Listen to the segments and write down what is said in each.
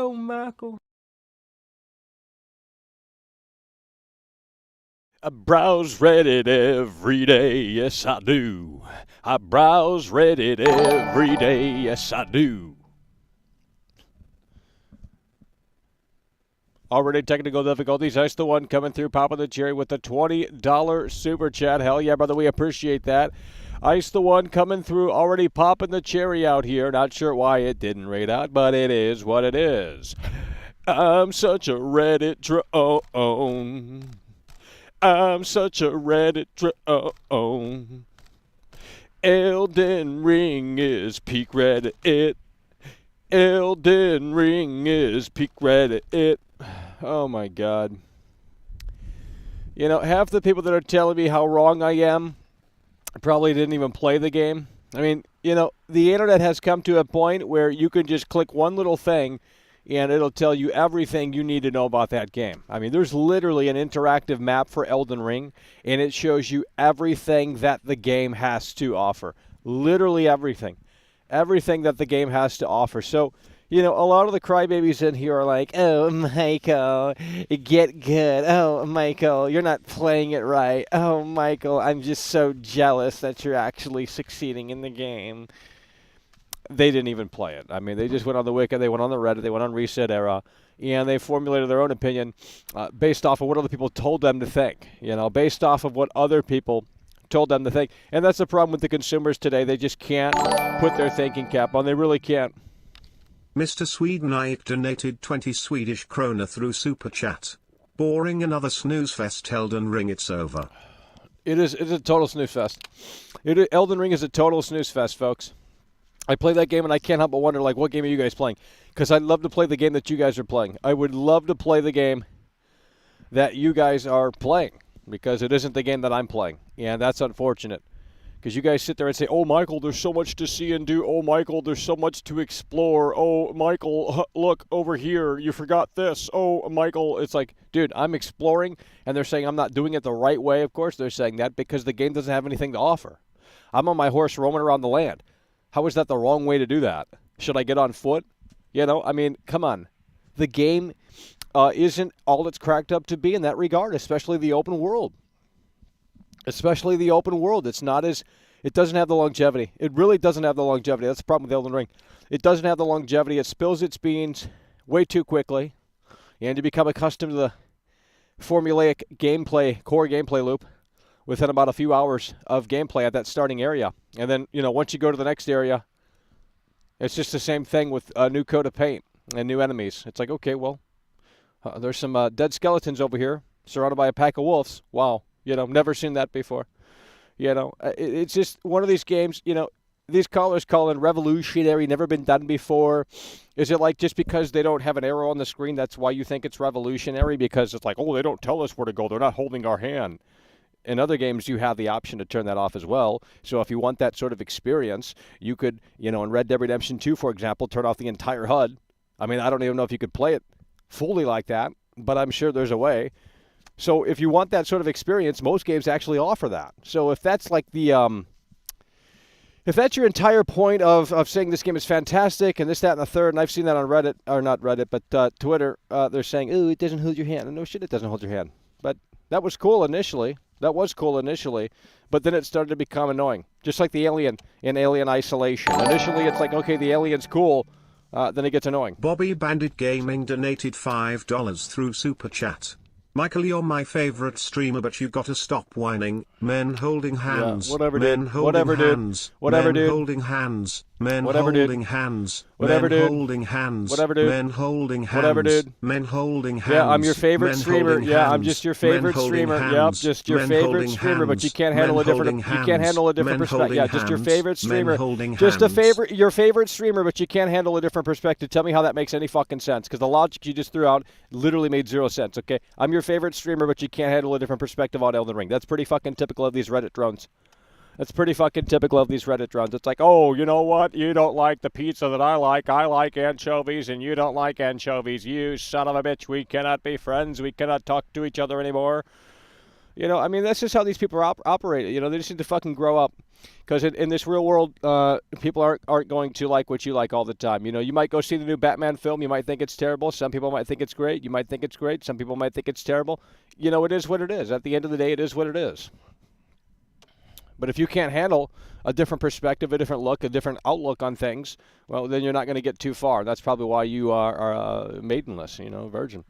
Oh, Michael. I browse Reddit every day, yes I do. I browse Reddit every day, yes I do. Already technical difficulties. Ice the one coming through, popping the cherry with the $20 super chat. Hell yeah, brother, we appreciate that. Ice the one coming through, already popping the cherry out here. Not sure why it didn't rate out, but it is what it is. I'm such a Reddit drone. I'm such a Reddit drone. Elden Ring is peak Reddit. Elden Ring is peak Reddit. Oh my God. You know, half the people that are telling me how wrong I am probably didn't even play the game. I mean, you know, the internet has come to a point where you can just click one little thing and it'll tell you everything you need to know about that game. I mean, there's literally an interactive map for Elden Ring, and it shows you everything that the game has to offer. Literally everything. Everything that the game has to offer. So, you know, a lot of the crybabies in here are like, oh, Michael, get good. Oh, Michael, you're not playing it right. Oh, Michael, I'm just so jealous that you're actually succeeding in the game. They didn't even play it. I mean, they just went on the Wiki, they went on the Reddit, they went on Reset Era, and they formulated their own opinion based off of what other people told them to think, you know, based off of what other people told them to think. And that's the problem with the consumers today. They just can't put their thinking cap on. They really can't. Mr. Sweden Ike donated 20 Swedish krona through Super Chat. Boring, another snooze fest. Elden Ring, it's over. It's a total snooze fest. Elden Ring is a total snooze fest, folks. I play that game and I can't help but wonder, like, what game are you guys playing? Because I'd love to play the game that you guys are playing. I would love to play the game that you guys are playing because it isn't the game that I'm playing. And that's unfortunate. Because you guys sit there and say, oh, Michael, there's so much to see and do. Oh, Michael, there's so much to explore. Oh, Michael, look over here. You forgot this. Oh, Michael. It's like, dude, I'm exploring, and they're saying I'm not doing it the right way. Of course they're saying that because the game doesn't have anything to offer. I'm on my horse roaming around the land. How is that the wrong way to do that? Should I get on foot? You know, I mean, come on. The game isn't all it's cracked up to be in that regard, especially the open world. Especially the open world. It doesn't have the longevity. It really doesn't have the longevity. That's the problem with Elden Ring. It doesn't have the longevity. It spills its beans way too quickly. And you become accustomed to the formulaic core gameplay loop within about a few hours of gameplay at that starting area. And then, you know, once you go to the next area, it's just the same thing with a new coat of paint and new enemies. It's like, okay, well, there's some dead skeletons over here surrounded by a pack of wolves. Wow. You know, never seen that before. You know, it's just one of these games, you know, these callers call in revolutionary, never been done before. Is it like just because they don't have an arrow on the screen, that's why you think it's revolutionary? Because it's like, oh, they don't tell us where to go. They're not holding our hand. In other games, you have the option to turn that off as well. So if you want that sort of experience, you could, you know, in Red Dead Redemption 2, for example, turn off the entire HUD. I mean, I don't even know if you could play it fully like that, but I'm sure there's a way. So if you want that sort of experience, most games actually offer that. So if that's like the, if that's your entire point of saying this game is fantastic and this, that, and the third, and I've seen that on Reddit, or not Reddit, but Twitter, they're saying, ooh, it doesn't hold your hand. No shit, it doesn't hold your hand. But that was cool initially. That was cool initially, but then it started to become annoying. Just like the Alien in Alien Isolation. Initially, it's like, okay, the alien's cool. Then it gets annoying. Bobby Bandit Gaming donated $5 through Super Chat. Michael, you're my favorite streamer, but you gotta stop whining. Men holding hands. Yeah, whatever, men dude. holding Whatever, hands. dude. Whatever, men dude. holding hands. Men Whatever, holding dude. hands. Whatever, men dude. holding hands. Whatever, dude. Men holding hands. Whatever, dude. Men holding hands. Yeah, I'm your favorite men streamer. holding Yeah, I'm hands. just your Men favorite holding streamer. hands. Yep, just your Men favorite holding streamer, but you hands. can't handle Men a different. holding You hands. can't handle a different Men perspective. Yeah, holding just your hands. favorite streamer. Men holding Just hands. your favorite streamer, but you can't handle a different perspective. Tell me how that makes any fucking sense? Because the logic you just threw out literally made zero sense. Okay, I'm your favorite streamer, but you can't handle a different perspective on Elden Ring. That's pretty fucking typical of these Reddit drones. That's pretty fucking typical of these Reddit drones. It's like, oh, you know what? You don't like the pizza that I like. I like anchovies, and you don't like anchovies. You son of a bitch. We cannot be friends. We cannot talk to each other anymore. You know, I mean, that's just how these people operate. You know, they just need to fucking grow up. Because in this real world, people aren't going to like what you like all the time. You know, you might go see the new Batman film. You might think it's terrible. Some people might think it's great. You might think it's great. Some people might think it's terrible. You know, it is what it is. At the end of the day, it is what it is. But if you can't handle a different perspective, a different look, a different outlook on things, well, then you're not going to get too far. That's probably why you are maidenless, you know, virgin.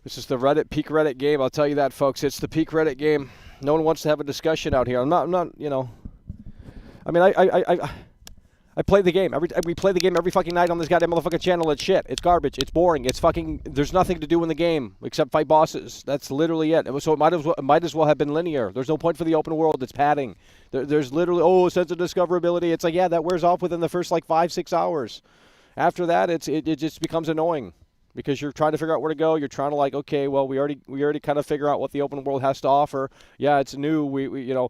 This is the peak Reddit game. I'll tell you that, folks. It's the peak Reddit game. No one wants to have a discussion out here. I'm not, you know. I mean, I play the game. We play the game every fucking night on this goddamn motherfucking channel. It's shit. It's garbage. It's boring. It's fucking. There's nothing to do in the game except fight bosses. That's literally it. So it might as well have been linear. There's no point for the open world. It's padding. There's literally a sense of discoverability. It's like, yeah, that wears off within the first like 5-6 hours. After that, it just becomes annoying because you're trying to figure out where to go. You're trying to like, okay, well, we already kind of figure out what the open world has to offer. Yeah, it's new. We you know.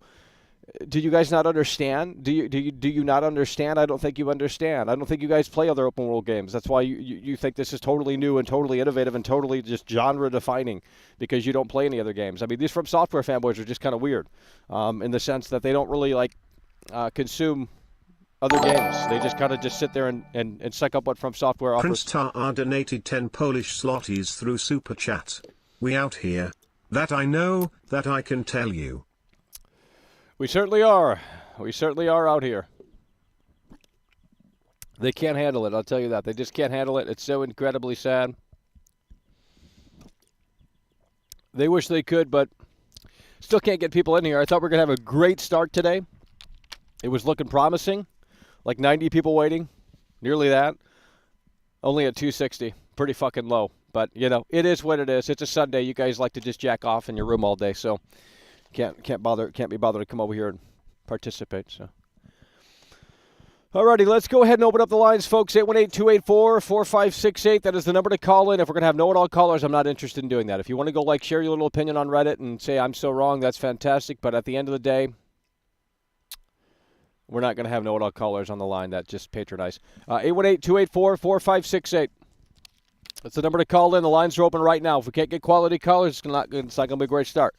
Do you guys not understand? Do you not understand? I don't think you understand. I don't think you guys play other open world games. That's why you think this is totally new and totally innovative and totally just genre defining because you don't play any other games. I mean, these From Software fanboys are just kind of weird in the sense that they don't really like consume other games. They just kind of just sit there and suck up what From Software offers. Prince Tar donated 10 Polish zlotys through Super Chat. We out here. That I know, that I can tell you. We certainly are. We certainly are out here. They can't handle it, I'll tell you that. They just can't handle it. It's so incredibly sad. They wish they could, but still can't get people in here. I thought we were going to have a great start today. It was looking promising. Like 90 people waiting. Nearly that. Only at 260. Pretty fucking low. But, you know, it is what it is. It's a Sunday. You guys like to just jack off in your room all day, so can't be bothered to come over here and participate. So, alrighty, let's go ahead and open up the lines, folks. 818-284-4568. That is the number to call in. If we're gonna have know-it-all callers, I'm not interested in doing that. If you want to go like share your little opinion on Reddit and say I'm so wrong, that's fantastic. But at the end of the day, we're not gonna have know-it-all callers on the line. That just patronize. 818-284-4568. That's the number to call in. The lines are open right now. If we can't get quality callers, it's not gonna be a great start.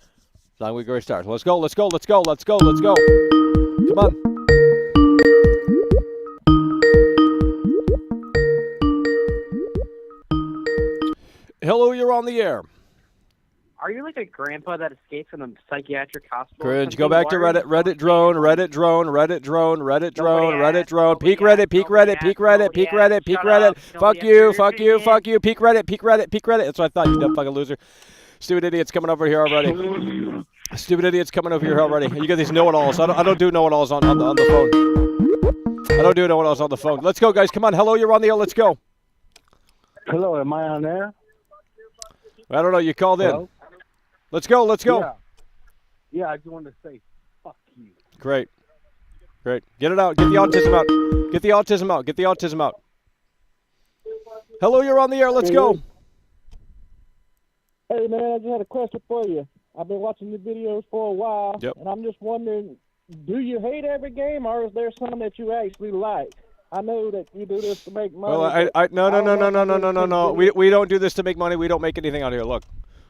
It's not gonna be a great start. Let's go. Come on. Hello, you're on the air. Are you like a grandpa that escaped from a psychiatric hospital? Cringe. Go back to Reddit. Reddit drone. Peak Reddit. Fuck you. Peak Reddit. That's what I thought, you dumb fucking loser. Stupid idiot's coming over here already. You got these know-it-alls. I don't do know-it-alls on the phone. I don't do know-it-alls on the phone. Let's go, guys. Come on. Hello, you're on the air. Let's go. Hello, am I on air? I don't know. You called in. Let's go. Yeah, I just wanted to say fuck you. Great. Get it out. Get the autism out. Hello, you're on the air. Let's go. Hey, man, I just had a question for you. I've been watching your videos for a while, and I'm just wondering, do you hate every game, or is there some that you actually like? I know that you do this to make money. Well, no. We don't do this to make money. We don't make anything out here. Look,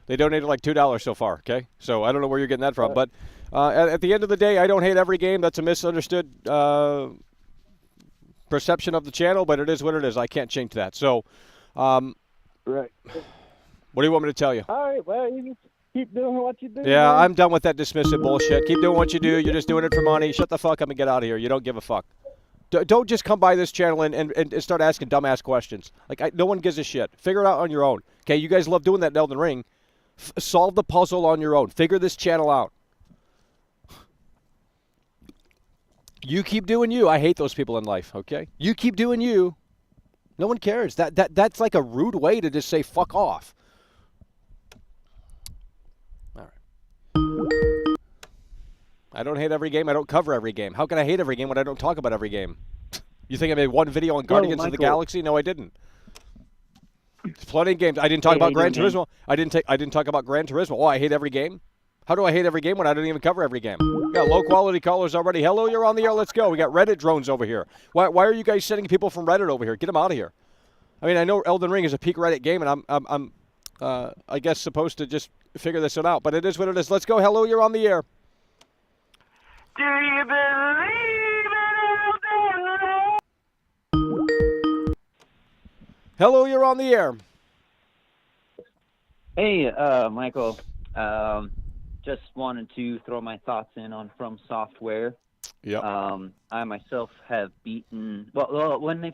they donated like $2 so far, okay? So I don't know where you're getting that from. But at the end of the day, I don't hate every game. That's a misunderstood perception of the channel, but it is what it is. I can't change that. So, right. What do you want me to tell you? All right, well, you just keep doing what you do. Yeah, man. I'm done with that dismissive bullshit. Keep doing what you do. You're just doing it for money. Shut the fuck up and get out of here. You don't give a fuck. Don't just come by this channel and start asking dumbass questions. Like, no one gives a shit. Figure it out on your own. Okay, you guys love doing that in Elden Ring. Solve the puzzle on your own. Figure this channel out. You keep doing you. I hate those people in life, okay? You keep doing you. No one cares. That's like a rude way to just say fuck off. All right. I don't hate every game. I don't cover every game. How can I hate every game when I don't talk about every game? You think I made one video on Guardians of the Galaxy? No, I didn't. There's plenty of games. I didn't talk about Gran Turismo. I didn't talk about Gran Turismo. Oh, I hate every game? How do I hate every game when I don't even cover every game? We got low-quality callers already. Hello, you're on the air. Let's go. We got Reddit drones over here. Why are you guys sending people from Reddit over here? Get them out of here. I mean, I know Elden Ring is a peak Reddit game, and I'm I guess supposed to just figure this one out. But it is what it is. Let's go. Hello, you're on the air. Do you believe in Elden? Hello, you're on the air. Hey, Michael. Just wanted to throw my thoughts in on From Software. Yeah. I myself have beaten. Well, when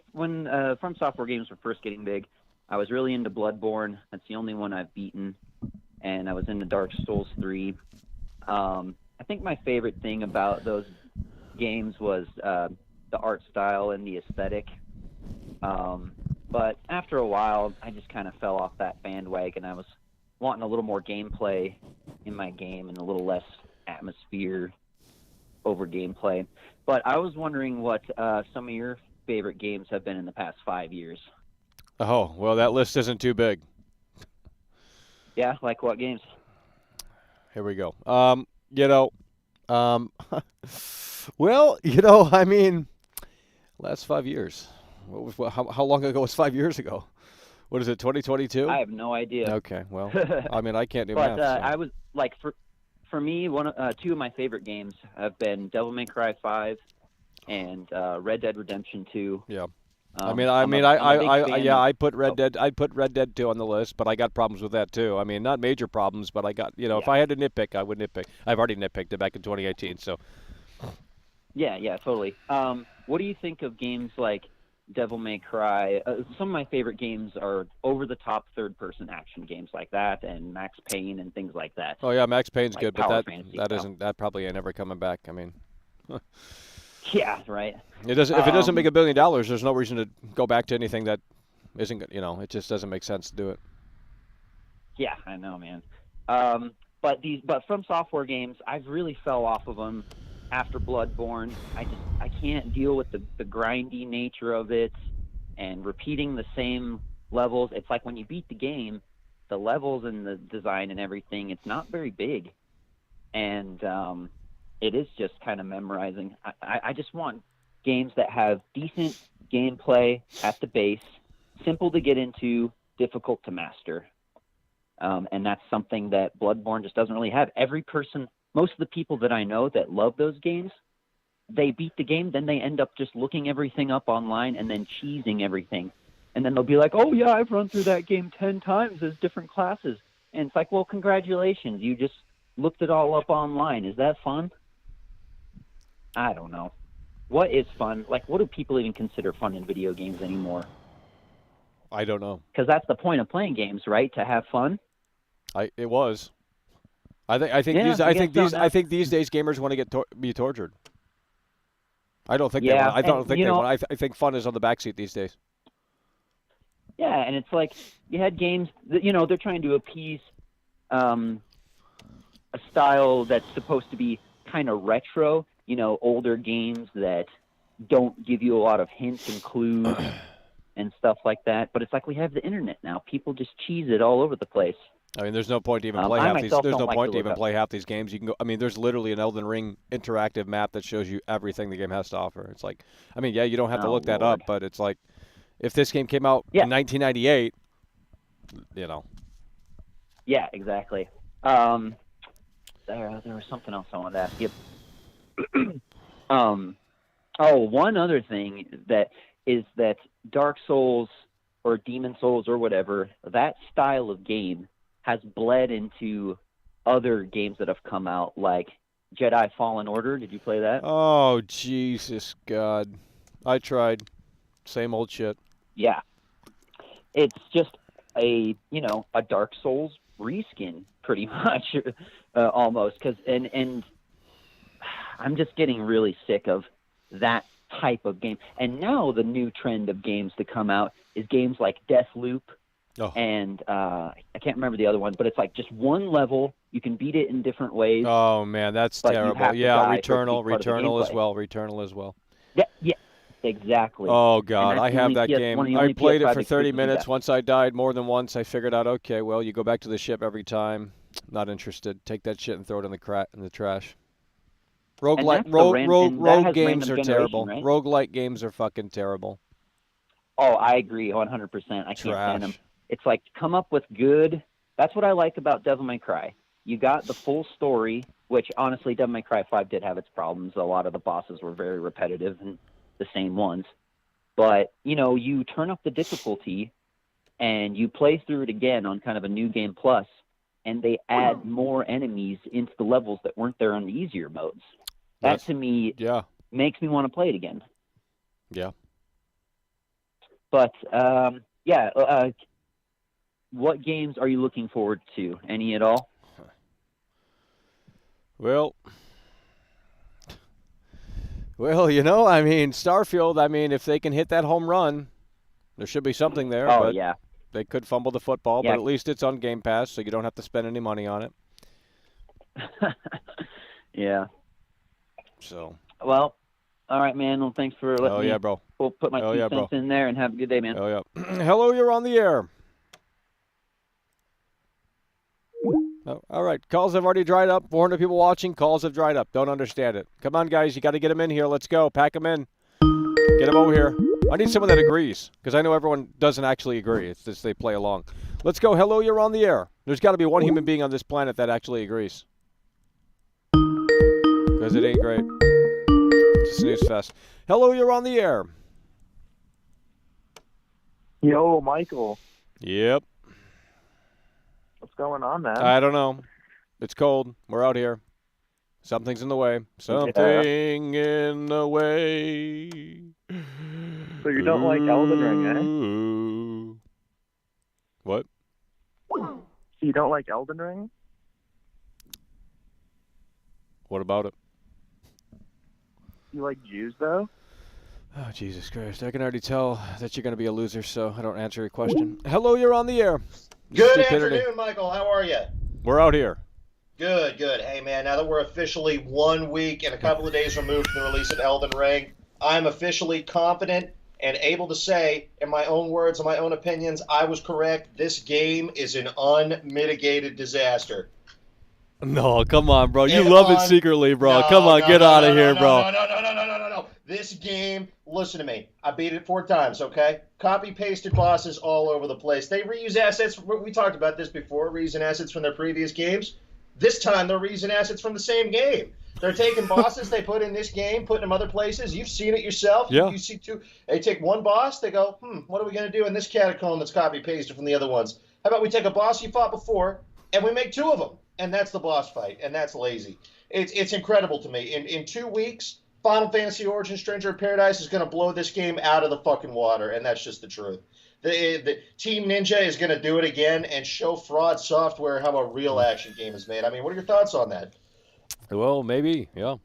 From Software games were first getting big, I was really into Bloodborne. That's the only one I've beaten, and I was into Dark Souls 3. I think my favorite thing about those games was the art style and the aesthetic. But after a while, I just kind of fell off that bandwagon. I was wanting a little more gameplay in my game and a little less atmosphere over gameplay. But I was wondering what some of your favorite games have been in the past 5 years. Oh, well, that list isn't too big. Yeah, like what games? Here we go. Well, I mean, last 5 years. How long ago was 5 years ago? What is it, 2022? I have no idea. Okay, well, I mean, I can't do but math. So. I was like, for me, two of my favorite games have been Devil May Cry 5 and Red Dead Redemption 2. Yeah. I put Red Dead 2 on the list, but I got problems with that too. I mean, not major problems, but I got, if I had to nitpick, I would nitpick. I've already nitpicked it back in 2018, so. Yeah, totally. What do you think of games like Devil May Cry? Some of my favorite games are over-the-top third-person action games like that, and Max Payne and things like that. Oh yeah, Max Payne's like good, but that that probably ain't ever coming back. I mean. Yeah, right. It doesn't. If it doesn't make $1 billion, there's no reason to go back to anything that isn't. It just doesn't make sense to do it. Yeah, I know, man. But From Software games, I've really fell off of them after Bloodborne. I can't deal with the grindy nature of it and repeating the same levels. It's like when you beat the game, the levels and the design and everything, it's not very big, and it is just kind of memorizing. I just want games that have decent gameplay at the base, simple to get into, difficult to master. And that's something that Bloodborne just doesn't really have. Most of the people that I know that love those games, they beat the game, then they end up just looking everything up online and then cheesing everything. And then they'll be like, oh yeah, I've run through that game 10 times as different classes. And it's like, well, congratulations, you just looked it all up online. Is that fun? I don't know. What is fun? Like, what do people even consider fun in video games anymore? I don't know. Because that's the point of playing games, right? To have fun. It was. I think these days gamers want to be tortured. I don't think they want. I don't think they want. I think fun is on the backseat these days. Yeah, and it's like you had games that they're trying to appease a style that's supposed to be kind of retro. Older games that don't give you a lot of hints and clues and stuff like that. But it's like we have the internet now. People just cheese it all over the place. I mean, there's no point to even play half these. There's no point to even play half these games. You can go. I mean, there's literally an Elden Ring interactive map that shows you everything the game has to offer. It's like, I mean, yeah, you don't have to look that up, but it's like, if this game came out in 1998, Yeah, exactly. There was something else I wanted to ask you. One other thing that Dark Souls or Demon Souls or whatever, that style of game has bled into other games that have come out, like Jedi Fallen Order. Did you play that? Oh, Jesus God. I tried. Same old shit. Yeah. It's just a Dark Souls reskin, pretty much, almost. And I'm just getting really sick of that type of game. And now the new trend of games to come out is games like Deathloop, and I can't remember the other one, but it's like just one level. You can beat it in different ways. Oh man, that's terrible. Yeah, Returnal as well. Returnal as well. Yeah, exactly. Oh God, I have that game. I played it for 30 minutes. Once I died more than once, I figured out, okay, well, you go back to the ship every time. Not interested. Take that shit and throw it in the trash. Rogue games are terrible. Right? Roguelike games are fucking terrible. Oh, I agree 100%. I can't stand them. It's like, come up with good That's what I like about Devil May Cry. You got the full story, which honestly, Devil May Cry 5 did have its problems. A lot of the bosses were very repetitive and the same ones. But, you turn up the difficulty and you play through it again on kind of a new game plus, and they add more enemies into the levels that weren't there on the easier modes. That to me makes me want to play it again. Yeah. But, what games are you looking forward to? Any at all? Well, Starfield, if they can hit that home run, there should be something there. Oh, but yeah. they could fumble the football, but at least it's on Game Pass, so you don't have to spend any money on it. Yeah. So. Well, all right, man. Well, thanks for letting me bro. We'll put my 2 cents in there, and have a good day, man. Oh, yeah. Hello, you're on the air. Oh, all right. Calls have already dried up. 400 people watching. Calls have dried up. Don't understand it. Come on, guys. You got to get them in here. Let's go. Pack them in. Get them over here. I need someone that agrees, because I know everyone doesn't actually agree. It's just they play along. Let's go. Hello, you're on the air. There's got to be one human being on this planet that actually agrees. Because it ain't great. It's a snooze fest. Hello, you're on the air. Yo, Michael. Yep. What's going on, man? I don't know. It's cold. We're out here. Something's in the way. Something in the way. So you don't like Elden Ring, eh? What? So you don't like Elden Ring? What about it? You like Jews, though? Oh, Jesus Christ. I can already tell that you're going to be a loser, so I don't answer your question. Hello, you're on the air. Good afternoon, Michael. How are you? We're out here. Good, good. Hey, man, now that we're officially 1 week and a couple of days removed from the release of Elden Ring, I'm officially confident and able to say, in my own words and my own opinions, I was correct. This game is an unmitigated disaster. No, come on, bro. You love it secretly, bro. Come on, get out of here, bro. No. This game, listen to me. I beat it 4 times, okay? Copy-pasted bosses all over the place. They reuse assets. We talked about this before, reusing assets from their previous games. This time, they're reusing assets from the same game. They're taking bosses they put in this game, putting them other places. You've seen it yourself. Yeah. You see two. They take one boss. They go, what are we going to do in this catacomb that's copy-pasted from the other ones? How about we take a boss you fought before, and we make 2 of them? And that's the boss fight, and that's lazy. It's incredible to me. In 2 weeks, Final Fantasy Origin Stranger of Paradise is going to blow this game out of the fucking water, and that's just the truth. The Team Ninja is going to do it again and show Fraud Software how a real action game is made. I mean, what are your thoughts on that? Well, maybe, yeah.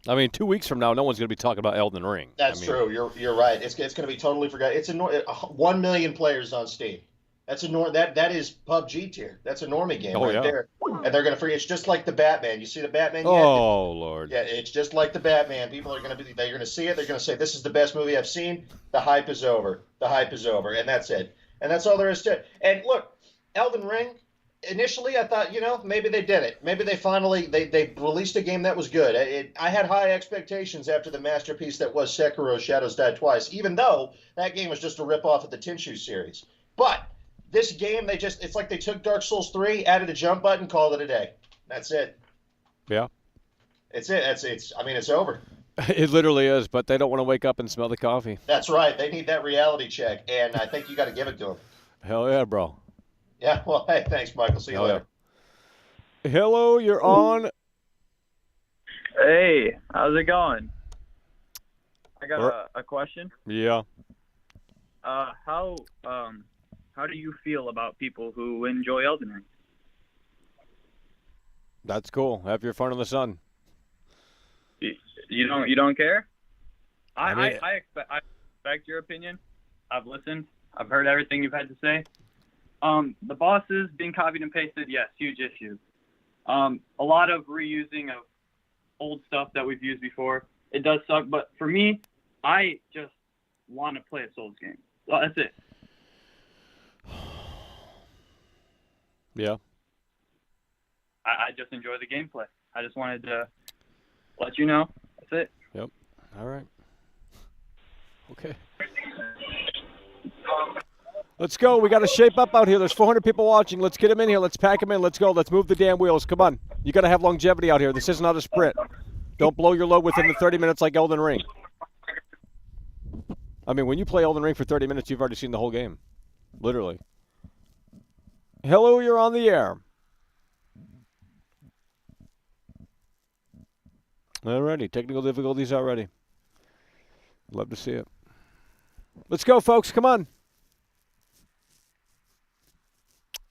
I mean, 2 weeks from now, no one's going to be talking about Elden Ring. That's true. You're right. It's going to be totally forgotten. It's 1 million players on Steam. That's that is PUBG tier. That's a normie game there. And they're going to forget. It's just like the Batman. You see the Batman yet? Oh, Lord. Yeah, it's just like the Batman. People are going to they're going to see it. They're going to say, this is the best movie I've seen. The hype is over. The hype is over. And that's it. And that's all there is to it. And look, Elden Ring, initially I thought, maybe they did it. Maybe they finally, they released a game that was good. I had high expectations after the masterpiece that was Sekiro Shadows Die Twice, even though that game was just a ripoff of the Tenchu series. But this game, it's like they took Dark Souls 3, added a jump button, called it a day. That's it. Yeah. It's it. It's over. It literally is, but they don't want to wake up and smell the coffee. That's right. They need that reality check, and I think you got to give it to them. Hell yeah, bro. Yeah, well, hey, thanks, Michael. See you later. Yeah. Hello, you're on. Hey, how's it going? I got a question. Yeah. How do you feel about people who enjoy Elden Ring? That's cool. Have your fun in the sun. You don't care? I expect your opinion. I've listened. I've heard everything you've had to say. The bosses being copied and pasted, yes, huge issue. A lot of reusing of old stuff that we've used before. It does suck, but for me, I just want to play a Souls game. So that's it. Yeah. I just enjoy the gameplay. I just wanted to let you know. That's it. Yep. All right. Okay. Let's go. We got to shape up out here. There's 400 people watching. Let's get them in here. Let's pack them in. Let's go. Let's move the damn wheels. Come on. You got to have longevity out here. This is not a sprint. Don't blow your load within the 30 minutes like Elden Ring. I mean, when you play Elden Ring for 30 minutes, you've already seen the whole game. Literally. Hello, you're on the air. Alrighty. Technical difficulties already. Love to see it. Let's go, folks. Come on.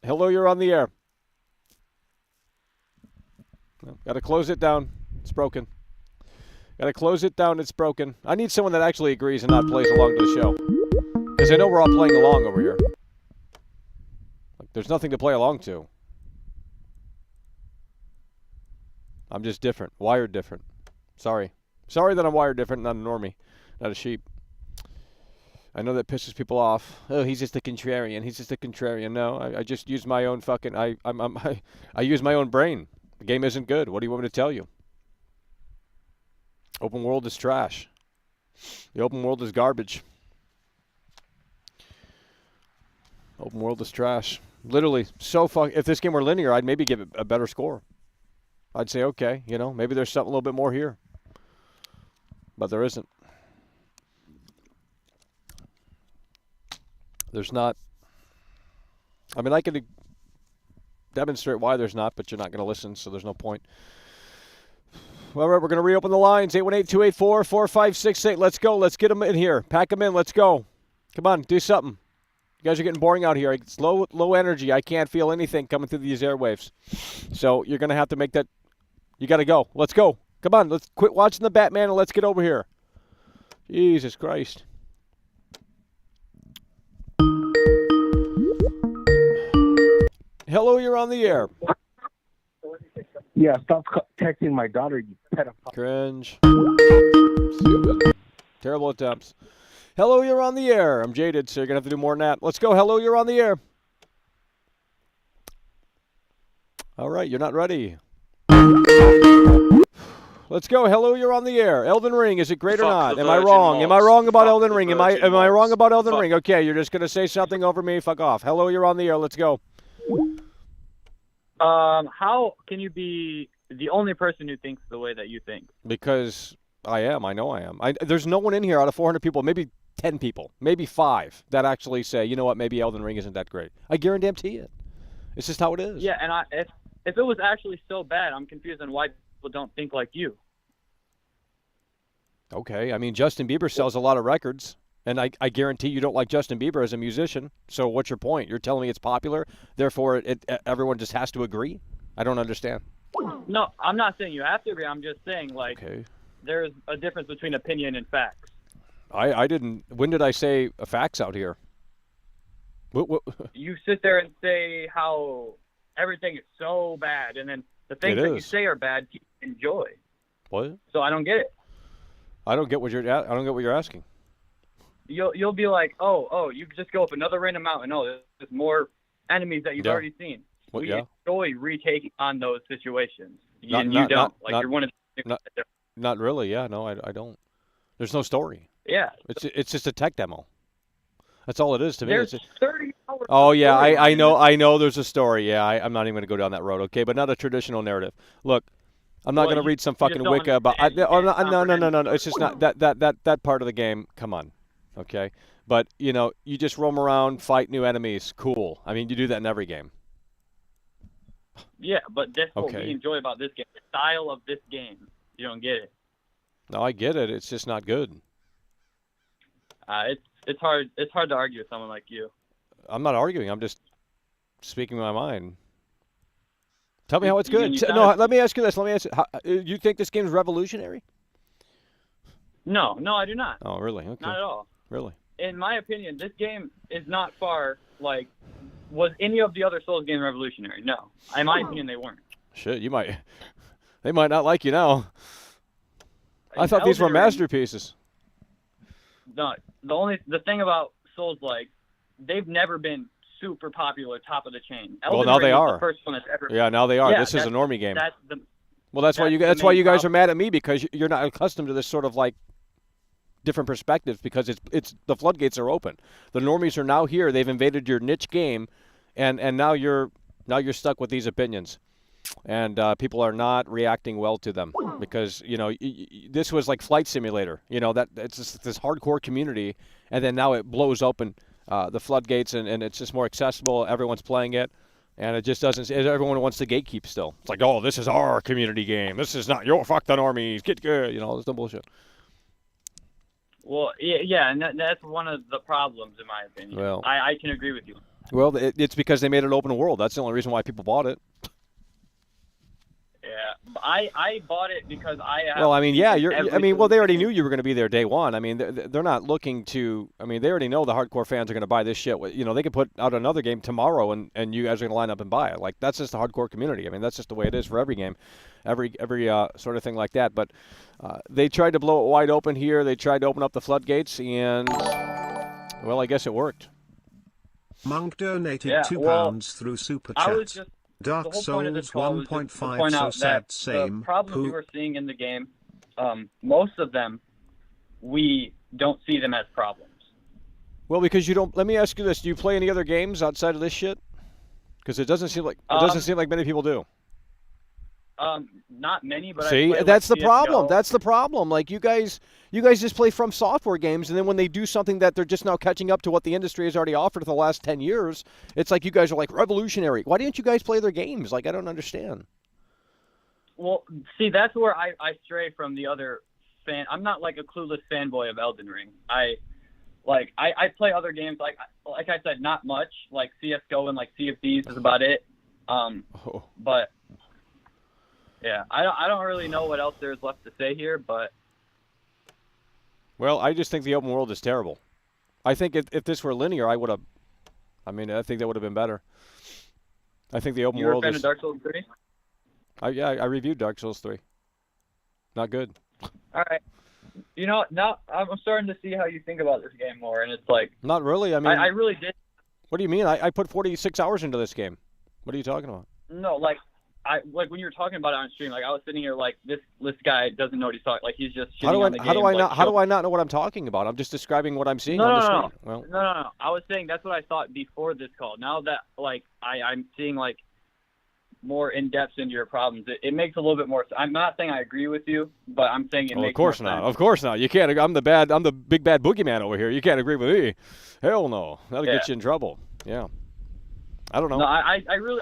Hello, you're on the air. Got to close it down. It's broken. Got to close it down. It's broken. I need someone that actually agrees and not plays along to the show. Because I know we're all playing along over here. Like, there's nothing to play along to. I'm just different. Wired different. Sorry. Sorry that I'm wired different, not a normie. Not a sheep. I know that pisses people off. Oh, he's just a contrarian. He's just a contrarian. No, I just use my own fucking. I use my own brain. The game isn't good. What do you want me to tell you? Open world is trash. The open world is garbage. Open world is trash. Literally, so fuck. If this game were linear, I'd maybe give it a better score. I'd say, okay, you know, maybe there's something a little bit more here. But there isn't. There's not. I mean, I could demonstrate why there's not, but you're not going to listen, so there's no point. All right, we're going to reopen the lines. 818-284-4568. Let's go. Let's get them in here. Pack them in. Let's go. Come on, do something. You guys are getting boring out here. It's low energy. I can't feel anything coming through these airwaves. So you're going to have to make that. You got to go. Let's go. Come on. Let's quit watching the Batman and let's get over here. Jesus Christ. Hello, you're on the air. Yeah, stop texting my daughter, you pedophile. Cringe. Stupid. Terrible attempts. Hello, you're on the air. I'm jaded, so you're going to have to do more than that. Let's go. Hello, you're on the air. All right, you're not ready. Let's go. Hello, you're on the air. Elden Ring, is it great or not? Am I wrong? Am I wrong about Elden Ring? Am I wrong about Elden Ring? Okay, you're just going to say something over me. Fuck off. Hello, you're on the air. Let's go. How can you be the only person who thinks the way that you think? Because I am. I know I am. There's no one in here out of 400 people, maybe 10 people, maybe 5 that actually say, you know what, maybe Elden Ring isn't that great. I guarantee it. It's just how it is. Yeah, and if it was actually so bad, I'm confused on why people don't think like you. Okay, I mean, Justin Bieber sells a lot of records. And I guarantee you don't like Justin Bieber as a musician. So what's your point? You're telling me it's popular, therefore everyone just has to agree? I don't understand. No, I'm not saying you have to agree. I'm just saying, like, okay, there's a difference between opinion and facts. I didn't. When did I say facts out here? What? You sit there and say how everything is so bad, and then the things that you say are bad, people enjoy. What? So I don't get it. I don't get what you're asking. You'll be like, oh, you just go up another random mountain. Oh, there's more enemies that you've already seen. Well, we enjoy retaking on those situations. You don't. You're one of the Not really. Yeah, no, I don't. There's no story. Yeah. It's just a tech demo. That's all it is to me. There's 30 hours. Oh yeah, I know. There's a story. Yeah, I'm not even going to go down that road. Okay, but not a traditional narrative. Look, I'm not going to read some fucking Wicca about. No. It's just not that part of the game. Come on. Okay, but you know, you just roam around, fight new enemies. Cool. I mean, you do that in every game. Yeah, but that's what we enjoy about this game. The style of this game. You don't get it. No, I get it. It's just not good. It's hard to argue with someone like you. I'm not arguing. I'm just speaking my mind. Tell me how it's good. No, let me ask you this. You think this game is revolutionary? No, I do not. Oh, really? Okay. Not at all. Really? In my opinion, this game is not far, like, was any of the other Souls games revolutionary? No. In my opinion, they weren't. Shit, they might not like you now. I thought these were masterpieces. The thing about Souls, like, they've never been super popular, top of the chain. Well, now they are. The first one that's ever. Yeah, now they are. This is a normie game. That's why you guys are mad at me, because you're not accustomed to this sort of, like, different perspectives because it's the floodgates are open. The normies are now here. They've invaded your niche game, and now you're stuck with these opinions, and people are not reacting well to them because this was like Flight Simulator. That it's just this hardcore community, and then now it blows open the floodgates, and it's just more accessible. Everyone's playing it. And it just doesn't. Everyone wants to gatekeep still. It's like, oh, this is our community game. This is not your fuck the normies. Get good. All this dumb bullshit. Well, yeah, and that's one of the problems, in my opinion. Well, I can agree with you. Well, it's because they made it open world. That's the only reason why people bought it. Yeah, I bought it because I have. Well, I mean, yeah, well, they already knew you were going to be there day one. I mean, they're not looking to. I mean, they already know the hardcore fans are going to buy this shit. They could put out another game tomorrow, and you guys are going to line up and buy it. Like that's just the hardcore community. I mean, that's just the way it is for every game, every sort of thing like that. But they tried to blow it wide open here. They tried to open up the floodgates, and well, I guess it worked. Monk donated £2 through Super Chat. Dark Souls 1.5 so sad same. The problems we were seeing in the game, most of them, we don't see them as problems. Well, because you don't. Let me ask you this: do you play any other games outside of this shit? Because it doesn't seem like many people do. Not many, but see, that's the problem. That's the problem. Like you guys just play From Software games, and then when they do something that they're just now catching up to what the industry has already offered for the last 10 years, it's like you guys are like revolutionary. Why didn't you guys play their games? Like I don't understand. Well, see, that's where I stray from the other fan. I'm not like a clueless fanboy of Elden Ring. I play other games like I said, not much. Like CS:GO and like Sea of Thieves is about it. But. Yeah, I don't really know what else there's left to say here, but... Well, I just think the open world is terrible. I think if this were linear, I think that would have been better. I think the open world is... You were a fan of Dark Souls 3? I reviewed Dark Souls 3. Not good. All right. Now I'm starting to see how you think about this game more, and it's like... Not really, I mean... I really did. What do you mean? I put 46 hours into this game. What are you talking about? No, like when you were talking about it on stream, like I was sitting here like this guy doesn't know what he's talking. Like he's just shitting on the game. How do I not know what I'm talking about? I'm just describing what I'm seeing on the screen. Well, no. I was saying that's what I thought before this call. Now that like I'm seeing like more in depth into your problems, it makes a little bit more. I'm not saying I agree with you, but I'm saying it makes. Of course not. Of course not. You can't. I'm the big bad boogeyman over here. You can't agree with me. Hell no. That'll get you in trouble. Yeah. I don't know. No, I really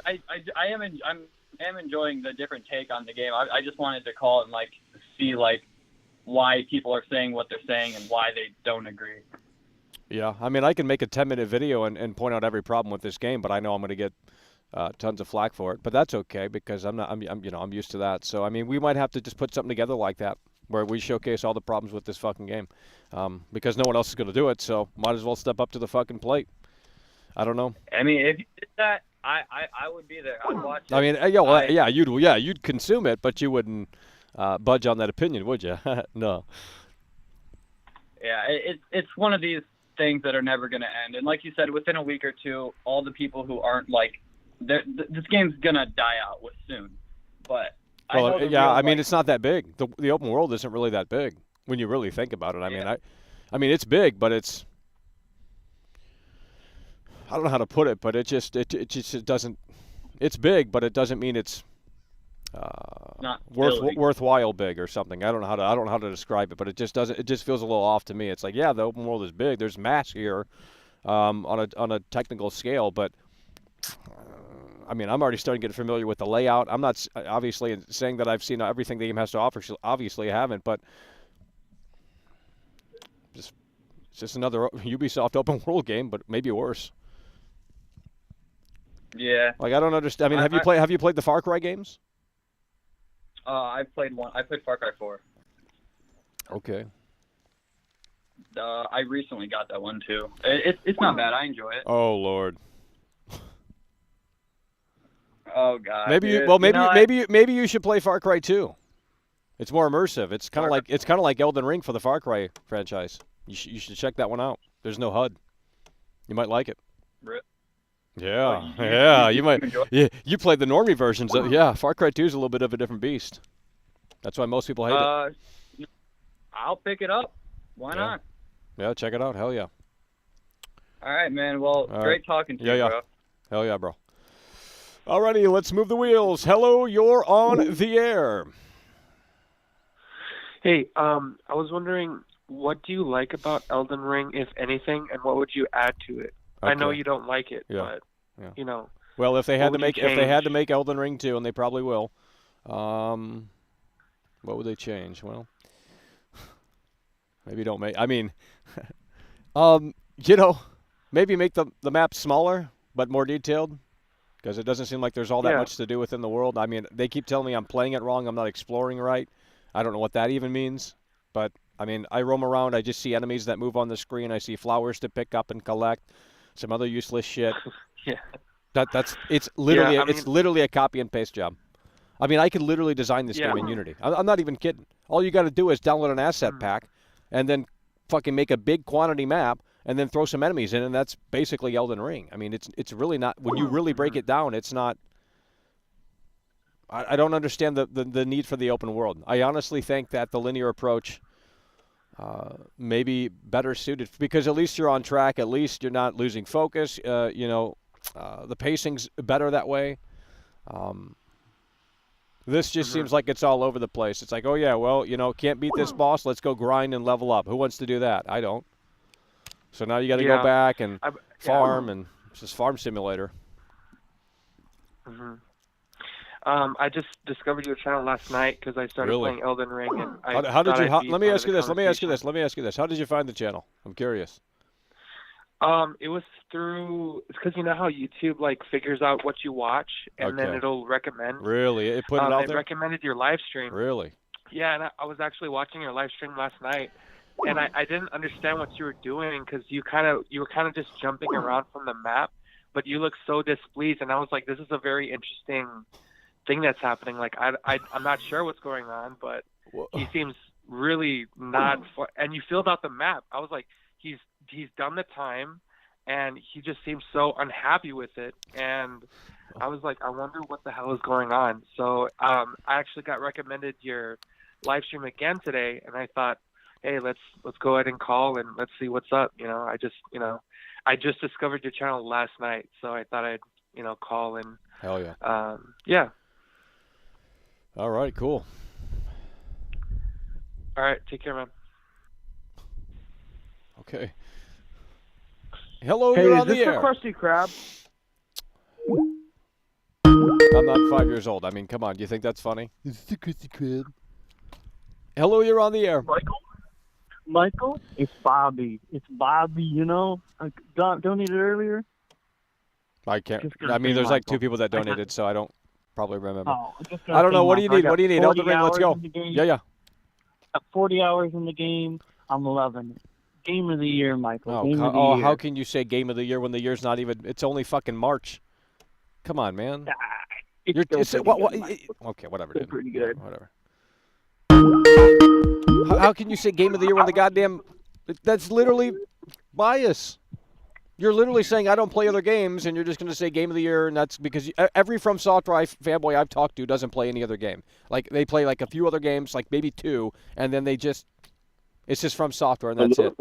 am enjoying the different take on the game. I just wanted to call and like see like why people are saying what they're saying and why they don't agree. Yeah, I mean I can make a 10-minute video and point out every problem with this game, but I know I'm going to get tons of flack for it. But that's okay because I'm used to that. So I mean we might have to just put something together like that where we showcase all the problems with this fucking game because no one else is going to do it. So might as well step up to the fucking plate. I don't know. I mean, if you did that, I would be there. I'd watch it. I mean, you'd consume it, but you wouldn't budge on that opinion, would you? No. Yeah, it's one of these things that are never going to end. And like you said, within a week or two, all the people who aren't like, this game's gonna die out soon. But I mean, it's not that big. The open world isn't really that big when you really think about it. I mean, it's big, but it's. I don't know how to put it, but it doesn't. It's big, but it doesn't mean it's not worthwhile big or something. I don't know how to describe it, but it just doesn't. It just feels a little off to me. It's like, yeah, the open world is big. There's mass here, on a technical scale, but I mean, I'm already starting to get familiar with the layout. I'm not obviously saying that I've seen everything the game has to offer. Obviously, I haven't, but it's just another Ubisoft open world game, but maybe worse. Yeah. Like I don't understand. I mean, have you played the Far Cry games? I've played one. I played Far Cry 4. Okay. I recently got that one too. It's not bad. I enjoy it. Oh Lord. Oh God. Maybe you should play Far Cry 2. It's more immersive. It's kind of like Elden Ring for the Far Cry franchise. You should check that one out. There's no HUD. You might like it. Really? Yeah, you might. Yeah, you played the normie versions. Yeah, Far Cry 2 is a little bit of a different beast. That's why most people hate it. I'll pick it up. Why Yeah. not? Yeah, check it out. Hell yeah. All right, man. Well, All great talking to you, Yeah. bro. Hell yeah, bro. Alrighty, let's move the wheels. Hello, you're on the air. Hey, I was wondering, what do you like about Elden Ring, if anything, and what would you add to it? I know Okay. you don't like it, Yeah. but Yeah. you know, Well, if they What had to would you make change? Elden Ring 2, and they probably will, what would they change? Well, maybe don't make. I mean, you know, maybe make the map smaller but more detailed, because it doesn't seem like there's all that Yeah. much to do within the world. I mean, they keep telling me I'm playing it wrong. I'm not exploring right. I don't know what that even means. But I mean, I roam around. I just see enemies that move on the screen. I see flowers to pick up and collect. Some other useless shit. Yeah. It's Yeah, literally I mean, a copy and paste job. I mean, I could literally design this yeah. game in Unity. I'm not even kidding. All you got to do is download an asset Mm. pack, and then fucking make a big quantity map, and then throw some enemies in, and that's basically Elden Ring. I mean, it's really not. When you really break it down, it's not. I don't understand the need for the open world. I honestly think that the linear approach may be better suited, because at least you're on track. At least you're not losing focus. The pacing's better that way. This just seems like it's all over the place. It's like, oh yeah, well, can't beat this boss. Let's go grind and level up. Who wants to do that? I don't. So now you got to go Yeah. back and I, farm, and it's just farm simulator. hmm I just discovered your channel last night because I started Really? playing Elden Ring, and I How did thought you? I'd How, be let me part ask of you the this. Let me ask you conversation. this. Let me ask you this. How did you find the channel? I'm curious. It was through, it's because you know how YouTube like figures out what you watch, and then Okay. it'll recommend. Really? It put it out It there? recommended your live stream. Really? Yeah, and I was actually watching your live stream last night, and I didn't understand what you were doing because you were kind of just jumping around from the map, but you looked so displeased, and I was like, this is a very interesting thing that's happening. Like I'm not sure what's going on, but he seems really not. And you filled out the map. I was like, he's done the time, and he just seems so unhappy with it, and I was like, I wonder what the hell is going on. So I actually got recommended your live stream again today, and I thought, hey, let's go ahead and call and let's see what's up. I just discovered your channel last night, so I thought I'd call and Hell yeah. yeah. All right. Cool. All right, take care, man. Okay. Hello, Hey, you're is on the this the air. Krusty Krab? I'm not 5 years old. I mean, come on. Do you think that's funny? It's the Krusty Krab. Hello, you're on the air. Michael, it's Bobby. It's Bobby. I donated earlier. I can't. Just gonna I mean, say there's like 2 Michael. people that donated, so I don't probably remember. Oh, I'm just gonna I don't say know. What do you Michael. I need? got What do you need? 40 Elden Ring. Let's hours go. in the game. Yeah. Got 40 hours in the game. I'm loving it. Game of the year, Michael. Oh, Game of the year. how can you say game of the year when the year's not even? It's only fucking March. Come on, man. It's You're, still it's, pretty what, good, Michael. okay, whatever, Still dude. pretty good. Whatever. How can you say game of the year when the goddamn? That's literally bias. You're literally saying I don't play other games, and you're just going to say game of the year, and that's because every From Software fanboy I've talked to doesn't play any other game. Like they play like a few other games, like maybe 2, and then it's just From Software, and that's it.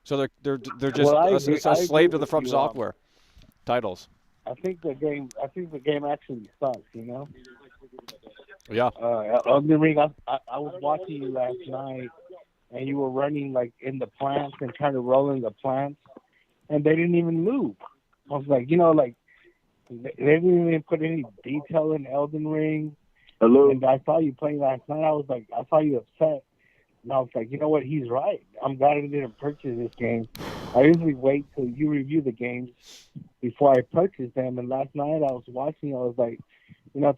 So they're just Well, I a agree slave to the with From you, Software titles. I think the game actually sucks. Yeah. Elden Ring. I was watching you last night, and you were running like in the plants and trying to roll in the plants, and they didn't even move. I was like, they didn't even put any detail in Elden Ring. Hello. And I saw you playing last night. I was like, I saw you upset. And I was like, you know what? He's right. I'm glad I didn't purchase this game. I usually wait till you review the games before I purchase them. And last night I was watching. I was like,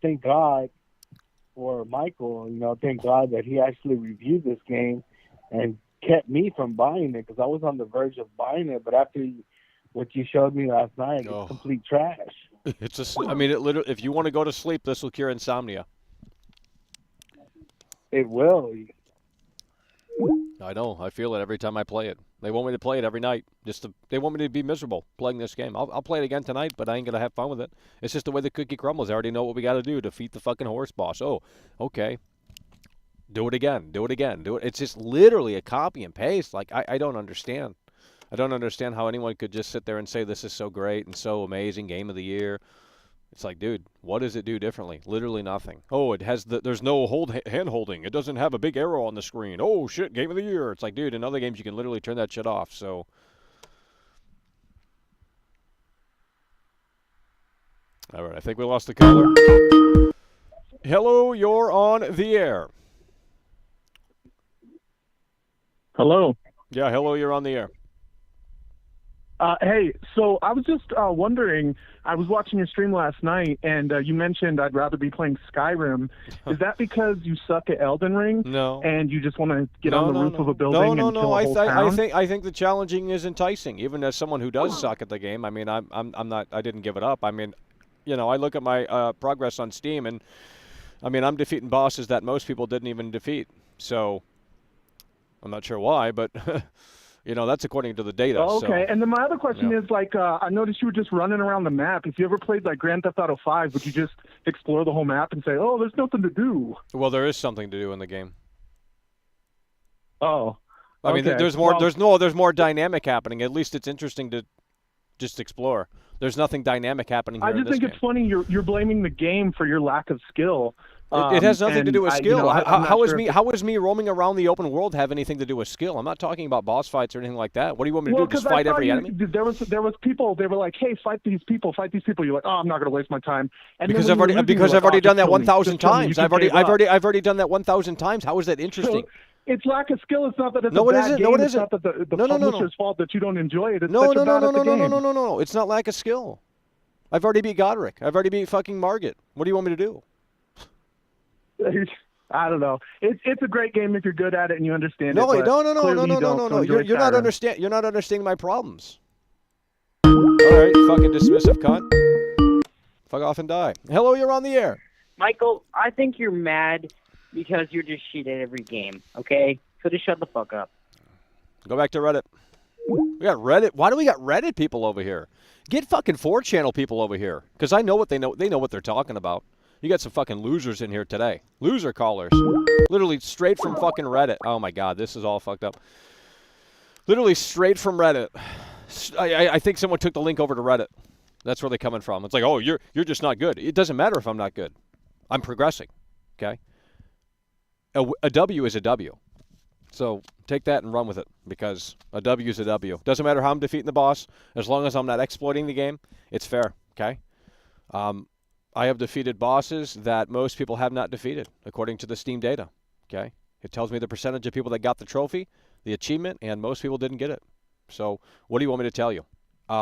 thank God for Michael. Thank God that he actually reviewed this game and kept me from buying it, because I was on the verge of buying it. But after what you showed me last night, Oh. it's complete trash. I mean, it literally. If you want to go to sleep, this will cure insomnia. It will. I know. I feel it every time I play it. They want me to play it every night. They want me to be miserable playing this game. I'll play it again tonight, but I ain't gonna have fun with it. It's just the way the cookie crumbles. I already know what we got to do: defeat the fucking horse boss. Oh, okay. Do it again. Do it again. Do it. It's just literally a copy and paste. Like, I don't understand. I don't understand how anyone could just sit there and say this is so great and so amazing, game of the year. It's like, dude, what does it do differently? Literally nothing. Oh, it has there's no hand holding. It doesn't have a big arrow on the screen. Oh shit, game of the year. It's like, dude, in other games you can literally turn that shit off. So all right, I think we lost the caller. Hello, you're on the air. Hello. Yeah, hello, you're on the air. Hey, so I was just wondering, I was watching your stream last night, and you mentioned I'd rather be playing Skyrim. Is that because you suck at Elden Ring? No. And you just want to get on the roof of a building and kill a whole town? I think the challenging is enticing, even as someone who does suck at the game. I mean, I'm not. I didn't give it up. I mean, you know, I look at my progress on Steam, and I mean, I'm defeating bosses that most people didn't even defeat. So I'm not sure why, but. You know, that's according to the data. Oh, okay. So, and then my other question is, like, I noticed you were just running around the map. If you ever played, like, Grand Theft Auto 5, would you just explore the whole map and say, oh, there's nothing to do? Well, there is something to do in the game. Oh. I mean, there's more. There's more dynamic happening. At least it's interesting to just explore. There's nothing dynamic happening here. I just think it's funny you're blaming the game for your lack of skill. It has nothing to do with skill. How is me roaming around the open world have anything to do with skill? I'm not talking about boss fights or anything like that. What do you want me to do? Just fight every enemy? There was people. They were like, "Hey, fight these people, fight these people." You're like, "Oh, I'm not going to waste my time." And because I've already done that 1,000 times. I've already done that 1,000 times. How is that interesting? So, it's lack of skill. It's not that it's a bad game. No, it isn't. It's not that the publisher's fault that you don't enjoy it. It's no. It's not lack of skill. I've already beat Godric. I've already beat fucking Margit. What do you want me to do? I don't know. It's a great game if you're good at it and you understand it. No. You're not understanding my problems. All right, fucking dismissive cunt. Fuck off and die. Hello, you're on the air. Michael, I think you're mad because you're just shit at every game. Okay, so just shut the fuck up. Go back to Reddit. We got Reddit. Why do we got Reddit people over here? Get fucking 4channel people over here, because I know what they know. They know what they're talking about. You got some fucking losers in here today. Loser callers. Literally straight from fucking Reddit. Oh, my God. This is all fucked up. Literally straight from Reddit. I think someone took the link over to Reddit. That's where they're coming from. It's like, oh, you're just not good. It doesn't matter if I'm not good. I'm progressing. Okay? A W is a W. So take that and run with it, because a W is a W. Doesn't matter how I'm defeating the boss. As long as I'm not exploiting the game, it's fair. Okay? I have defeated bosses that most people have not defeated, according to the Steam data. Okay, it tells me the percentage of people that got the trophy, the achievement, and most people didn't get it. So what do you want me to tell you?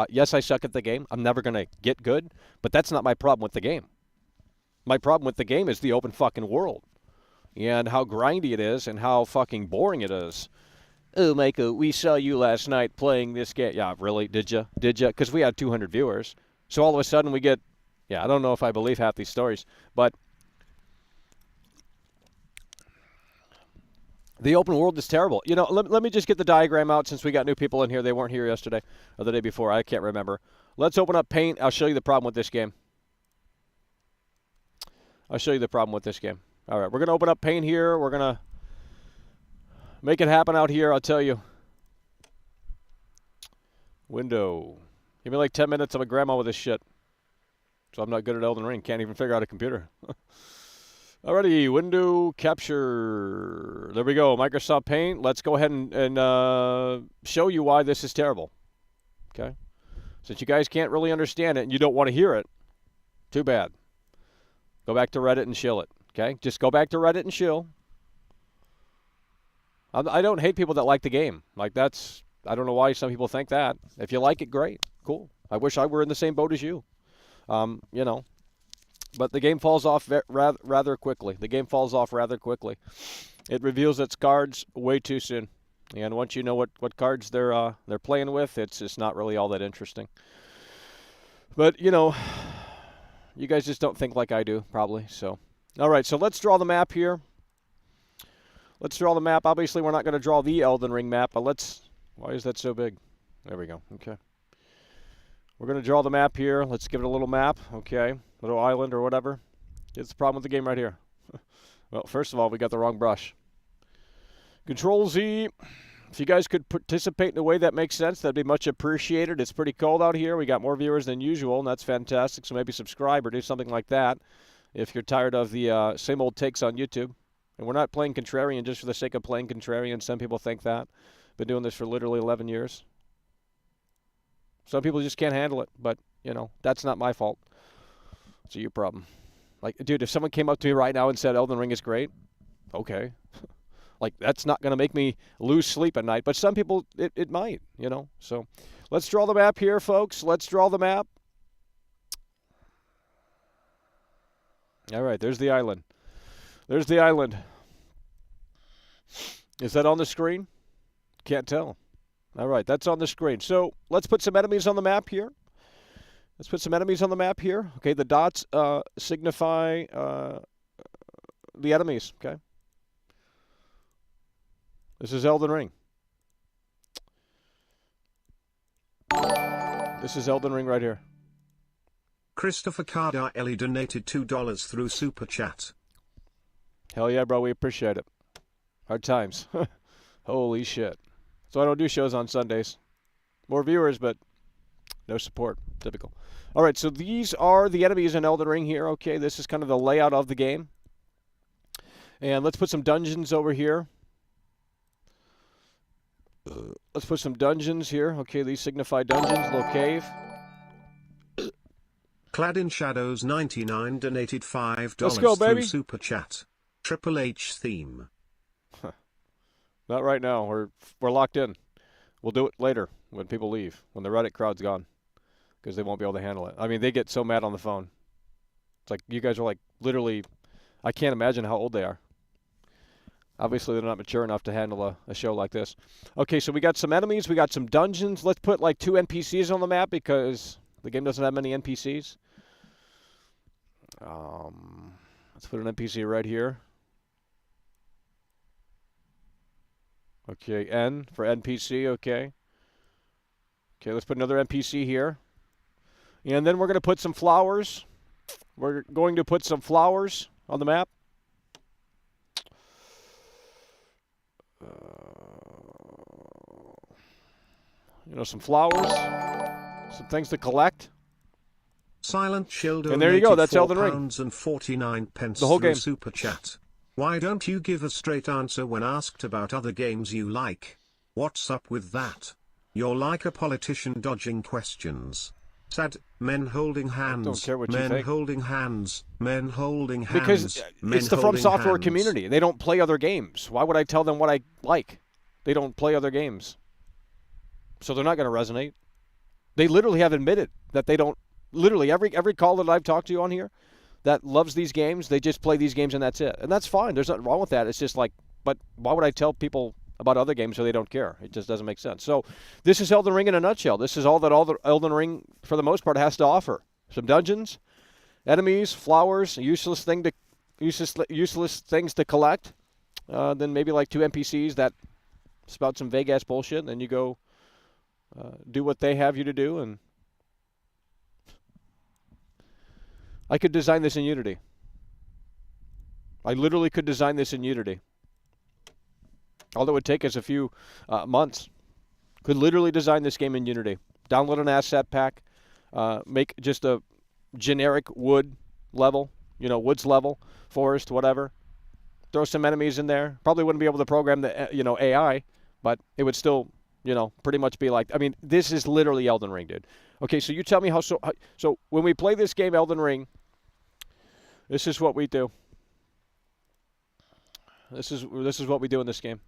Yes, I suck at the game. I'm never going to get good, but that's not my problem with the game. My problem with the game is the open fucking world and how grindy it is and how fucking boring it is. Oh, Michael, we saw you last night playing this game. Yeah, really? Did you? Did you? Because we had 200 viewers. So all of a sudden we get... Yeah, I don't know if I believe half these stories, but the open world is terrible. You know, let me just get the diagram out since we got new people in here. They weren't here yesterday or the day before. I can't remember. Let's open up Paint. I'll show you the problem with this game. All right, we're going to open up Paint here. We're going to make it happen out here, I'll tell you. Window. Give me like 10 minutes. I'm a grandma with this shit. So I'm not good at Elden Ring. Can't even figure out a computer. Alrighty, window capture. There we go. Microsoft Paint. Let's go ahead and show you why this is terrible. Okay? Since you guys can't really understand it and you don't want to hear it, too bad. Go back to Reddit and shill it. Okay? Just go back to Reddit and shill. I don't hate people that like the game. Like, that's... I don't know why some people think that. If you like it, great. Cool. I wish I were in the same boat as you. You know, but the game falls off rather quickly. It reveals its cards way too soon, and once you know what cards they're playing with, it's just not really all that interesting. But you know, you guys just don't think like I do, probably. So, all right, so let's draw the map here. Let's draw the map. Obviously, we're not going to draw the Elden Ring map, but let's. Why is that so big? There we go. Okay. We're going to draw the map here. Let's give it a little map. Okay. Little island or whatever. It's the problem with the game right here. Well, first of all, we got the wrong brush. Control Z. If you guys could participate in a way that makes sense, that'd be much appreciated. It's pretty cold out here. We got more viewers than usual, and that's fantastic. So maybe subscribe or do something like that if you're tired of the same old takes on YouTube. And we're not playing contrarian just for the sake of playing contrarian. Some people think that. Been doing this for literally 11 years. Some people just can't handle it, but, you know, that's not my fault. It's a you problem. Like, dude, if someone came up to me right now and said Elden Ring is great, okay. Like, that's not going to make me lose sleep at night. But some people, it might, you know. So let's draw the map here, folks. Let's draw the map. All right, there's the island. There's the island. Is that on the screen? Can't tell. All right, that's on the screen. So let's put some enemies on the map here. Let's put some enemies on the map here. Okay, the dots signify the enemies, okay? This is Elden Ring. This is Elden Ring right here. Christopher Cardarelli donated $2 through Super Chat. Hell yeah, bro, we appreciate it. Hard times. Holy shit. So I don't do shows on Sundays. More viewers, but no support. Typical. All right, so these are the enemies in Elden Ring here. Okay, this is kind of the layout of the game. And let's put some dungeons over here. Let's put some dungeons here. Okay, these signify dungeons, little cave. Clad in Shadows 99 donated $5 Let's go, baby. through Super Chat. Triple H theme. Not right now. We're locked in. We'll do it later when people leave, when the Reddit crowd's gone, because they won't be able to handle it. I mean, they get so mad on the phone. It's like you guys are like literally, I can't imagine how old they are. Obviously, they're not mature enough to handle a show like this. Okay, so we got some enemies. We got some dungeons. Let's put like 2 NPCs on the map because the game doesn't have many NPCs. Let's put an NPC right here. Okay, N for NPC, okay. Okay, let's put another NPC here. And then we're going to put some flowers. We're going to put some flowers on the map. Some flowers, some things to collect. Silent Shield and there you go. That's Elden Ring. £4.49 the whole game. Super Chat. Why don't you give a straight answer when asked about other games you like? What's up with that? You're like a politician dodging questions. Sad. Men holding hands. I don't care what you men think. holding hands. Men holding hands. Because men it's the From holding Software hands. community. They don't play other games. Why would I tell them what I like? They don't play other games. So they're not going to resonate. They literally have admitted that they don't. Literally, every call that I've talked to on here that loves these games, they just play these games and that's it. And that's fine. There's nothing wrong with that. It's just like, but why would I tell people about other games so they don't care? It just doesn't make sense. So this is Elden Ring in a nutshell. This is all the Elden Ring, for the most part, has to offer. Some dungeons, enemies, flowers, useless things to collect. Then maybe like 2 NPCs that spout some vague-ass bullshit, and then you go do what they have you to do. And I could design this in Unity. I literally could design this in Unity. All that would take us a few months. Could literally design this game in Unity. Download an asset pack. Make just a generic wood level. Woods level, forest, whatever. Throw some enemies in there. Probably wouldn't be able to program the AI, but it would still pretty much be like. I mean, this is literally Elden Ring, dude. Okay, so you tell me so when we play this game, Elden Ring, this is what we do. This is what we do in this game.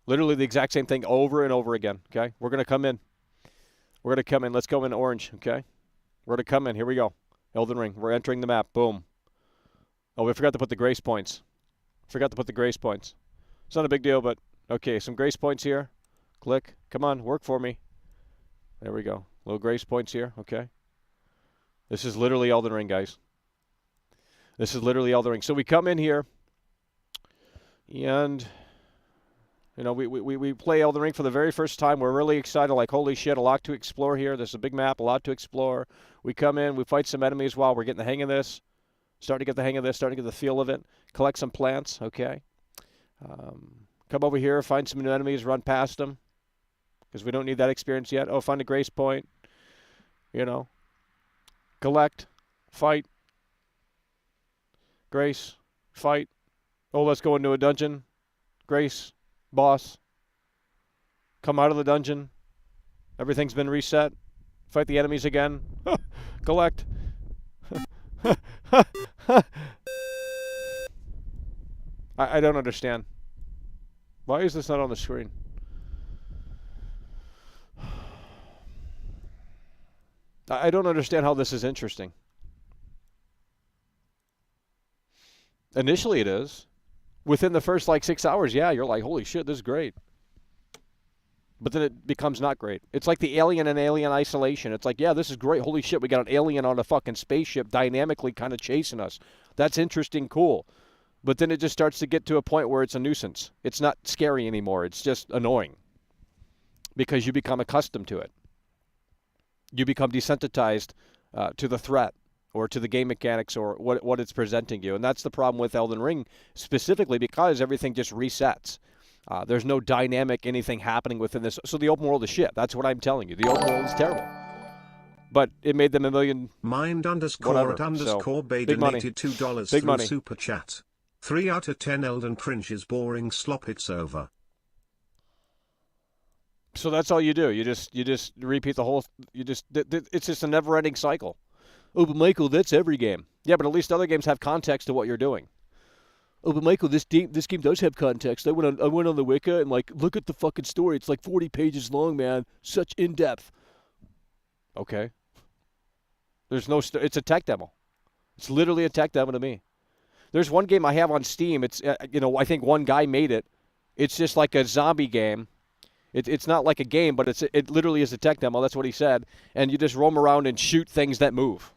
Literally the exact same thing over and over again, okay? We're going to come in. Let's go in orange, okay? We're going to come in. Here we go. Elden Ring. We're entering the map. Boom. Oh, we forgot to put the grace points. It's not a big deal, but okay, some grace points here. Click. Come on, work for me. There we go. Little grace points here, okay? This is literally Elden Ring, guys. This is literally Elden Ring. So we come in here, and we play Elden Ring for the very first time. We're really excited, like, holy shit, a lot to explore here. There's a big map, a lot to explore. We come in, we fight some enemies while we're getting the hang of this. Starting to get the hang of this, starting to get the feel of it. Collect some plants, okay. Come over here, find some new enemies, run past them. Because we don't need that experience yet. Oh, find a grace point. You know. Collect. Fight. Grace. Fight. Oh, let's go into a dungeon. Grace. Boss. Come out of the dungeon. Everything's been reset. Fight the enemies again. Collect. I don't understand. Why is this not on the screen? I don't understand how this is interesting. Initially it is. Within the first 6 hours, yeah, you're like, holy shit, this is great. But then it becomes not great. It's like the Alien and Alien Isolation. It's like, yeah, this is great. Holy shit, we got an alien on a fucking spaceship dynamically kind of chasing us. That's interesting, cool. But then it just starts to get to a point where it's a nuisance. It's not scary anymore. It's just annoying. Because you become accustomed to it. You become desensitized to the threat or to the game mechanics or what it's presenting you. And that's the problem with Elden Ring specifically because everything just resets. There's no dynamic anything happening within this. So the open world is shit. That's what I'm telling you. The open world is terrible. But it made them a million. Mind Whatever. _ Bay big money. donated $2 Big through money. Super Chat. 3 out of 10 Elden cringe is boring slop. It's over. So that's all you do. You just repeat the whole. It's just a never-ending cycle. Oh, but Michael, that's every game. Yeah, but at least other games have context to what you're doing. Oh, but Michael, this game does have context. I went on the Wiki and look at the fucking story. It's 40 pages long, man. Such in depth. Okay. There's no. It's a tech demo. It's literally a tech demo to me. There's one game I have on Steam. It's I think one guy made it. It's just like a zombie game. It's not like a game, but it literally is a tech demo. That's what he said. And you just roam around and shoot things that move.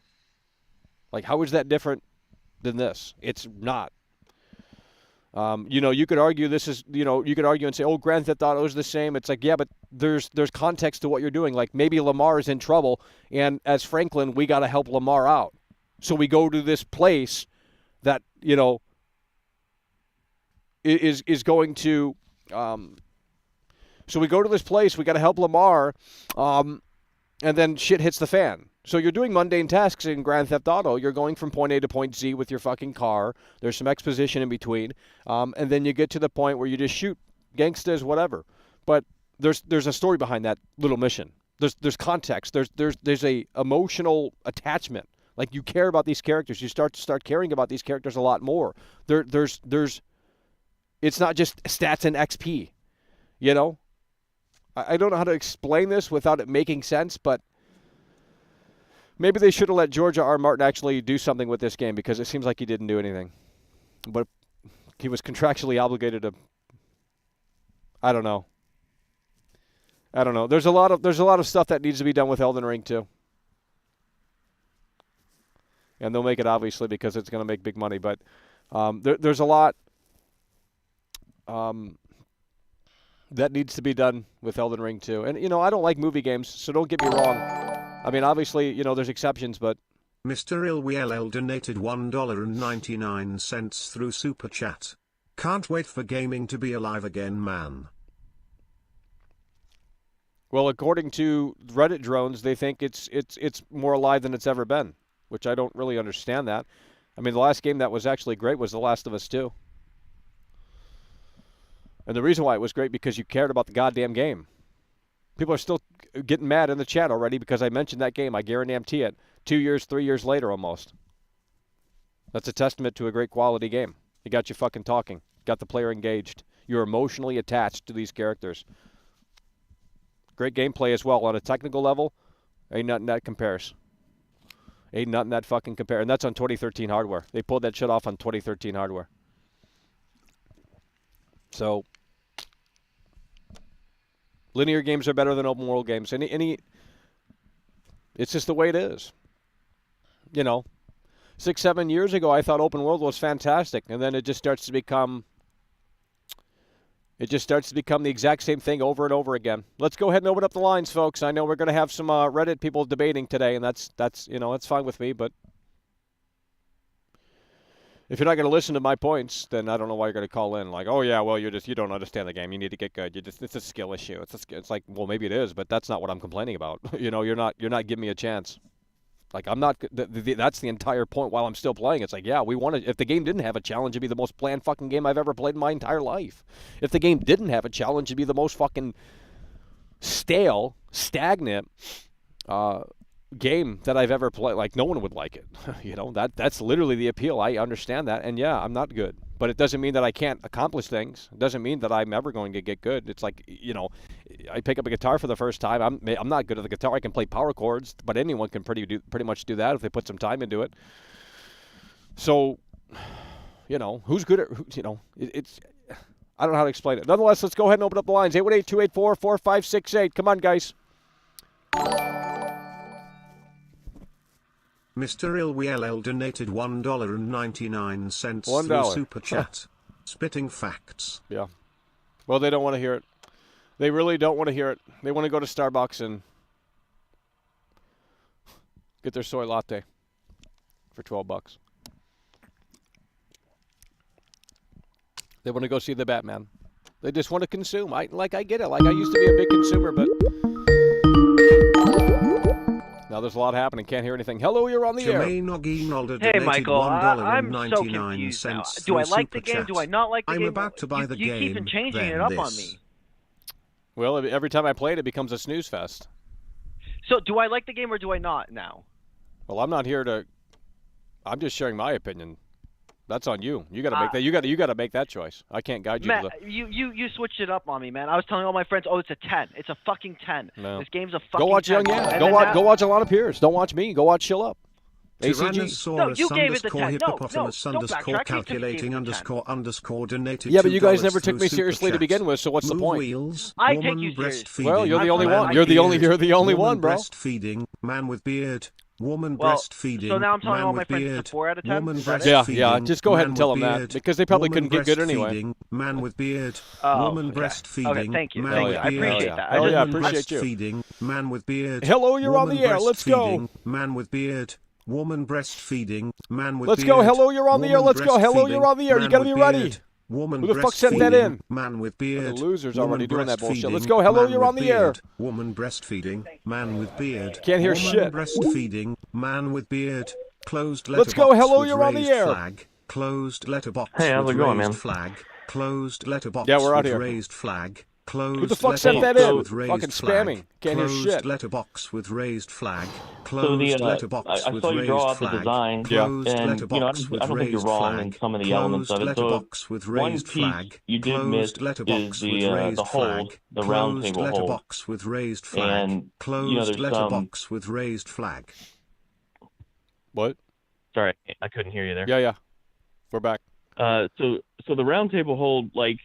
How is that different than this? It's not. You could argue this is, you could argue and say, oh, Grand Theft Auto is the same. It's yeah, but there's context to what you're doing. Maybe Lamar is in trouble, and as Franklin, we got to help Lamar out. So we go to this place that, is going to, so we go to this place, we got to help Lamar, and then shit hits the fan. So you're doing mundane tasks in Grand Theft Auto. You're going from point A to point Z with your fucking car. There's some exposition in between. And then you get to the point where you just shoot gangsters, whatever. But there's a story behind that little mission. There's context. There's a emotional attachment. You care about these characters. You start caring about these characters a lot more. There's it's not just stats and XP. I don't know how to explain this without it making sense, but maybe they should have let George R. Martin actually do something with this game because it seems like he didn't do anything. But he was contractually obligated to. I don't know. There's a lot of stuff that needs to be done with Elden Ring too. And they'll make it obviously because it's going to make big money, but there's a lot that needs to be done with Elden Ring too. And I don't like movie games, so don't get me wrong. I mean, obviously, there's exceptions, but Mr. Ilwiel donated $1.99 through Super Chat. Can't wait for gaming to be alive again, man. Well, according to Reddit drones, they think it's more alive than it's ever been, which I don't really understand that. I mean, the last game that was actually great was The Last of Us 2. And the reason why it was great because you cared about the goddamn game. People are still getting mad in the chat already because I mentioned that game. I guarantee it. 2 years, 3 years later almost. That's a testament to a great quality game. It got you fucking talking. Got the player engaged. You're emotionally attached to these characters. Great gameplay as well. On a technical level, ain't nothing that compares. Ain't nothing that fucking compare. And that's on 2013 hardware. They pulled that shit off on 2013 hardware. So, linear games are better than open world games. It's just the way it is. 6-7 years ago, I thought open world was fantastic, and then it just starts to become the exact same thing over and over again. Let's go ahead and open up the lines, folks. I know we're going to have some Reddit people debating today, and that's fine with me, but If you're not going to listen to my points, then I don't know why you're going to call in. Like, oh yeah, well you don't understand the game. You need to get good. It's a skill issue. It's like, well, maybe it is, but that's not what I'm complaining about. You're not giving me a chance. Like, I'm not. That's the entire point. While I'm still playing, it's like, yeah, we want to. If the game didn't have a challenge, it'd be the most bland fucking game I've ever played in my entire life. If the game didn't have a challenge, it'd be the most fucking stale, stagnant game that I've ever played. Like, no one would like it. That's literally the appeal. I understand that, and yeah, I'm not good, but it doesn't mean that I can't accomplish things. It doesn't mean that I'm ever going to get good. It's like, I pick up a guitar for the first time. I'm not good at the guitar. I can play power chords, but anyone can pretty much do that if they put some time into it. So, who's good at it's. I don't know how to explain it. Nonetheless, let's go ahead and open up the lines. 818-284-4568. Come on, guys. Mr. Ilwiel donated $1.99 $1. through Super Chat. Spitting facts. Yeah. Well, they don't want to hear it. They really don't want to hear it. They want to go to Starbucks and get their soy latte for $12. They want to go see the Batman. They just want to consume. I get it. Like, I used to be a big consumer, but now there's a lot happening. Can't hear anything. Hello, you're on the air. Hey, Michael, I'm so confused now. Do I like the game? Do I not like the game? I'm about to buy the game. You keep on changing it up on me. Well, every time I play it, it becomes a snooze fest. So, do I like the game or do I not now? Well, I'm not here to. I'm just sharing my opinion. That's on you. You got to make that. You got to make that choice. I can't guide you. Matt, you switched it up on me, man. I was telling all my friends, oh, it's a 10. It's a fucking 10. No. This game's a fucking Go watch 10. Young Yeah. Go watch a lot of peers. Don't watch me. Go watch Chill Up. ACG. No, you gave it the 10. No, don't backtrack. Calculating __ donated. Yeah, but you guys never $2 took me through seriously Super to begin Chat. with. So what's the point? Wheels, I take woman you seriously. Well, you're the only man one. with You're the only beard, one, bro. Breastfeeding, man with beard. Woman Well, breastfeeding. so now I'm telling man all my with friends beard, it's a 4 out of 10? Woman Is that it? Yeah. Just go ahead and man tell with them that beard, because they probably woman couldn't get good anyway. breastfeeding, Man with beard. Oh, Woman okay. breastfeeding. Okay, thank you. Man Thank with you. I beard. appreciate that. Oh, yeah, I Woman appreciate you. breastfeeding, man with beard. Hello, you're on Woman the air. Let's go. breastfeeding, Man with beard. Woman breastfeeding, man with Let's beard. go. Hello, you're on the air. Woman Let's go. Hello, you're on the air. You breastfeeding, got to be man ready. with beard. Woman Who the fuck sent that breastfeeding, in? Man with beard. The losers Woman already doing that bullshit. breastfeeding, Let's go. Hello, man you're with on the air. beard. Woman breastfeeding, man with beard. Can't hear Woman shit. breastfeeding, man with beard. Closed letterbox. Let's go. Hello, with you're on the raised air. Flag. Closed letterbox. Hey, how's with it going, raised man? Flag. Closed letterbox. Yeah, we're out with here. raised flag. Closed Who the fuck sent that letterbox in? with raised Fucking flag. spamming. Can't hear Closed shit. letterbox with raised flag. So Closed letterbox I with saw you raised draw out the flag. design, Closed and letterbox with I don't think you're raised wrong flag. in some of the Closed elements of it. So letterbox with one raised piece flag. you did miss Closed is letterbox with the raised hold, flag. the round Closed table hold. letterbox with raised flag. And Closed there's letterbox with raised flag. What? Sorry, I couldn't hear you there. Yeah. We're back. So the round table hold, like,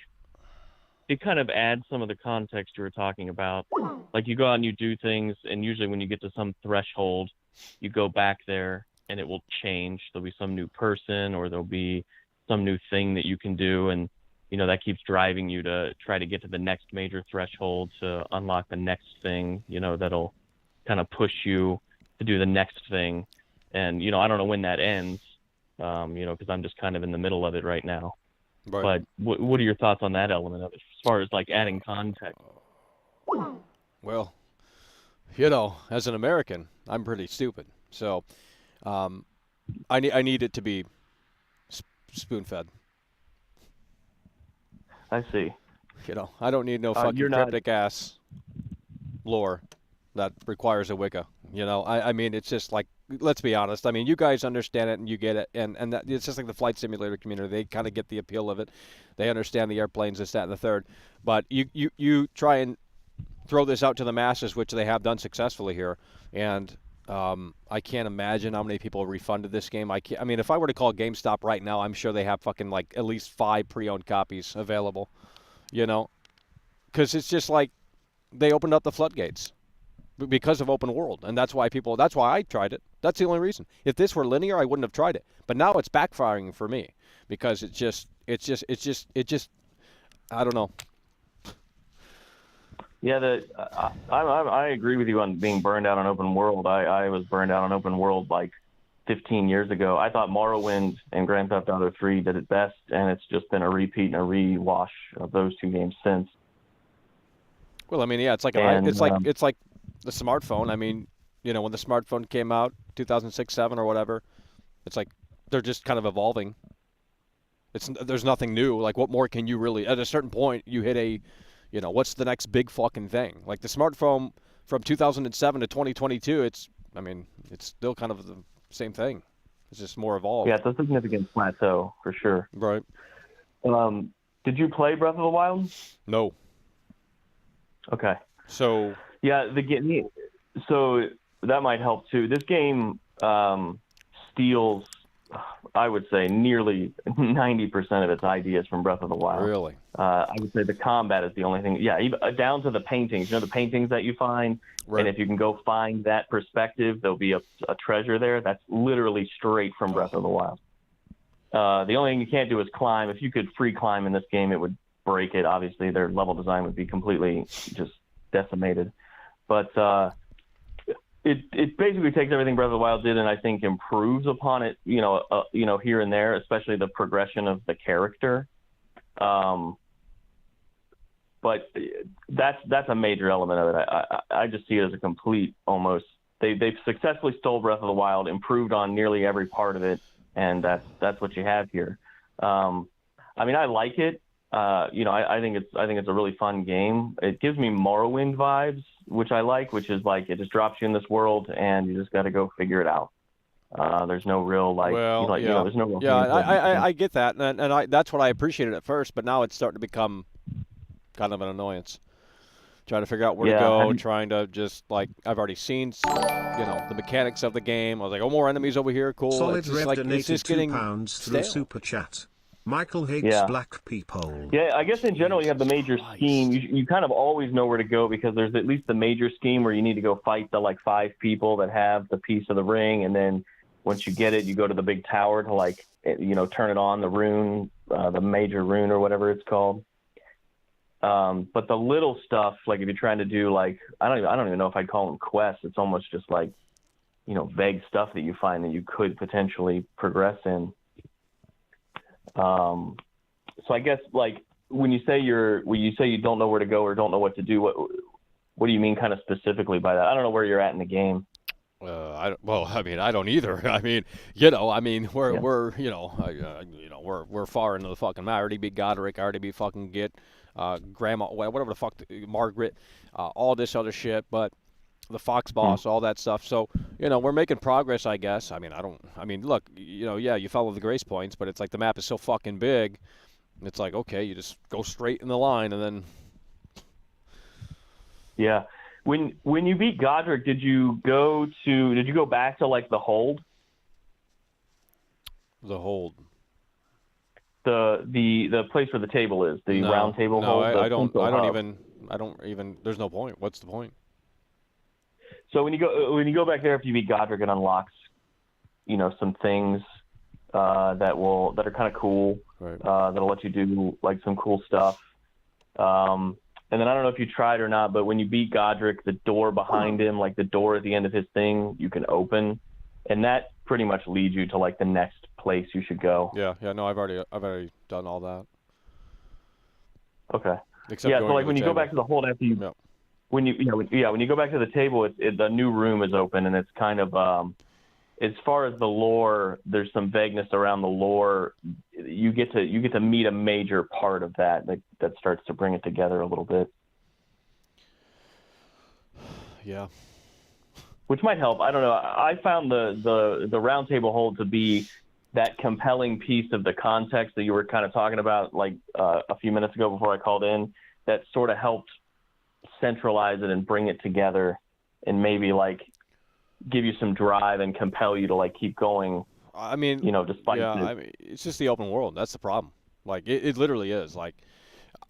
it kind of adds some of the context you were talking about. Like, you go out and you do things, and usually when you get to some threshold, you go back there and it will change. There'll be some new person, or there'll be some new thing that you can do, and that keeps driving you to try to get to the next major threshold to unlock the next thing, that'll kind of push you to do the next thing. And I don't know when that ends, because I'm just kind of in the middle of it right now. Right. But what are your thoughts on that element of it, as far as like adding context? Well, as an American, I'm pretty stupid. So, I need it to be spoon-fed. I see. I don't need no fucking cryptic ass lore that requires a Wicca. I mean, it's just like, let's be honest. I mean, you guys understand it and you get it, and that, it's just like the flight simulator community. They kind of get the appeal of it. They understand the airplanes, this, that, and the third. But you try and throw this out to the masses, which they have done successfully here, and I can't imagine how many people refunded this game. I mean, if I were to call GameStop right now, I'm sure they have fucking like at least 5 pre-owned copies available. Because it's just like they opened up the floodgates because of open world, and that's why I tried it. That's the only reason. If this were linear, I wouldn't have tried it. But now it's backfiring for me because it's just I don't know. Yeah, I agree with you on being burned out on open world. I was burned out on open world like 15 years ago. I thought Morrowind and Grand Theft Auto 3 did it best, and it's just been a repeat and a rewash of those two games since. Well, I mean, yeah, it's like it's like the smartphone. I mean, you know, when the smartphone came out, 2006, 7, or whatever, it's like they're just kind of evolving. There's nothing new. Like, what more can you really? At a certain point, you hit a, you know, what's the next big fucking thing? Like the smartphone from 2007 to 2022. It's still kind of the same thing. It's just more evolved. Yeah, it's a significant plateau for sure. Right. Did you play Breath of the Wild? No. Okay. So. Yeah, so that might help too. This game steals, I would say, nearly 90% of its ideas from Breath of the Wild. Really? I would say the combat is the only thing. Yeah, even, down to the paintings. You know, the paintings that you find, right. And if you can go find that perspective, there'll be a treasure there. That's literally straight from Breath of the Wild. The only thing you can't do is climb. If you could free climb in this game, it would break it. Obviously, their level design would be completely just decimated. But it basically takes everything Breath of the Wild did and I think improves upon it, here and there, especially the progression of the character. But that's a major element of it. I just see it as a complete almost. They've successfully stole Breath of the Wild, improved on nearly every part of it, and that's what you have here. I mean, I like it. I think it's a really fun game. It gives me Morrowind vibes, which I like, which is like it just drops you in this world and you just got to go figure it out. There's no real there's no real. Yeah, I get that, and that's what I appreciated at first, but now it's starting to become kind of an annoyance. Trying to figure out where to go, trying to just like I've already seen, the mechanics of the game. I was like, oh, more enemies over here, cool. Solid it's just Rev like donated it's just getting £2 stale. through Super Chat. Michael Higgs, Black Peephole. Yeah, I guess in general you have the major scheme. You kind of always know where to go because there's at least the major scheme where you need to go fight the like 5 people that have the piece of the ring, and then once you get it, you go to the big tower to turn it on, the rune, the major rune or whatever it's called. But the little stuff, like if you're trying to do like I don't even know if I'd call them quests. It's almost just like vague stuff that you find that you could potentially progress in. So I guess like when you say you don't know where to go or don't know what to do, what do you mean kind of specifically by that? I don't know where you're at in the game. I don't either. We're far into the fucking. I already beat Godric. I already beat fucking Grandma, whatever the fuck, Margaret, all this other shit. But the Fox boss, all that stuff. So we're making progress, I guess. Look, you follow the grace points, but it's like the map is so fucking big. It's like okay, you just go straight in the line, and then. Yeah. When you beat Godric, did you go back to like the hold? The hold. The place where the table is, the round table hold. I don't even. There's no point. What's the point? So when you go back there after you beat Godric, it unlocks, some things that are kind of cool. Right. That'll let you do like some cool stuff. And then I don't know if you tried or not, but when you beat Godric, the door behind him, like the door at the end of his thing, you can open, and that pretty much leads you to like the next place you should go. Yeah. No, I've already done all that. Okay. Except so like when you go back to the hold after you, yep. when you go back to the table, the new room is open, and it's kind of as far as the lore, there's some vagueness around the lore. You get to meet a major part of that starts to bring it together a little bit. Yeah. Which might help. I don't know. I found the round table hold to be that compelling piece of the context that you were kind of talking about like a few minutes ago before I called in, that sort of helped centralize it and bring it together and maybe like give you some drive and compel you to like keep going. Despite it's just the open world. That's the problem. Like it literally is. Like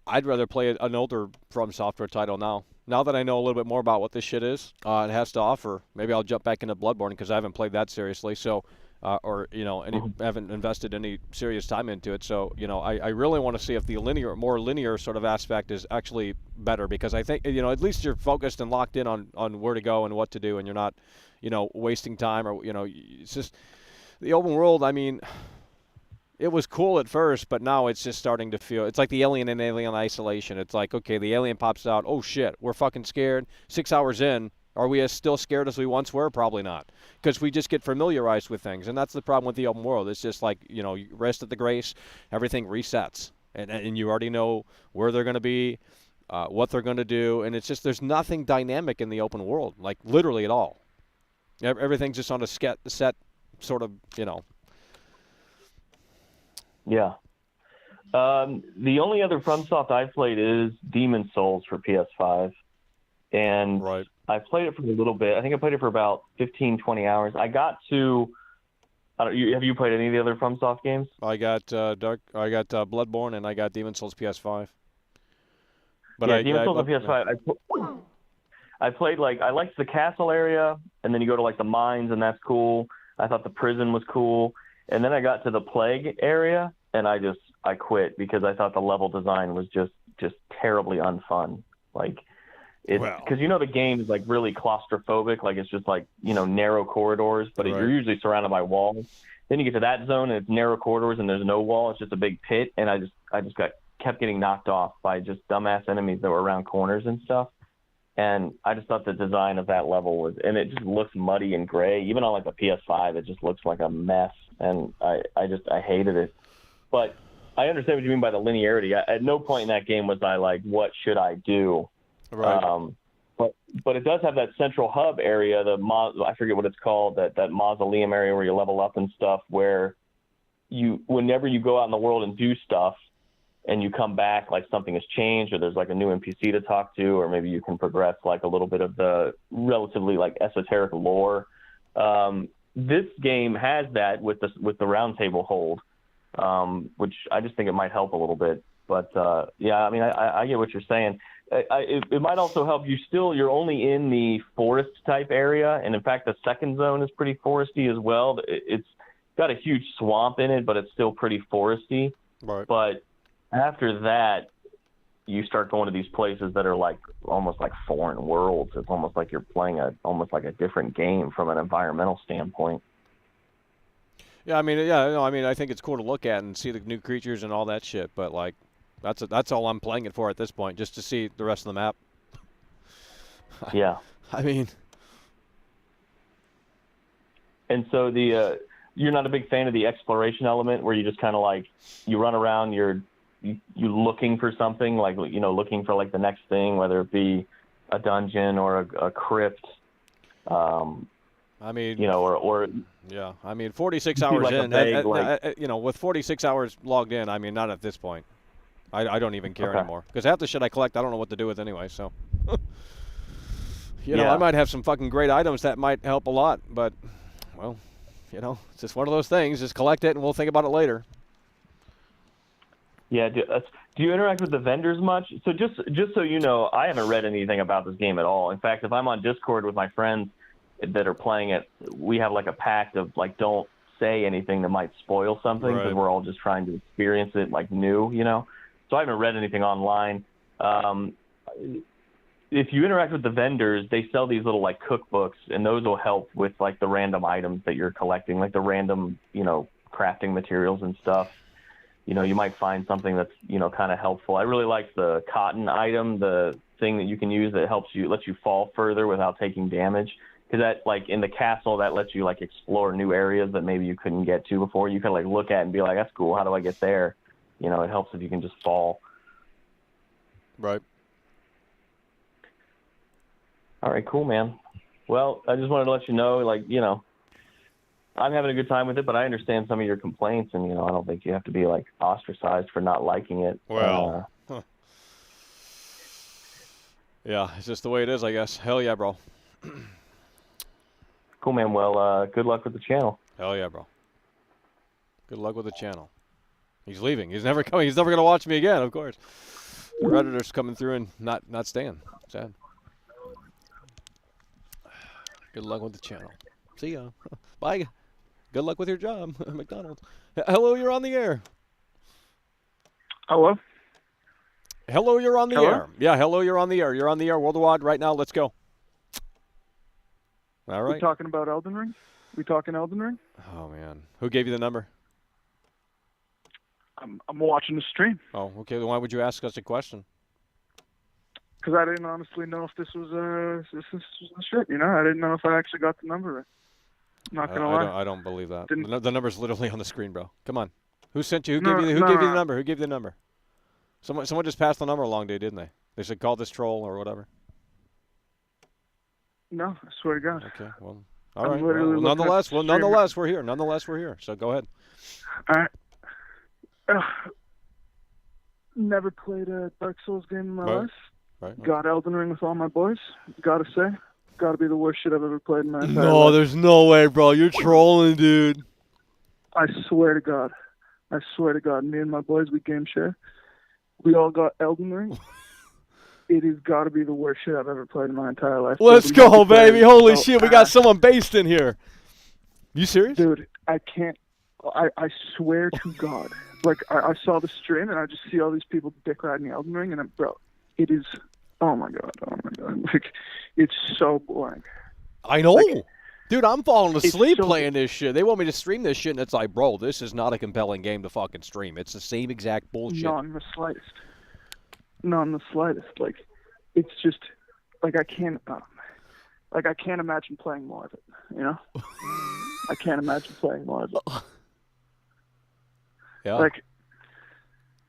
I'd rather play an older From Software title now. Now that I know a little bit more about what this shit is, it has to offer. Maybe I'll jump back into Bloodborne because I haven't played that seriously. So, haven't invested any serious time into it. So, I really want to see if the more linear sort of aspect is actually better because I think, at least you're focused and locked in on where to go and what to do, and you're not, wasting time or, it's just. the open world, I mean, it was cool at first, but now it's just starting to feel, it's like the Alien in Alien Isolation. It's like, okay, the alien pops out, oh shit, we're fucking scared. 6 hours in, are we as still scared as we once were? Probably not, because we just get familiarized with things, and that's the problem with the open world. It's just like, you know, you rest at the grace, everything resets, and you already know where they're going to be, what they're going to do, and it's just, there's nothing dynamic in the open world, like literally at all. Everything's just on a set sort of, you know. Yeah. The only other FromSoft I've played is Demon Souls for PS5. And right. I played it for a little bit. I think I played it for about 15, 20 hours. I got to... have you played any of the other FromSoft games? I got Bloodborne, and I got Demon Souls PS5. But yeah, Demon Souls on PS5. I played, like, I liked the castle area, and then you go to, like, the mines, and that's cool. I thought the prison was cool. And then I got to the plague area, and I quit because I thought the level design was just terribly unfun. Like, because you know the game is like really claustrophobic, like it's just like, you know, narrow corridors, but you're usually surrounded by walls. Then you get to that zone and it's narrow corridors and there's no wall, it's just a big pit, and I just kept getting knocked off by just dumbass enemies that were around corners and stuff. And I just thought the design of that level and it just looks muddy and gray. Even on like the PS5, it just looks like a mess, and I hated it. But I understand what you mean by the linearity. At no point in that game was I like, what should I do? Right. But it does have that central hub area, I forget what it's called, that mausoleum area where you level up and stuff, where whenever you go out in the world and do stuff and you come back, like something has changed, or there's like a new NPC to talk to, or maybe you can progress like a little bit of the relatively like esoteric lore. This game has that with the round table hold, which I just think it might help a little bit. But yeah, I mean, I get what you're saying. It might also help you're only in the forest type area, and in fact the second zone is pretty foresty as well. It's got a huge swamp in it, but it's still pretty foresty. Right. But after that, you start going to these places that are like almost like foreign worlds. It's almost like you're playing almost like a different game from an environmental standpoint. Yeah, I mean, I think it's cool to look at and see the new creatures and all that shit, but like, that's all I'm playing it for at this point, just to see the rest of the map. Yeah. I mean. And so you're not a big fan of the exploration element where you just kind of like, you run around, you're looking for something, like, you know, looking for like the next thing, whether it be a dungeon or a crypt. I mean, you know, or yeah, I mean, 46 hours like in, you know, with 46 hours logged in, I mean, not at this point. I don't even care anymore, because half the shit I collect, I don't know what to do with anyway. So, you know, I might have some fucking great items that might help a lot, but, well, you know, it's just one of those things. Just collect it, and we'll think about it later. Yeah. Do you interact with the vendors much? So just so you know, I haven't read anything about this game at all. In fact, if I'm on Discord with my friends that are playing it, we have like a pact of like, don't say anything that might spoil something, because we're all just trying to experience it like new, you know. So I haven't read anything online. If you interact with the vendors, they sell these little like cookbooks, and those will help with like the random items that you're collecting, like the random, you know, crafting materials and stuff. You know, you might find something that's, you know, kind of helpful. I really like the cotton item, the thing that you can use that lets you fall further without taking damage. Because that, like, in the castle, that lets you, like, explore new areas that maybe you couldn't get to before. You can, like, look at and be like, that's cool. How do I get there? You know, it helps if you can just fall. Right. All right, cool, man. Well, I just wanted to let you know, like, you know, I'm having a good time with it, but I understand some of your complaints, and, you know, I don't think you have to be, like, ostracized for not liking it. Well, yeah, it's just the way it is, I guess. Hell yeah, bro. Cool, man. Well, good luck with the channel. Hell yeah, bro. Good luck with the channel. He's leaving. He's never coming. He's never going to watch me again, of course. The Redditor's coming through and not staying. Sad. Good luck with the channel. See ya. Bye. Good luck with your job, McDonald's. Hello, you're on the air. Hello? Hello, you're on the air. Yeah, hello, you're on the air. You're on the air worldwide right now. Let's go. All right. We're talking about Elden Ring? We talking Elden Ring? Oh man, who gave you the number? I'm watching the stream Oh, okay. Then why would you ask us a question? because I didn't honestly know if this was the shit. You know, I didn't know if I actually got the number right. I'm not gonna lie. I don't believe that. Didn't- The number's literally on the screen, bro. Come on. Who sent you? Who No, gave you? Who no. gave you the number? Who gave you the number? Someone just passed the number along to you, didn't they? They said call this troll or whatever. No, I swear to God. Okay. Well, all I'm right. literally Well, looking at nonetheless, the well, stream. nonetheless, we're here. Nonetheless, we're here. So go ahead. All right. Never played a Dark Souls game in my Right. life. Right. Got Elden Ring with all my boys. Gotta say, gotta be the worst shit I've ever played in my entire No, life. there's no way, bro. You're trolling, dude. I swear to God. Me and my boys, we game share. We all got Elden Ring. It has got to be the worst shit I've ever played in my entire life. Let's Dude, go, baby. Holy so shit, we got someone based in here. You serious? Dude, I can't. I swear to God. Like, I saw the stream, and I just see all these people dick riding Elden Ring, and bro, it is. Oh my God. Like, it's so boring. I know. Like, dude, I'm falling asleep so- playing this shit. They want me to stream this shit, and it's like, bro, this is not a compelling game to fucking stream. It's the same exact bullshit. Not in the slightest. Not in the slightest. Like, it's just, like, I can't imagine playing more of it, you know? I can't imagine playing more of it. Yeah. Like,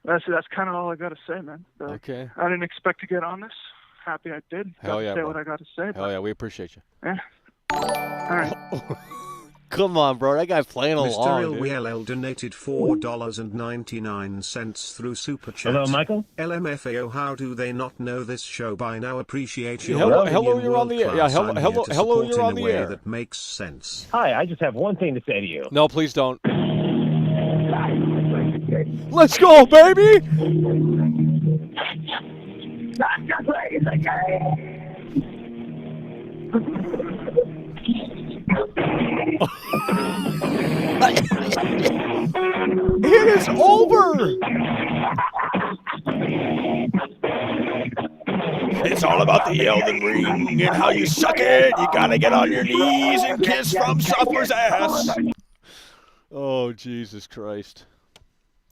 that's kind of all I got to say, man. But Okay. I didn't expect to get on this. Happy I did. Hell Got yeah, to say bro. what I got to say. Hell yeah, we appreciate you. Yeah. All right. Come on, bro. That guy's playing along, Mr. dude. Ilwiel donated $4.99 through Super Chat. Hello, Michael? LMFAO, how do they not know this show by now? Appreciate your Hello, opinion, you're on the air. Yeah, world-class. hello, I'm here hello, to hello, support you're in on a the way air. that makes sense. Hi, I just have one thing to say to you. No, please don't. Let's go, baby! It is over! It's all about the Elden Ring and how you suck it. You gotta get on your knees and kiss from Suffer's ass. Oh, Jesus Christ.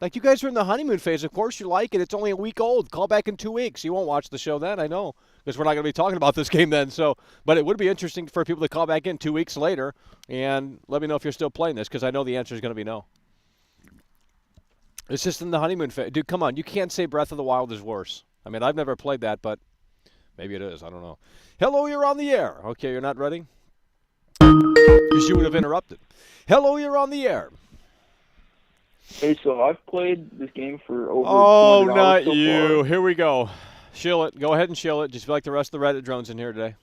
Like, you guys are in the honeymoon phase. Of course you like it. It's only a week old. Call back in 2 weeks. You won't watch the show then, I know. Because we're not going to be talking about this game then. So, but it would be interesting for people to call back in 2 weeks later and let me know if you're still playing this, because I know the answer is going to be no. It's just in the honeymoon phase. Dude, come on. You can't say Breath of the Wild is worse. I mean, I've never played that, but maybe it is. I don't know. Hello, you're on the air. Okay, you're not ready? Because you would have interrupted. Hello, you're on the air. Hey, so I've played this game for over 200 Oh, hours not so you. far. Here we go. Shill it. Go ahead and shill it. Just feel like the rest of the Reddit drones in here today.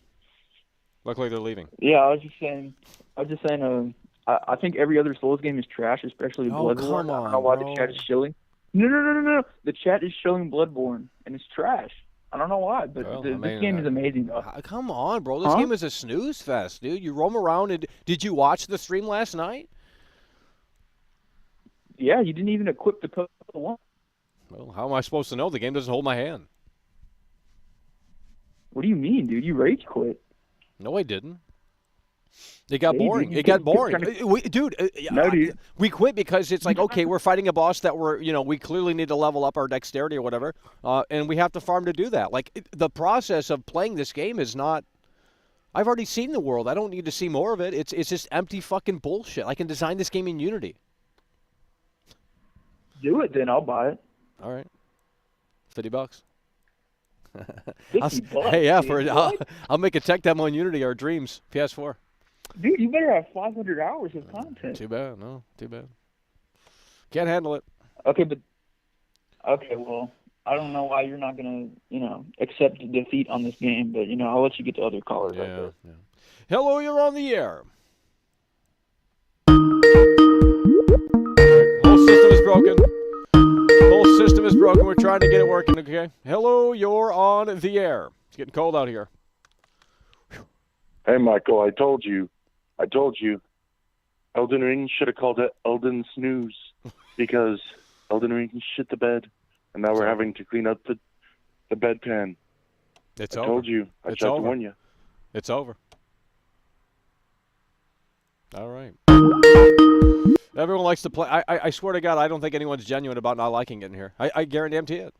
Look like they're leaving. Yeah, I was just saying, I think every other Souls game is trash, especially Oh, Bloodborne. come I on, don't know why bro. the chat is shilling. No. The chat is shilling Bloodborne, and it's trash. I don't know why, but Well, this game is amazing, though. Come on, bro. This Huh? game is a snooze fest, dude. You roam around and did you watch the stream last night? Yeah, you didn't even equip the code one. Well, how am I supposed to know? The game doesn't hold my hand. What do you mean, dude? You rage quit. No, I didn't. It got Hey, dude, boring. you It got kept boring. trying to- No, dude. We quit because it's like, okay, we're fighting a boss that we clearly need to level up our dexterity or whatever, and we have to farm to do that. Like, the process of playing this game is not. I've already seen the world. I don't need to see more of it. It's just empty fucking bullshit. I can design this game in Unity. Do it, then I'll buy it. All right. $50. 50 bucks, Hey, yeah, dude. I'll What? make a tech demo in Unity or Dreams PS4. Dude, you better have 500 hours of content. Too bad. No, too bad. Can't handle it. Okay, well, I don't know why you're not gonna, accept defeat on this game, but I'll let you get to other callers. Yeah. Hello, you're on the air. Whole system is broken. Whole system is broken. We're trying to get it working. Okay. Hello, you're on the air. It's getting cold out here. Hey, Michael, I told you. Elden Ring should have called it Elden Snooze because Elden Ring shit the bed, and now we're having to clean up the bedpan. It's I over. told you. I It's tried to over. warn you. It's over. All right. Everyone likes to play. I swear to God, I don't think anyone's genuine about not liking it in here. I guarantee it.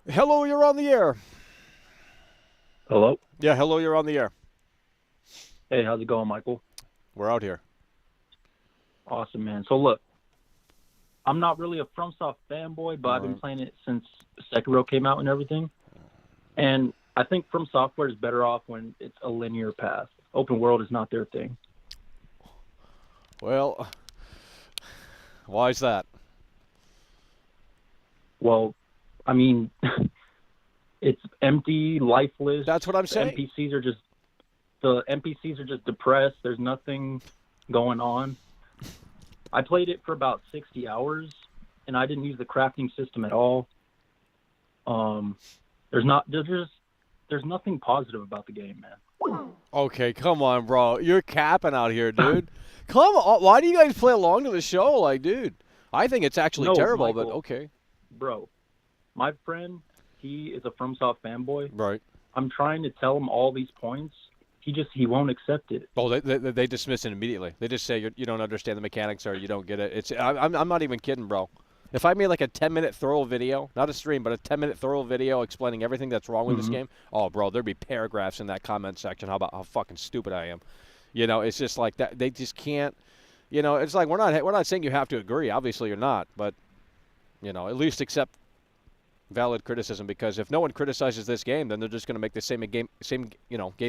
Hello, you're on the air. Hello? Yeah, hello, you're on the air. Hey, how's it going, Michael? We're out here. Awesome, man. So, look, I'm not really a FromSoft fanboy, but I've been playing it since Sekiro came out and everything. And I think From Software is better off when it's a linear path. Open world is not their thing. Well, why is that? Well, I mean, it's empty, lifeless. That's what I'm saying. The NPCs are just depressed. There's nothing going on. I played it for about 60 hours, and I didn't use the crafting system at all. There's nothing positive about the game, man. Okay, come on, bro. You're capping out here, dude. Come on. Why do you guys play along to the show? Like, dude, I think it's actually terrible, Michael, but okay. Bro, my friend, he is a FromSoft fanboy. Right. I'm trying to tell him all these points. He won't accept it. Oh, they dismiss it immediately. They just say you don't understand the mechanics or you don't get it. I'm not even kidding, bro. If I made like a 10-minute thorough video, not a stream, but a 10-minute thorough video explaining everything that's wrong with this game, oh, bro, there'd be paragraphs in that comment section about how fucking stupid I am. You know, it's just like that. They just can't. You know, it's like we're not saying you have to agree. Obviously, you're not, but you know, at least accept valid criticism, because if no one criticizes this game, then they're just going to make the same game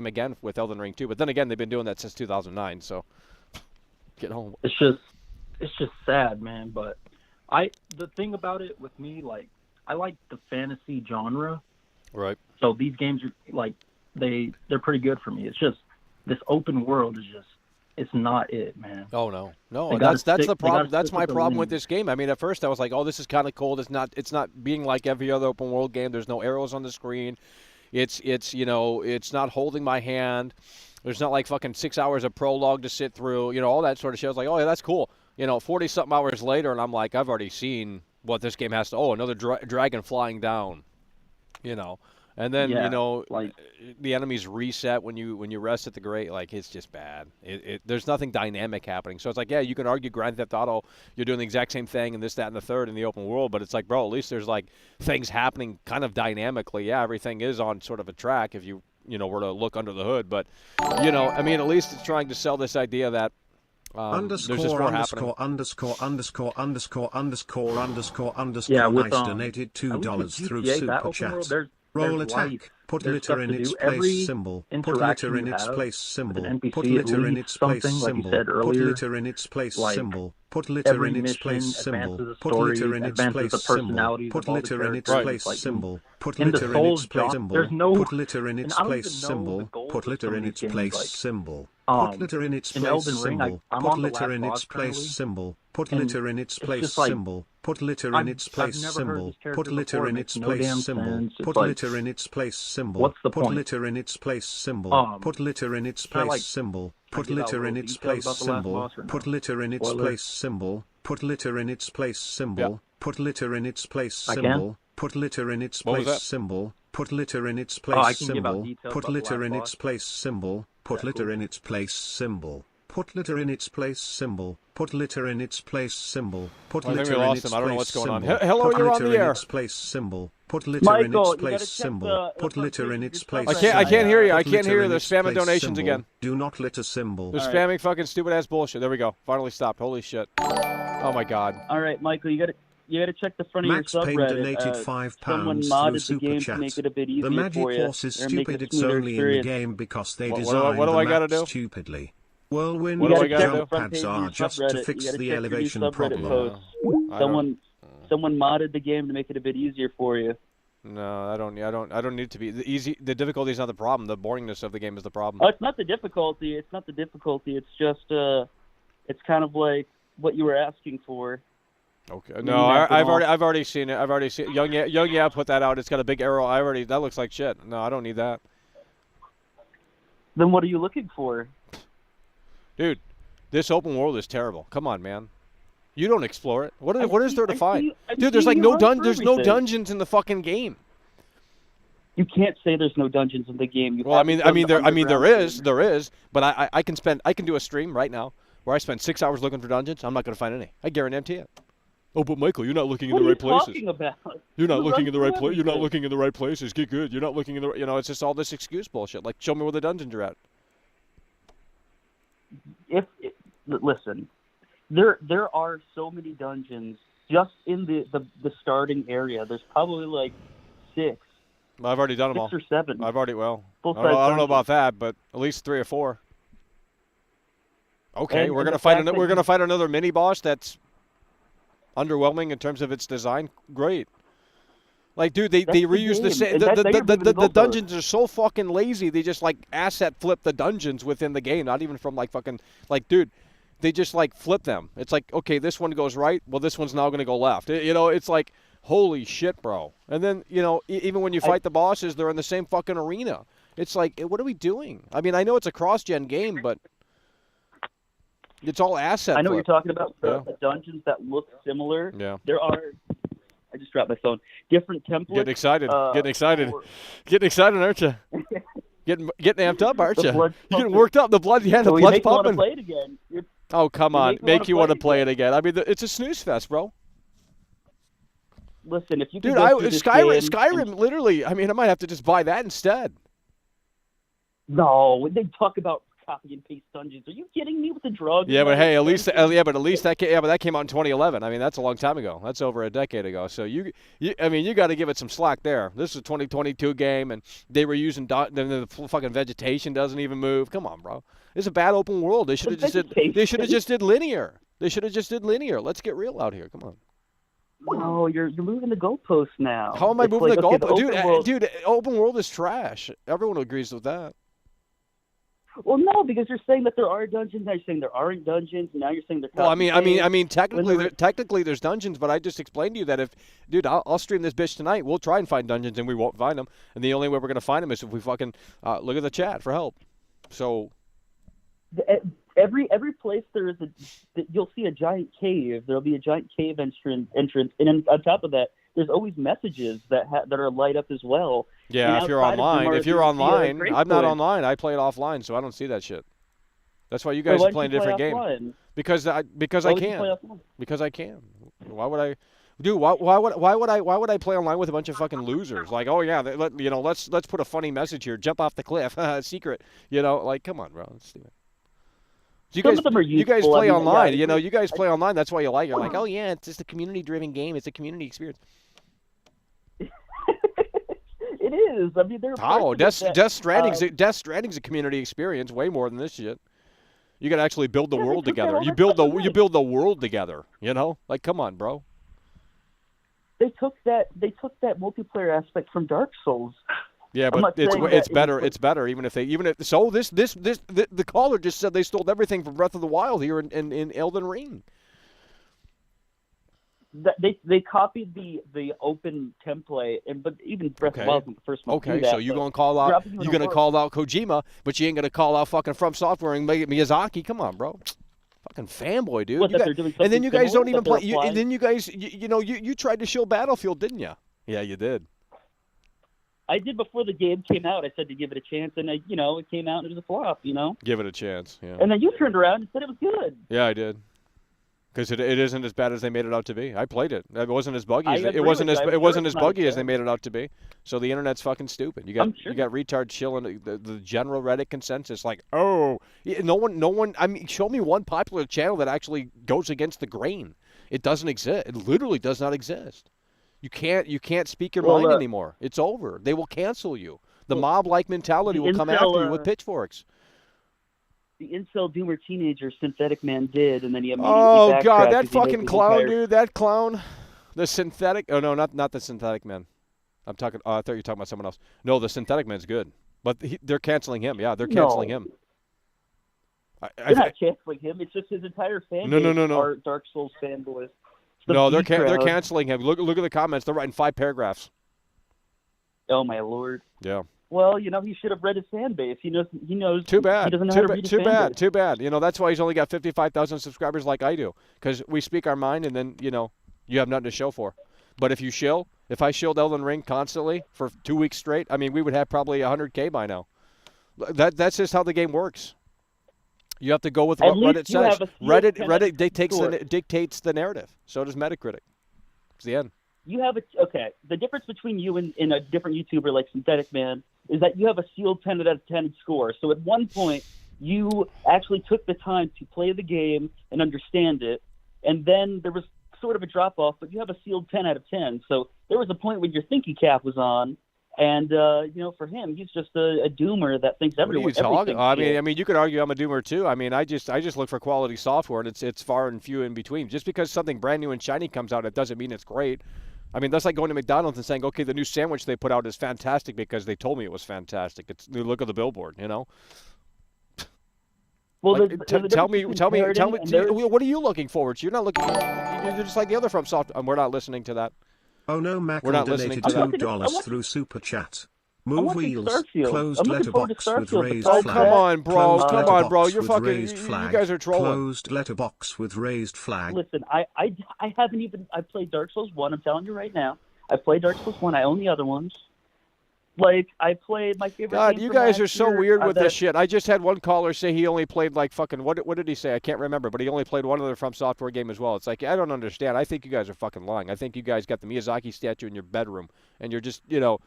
again with Elden Ring 2. But then again, they've been doing that since 2009. So get home. It's just sad, man. But the thing about it with me, like, I like the fantasy genre. Right. So these games are like they're pretty good for me. It's just this open world is just it's not it, man. Oh no, that's the problem. That's my problem with this game. I mean, at first I was like, oh, this is kind of cool. It's not being like every other open world game. There's no arrows on the screen. It's not holding my hand. There's not like fucking 6 hours of prologue to sit through. You know, all that sort of shit. I was like, oh yeah, that's cool. 40-something hours later, and I'm like, I've already seen what this game has to. Oh, another dragon flying down. And then like the enemies reset when you rest at the grave. Like, it's just bad. There's nothing dynamic happening. So it's like, yeah, you can argue Grand Theft Auto, you're doing the exact same thing and this, that, and the third in the open world, but it's like, bro, at least there's like things happening kind of dynamically. Yeah, everything is on sort of a track if you were to look under the hood, but I mean, at least it's trying to sell this idea that there's just more happening. Yeah, with Nice donated $2 through Super Chat. Roll attack. Put litter in its place symbol. Put litter in its place symbol. Put litter in its place symbol. Put litter in its place symbol. Put litter in its place symbol. Put litter in its place symbol. Put litter in its place symbol. Put litter in its place symbol. Put litter in its place symbol. Put litter in its place symbol. Put litter in its place symbol. Put litter in its place symbol. Put litter in its place symbol. Put litter in its place symbol. Put litter in its place symbol. Put litter in its place symbol. What's the Put point? litter in its place symbol. Put litter in its place symbol. Put litter in its place symbol. Put litter in its place symbol. Put litter in its place symbol. Put litter in its place symbol. Put litter in its place symbol. Put litter in its place symbol. Put litter in its place symbol. Put litter in its place symbol. Put litter in its place symbol. Put litter in its place symbol. Put litter in its place symbol. I don't know what's going on. Hello, you're on the air. Put litter in its place symbol. Put litter in its place symbol. I can't hear you. I can't hear you. They're spamming donations again. Do not litter symbol. They're spamming fucking stupid ass bullshit. There we go. Finally stopped. Holy shit. Oh my god. All right, Michael, you gotta check the front of Max your Payne subreddit. donated £5 Someone through modded the Super game Chat. to make it a bit easier The magic for you. horse is or make it stupid. a It's smoother only in the experience. game because they What designed do the I gotta map do? stupidly. Whirlwind Front jump page pads of are your just to subreddit. fix You gotta the check your new elevation subreddit problem. posts. I don't- Someone modded the game to make it a bit easier for you. No, I don't need it to be the difficulty is not the problem. The boringness of the game is the problem. Oh, it's not the difficulty. It's just it's kind of like what you were asking for. Okay. No, I've already seen it. I've already seen Young Yeah put that out. It's got a big arrow. That looks like shit. No, I don't need that. Then what are you looking for? Dude, this open world is terrible. Come on, man. You don't explore it. What is there to find? Dude, there's like no dungeons in the fucking game. You can't say there's no dungeons in the game. You Well, haven't done the there underground is, but I can do a stream right now where I spend 6 hours looking for dungeons. I'm not going to find any. I guarantee it. Oh, but Michael, you're not looking in the right places. What are you talking about? You're not You looking run in the right through place. You're not everything. looking in the right places. Get good. You're not looking in the. It's just all this excuse bullshit. Like, show me where the dungeons are at. Listen, there are so many dungeons just in the starting area. There's probably like 6. I've already done them all. 6 or 7. I've already I Full-size don't know dungeons. about that, but at least 3 or 4. Okay, And we're the gonna fight. fact that We're you- gonna fight another mini boss that's underwhelming in terms of its design. Great. Like, dude, they That's the reuse the game, same. and that's how you're moving the The goalpost. dungeons are so fucking lazy. They just like asset flip the dungeons within the game. Not even from like fucking dude. They just like flip them. It's like, okay, this one goes right. Well, this one's now gonna go left. It's like, holy shit, bro. And then even when you fight the bosses, they're in the same fucking arena. It's like, what are we doing? I mean, I know it's a cross-gen game, but it's all asset. I know what you're flip. talking about. The dungeons that look similar. Yeah. There are. I just dropped my phone. Different templates. Getting excited. Getting excited. for- Getting excited, aren't you? Getting amped up, aren't The you? blood's You're getting pumping. worked up. The blood, yeah, the So you blood's make me wanna pumping. play it again. Oh, come you on. make me Make wanna you play want to it play it again. I mean, it's a snooze fest, bro. Listen, if you can Dude, go through this Skyrim, game literally, I mean, I might have to just buy that instead. No, when they talk about copy and paste dungeons, are you kidding me with the drugs? Yeah, but hey, at least that came out in 2011. I mean, that's a long time ago. That's over a decade ago. So you got to give it some slack there. This is a 2022 game, and they were using the fucking vegetation doesn't even move. Come on, bro. It's a bad open world. They should have just did linear. They should have just did linear. Let's get real out here. Come on. No, you're moving the goalposts now. How am I It's moving like, the okay, goalpost? Dude, open world is trash. Everyone agrees with that. Well, no, because you're saying that there are dungeons. Now you're saying there aren't dungeons. And now you're saying they're. Well, I mean, When technically there's dungeons, but I just explained to you that I'll stream this bitch tonight. We'll try and find dungeons, and we won't find them. And the only way we're gonna find them is if we fucking look at the chat for help. So every place you'll see a giant cave. There'll be a giant cave entrance, and then on top of that, there's always messages that are light up as well. yeah, And if you're outside of them online, are if you're the online, grade I'm not points. online. I play it offline, so I don't see that shit. That's why you Why guys don't are playing you a play different game. offline? Because I Why would you can. play offline? Because I can. Why would I? Dude, why would I play online with a bunch of fucking losers? Like, oh yeah, let's put a funny message here. Jump off the cliff, secret. Like, come on, bro. Let's do it. You Some guys, of them are you guys useful. I play mean, online. yeah, You guys play online. That's why you like it. You're like, oh yeah, it's just a community-driven game. It's a community experience. It is. I mean, there are parts Oh, of it that, Death Stranding's a community experience, way more than this shit. You got to actually build the Yeah, they world took that together. all You that build stuff away. you build the world together. Like, come on, bro. They took that multiplayer aspect from Dark Souls. Yeah, I'm but not saying it's that better. It's better the caller just said they stole everything from Breath of the Wild here in Elden Ring. They copied the open template, but even Breath of the Wild was the first one to do Okay, that, so you're but gonna call out dropping it in you're a gonna world- call out Kojima, but you ain't gonna call out fucking From Software and Miyazaki. Come on, bro. Fucking fanboy, dude. What, You that got- they're doing and then something you guys similar, don't even that they're play. And applying? then you guys, you tried to show Battlefield, didn't you? Yeah, you did. I did before the game came out. I said to give it a chance, and it came out and it was a flop. Give it a chance. Yeah. And then you turned around and said it was good. Yeah, I did. Because it isn't as bad as they made it out to be. I played it. It wasn't as buggy. I As, it agree wasn't with as you. I'm it wasn't sure as it's not buggy as as they bad. made it out to be. So the internet's fucking stupid. You got retards chilling the general Reddit consensus like, oh, no one. I mean, show me one popular channel that actually goes against the grain. It doesn't exist. It literally does not exist. You can't speak your mind anymore. It's over. They will cancel you. The mob-like mentality will come after you with pitchforks. The incel doomer teenager Synthetic Man did, and then he immediately Oh backtracked God, that 'cause he made fucking his clown, entire- dude. That clown, the synthetic. Oh no, not the Synthetic Man. I'm talking. I thought you were talking about someone else. No, the Synthetic Man's good, but they're canceling him. Yeah, they're canceling him. They're not canceling him. It's just his entire fan No, base no. are Dark Souls fanboys. It's the No, they're B crowd. canceling him. Look at the comments. They're writing 5 paragraphs. Oh my lord. Yeah. Well, he should have read his fan base. He knows. Too bad. He doesn't know how to read his fan base. Too bad. That's why he's only got 55,000 subscribers like I do, because we speak our mind, and then you have nothing to show for. But if you shill, If I shield Elden Ring constantly for 2 weeks straight, I mean, we would have probably 100K by now. That's just how the game works. You have to go with what Reddit says. Reddit dictates the narrative. So does Metacritic. It's the end. You have the difference between you and a different YouTuber like Synthetic Man is that you have a sealed 10 out of 10 score. So at one point, you actually took the time to play the game and understand it, and then there was sort of a drop-off, but you have a sealed 10 out of 10. So there was a point when your thinking cap was on, and, for him, he's just a doomer that thinks everything. I mean, you could argue I'm a doomer, too. I mean, I just look for quality software, and it's far and few in between. Just because something brand new and shiny comes out, it doesn't mean it's great. I mean, that's like going to McDonald's and saying, okay, the new sandwich they put out is fantastic because they told me it was fantastic. It's the look of the billboard, Well, like, tell me, what are you looking forward to? You're not looking. You're just like the other from soft. We're not listening to that. Oh no, Mac donated $2 through Super Chat. Move wheels. Closed letterbox with raised flag. Come on, bro. You're fucking. You guys are trolling. Closed letterbox with raised flag. Listen, I haven't even. I played Dark Souls 1. I'm telling you right now. I played Dark Souls 1. I own the other ones. Like, I played my favorite. God, you guys are so weird with this shit. I just had one caller say he only played like fucking. What did he say? I can't remember, but he only played one other From Software game as well. It's like, I don't understand. I think you guys are fucking lying. I think you guys got the Miyazaki statue in your bedroom, and you're just, You're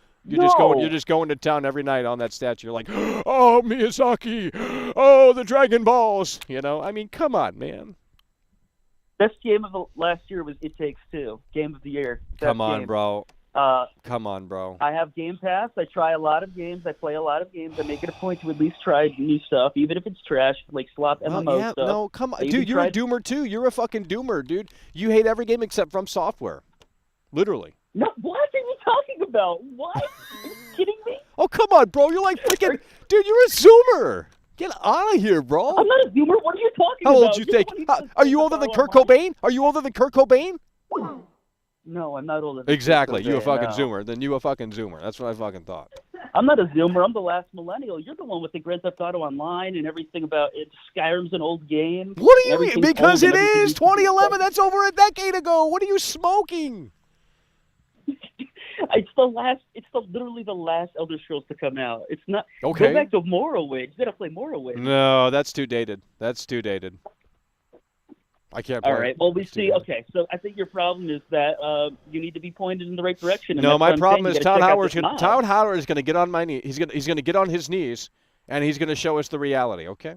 just going to town every night on that statue. You're like, oh, Miyazaki, oh, the Dragon Balls. I mean, come on, man. Best game of the last year was It Takes Two. Game of the year. Come on, bro. Come on, bro. I have Game Pass. I try a lot of games. I play a lot of games. I make it a point to at least try new stuff, even if it's trash, like slop MMO stuff. No, come on. Dude, you're a doomer, too. You're a fucking doomer, dude. You hate every game except From Software. Literally. No, what are you talking about? What? Are you kidding me? Oh, come on, bro. You're like freaking... Dude, you're a Zoomer. Get out of here, bro. I'm not a Zoomer. What are you talking about? How old do you think? Are you older than Kurt Cobain? Are you older than Kurt Cobain? No, I'm not older than Exactly. You a fucking no. Zoomer. Then you a fucking Zoomer. That's what I fucking thought. I'm not a Zoomer. I'm the last millennial. You're the one with the Grand Theft Auto Online and everything about it. Skyrim's an old game. What do you mean? Because it is 2011. That's over a decade ago. What are you smoking? It's literally the last Elder Scrolls to come out. It's not. Okay. Go back to Morrowind. You gotta play Morrowind. No, that's too dated. I can't play. All right. Well, we see. Okay, so I think your problem is that you need to be pointed in the right direction. No, my problem is Todd Howard is going to get on my knee. He's going to get on his knees, and he's going to show us the reality. Okay.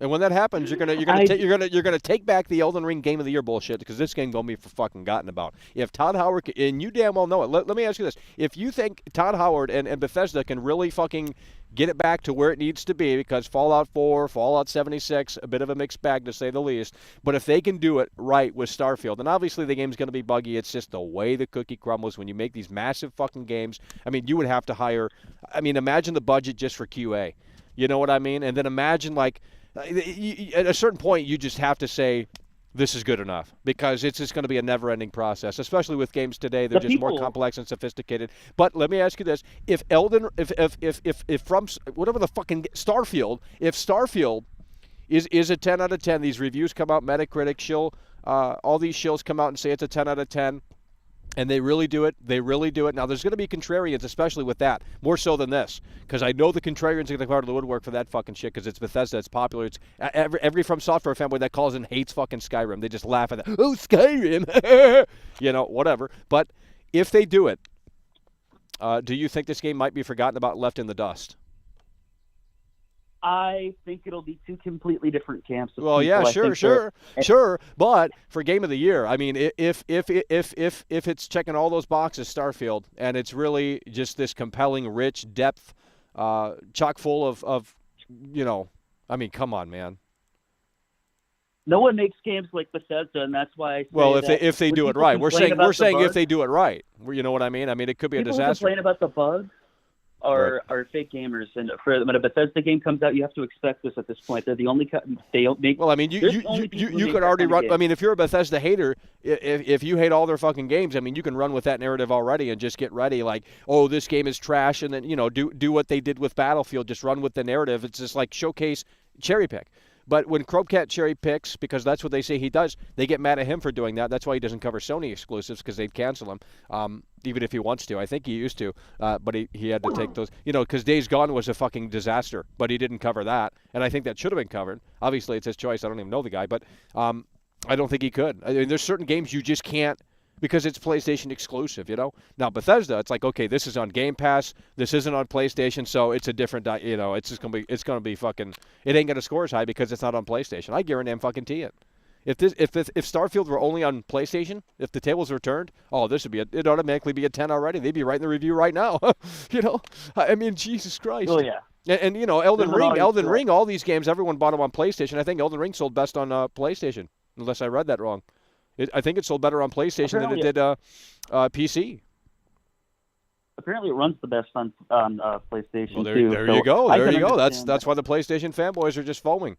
And when that happens, you're gonna take back the Elden Ring Game of the Year bullshit because this game gonna be forgotten about. If Todd Howard and you damn well know it. Let me ask you this: if you think Todd Howard and Bethesda can really fucking get it back to where it needs to be, because Fallout 4, Fallout 76, a bit of a mixed bag to say the least, but if they can do it right with Starfield, and obviously the game's gonna be buggy. It's just the way the cookie crumbles when you make these massive fucking games. I mean, you would have to hire. I mean, imagine the budget just for QA. You know what I mean? And then imagine like. At a certain point, you just have to say, this is good enough, because it's just going to be a never-ending process, especially with games today. They're just more complex and sophisticated. But let me ask you this. If from whatever the fucking Starfield, if Starfield is a 10 out of 10, these reviews come out, Metacritic, all these shills come out and say it's a 10 out of 10, and they really do it. Now, there's going to be contrarians, especially with that, more so than this, because I know the contrarians are going to come out of the woodwork for that fucking shit, because it's Bethesda, it's popular. It's every From Software fanboy that calls and hates fucking Skyrim. They just laugh at that. Oh, Skyrim, whatever. But if they do it, do you think this game might be forgotten about, left in the dust? I think it'll be two completely different camps. Well, yeah, sure. But for Game of the Year, I mean, if it's checking all those boxes, Starfield, and it's really just this compelling, rich depth, chock full of, I mean, come on, man. No one makes games like Bethesda, and that's why I say if they do it right, we're saying if they do it right, you know what I mean? I mean, it could be a disaster. People complain about the bugs. Are fake gamers, and when a Bethesda game comes out, you have to expect this at this point. They're the only they don't make. Well, I mean, you could already run. I mean, if you're a Bethesda hater, if you hate all their fucking games, I mean, you can run with that narrative already and just get ready. Like, oh, this game is trash, and then do what they did with Battlefield. Just run with the narrative. It's just like showcase, cherry pick. But when Chromcat cherry picks, because that's what they say he does, they get mad at him for doing that. That's why he doesn't cover Sony exclusives, because they'd cancel him, even if he wants to. I think he used to, but he had to take those. Because Days Gone was a fucking disaster, but he didn't cover that. And I think that should have been covered. Obviously, it's his choice. I don't even know the guy, but I don't think he could. I mean, there's certain games you just can't, because it's PlayStation exclusive, Now, Bethesda, it's like, okay, this is on Game Pass. This isn't on PlayStation, so it's a different, it's just going to be fucking, it ain't going to score as high because it's not on PlayStation. I guarantee fucking it. If Starfield were only on PlayStation, if the tables were turned, it'd automatically be a 10 already. They'd be writing the review right now. I mean, Jesus Christ. Oh, yeah. And Elden Ring, all these games, everyone bought them on PlayStation. I think Elden Ring sold best on PlayStation, unless I read that wrong. I think it sold better on PlayStation than it did PC. Apparently, it runs the best on PlayStation. Well, there too. you So go. I There can you go. understand That's why the PlayStation fanboys are just foaming.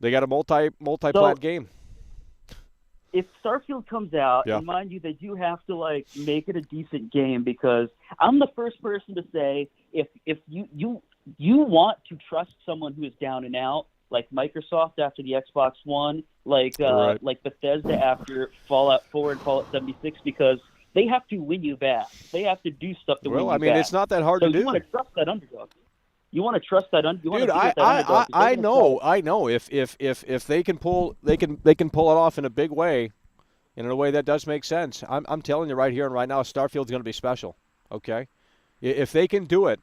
They got a multi-plat game. If Starfield comes out, Yeah. and mind you, they do have to make it a decent game, because I'm the first person to say if you want to trust someone who is down and out, like Microsoft after the Xbox One, like Bethesda after Fallout 4 and Fallout 76, because they have to win you back. They have to do stuff to win you back. Well, I mean, it's not that hard to do. You want to trust that underdog. You want to trust that underdog. Dude, I know. If they can pull it off in a big way, and in a way that does make sense. I'm telling you right here and right now, Starfield's going to be special. Okay, if they can do it.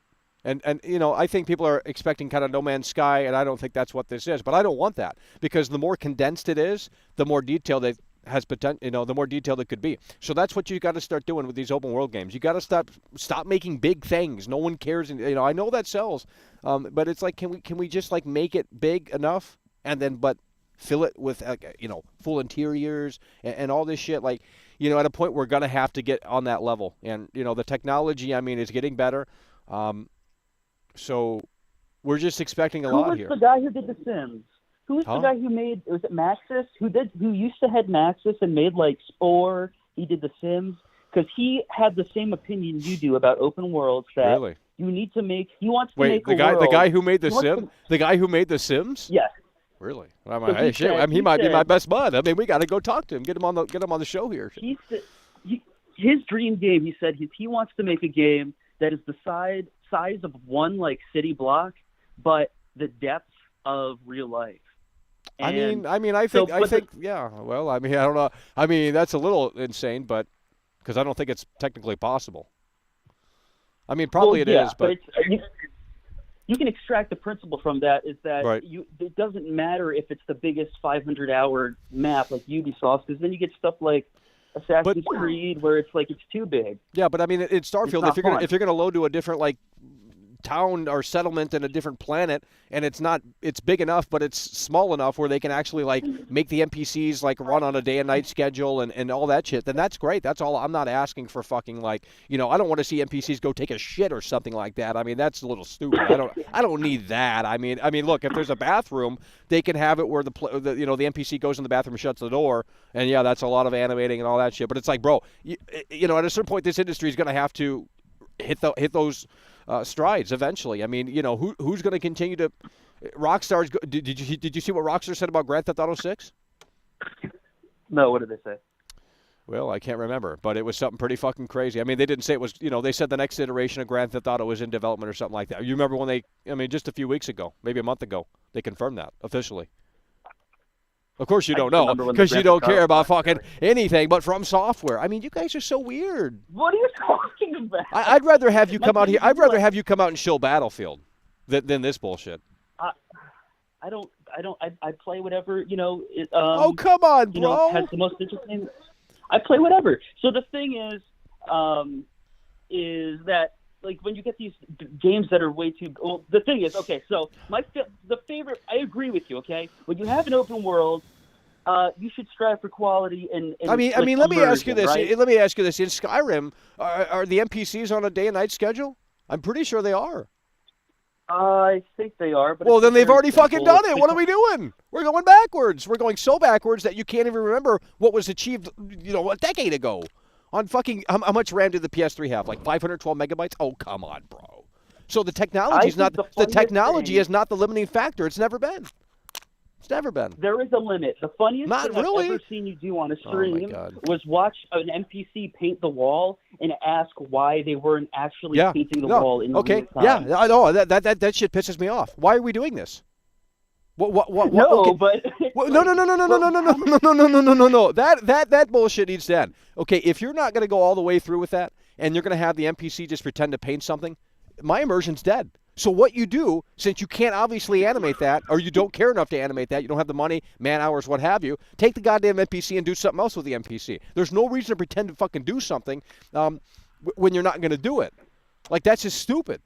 And I think people are expecting kind of No Man's Sky, and I don't think that's what this is. But I don't want that, because the more condensed it is, the more detailed it has potential. The more detailed it could be. So that's what you got to start doing with these open world games. You got to stop making big things. No one cares. I know that sells, but it's like, can we just make it big enough, and then fill it with full interiors and all this shit. At a point we're gonna have to get on that level, and the technology, is getting better. So we're just expecting a lot here. Who was the guy who did The Sims? Who was the guy who made, was it Maxis? Who used to head Maxis and made Spore? He did The Sims? Because he had the same opinion you do about open worlds, that really? You need to make, he wants to make the guy who made the guy who made The Sims? Yes. Really? Hey, shit. He might be my best bud. We got to go talk to him. Get him on the show here. His dream game, he said, he wants to make a game that is the size of one city block, but the depth of real life. And I think, yeah. Well, I don't know. That's a little insane, but because I don't think it's technically possible. Probably it is, but you can extract the principle from that, is that right. It doesn't matter if it's the biggest 500-hour map like Ubisoft, because then you get stuff like Assassin's Creed, where it's too big. Yeah, but in Starfield, if you're gonna load to a different town or settlement in a different planet, and it's big enough, but it's small enough where they can actually make the NPCs run on a day and night schedule and all that shit, then that's great. That's all. I'm not asking for fucking I don't want to see NPCs go take a shit or something like that. That's a little stupid. I don't need that. Look, if there's a bathroom, they can have it where the NPC goes in the bathroom and shuts the door, and yeah, that's a lot of animating and all that shit. But it's bro, at a certain point, this industry is going to have to hit those strides eventually. Who's going to continue to? Rockstar's. Did you see what Rockstar said about Grand Theft Auto 6? No, what did they say? Well, I can't remember, but it was something pretty fucking crazy. They didn't say it was. They said the next iteration of Grand Theft Auto was in development or something like that. You remember when they? Just a few weeks ago, maybe a month ago, they confirmed that officially. Of course you don't know, because you don't care about fucking anything but From Software. You guys are so weird. What are you talking about? I'd rather have you come out here. I'd rather have you come out and show Battlefield than this bullshit. I play whatever, oh, come on, bro. Has the most interesting. I play whatever. So the thing is that when you get these games that are way too, well, the thing is, okay, so the favorite, I agree with you, okay? When you have an open world, you should strive for quality and let me ask you this. Right? Let me ask you this. In Skyrim, are the NPCs on a day and night schedule? I'm pretty sure they are. I think they are. But well, then they've already fucking done it. What are we doing? We're going backwards. We're going so backwards that you can't even remember what was achieved, a decade ago. On fucking, how much RAM did the PS3 have? 512 megabytes? Oh, come on, bro. So the technology is not the limiting factor. It's never been. It's never been. There is a limit. The funniest Not thing really. I've ever seen you do on a Oh, my stream God. was watch an NPC paint the wall and ask why they weren't actually Yeah. painting the No. wall in Okay. real time. Yeah. I know that shit pisses me off. Why are we doing this? What? No, okay. but No. That bullshit needs to end. Okay, if you're not going to go all the way through with that, and you're going to have the NPC just pretend to paint something, my immersion's dead. So what you do, since you can't obviously animate that, or you don't care enough to animate that, you don't have the money, man hours, what have you, take the goddamn NPC and do something else with the NPC. There's no reason to pretend to fucking do something when you're not going to do it. Like, that's just stupid.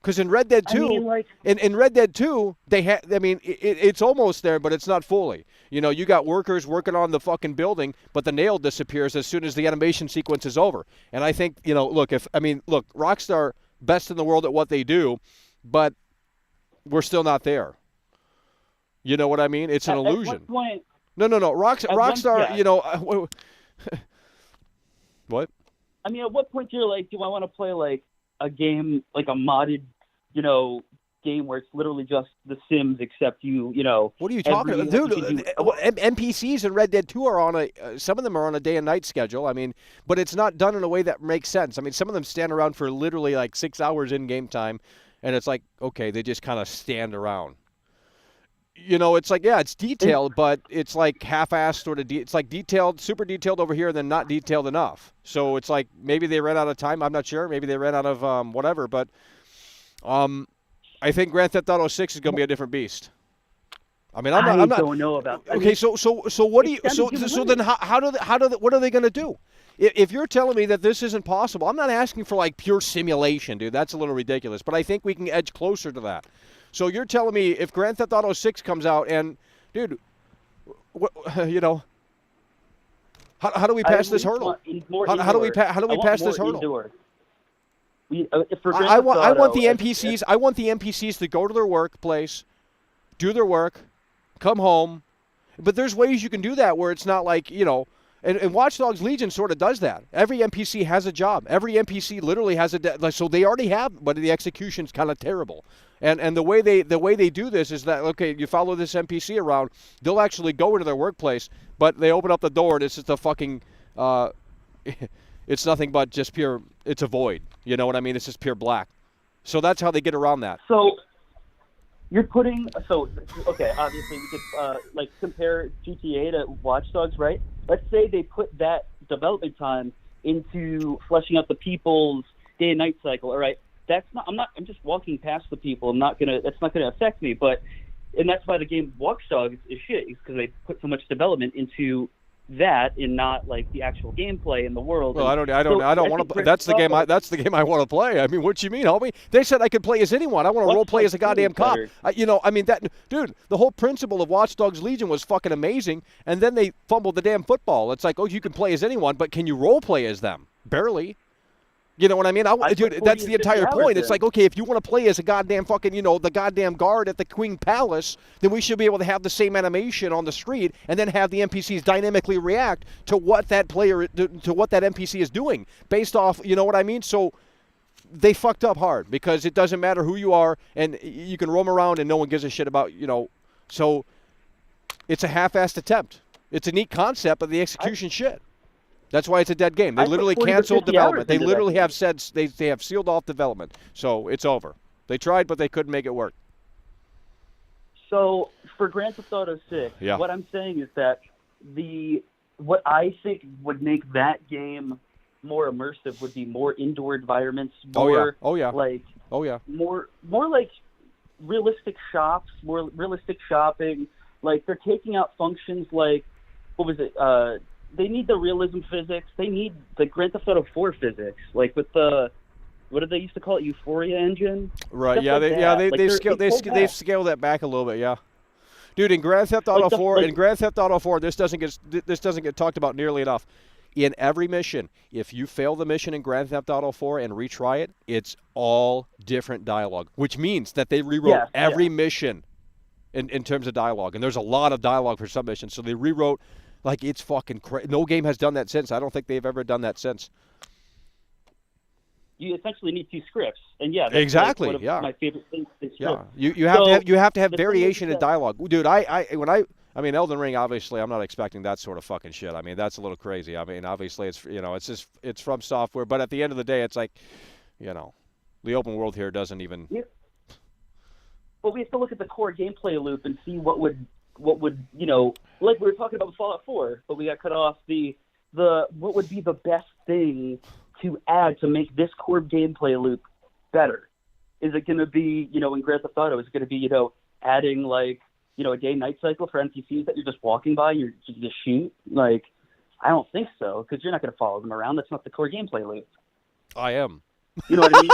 Because in Red Dead 2, in Red Dead 2, it's almost there, but it's not fully. You know, you got workers working on the fucking building, but the nail disappears as soon as the animation sequence is over. And I think, look, Rockstar, best in the world at what they do, but we're still not there. You know what I mean? It's an illusion. At what point, No. Rockstar, What? I mean, at what point you're like, do I want to play like a game, like a modded, game where it's literally just The Sims, except What are you talking about, dude? NPCs in Red Dead 2 are on some of them are on a day and night schedule. I mean, but it's not done in a way that makes sense. I mean, some of them stand around for literally like 6 hours in game time, and it's like, okay, they just kind of stand around. It's like, yeah, it's detailed, but it's like half-assed sort of. It's like detailed, super detailed over here, and then not detailed enough. So it's like maybe they ran out of time. I'm not sure. Maybe they ran out of whatever. But I think Grand Theft Auto 6 is going to be a different beast. I mean, I'm not. I don't know about that. Okay, so what do you? So then what are they going to do? If you're telling me that this isn't possible, I'm not asking for like pure simulation, dude. That's a little ridiculous. But I think we can edge closer to that. So you're telling me if Grand Theft Auto 6 comes out and, dude, how do we pass this hurdle? How do we pass this hurdle? I want the NPCs. I want the NPCs to go to their workplace, do their work, come home. But there's ways you can do that where it's not like, and Watch Dogs Legion sort of does that. Every NPC has a job. Every NPC literally has so they already have, but the execution's kind of terrible. And the way they do this is that, okay, you follow this NPC around, they'll actually go into their workplace, but they open up the door and it's just a fucking it's nothing but just pure, it's a void. You know what I mean? It's just pure black. So that's how they get around that. So you're okay, obviously we could compare GTA to Watch Dogs, right? Let's say they put that development time into fleshing out the people's day and night cycle. All right, I'm just walking past the people. That's not gonna affect me. And that's why the game Watch Dogs is shit, because they put so much development into that and not like the actual gameplay in the world. Well, I don't want to. That's the game. That's the game I want to play. I mean, what you mean, homie? They said I could play as anyone. I want to role play as a goddamn cop. Dude, the whole principle of Watch Dogs Legion was fucking amazing, and then they fumbled the damn football. It's like, oh, you can play as anyone, but can you role play as them? Barely. You know what I mean? Dude, that's the entire point. It's like, okay, if you want to play as a goddamn fucking, the goddamn guard at the Queen Palace, then we should be able to have the same animation on the street and then have the NPCs dynamically react to what that to what that NPC is doing based off, you know what I mean? So they fucked up hard because it doesn't matter who you are and you can roam around and no one gives a shit about, so it's a half-assed attempt. It's a neat concept, but the execution shit. That's why it's a dead game. They literally canceled development. They literally have said they have sealed off development. So it's over. They tried, but they couldn't make it work. So for Grand Theft Auto 6, what I'm saying is that what I think would make that game more immersive would be more indoor environments, more like realistic shops, more realistic shopping. Like they're taking out functions like what was it? They need the realism physics. They need the Grand Theft Auto 4 physics, like with the what did they used to call it, Euphoria engine? Right. They've scaled that back a little bit. Yeah. Dude, in Grand Theft Auto 4, this doesn't get talked about nearly enough. In every mission, if you fail the mission in Grand Theft Auto 4 and retry it, it's all different dialogue, which means that they rewrote every mission in terms of dialogue, and there's a lot of dialogue for some missions, so they rewrote. Like, it's fucking crazy. No game has done that since. I don't think they've ever done that since. you essentially need 2 scripts. And yeah, that's Exactly. like one of my favorite things. Yeah. You have to have variation in dialogue, dude. I mean, Elden Ring, obviously, I'm not expecting that sort of fucking shit. I mean, that's a little crazy. I mean, obviously, it's from software, but at the end of the day, it's like, the open world here doesn't even. Yeah. Well, we have to look at the core gameplay loop and see what would like we were talking about with Fallout 4, but we got cut off. What would be the best thing to add to make this core gameplay loop better? Is it going to be, in Grand Theft Auto, is it going to be, adding like, a day-night cycle for NPCs that you're just walking by, you just shoot? Like, I don't think so, because you're not going to follow them around. That's not the core gameplay loop. I am. You know what I mean?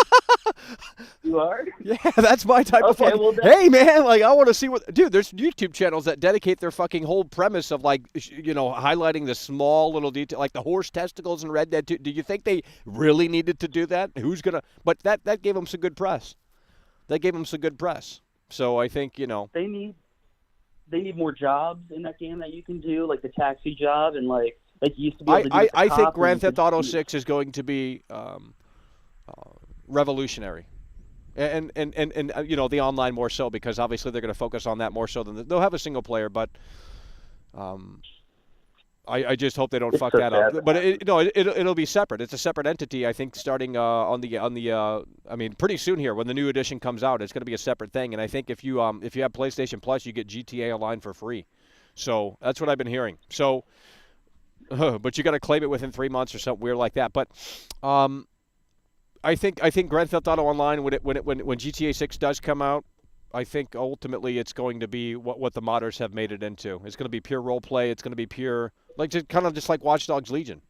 You are? Yeah, that's my type of fun. Well, hey, man, like, I want to see what... Dude, there's YouTube channels that dedicate their fucking whole premise of, like, highlighting the small little detail, like the horse testicles in Red Dead 2. Do you think they really needed to do that? Who's going to... But that gave them some good press. So I think, They need more jobs in that game that you can do, like the taxi job, and like you used to be able to do I think Grand Theft Auto 6 is going to be revolutionary. And the online more so, because obviously they're going to focus on that more so than they'll have a single player, but I just hope they don't fuck that up. But it'll be separate. It's a separate entity, I think, starting pretty soon here when the new edition comes out. It's going to be a separate thing, and I think if you have PlayStation Plus, you get GTA Online for free. So that's what I've been hearing. So, but you got to claim it within 3 months or something weird like that. But I think Grand Theft Auto Online when GTA 6 does come out, I think ultimately it's going to be what the modders have made it into. It's going to be pure role play. It's going to be pure, just like Watch Dogs Legion.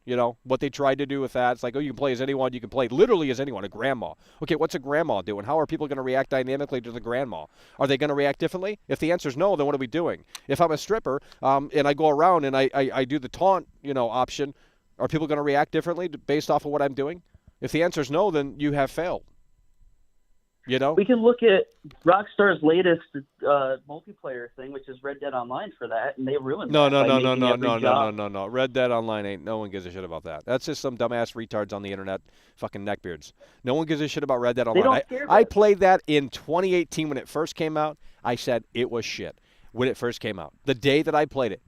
What they tried to do with that. It's like, you can play as anyone. You can play literally as anyone. A grandma. Okay, what's a grandma doing? How are people going to react dynamically to the grandma? Are they going to react differently? If the answer is no, then what are we doing? If I'm a stripper and I go around and I do the taunt option, are people going to react differently based off of what I'm doing? If the answer is no, then you have failed. We can look at Rockstar's latest multiplayer thing, which is Red Dead Online for that, and they ruined No. that. Red Dead Online ain't. No one gives a shit about that. That's just some dumbass retards on the internet, fucking neckbeards. No one gives a shit about Red Dead Online. They don't care about I played that in 2018 when it first came out. I said it was shit when it first came out. The day that I played it,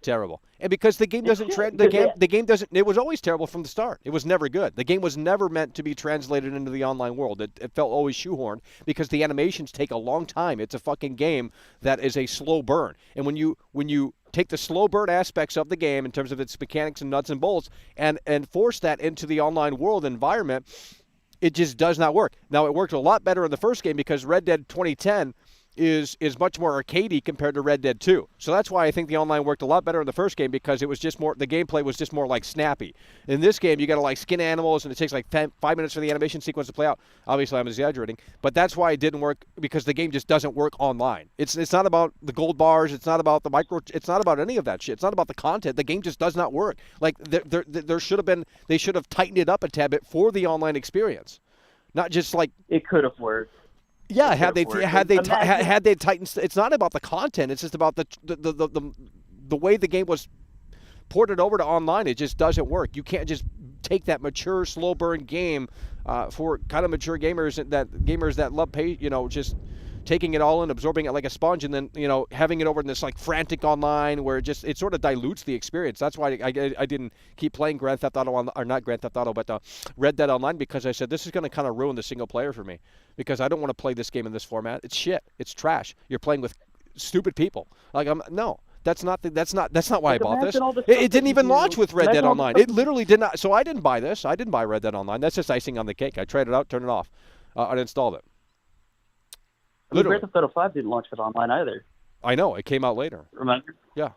terrible. And because the game doesn't it was always terrible from the start. It was never good. The game was never meant to be translated into the online world. It felt always shoehorned because the animations take a long time. It's a fucking game that is a slow burn. And when you take the slow burn aspects of the game in terms of its mechanics and nuts and bolts and force that into the online world environment, it just does not work. Now, it worked a lot better in the first game because Red Dead 2010 is much more arcadey compared to Red Dead 2. So that's why I think the online worked a lot better in the first game, because it was just more, the gameplay was just more like snappy. In this game, you got to like skin animals, and it takes like 5 minutes for the animation sequence to play out. Obviously, I'm exaggerating, but that's why it didn't work, because the game just doesn't work online. It's not about the gold bars. It's not about the it's not about any of that shit. It's not about the content. The game just does not work. Like there should have been, they should have tightened it up a tad bit for the online experience, not just like it could have worked. Yeah, had they tightened, it's not about the content. It's just about the way the game was ported over to online. It just doesn't work. You can't just take that mature, slow burn game for kind of mature gamers that love just taking it all in, absorbing it like a sponge, and then having it over in this like frantic online where it sort of dilutes the experience. That's why I didn't keep playing Grand Theft Auto or not Grand Theft Auto, but Red Dead Online, because I said this is going to kind of ruin the single player for me, because I don't want to play this game in this format. It's shit. It's trash. You're playing with stupid people. Like That's not why I bought this. It didn't even launch with Red Dead Online. It literally did not. So I didn't buy this. I didn't buy Red Dead Online. That's just icing on the cake. I tried it out, turned it off, uninstalled it. Grand Theft Auto 5 didn't launch with online either. I know. It came out later. Remember? Yeah.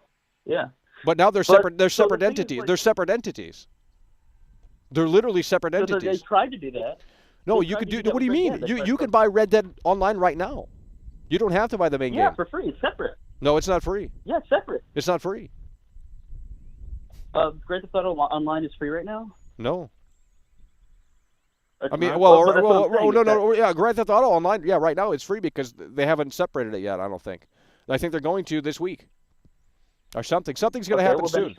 Yeah. But now they're separate. They're separate entities. They're separate entities. They're literally separate entities. They tried to do that. No, you could do. What do you mean? You can buy Red Dead Online right now. You don't have to buy the main game. Yeah, for free. It's separate. No, it's not free. Yeah, it's separate. It's not free. Grand Theft Auto Online is free right now? No. It's I mean, not. No. Yeah, Grand Theft Auto Online. Yeah, right now it's free because they haven't separated it yet. I don't think. I think they're going to this week, or something. Something's going to happen soon.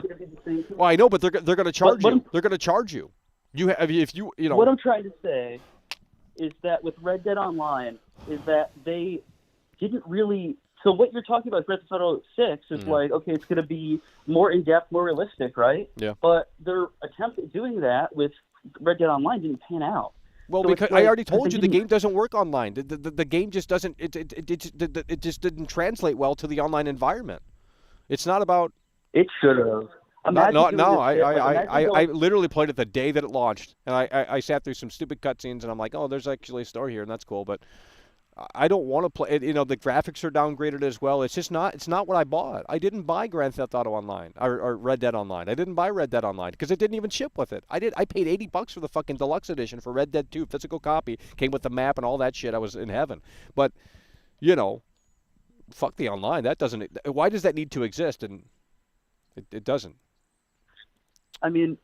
Well, I know, but they're going to charge you. They're going to charge you. If you know. What I'm trying to say is that with Red Dead Online, is that they didn't really. So what you're talking about, Grand Theft Auto 6, is like, okay, it's going to be more in depth, more realistic, right? Yeah. But their attempt at doing that with Red Dead Online didn't pan out. Well, So because it's like, I already told you the didn't- game doesn't work online. The game just doesn't. It just didn't translate well to the online environment. It's not about. It should have. I literally played it the day that it launched, and I sat through some stupid cutscenes, and I'm like, oh, there's actually a story here, and that's cool, but I don't want to play it. You know, the graphics are downgraded as well. It's just not. It's not what I bought. I didn't buy Grand Theft Auto Online or Red Dead Online. I didn't buy Red Dead Online because it didn't even ship with it. I paid $80 for the fucking deluxe edition for Red Dead 2 physical copy. Came with the map and all that shit. I was in heaven. But, you know, fuck the online. That doesn't. Why does that need to exist? And it doesn't. I mean,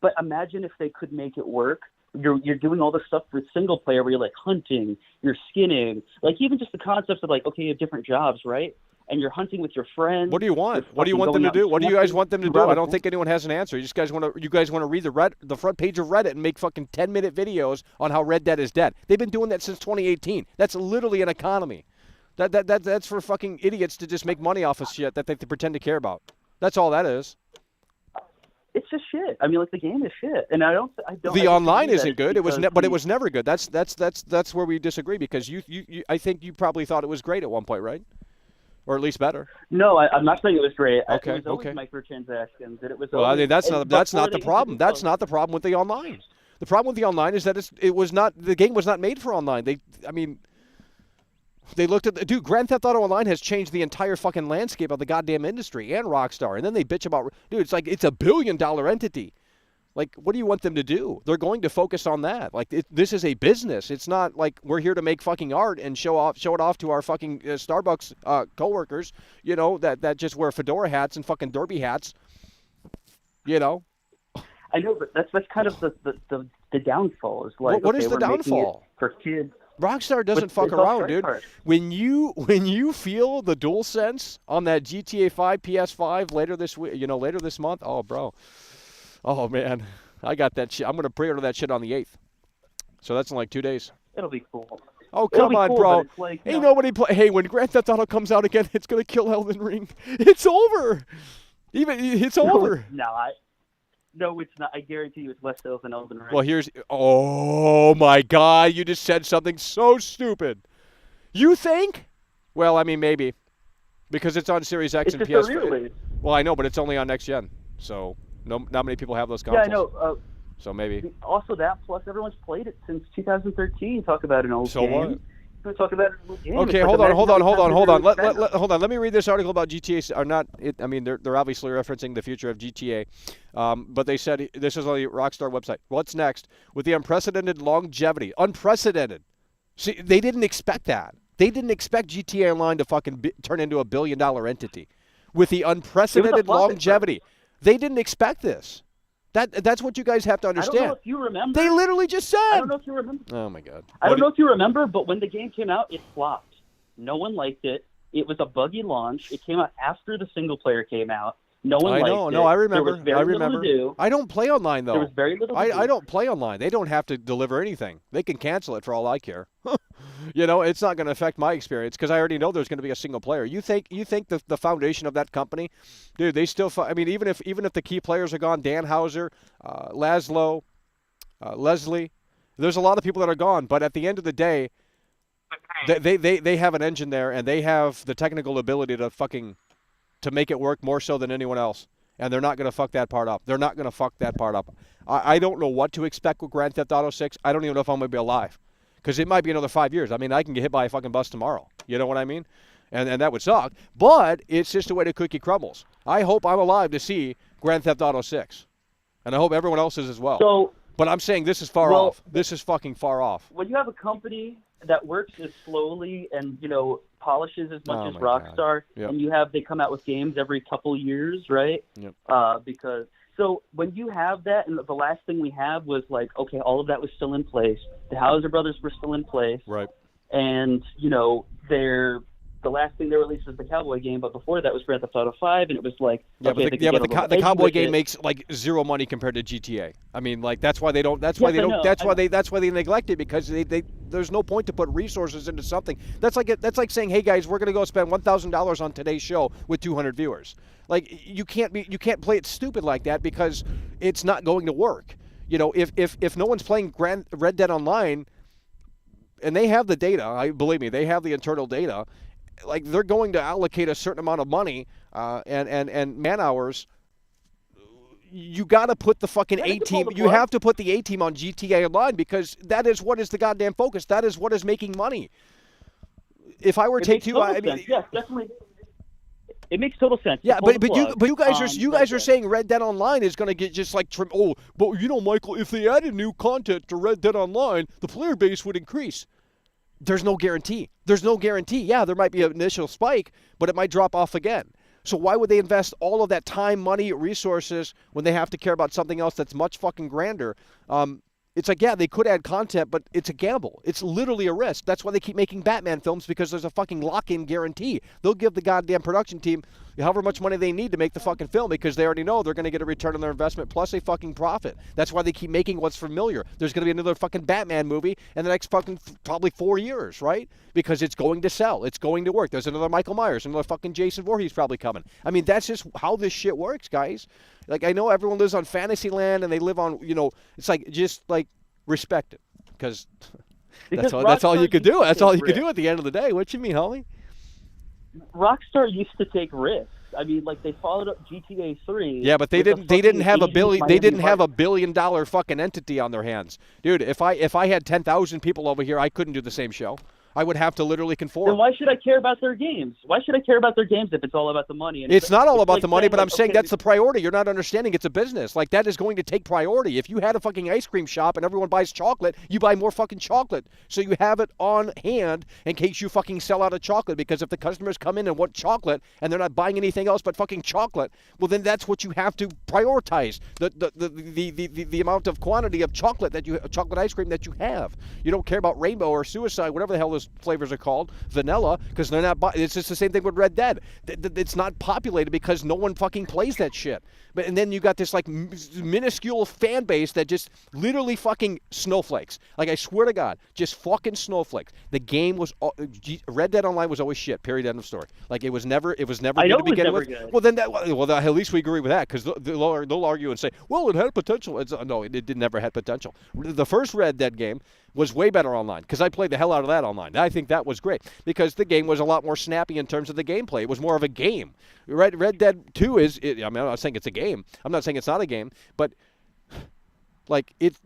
but imagine if they could make it work. You're doing all this stuff for single player where you're like hunting, you're skinning, like even just the concepts of like, okay, you have different jobs, right? And you're hunting with your friends. What do you want? What do you want them to do? What do you guys want them to do? I don't think anyone has an answer. You guys want to read the front page of Reddit and make fucking 10-minute videos on how Red Dead is dead. They've been doing that since 2018. That's literally an economy. That's for fucking idiots to just make money off of shit that they pretend to care about. That's all that is. It's just shit. I mean, like the game is shit, and I don't. The online isn't good. It was, but it was never good. That's where we disagree because I think you probably thought it was great at one point, right? Or at least better. No, I'm not saying it was great. Okay, it was always microtransactions, and it was. Well, I mean, that's not the problem. Introduced That's not the problem with the online. The problem with the online is that the game was not made for online. They looked at Grand Theft Auto Online has changed the entire fucking landscape of the goddamn industry and Rockstar. And then they bitch about, it's like it's $1 billion entity. Like, what do you want them to do? They're going to focus on that. Like, this is a business. It's not like we're here to make fucking art and show it off to our fucking Starbucks coworkers, that just wear fedora hats and fucking derby hats. I know, but that's kind of the downfall. Is like, what is the downfall for kids? Rockstar doesn't fuck around, dude. When you feel the DualSense on that GTA 5 PS5 later this week, later this month, oh bro, oh man, I got that shit. I'm gonna pre-order that shit on the 8th, so that's in like 2 days. It'll be cool. Oh come on, cool, bro. Like, ain't nobody play. Hey, when Grand Theft Auto comes out again, it's gonna kill Elden Ring. It's over. It's over. No, it's not. I guarantee you it's less so than Elden Ring. Well, oh my God, you just said something so stupid. You think? Well, I mean, maybe. Because it's on Series X and PS5. Well, I know, but it's only on next gen. So, not many people have those consoles. Yeah, I know. So maybe. Also that, plus everyone's played it since 2013. Talk about an old game. What? Talk about an old game. Okay, hold on. Hold on. Let me read this article about GTA. Or not? I mean, they're obviously referencing the future of GTA, but they said this is on the Rockstar website. What's next with the unprecedented longevity? Unprecedented. See, they didn't expect that. They didn't expect GTA Online to fucking turn into $1 billion entity. With the unprecedented longevity, they didn't expect this. That's what you guys have to understand. I don't know if you remember. They literally just said. I don't know if you remember. Oh my God. I don't know if you remember, but when the game came out, it flopped. No one liked it. It was a buggy launch. It came out after the single player came out. No one liked it. No, I remember. There was very little to do. I don't play online though. There was very little to do. I don't play online. They don't have to deliver anything. They can cancel it for all I care. It's not going to affect my experience because I already know there's going to be a single player. You think the foundation of that company, dude? They still. Even if the key players are gone, Dan Houser, Laszlo, Leslie, there's a lot of people that are gone. But at the end of the day, they have an engine there and they have the technical ability to make it work more so than anyone else. And they're not going to fuck that part up. They're not going to fuck that part up. I don't know what to expect with Grand Theft Auto 6. I don't even know if I'm going to be alive. Because it might be another 5 years. I mean, I can get hit by a fucking bus tomorrow. You know what I mean? And that would suck. But it's just the way the cookie crumbles. I hope I'm alive to see Grand Theft Auto 6. And I hope everyone else is as well. But I'm saying this is far off. This is fucking far off. When you have a company that works as slowly and, polishes as much as Rockstar, and they come out with games every couple years, right? Yep. So when you have that, and the last thing we have was like, okay, all of that was still in place. The Houser brothers were still in place. Right. And, the last thing they released was the Cowboy game, but before that was Grand Theft Auto 5, and it was like, yeah, okay, but the Cowboy game makes like zero money compared to GTA. I mean, like that's why they don't. That's why they neglect it, because they there's no point to put resources into something. That's like saying, hey guys, we're gonna go spend $1,000 on today's show with 200 viewers. Like you can't play it stupid like that, because it's not going to work. You know, if no one's playing Red Dead Online, and they have the data, believe me, they have the internal data. Like they're going to allocate a certain amount of money and man hours. You got to put the fucking A team. You have to put the A team on GTA Online, because that is what is the goddamn focus. That is what is making money. If I were Take-Two, I mean, yes, definitely. It makes total sense. Yeah, but you guys are saying Red Dead Online is going to get just like but you know, Michael, if they added new content to Red Dead Online, the player base would increase. There's no guarantee. Yeah, there might be an initial spike, but it might drop off again. So why would they invest all of that time, money, resources when they have to care about something else that's much fucking grander? It's like, yeah, they could add content, but it's a gamble. It's literally a risk. That's why they keep making Batman films, because there's a fucking lock-in guarantee. They'll give the goddamn production team however much money they need to make the fucking film, because they already know they're going to get a return on their investment plus a fucking profit. That's why they keep making what's familiar. There's going to be another fucking Batman movie in the next fucking probably 4 years, right? Because it's going to sell. It's going to work. There's another Michael Myers, another fucking Jason Voorhees probably coming. I mean, that's just how this shit works, guys. Like, I know everyone lives on Fantasyland and they live on, you know, it's like, just like, respect it, because that's all you could do. That's all you could do at the end of the day. What you mean, homie? Rockstar used to take risks. I mean, like they followed up GTA 3. Yeah, but they didn't have a billion. They didn't have $1 billion fucking entity on their hands, dude. If I had 10,000 people over here, I couldn't do the same show. I would have to literally conform. Then why should I care about their games? Why should I care about their games if it's all about the money? And it's not all about the money, but I'm saying that's the priority. You're not understanding. It's a business. Like, that is going to take priority. If you had a fucking ice cream shop and everyone buys chocolate, you buy more fucking chocolate. So you have it on hand in case you fucking sell out of chocolate. Because if the customers come in and want chocolate and they're not buying anything else but fucking chocolate, well, then that's what you have to prioritize. The amount of quantity of chocolate chocolate ice cream that you have. You don't care about rainbow or suicide, whatever the hell those flavors are called, vanilla, because they're not. It's just the same thing with Red Dead. It's not populated because no one fucking plays that shit. And then you got this like minuscule fan base that just literally fucking snowflakes. Like, I swear to God, just fucking snowflakes. The game was Red Dead Online was always shit. Period. End of story. Like, it was never good to begin with. Good. Well, then at least we agree with that, because they'll argue and say, well, it had potential. No, it never had potential. The first Red Dead game was way better online, because I played the hell out of that online. I think that was great, because the game was a lot more snappy in terms of the gameplay. It was more of a game. Red Dead 2 I'm not saying it's a game. I'm not saying it's not a game, but like it's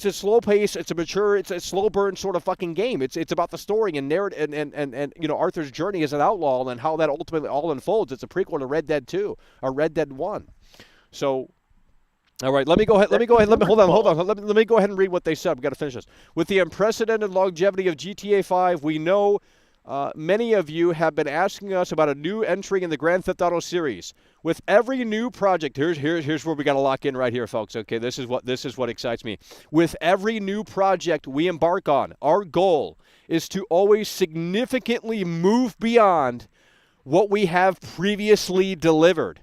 a slow pace, it's a mature, it's a slow burn sort of fucking game. It's about the story and narrative and you know, Arthur's journey as an outlaw and how that ultimately all unfolds. It's a prequel to Red Dead 2 or Red Dead 1. So, all right, let me go ahead. Hold on. Let me go ahead and read what they said. We've got to finish this. With the unprecedented longevity of GTA 5, we know many of you have been asking us about a new entry in the Grand Theft Auto series. With every new project, here's where we got to lock in right here, folks. Okay, this is what excites me. With every new project we embark on, our goal is to always significantly move beyond what we have previously delivered.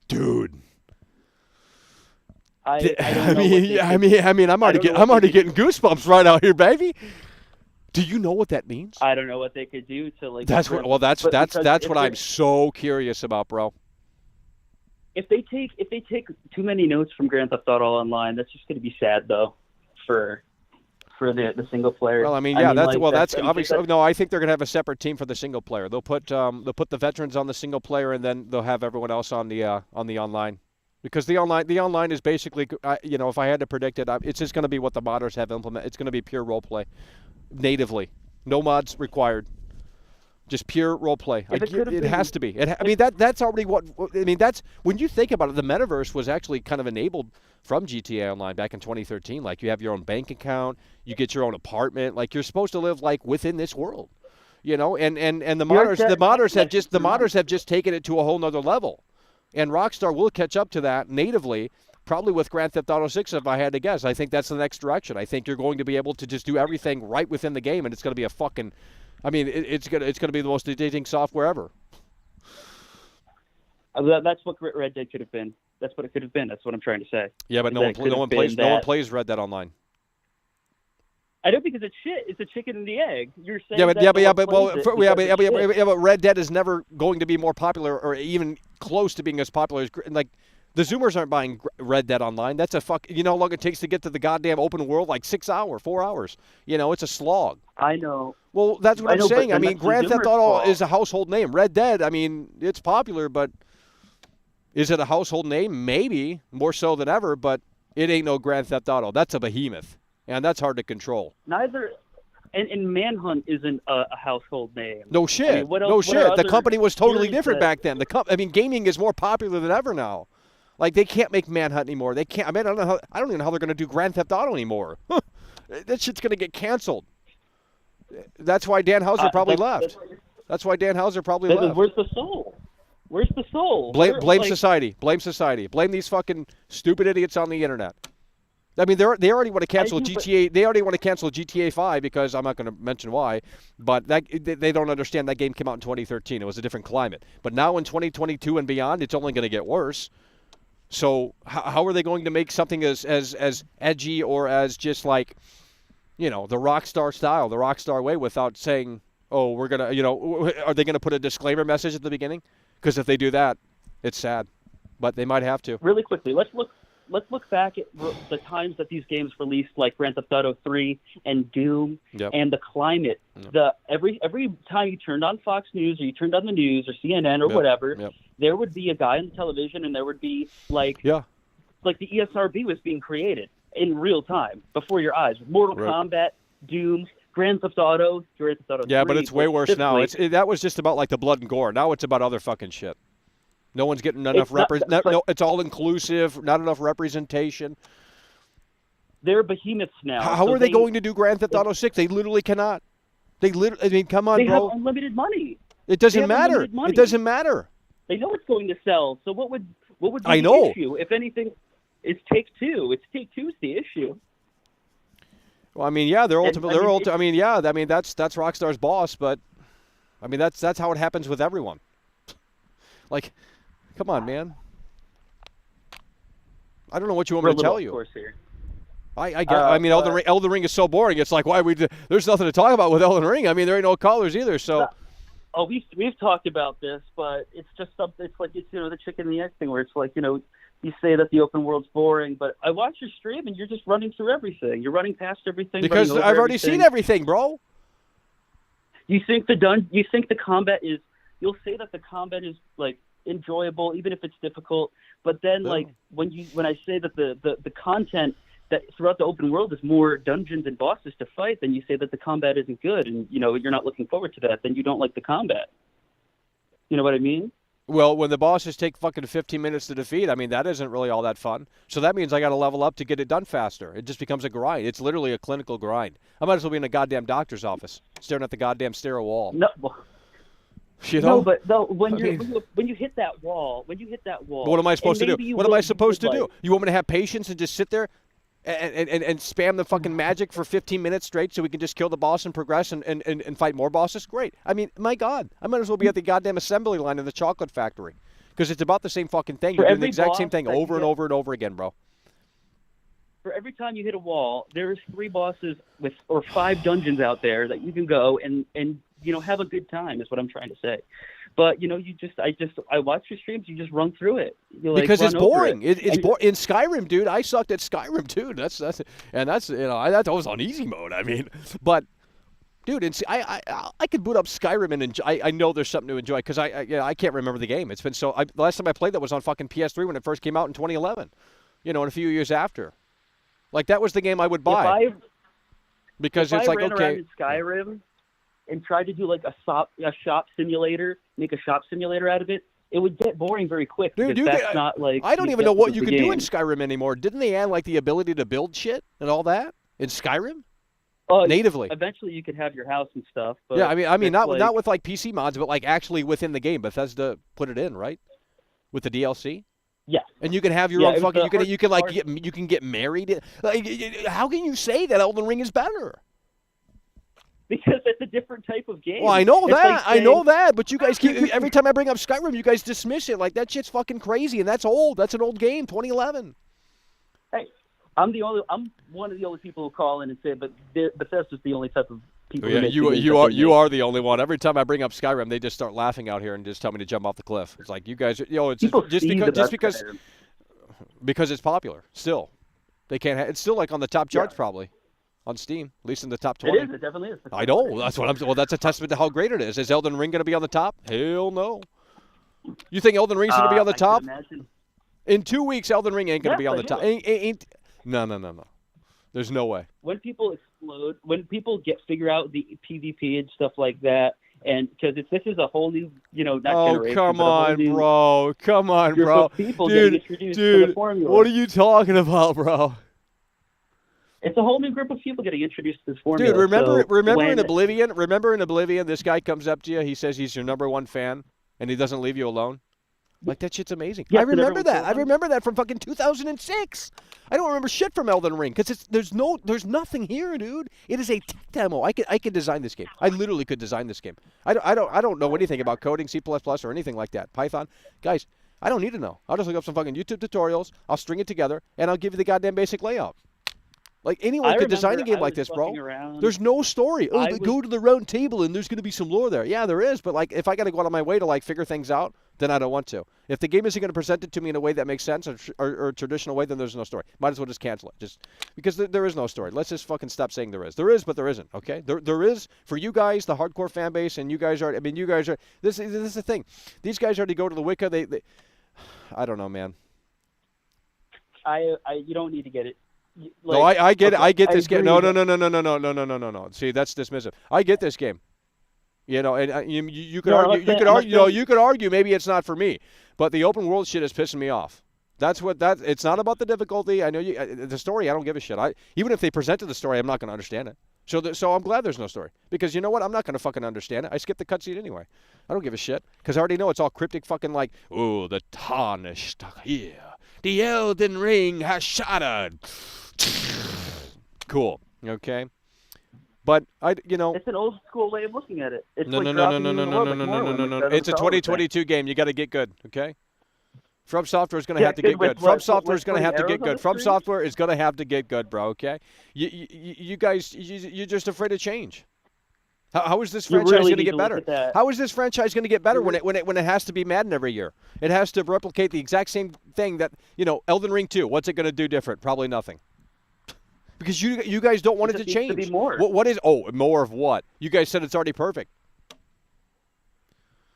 Dude. I mean, I'm already getting goosebumps right out here, baby. Do you know what that means? I don't know what they could do to like. That's what I'm so curious about, bro. If they take too many notes from Grand Theft Auto Online, that's just going to be sad though, for the single player. Well, I mean, yeah, that's obviously. No, I think they're going to have a separate team for the single player. They'll put the veterans on the single player, and then they'll have everyone else on the online. Because the online is basically, you know, if I had to predict it, it's just going to be what the modders have implemented. It's going to be pure role play, natively, no mods required, just pure role play. It has to be. I mean, that's already what. I mean, that's when you think about it. The metaverse was actually kind of enabled from GTA Online back in 2013. Like, you have your own bank account, you get your own apartment. Like, you're supposed to live like within this world, you know. And the modders have just taken it to a whole nother level. And Rockstar will catch up to that natively Probably with Grand Theft Auto 6, if I had to guess. I think that's the next direction. I think you're going to be able to just do everything right within the game, and it's going to be a fucking. I mean, it's gonna be the most addicting software ever. That's what Red Dead could have been. That's what it could have been. That's what I'm trying to say. Yeah, but no one plays Red Dead Online. I don't think it's a shit. It's a chicken and the egg. You're saying but Red Dead is never going to be more popular or even close to being as popular as like the Zoomers aren't buying Red Dead Online. That's a fuck. You know how long it takes to get to the goddamn open world? Like 4 hours. You know, it's a slog. I know. Well, that's what I'm saying. I mean, Grand Theft Auto is a household name. Red Dead, I mean, it's popular, but is it a household name? Maybe more so than ever, but it ain't no Grand Theft Auto. That's a behemoth, and that's hard to control. Neither. And Manhunt isn't a household name. No shit. I mean, No shit. The company was totally different back then. I mean, gaming is more popular than ever now. Like, they can't make Manhunt anymore. They can't. I mean, I don't even know how they're going to do Grand Theft Auto anymore. That shit's going to get canceled. That's why Dan Houser probably left. That's why Dan Houser probably left. Where's the soul? Where's the soul? Blame society. Blame society. Blame these fucking stupid idiots on the internet. I mean, they already want to cancel GTA. They already want to cancel GTA 5 because I'm not going to mention why, but they don't understand that game came out in 2013. It was a different climate. But now in 2022 and beyond, it's only going to get worse. So how are they going to make something as edgy or as just like, you know, the Rockstar style, the Rockstar way, without saying, oh, we're going to, you know, are they going to put a disclaimer message at the beginning? Because if they do that, it's sad. But they might have to. Really quickly, let's look back at the times that these games released, like Grand Theft Auto 3 and Doom, and the climate. Every time you turned on Fox News or you turned on the news or CNN or whatever, there would be a guy on television and there would be like the ESRB was being created in real time before your eyes. Mortal Kombat, Doom, Grand Theft Auto 3. Yeah, but it's way worse now. That was just about like the blood and gore. Now it's about other fucking shit. No one's getting enough it's all inclusive, not enough representation. They're behemoths now. How are they going to do Grand Theft Auto 6? They literally cannot. I mean, come on, bro. They have unlimited money. It doesn't matter. It doesn't matter. They know it's going to sell. So what would be I the know. issue? If anything, it's Take-Two. It's Take-Two's the issue. Well, I mean, yeah, that's Rockstar's boss, but I mean that's how it happens with everyone. Like, come on, man. I don't know what you want me to tell you. I mean, Elden Ring is so boring. It's like, why there's nothing to talk about with Elden Ring. I mean, there ain't no callers either. So. Oh, we've talked about this, but it's just something. It's like it's the chicken and the egg thing, where it's like you say that the open world's boring, but I watch your stream and you're just running through everything. You're running past everything because I've already seen everything, bro. You think the combat is? You'll say that the combat is like enjoyable, even if it's difficult. But then, like when I say that the content that throughout the open world is more dungeons and bosses to fight, then you say that the combat isn't good, and you're not looking forward to that. Then you don't like the combat. You know what I mean? Well, when the bosses take fucking 15 minutes to defeat, I mean, that isn't really all that fun. So that means I got to level up to get it done faster. It just becomes a grind. It's literally a clinical grind. I might as well be in a goddamn doctor's office, staring at the goddamn sterile wall. No. You know? When you hit that wall, what am I supposed to do? What am I supposed to do? You want me to have patience and just sit there and spam the fucking magic for 15 minutes straight so we can just kill the boss and progress and fight more bosses? Great. I mean, my God, I might as well be at the goddamn assembly line in the chocolate factory because it's about the same fucking thing. You're doing the exact same thing over and over and over again, bro. For every time you hit a wall, there's 3 bosses or 5 dungeons out there that you can go and have a good time is what I'm trying to say. But I watch your streams. You just run through it. Because it's boring. It's boring. In Skyrim, dude, I sucked at Skyrim too. That's that was on easy mode. I mean, but dude, I could boot up Skyrim and enjoy. I know there's something to enjoy because I can't remember the game. It's been the last time I played that was on fucking PS3 when it first came out in 2011. And a few years after, like that was the game I would buy. Because it's like, okay, in Skyrim and tried to do like a shop simulator, make a shop simulator out of it, it would get boring very quick. Dude, that's not like I don't even know what you can do in Skyrim anymore. Didn't they add like the ability to build shit and all that in Skyrim? Natively. Eventually, you could have your house and stuff. But yeah, I mean, not with like PC mods, but like actually within the game. Bethesda put it in, right, with the DLC. Yes. And you can have your own fucking. You can get married. Like, how can you say that Elden Ring is better? Because it's a different type of game. Well, I know that. Like saying, I know that. But you guys keep every time I bring up Skyrim, you guys dismiss it like that shit's fucking crazy, and that's old. That's an old game, 2011. Hey, I'm one of the only people who call in and say, but Bethesda's the only type of people. Yeah, you are the only one. Every time I bring up Skyrim, they just start laughing out here and just tell me to jump off the cliff. It's like you guys, it's because it's popular. Still, they can't. It's still like on the top charts probably. On Steam, at least in the top 20. It is. It definitely is. I know. That's what I'm. Well, that's a testament to how great it is. Is Elden Ring going to be on the top? Hell no. You think Elden Ring's going to be on the top? In 2 weeks, Elden Ring ain't going to be on the top. No. There's no way. When people explode, when people figure out the PvP and stuff like that, and because this is a whole new, not generation. Come on, bro. Come on, bro. Dude, to the formula. What are you talking about, bro? It's a whole new group of people getting introduced to this formula. Dude, remember in Oblivion? Remember in Oblivion, this guy comes up to you. He says he's your #1 fan, and he doesn't leave you alone. Like, that shit's amazing. Yes, I remember that. I remember that from fucking 2006. I don't remember shit from Elden Ring because there's nothing here, dude. It is a tech demo. I could design this game. I literally could design this game. I don't know anything about coding, C++ or anything like that. Python, guys. I don't need to know. I'll just look up some fucking YouTube tutorials. I'll string it together, and I'll give you the goddamn basic layout. Like, anyone could design a game like this, bro. There's no story. Oh, go to the round table and there's going to be some lore there. Yeah, there is, but like, if I got to go out of my way to like figure things out, then I don't want to. If the game isn't going to present it to me in a way that makes sense or a traditional way, then there's no story. Might as well just cancel it. Just because there is no story. Let's just fucking stop saying there is. There is, but there isn't. Okay, there is for you guys, the hardcore fan base, and you guys are. I mean, you guys are. This is the thing. These guys already go to the Wicca. They I don't know, man. You don't need to get it. No, I get it. I get this game. No. See, that's dismissive. I get this game. And you could argue. You could argue. Maybe it's not for me, but the open world shit is pissing me off. It's not about the difficulty. I know the story. I don't give a shit. Even if they presented the story, I'm not going to understand it. So I'm glad there's no story because you know what? I'm not going to fucking understand it. I skip the cutscene anyway. I don't give a shit because I already know it's all cryptic. Fucking like, oh, the tarnished here. The Elden Ring has shattered. Cool. Okay. But it's an old school way of looking at it. It's no. It's a 2022 game. You got to get good. Okay. From Software is going to have to get good. From Software is going to have to get good. From Software is going to have to get good, bro. Okay. You guys, you're just afraid of change. How is this franchise going to get better? How is this franchise going to get better when it has to be Madden every year? It has to replicate the exact same thing that Elden Ring 2. What's it going to do different? Probably nothing. Because you guys don't want it to change. To be more. What is more of what? You guys said it's already perfect.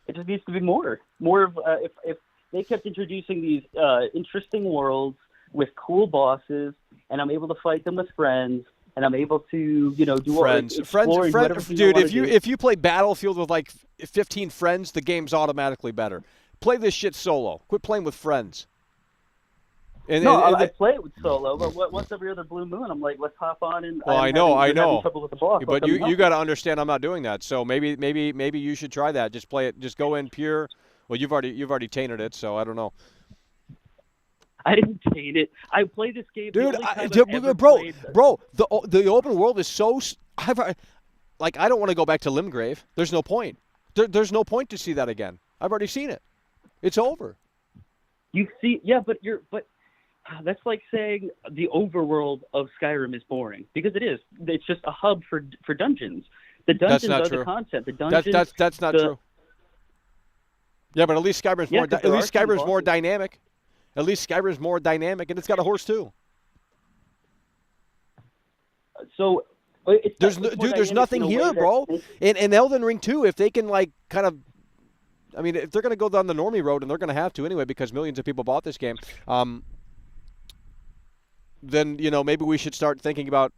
It just needs to be more. More of if they kept introducing these interesting worlds with cool bosses, and I'm able to fight them with friends. And I'm able to, do friends, dude. If you play Battlefield with like 15 friends, the game's automatically better. Play this shit solo. Quit playing with friends. I play it with solo, but once every other blue moon, I'm like, let's hop on and. Well, I know. Trouble with the boss, but you got to understand, I'm not doing that. So maybe you should try that. Just play it. Just go in pure. Well, you've already tainted it, so I don't know. I didn't taint it. I played this game. Dude, bro, the open world is so. I don't want to go back to Limgrave. There's no point. There's no point to see that again. I've already seen it. It's over. You see, yeah, but that's like saying the overworld of Skyrim is boring because it is. It's just a hub for dungeons. The dungeons are the content. The dungeons. That's not true. Yeah, but at least Skyrim's more. At least Skyrim's more dynamic. At least Skyrim's more dynamic, and it's got a horse too. So there's nothing here, bro. And Elden Ring 2, if they can like kind of, I mean, if they're going to go down the normie road, and they're going to have to anyway because millions of people bought this game, then maybe we should start thinking about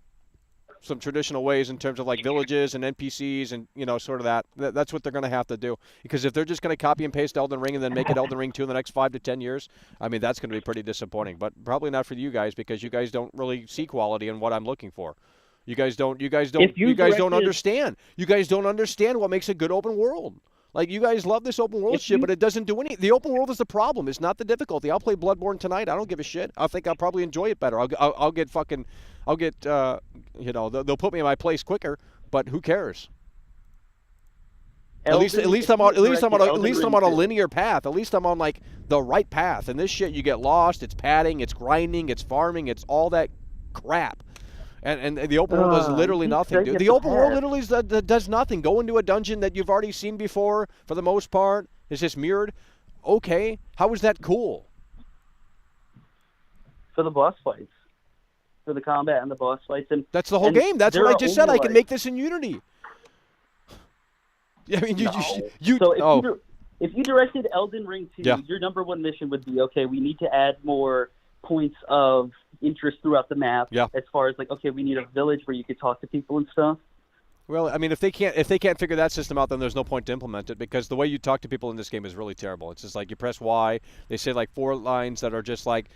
some traditional ways in terms of like villages and NPCs and sort of that. That's what they're going to have to do because if they're just going to copy and paste Elden Ring and then make it Elden Ring 2 in the next 5 to 10 years, I mean that's going to be pretty disappointing. But probably not for you guys because you guys don't really see quality in what I'm looking for. You guys don't understand. You guys don't understand what makes a good open world. Like, you guys love this open world shit, but it doesn't do any. The open world is the problem. It's not the difficulty. I'll play Bloodborne tonight. I don't give a shit. I think I'll probably enjoy it better. I'll get they'll put me in my place quicker, but who cares? At least I'm on a linear path. At least I'm on like the right path. And this shit, you get lost. It's padding. It's grinding. It's farming. It's all that crap. And the open world does literally nothing, dude. The open world literally does nothing. Go into a dungeon that you've already seen before, for the most part. It's just mirrored. Okay, how is that cool? For the boss fights, for the combat and the boss fights, and that's the whole game. That's what I just said. I can make this in Unity. I mean, if you directed Elden Ring 2, your number one mission would be, okay, we need to add more points of interest throughout the map. Yeah. As far as like, okay, we need a village where you could talk to people and stuff. Well, I mean, if they can't figure that system out, then there's no point to implement it, because the way you talk to people in this game is really terrible. It's just like you press Y, they say like 4 lines that are just like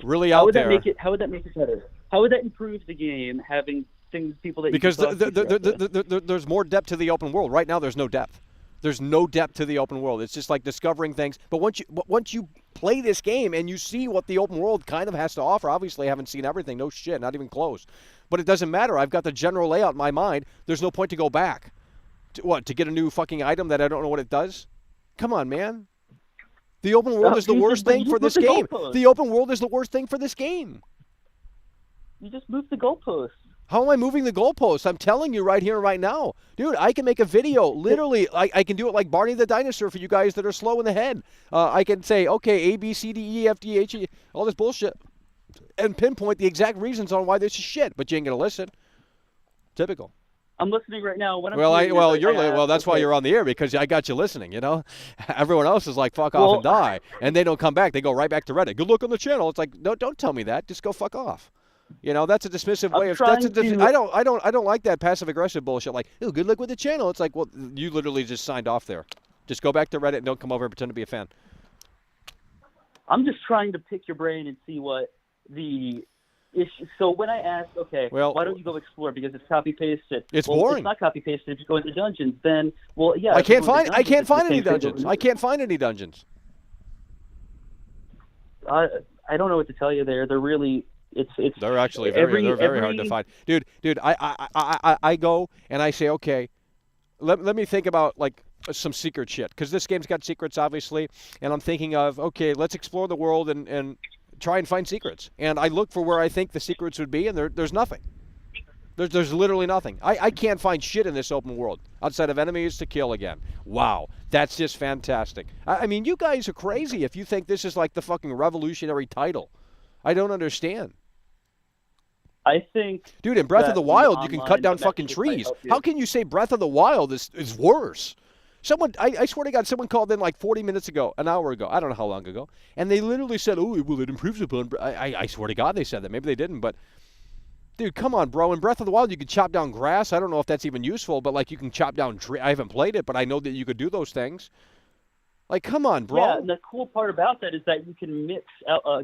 really out there. How would that make it better? How would that improve the game, having people that because there's more depth to the open world. Right now, there's no depth. There's no depth to the open world. It's just like discovering things. But once you play this game and you see what the open world kind of has to offer, obviously I haven't seen everything. No shit, not even close. But it doesn't matter. I've got the general layout in my mind. There's no point to go back. To get a new fucking item that I don't know what it does? Come on, man. The open world is the worst thing for this game. The open world is the worst thing for this game. You just moved the goalposts. How am I moving the goalposts? I'm telling you right here, right now. Dude, I can make a video. Literally, I can do it like Barney the Dinosaur for you guys that are slow in the head. I can say, okay, A, B, C, D, E, F, G, H, E, all this bullshit, and pinpoint the exact reasons on why this is shit. But you ain't going to listen. Typical. I'm listening right now. That's why you're on the air, because I got you listening, you know? Everyone else is like, fuck off and die. And they don't come back. They go right back to Reddit. Good luck on the channel. It's like, no, don't tell me that. Just go fuck off. You know, that's a dismissive way of. I don't like that passive aggressive bullshit. Like, oh, good luck with the channel. It's like, well, you literally just signed off there. Just go back to Reddit and don't come over and pretend to be a fan. I'm just trying to pick your brain and see what the issue. So when I ask, okay, why don't you go explore? Because it's copy pasted. It's boring. It's not copy pasted. If you go into dungeons, then I can't find any dungeons. I can't find any dungeons. I don't know what to tell you there. They're really. They're actually very hard to find, dude. I go and I say, okay, let me think about like some secret shit, because this game's got secrets obviously, and I'm thinking of, okay, let's explore the world and try and find secrets, and I look for where I think the secrets would be, and there's nothing. There's literally nothing. I can't find shit in this open world outside of enemies to kill again. Wow, that's just fantastic. I mean, you guys are crazy if you think this is like the fucking revolutionary title. I don't understand. I think, dude, in Breath of the Wild, you can cut down fucking trees. How can you say Breath of the Wild is worse? I swear to God, someone called in like 40 minutes ago, an hour ago, I don't know how long ago, and they literally said, oh, well, it improves upon. I swear to God they said that. Maybe they didn't, but dude, come on, bro. In Breath of the Wild, you could chop down grass. I don't know if that's even useful, but like you can chop down trees. I haven't played it, but I know that you could do those things. Like, come on, bro. Yeah, and the cool part about that is that you can mix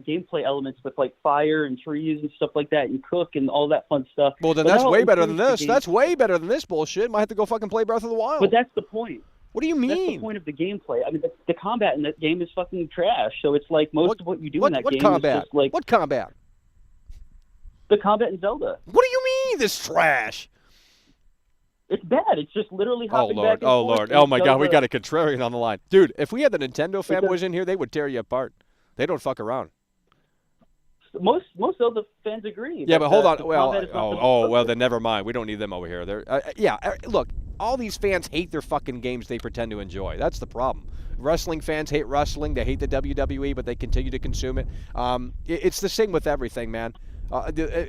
gameplay elements with, like, fire and trees and stuff like that, and cook and all that fun stuff. Well, then that's way better than this. That's way better than this bullshit. Might have to go fucking play Breath of the Wild. But that's the point. What do you mean? That's the point of the gameplay. I mean, the combat in that game is fucking trash. So it's like most of what you do in that game is just like... What combat? The combat in Zelda. What do you mean, this trash? It's bad. It's just literally hopping back and forth. Oh, Lord. Oh, my God. We got a contrarian on the line. Dude, if we had the Nintendo fanboys in here, they would tear you apart. They don't fuck around. Most Zelda fans agree. Yeah, but hold on. Well, then never mind. We don't need them over here. Look, all these fans hate their fucking games they pretend to enjoy. That's the problem. Wrestling fans hate wrestling. They hate the WWE, but they continue to consume it. It's the same with everything, man.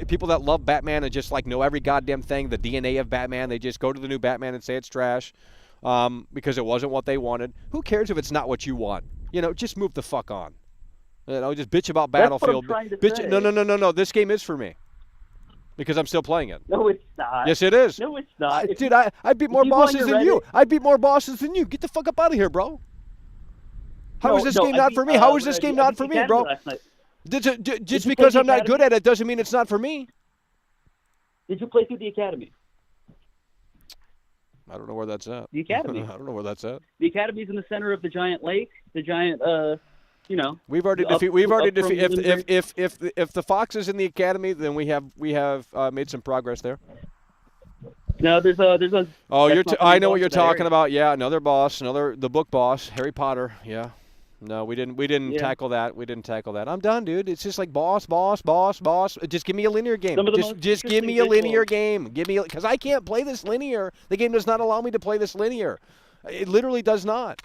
People that love Batman and just like know every goddamn thing, the DNA of Batman, they just go to the new Batman and say it's trash because it wasn't what they wanted. Who cares if it's not what you want? You know, just move the fuck on. You know, just bitch about Battlefield. No. This game is for me because I'm still playing it. No, it's not. Yes, it is. No, it's not. Dude, I beat more bosses than you. I beat more bosses than you. Get the fuck up out of here, bro. How is this game not for me? How is this game not for me, bro? Just because I'm not good at it doesn't mean it's not for me. Did you play through the Academy? I don't know where that's at. The Academy. I don't know where that's at. The Academy's in the center of the giant lake. The giant, We've already defeated. If the Fox is in the Academy, then we have made some progress there. No, there's a. Oh, I know what you're talking about. Yeah, another boss, the book boss, Harry Potter. Yeah. No, we didn't tackle that. We didn't tackle that. I'm done, dude. It's just like boss. Just give me a linear game. Just give me a linear game. Because I can't play this linear. The game does not allow me to play this linear. It literally does not.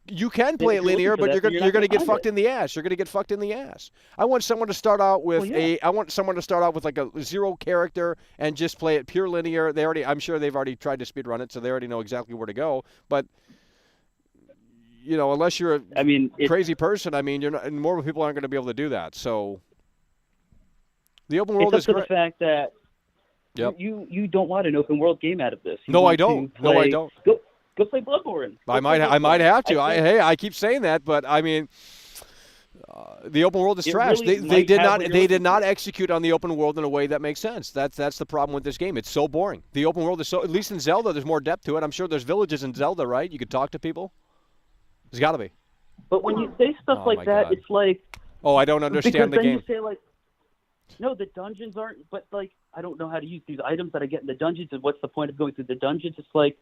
You can play it linear, but you're going to get fucked in the ass. You're going to get fucked in the ass. I want someone to start out with like a 0 character and just play it pure linear. I'm sure they've already tried to speedrun it, so they already know exactly where to go. But unless you're a crazy person, more people aren't going to be able to do that. So the open world is great. It's up to the fact that you don't want an open world game out of this. No, I don't. Go play Bloodborne. I might have to. I keep saying that, but the open world is trash. They did not execute on the open world in a way that makes sense. That's the problem with this game. It's so boring. The open world is so. At least in Zelda, there's more depth to it. I'm sure there's villages in Zelda, right? You could talk to people. There's got to be. But when you say stuff like that, it's like. Oh, I don't understand the game. You say no, the dungeons aren't. But I don't know how to use these items that I get in the dungeons, and what's the point of going through the dungeons? It's like.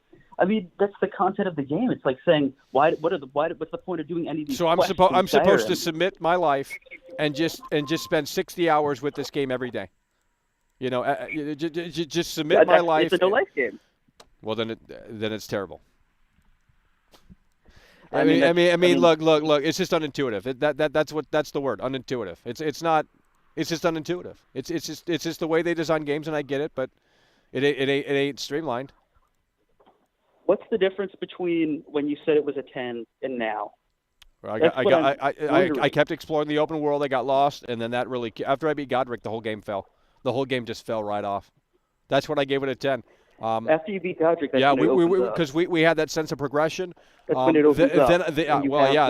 That's the content of the game. It's like saying, what's the point of doing any of these? So I'm supposed to submit my life and just spend 60 hours with this game every day. Just submit my life. It's a no-life game. Well, then it's terrible. I mean, look. It's just unintuitive. That's the word, unintuitive. It's not. It's just unintuitive. It's just the way they design games, and I get it, but it ain't streamlined. What's the difference between when you said it was a 10 and now? Well, I kept exploring the open world. I got lost, and then after I beat Godric, the whole game fell. The whole game just fell right off. That's when I gave it a 10. After you beat Godric, because we had that sense of progression. That's when it opens up.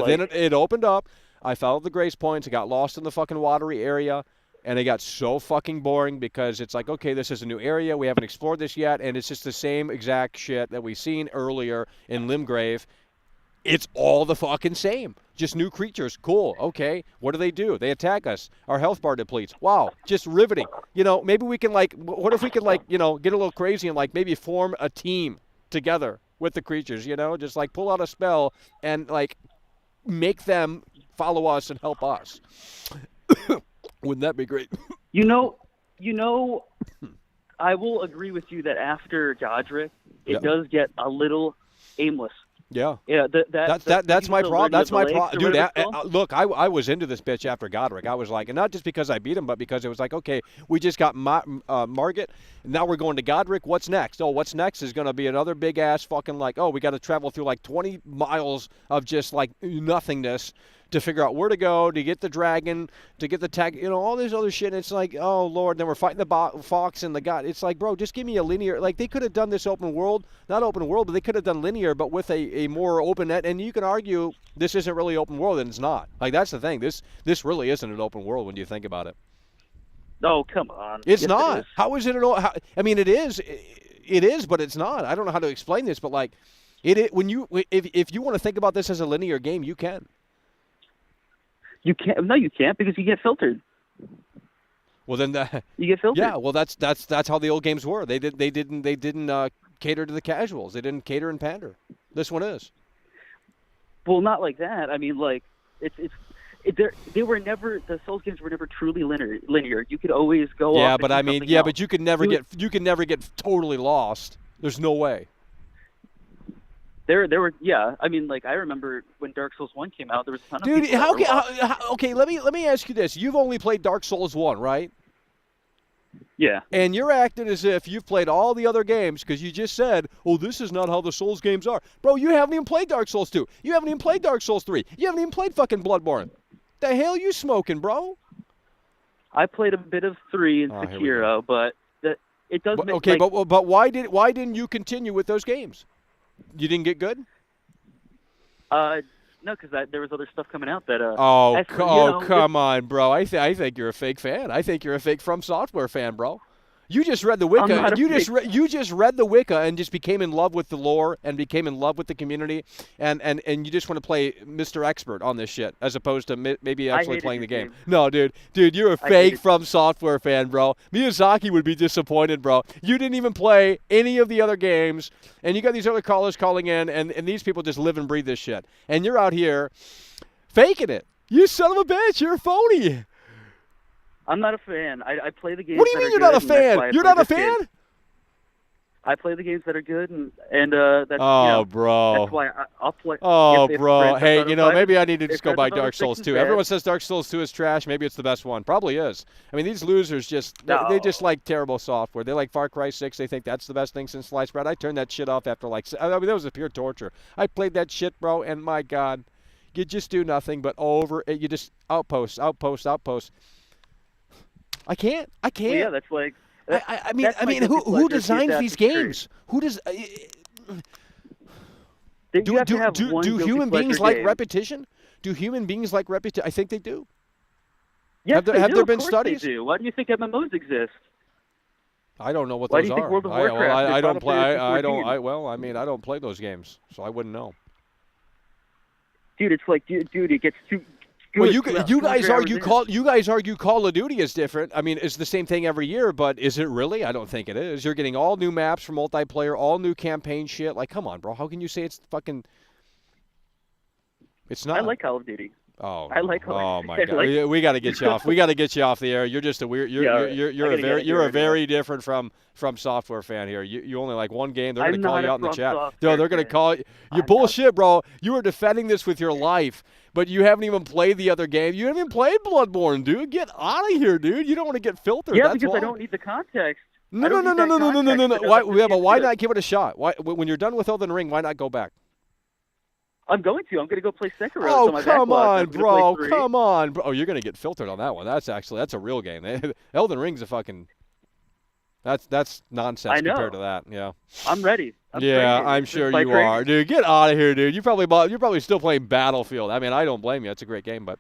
Then it opened up. I followed the grace points. I got lost in the fucking watery area. And it got so fucking boring because it's like, okay, this is a new area. We haven't explored this yet. And it's just the same exact shit that we've seen earlier in Limgrave. It's all the fucking same. Just new creatures. Cool. Okay. What do? They attack us. Our health bar depletes. Wow. Just riveting. Maybe we can what if we could get a little crazy and maybe form a team together with the creatures, just pull out a spell and make them follow us and help us. Wouldn't that be great? I will agree with you that after Godric, it does get a little aimless. Yeah. Yeah. That's my problem. That's my problem, dude. Look, I was into this bitch after Godric. I was like, and not just because I beat him, but because it was like, okay, we just got Margit. Now we're going to Godric. What's next? Oh, what's next is going to be another big ass fucking we got to travel through 20 miles of just nothingness to figure out where to go, to get the dragon, to get the tag, all this other shit. And it's like, oh, Lord, then we're fighting the fox and the god. It's like, bro, just give me a linear. They could have done this open world, not open world, but they could have done linear, but with a more open net. And you can argue this isn't really open world, and it's not. That's the thing. This really isn't an open world when you think about it. Oh, come on. It's not. It how is it at all? It is. It is, but it's not. I don't know how to explain this, but if you want to think about this as a linear game, you can. You can't. No, you can't because you get filtered. Well, then you get filtered. Yeah. Well, that's how the old games were. They didn't cater to the casuals. They didn't cater and pander. This one is. Well, not like that. They were never, the Souls games were never truly linear. You could always go. Yeah, off but else. but you could never get totally lost. There's no way. There were, yeah. I remember when Dark Souls 1 came out, there was a ton of people. Dude, okay, let me ask you this. You've only played Dark Souls 1, right? Yeah. And you're acting as if you've played all the other games because you just said, oh, this is not how the Souls games are. Bro, you haven't even played Dark Souls 2. You haven't even played Dark Souls 3. You haven't even played fucking Bloodborne. The hell you smoking, bro? I played a bit of 3 in Sekiro, but it doesn't. Okay, but why didn't you continue with those games? You didn't get good? No, because there was other stuff coming out that. Come on, bro! I think you're a fake fan. I think you're a fake From Software fan, bro. You just read the Wicca. You just read the Wicca and just became in love with the lore and became in love with the community, and you just want to play Mr. Expert on this shit as opposed to maybe actually playing the game. No, dude, you're a fake From Software fan, bro. Miyazaki would be disappointed, bro. You didn't even play any of the other games, and you got these other callers calling in, and these people just live and breathe this shit, and you're out here faking it. You son of a bitch, you're a phony. I'm not a fan. I play the games. What do you mean you're not a fan? You're not a fan? I play the games that are good, and that's bro. That's why I'll play. Bro. Hey, maybe I need to just go buy Dark Souls 2. Everyone says Dark Souls 2 is trash. Maybe it's the best one. Probably is. I mean, these losers they just like terrible software. They like Far Cry 6. They think that's the best thing since sliced bread. I turned that shit off after that was a pure torture. I played that shit, bro, and my God, you just do nothing but you just outpost. I can't. Well, yeah, that's like. I mean, who designs these games? Who does? Do human beings like repetition? Do human beings like repetition? I think they do. Yes, have there been of course studies? They do. Why do you think MMOs exist? I don't know what Why those do you think are. World of Warcraft I don't play. I don't play those games, so I wouldn't know. Dude, it's like, dude, it gets too. Well, you guys argue Call of Duty is different. I mean, it's the same thing every year, but is it really? I don't think it is. You're getting all new maps for multiplayer, all new campaign shit. Like, come on, bro. How can you say it's fucking? It's not. I like Call of Duty. Oh, I like Call oh of my Duty. God! We got to get you off. We got to get you off the air. You're just a weird. You're a very different from Software fan here. You only like one game. They're going to call you out in the chat. No, they're going to call you. You bullshit, bro. You were defending this with your life, but you haven't even played the other game. You haven't even played Bloodborne, dude. Get out of here, dude. You don't want to get filtered. Yeah, That's because why. I don't need the context. No. Why not give it a shot? Why, when you're done with Elden Ring, why not go back? I'm going to. I'm going to go play Sekiro. Oh, come on, bro. Come on, bro. Oh, you're going to get filtered on that one. That's a real game. Elden Ring's a fucking. That's nonsense compared to that. Yeah. I'm ready. I'm sure you are, dude. Get out of here, dude. You're probably still playing Battlefield. I mean, I don't blame you. It's a great game, but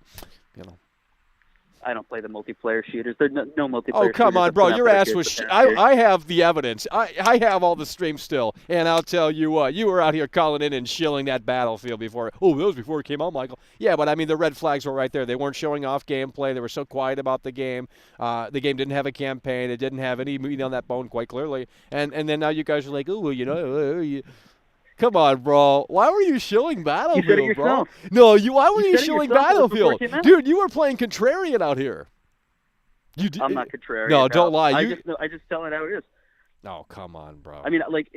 I don't play the multiplayer shooters. There's no multiplayer. Oh, come on, bro. Your ass was. I have the evidence. I have all the streams still, and I'll tell you what. You were out here calling in and shilling that Battlefield before. Oh, that was before it came out, Michael. Yeah, but I mean, the red flags were right there. They weren't showing off gameplay. They were so quiet about the game. The game didn't have a campaign. It didn't have any meat on that bone, quite clearly. And then now you guys are like, oh, well, come on, bro. Why were you shilling Battlefield, bro? No, why were you shilling Battlefield? Dude, you were playing contrarian out here. I'm not contrarian. No, don't lie. I just tell it how it is. Oh, come on, bro. I mean, like,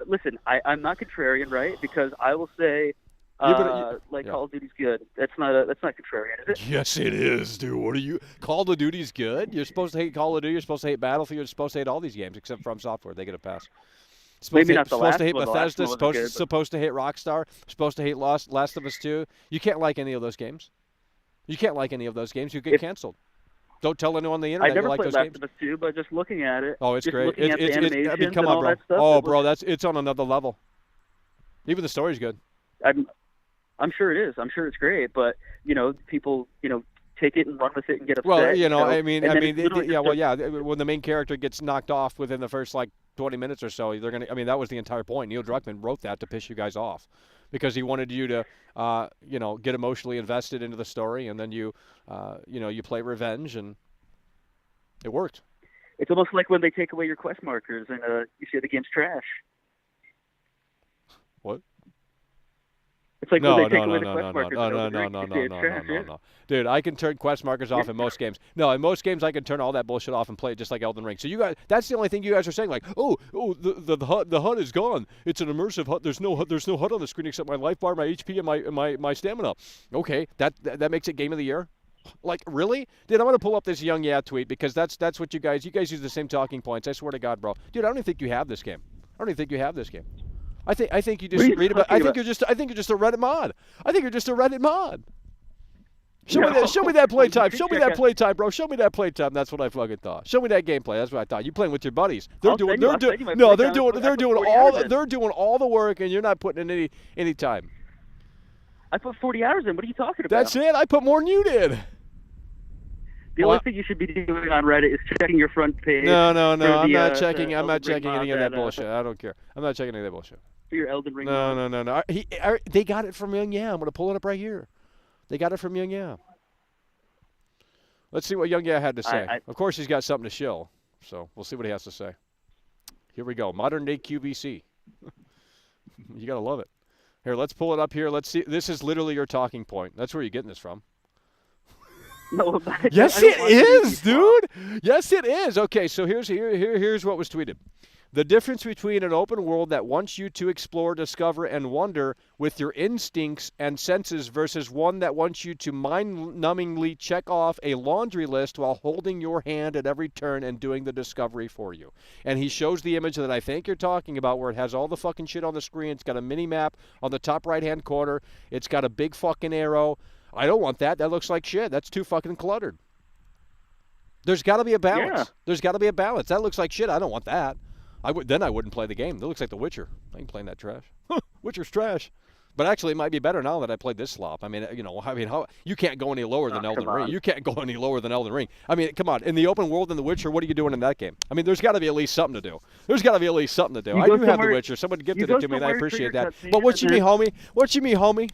listen, I'm not contrarian, right? Because I will say, Call of Duty's good. That's not contrarian, is it? Yes, it is, dude. What are you? Call of Duty's good? You're supposed to hate Call of Duty. You're supposed to hate Battlefield. You're supposed to hate all these games except From Software. They get a pass. Supposed to hate Bethesda, supposed to hate Rockstar, supposed to hate Last of Us 2. You can't like any of those games. You can't like any of those games. You get canceled. Don't tell anyone on the internet you like those games. I never played Last of Us 2, but just looking at it. Oh, it's great. I mean, come on, bro. Oh, bro, it's on another level. Even the story's good. I'm sure it is. I'm sure it's great, but people take it and run with it and get upset. Well, when the main character gets knocked off within the first 20 minutes or so, they're gonna. I mean, that was the entire point. Neil Druckmann wrote that to piss you guys off, because he wanted you to, get emotionally invested into the story, and then you play revenge, and it worked. It's almost like when they take away your quest markers and you say the game's trash. What? It's like when they take away the quest markers. No. Dude, I can turn quest markers off in most games. No, in most games I can turn all that bullshit off and play it just like Elden Ring. So you guys, that's the only thing you guys are saying. Like, the HUD is gone. It's an immersive HUD. There's no HUD on the screen except my life bar, my HP, and my stamina. Okay, that makes it game of the year. Like, really? Dude, I'm going to pull up this Young Yeah tweet, because that's what you guys use the same talking points. I swear to God, bro. Dude, I don't even think you have this game. I think you just read about. I think you're just a Reddit mod. I think you're just a Reddit mod. Show me that playtime. Show me that playtime, bro. Show me that playtime. That's what I fucking thought. Show me that gameplay. That's what I thought. You playing with your buddies. They're doing all the work, and you're not putting in any time. I put 40 hours in. What are you talking about? That's it. I put more than you did. The only thing you should be doing on Reddit is checking your front page. No. I'm for the, not checking. I'm Elden not checking Ring any of mod that bullshit. I don't care. I'm not checking any of that bullshit. For your Elden Ring mod. No. They got it from Young Yeah. I'm going to pull it up right here. They got it from Young Yeah. Let's see what Young Yeah had to say. Of course, he's got something to show, so we'll see what he has to say. Here we go. Modern day QVC. You got to love it. Here, let's pull it up here. Let's see. This is literally your talking point. That's where you're getting this from. No, yes, it is, dude. Yes, it is. Okay, so here's what was tweeted. The difference between an open world that wants you to explore, discover, and wonder with your instincts and senses versus one that wants you to mind-numbingly check off a laundry list while holding your hand at every turn and doing the discovery for you. And he shows the image that I think you're talking about where it has all the fucking shit on the screen. It's got a mini-map on the top right-hand corner. It's got a big fucking arrow. I don't want that. That looks like shit. That's too fucking cluttered. There's got to be a balance. Yeah. There's got to be a balance. That looks like shit. I don't want that. Then I wouldn't play the game. That looks like The Witcher. I ain't playing that trash. Witcher's trash. But actually, it might be better now that I played this slop. I mean, how you can't go any lower than Elden Ring. You can't go any lower than Elden Ring. I mean, come on. In the open world in The Witcher, what are you doing in that game? I mean, there's got to be at least something to do. I do have The Witcher. Someone gifted it to me, and I appreciate that. But what you mean, homie? What you mean, homie?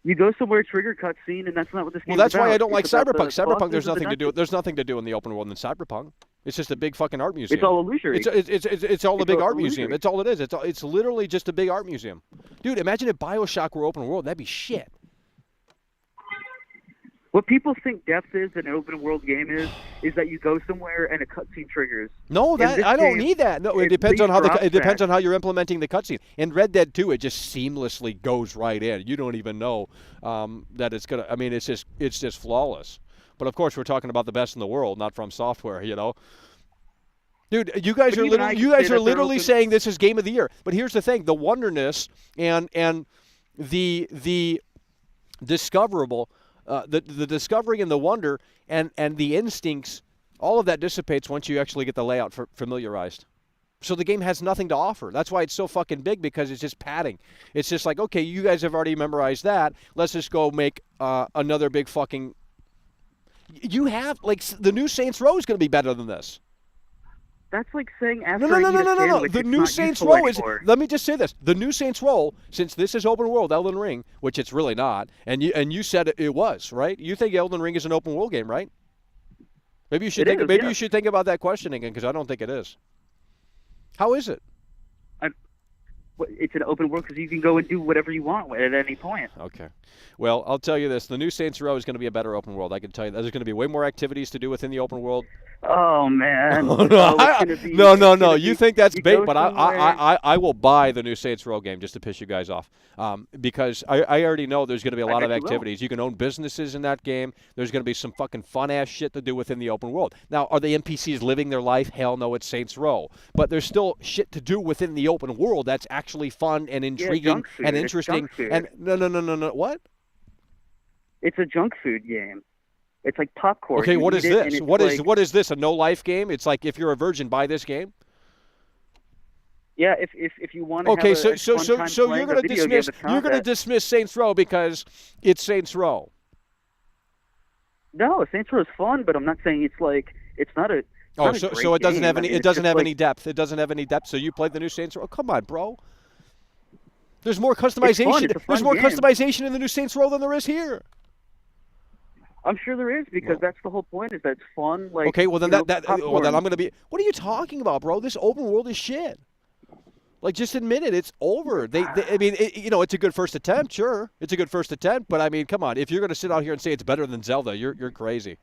You go somewhere, trigger cutscene, and that's not what this game is about. Well, that's why I don't like It's about Cyberpunk. Cyberpunk, there's nothing to do. There's nothing to do in the open world in Cyberpunk. It's just a big fucking art museum. It's all illusory. It's all a big art museum. That's all it is. It's literally just a big art museum. Dude, imagine if BioShock were open world. That'd be shit. What people think depth is in an open world game is that you go somewhere and a cutscene triggers. No, I don't need that. No, it depends on how you're implementing the cutscene. In Red Dead 2, it just seamlessly goes right in. You don't even know that it's gonna. I mean, it's just flawless. But of course, we're talking about the best in the world, not From Software. Dude, you guys are literally saying this is game of the year. But here's the thing: the wonderness and the discoverable. The discovery and the wonder and the instincts, all of that dissipates once you actually get the layout familiarized. So the game has nothing to offer. That's why it's so fucking big, because it's just padding. It's just like, okay, you guys have already memorized that. Let's just go make another big fucking... You have, the new Saints Row is going to be better than this. That's like saying after No. The new Saints Row is... Let me just say this. The new Saints Row, since this is open world, Elden Ring, which it's really not, and you said it was, right? You think Elden Ring is an open world game, right? Maybe you should you should think about that question again, because I don't think it is. How is it? It's an open world because you can go and do whatever you want at any point. Okay. Well, I'll tell you this. The new Saints Row is going to be a better open world. I can tell you that. There's going to be way more activities to do within the open world. Oh, man. No. You think that's bait, but I will buy the new Saints Row game just to piss you guys off. Because I already know there's going to be a lot of activities. You can own businesses in that game. There's going to be some fucking fun-ass shit to do within the open world. Now, are the NPCs living their life? Hell no, it's Saints Row. But there's still shit to do within the open world that's actually fun and intriguing and interesting. And no. What? It's a junk food game. It's like popcorn. Okay, what is this? What is this? A no-life game? It's like, if you're a virgin, buy this game. Yeah, if you want to. Okay, have so you're going to dismiss Saints Row because it's Saints Row. No, Saints Row is fun, but I'm not saying it's not a. So it doesn't have any. It doesn't have any depth. It doesn't have any depth. So you played the new Saints Row? Oh, come on, bro. There's more customization. There's more customization in the new Saints Row than there is here. I'm sure there is, because that's the whole point. Is that it's fun? Okay, well then I'm going to be. What are you talking about, bro? This open world is shit. Just admit it. It's over. I mean, it's a good first attempt. Sure, it's a good first attempt. But I mean, come on. If you're going to sit out here and say it's better than Zelda, you're crazy.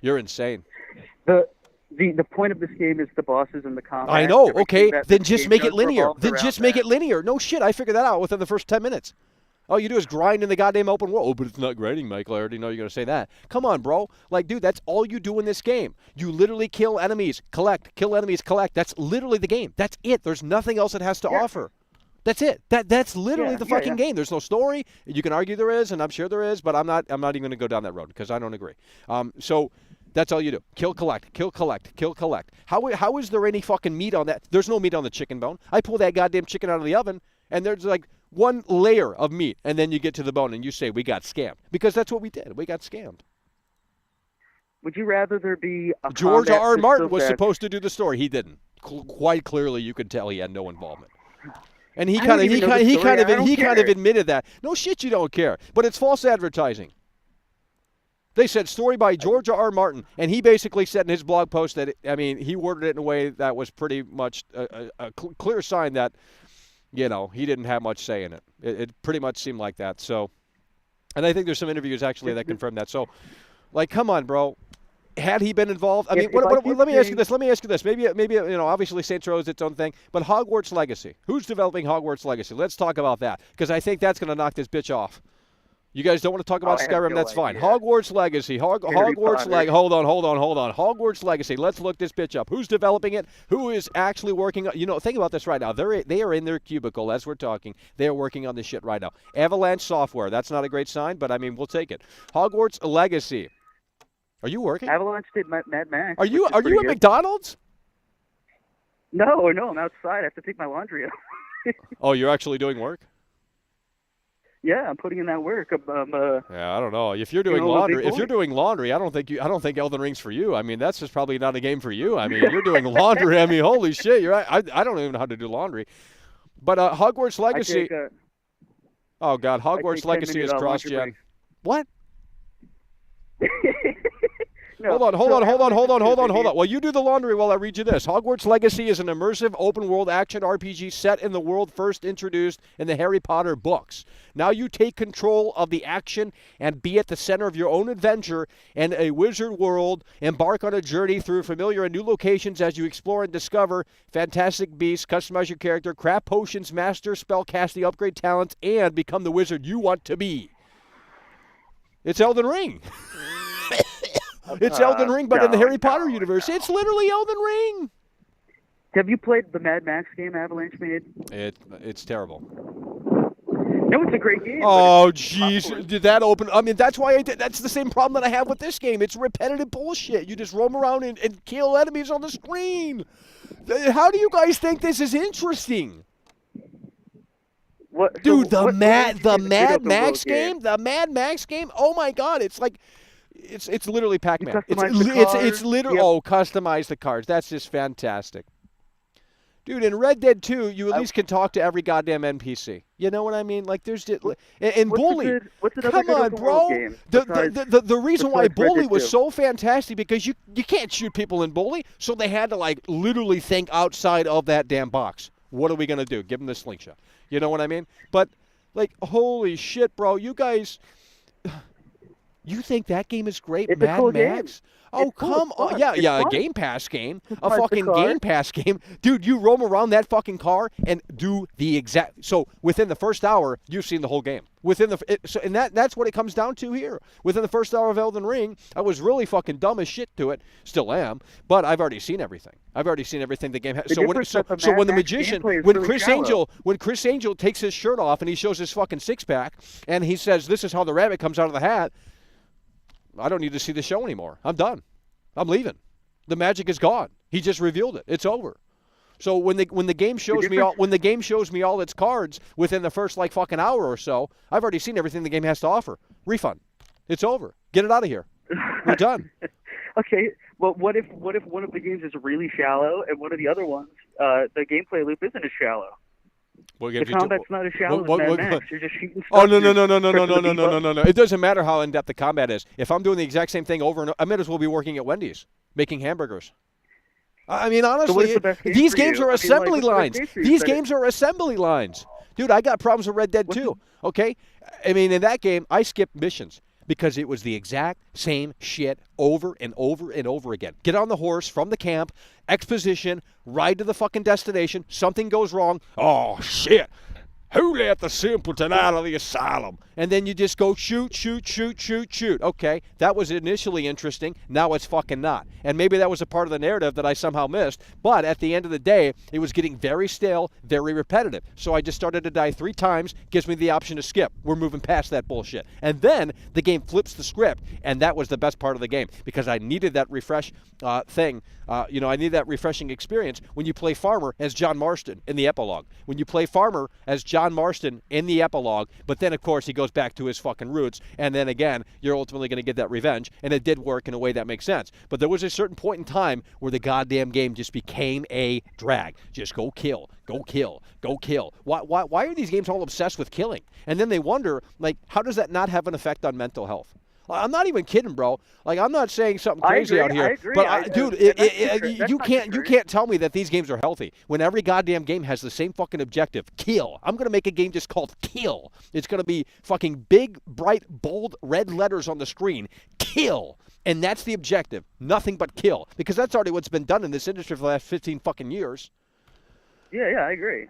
You're insane. The point of this game is the bosses and the combat. I know. Okay, then just make it linear. Make it linear. No shit. I figured that out within the first 10 minutes. All you do is grind in the goddamn open world. Oh, but it's not grinding, Michael. I already know you're going to say that. Come on, bro. Dude, that's all you do in this game. You literally kill enemies, kill enemies, collect. That's literally the game. That's it. There's nothing else it has to offer. That's it. That's literally the fucking game. There's no story. You can argue there is, and I'm sure there is, but I'm not even going to go down that road because I don't agree. So that's all you do. Kill, collect, kill, collect, kill, collect. How is there any fucking meat on that? There's no meat on the chicken bone. I pull that goddamn chicken out of the oven, and there's one layer of meat, and then you get to the bone and you say, we got scammed. Because that's what we did. We got scammed. Would you rather there be a George combat R. Martin system was that's- supposed to do the story. He didn't. Quite clearly, you could tell he had no involvement. And he I kind don't of even know the story. I don't care. admitted that. No shit, you don't care. But it's false advertising. They said story by George R. Martin, and he basically said in his blog post that he worded it in a way that was pretty much a clear sign that he didn't have much say in it. It pretty much seemed like that. So, and I think there's some interviews actually that confirm that. So, like, come on, bro. Had he been involved? Let me ask you this. Maybe obviously Saints Row is its own thing, but Hogwarts Legacy. Who's developing Hogwarts Legacy? Let's talk about that, because I think that's going to knock this bitch off. You guys don't want to talk about Skyrim? That's fine. Hogwarts Legacy. Hogwarts Legacy. Hold on. Hogwarts Legacy. Let's look this bitch up. Who's developing it? Who is actually working on? Think about this right now. They are in their cubicle as we're talking. They are working on this shit right now. Avalanche Software. That's not a great sign, but we'll take it. Hogwarts Legacy. Are you working? Avalanche did Mad Max. Are you at McDonald's? No, I'm outside. I have to take my laundry out. Oh, you're actually doing work? Yeah, I'm putting in that work. Yeah, I don't know. If you're doing laundry, I don't think Elden Ring's for you. That's just probably not a game for you. You're doing laundry. Holy shit, you're right. I don't even know how to do laundry. But Hogwarts Legacy. Oh God, Hogwarts Legacy is cross-gen. What? No, Hold on. Well, you do the laundry while I read you this. Hogwarts Legacy is an immersive open-world action RPG set in the world first introduced in the Harry Potter books. Now you take control of the action and be at the center of your own adventure in a wizard world. Embark on a journey through familiar and new locations as you explore and discover fantastic beasts, customize your character, craft potions, master spell casting, upgrade talents, and become the wizard you want to be. It's Elden Ring. It's Elden Ring, but in the Harry Potter universe. It's literally Elden Ring. Have you played the Mad Max game Avalanche made? It's terrible. No, it's a great game. Oh, jeez. Did that open? That's why that's the same problem that I have with this game. It's repetitive bullshit. You just roam around and kill enemies on the screen. How do you guys think this is interesting? Dude, the Mad Max game? The Mad Max game? Oh, my God. It's like... It's literally Pac-Man. It's literally customize the cards. That's just fantastic. Dude, in Red Dead 2, you at least can talk to every goddamn NPC. You know what I mean? Like there's and Bully. Come on, bro. The reason why Bully was so fantastic because you can't shoot people in Bully, so they had to literally think outside of that damn box. What are we gonna do? Give them the slingshot. You know what I mean? But holy shit, bro, you guys. You think that game is great, it's Mad cool Max? Game. Oh, come on. Yeah, a Game Pass game. A fucking Game Pass game. Dude, you roam around that fucking car and do the exact... So, within the first hour, you've seen the whole game. That's what it comes down to here. Within the first hour of Elden Ring, I was really fucking dumb as shit to it. Still am. But I've already seen everything. The game has... So when the magician... When Chris Angel takes his shirt off and he shows his fucking six-pack and he says, this is how the rabbit comes out of the hat... I don't need to see the show anymore. I'm done. I'm leaving. The magic is gone. He just revealed it. It's over. So when the game shows me all its cards within the first fucking hour or so, I've already seen everything the game has to offer. Refund. It's over. Get it out of here. We're done. Okay. Well, what if one of the games is really shallow and one of the other ones, the gameplay loop isn't as shallow? The combat's not as shallow as Mad Max. You're just shooting stuff. Oh, no. It doesn't matter how in-depth the combat is. If I'm doing the exact same thing over and over, I might as well be working at Wendy's, making hamburgers. Honestly, these games are assembly lines. These games are assembly lines. Dude, I got problems with Red Dead 2, okay? In that game, I skipped missions because it was the exact same shit over and over and over again. Get on the horse from the camp, exposition, ride to the fucking destination, something goes wrong. Oh, shit. Who let the simpleton out of the asylum? And then you just go shoot. Okay, that was initially interesting. Now it's fucking not. And maybe that was a part of the narrative that I somehow missed. But at the end of the day, it was getting very stale, very repetitive. So I just started to die 3 times. Gives me the option to skip. We're moving past that bullshit. And then the game flips the script. And that was the best part of the game. Because I needed that refresh thing. I need that refreshing experience when you play Farmer as John Marston in the epilogue. When you play Farmer as John John Marston in the epilogue, but then, of course, he goes back to his fucking roots, and then, again, you're ultimately going to get that revenge, and it did work in a way that makes sense. But there was a certain point in time where the goddamn game just became a drag. Just go kill, go kill, go kill. Why are these games all obsessed with killing? And then they wonder, like, how does that not have an effect on mental health? I'm not even kidding, bro. Like, I'm not saying something crazy out here. I agree. But dude, you can't tell me that these games are healthy when every goddamn game has the same fucking objective: kill. I'm gonna make a game just called Kill. It's gonna be fucking big, bright, bold red letters on the screen. Kill. And that's the objective. Nothing but kill. Because that's already what's been done in this industry for the last 15 fucking years. Yeah, I agree.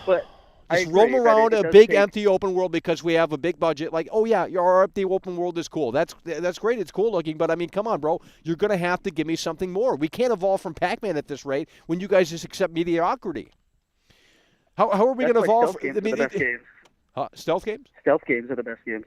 But just roam around a big empty open world because we have a big budget. Like, oh yeah, our empty open world is cool. That's great. It's cool looking. But I mean, come on, bro. You're gonna have to give me something more. We can't evolve from Pac-Man at this rate when you guys just accept mediocrity. How are we gonna evolve? Stealth games are the best games. Stealth games? Stealth games are the best games.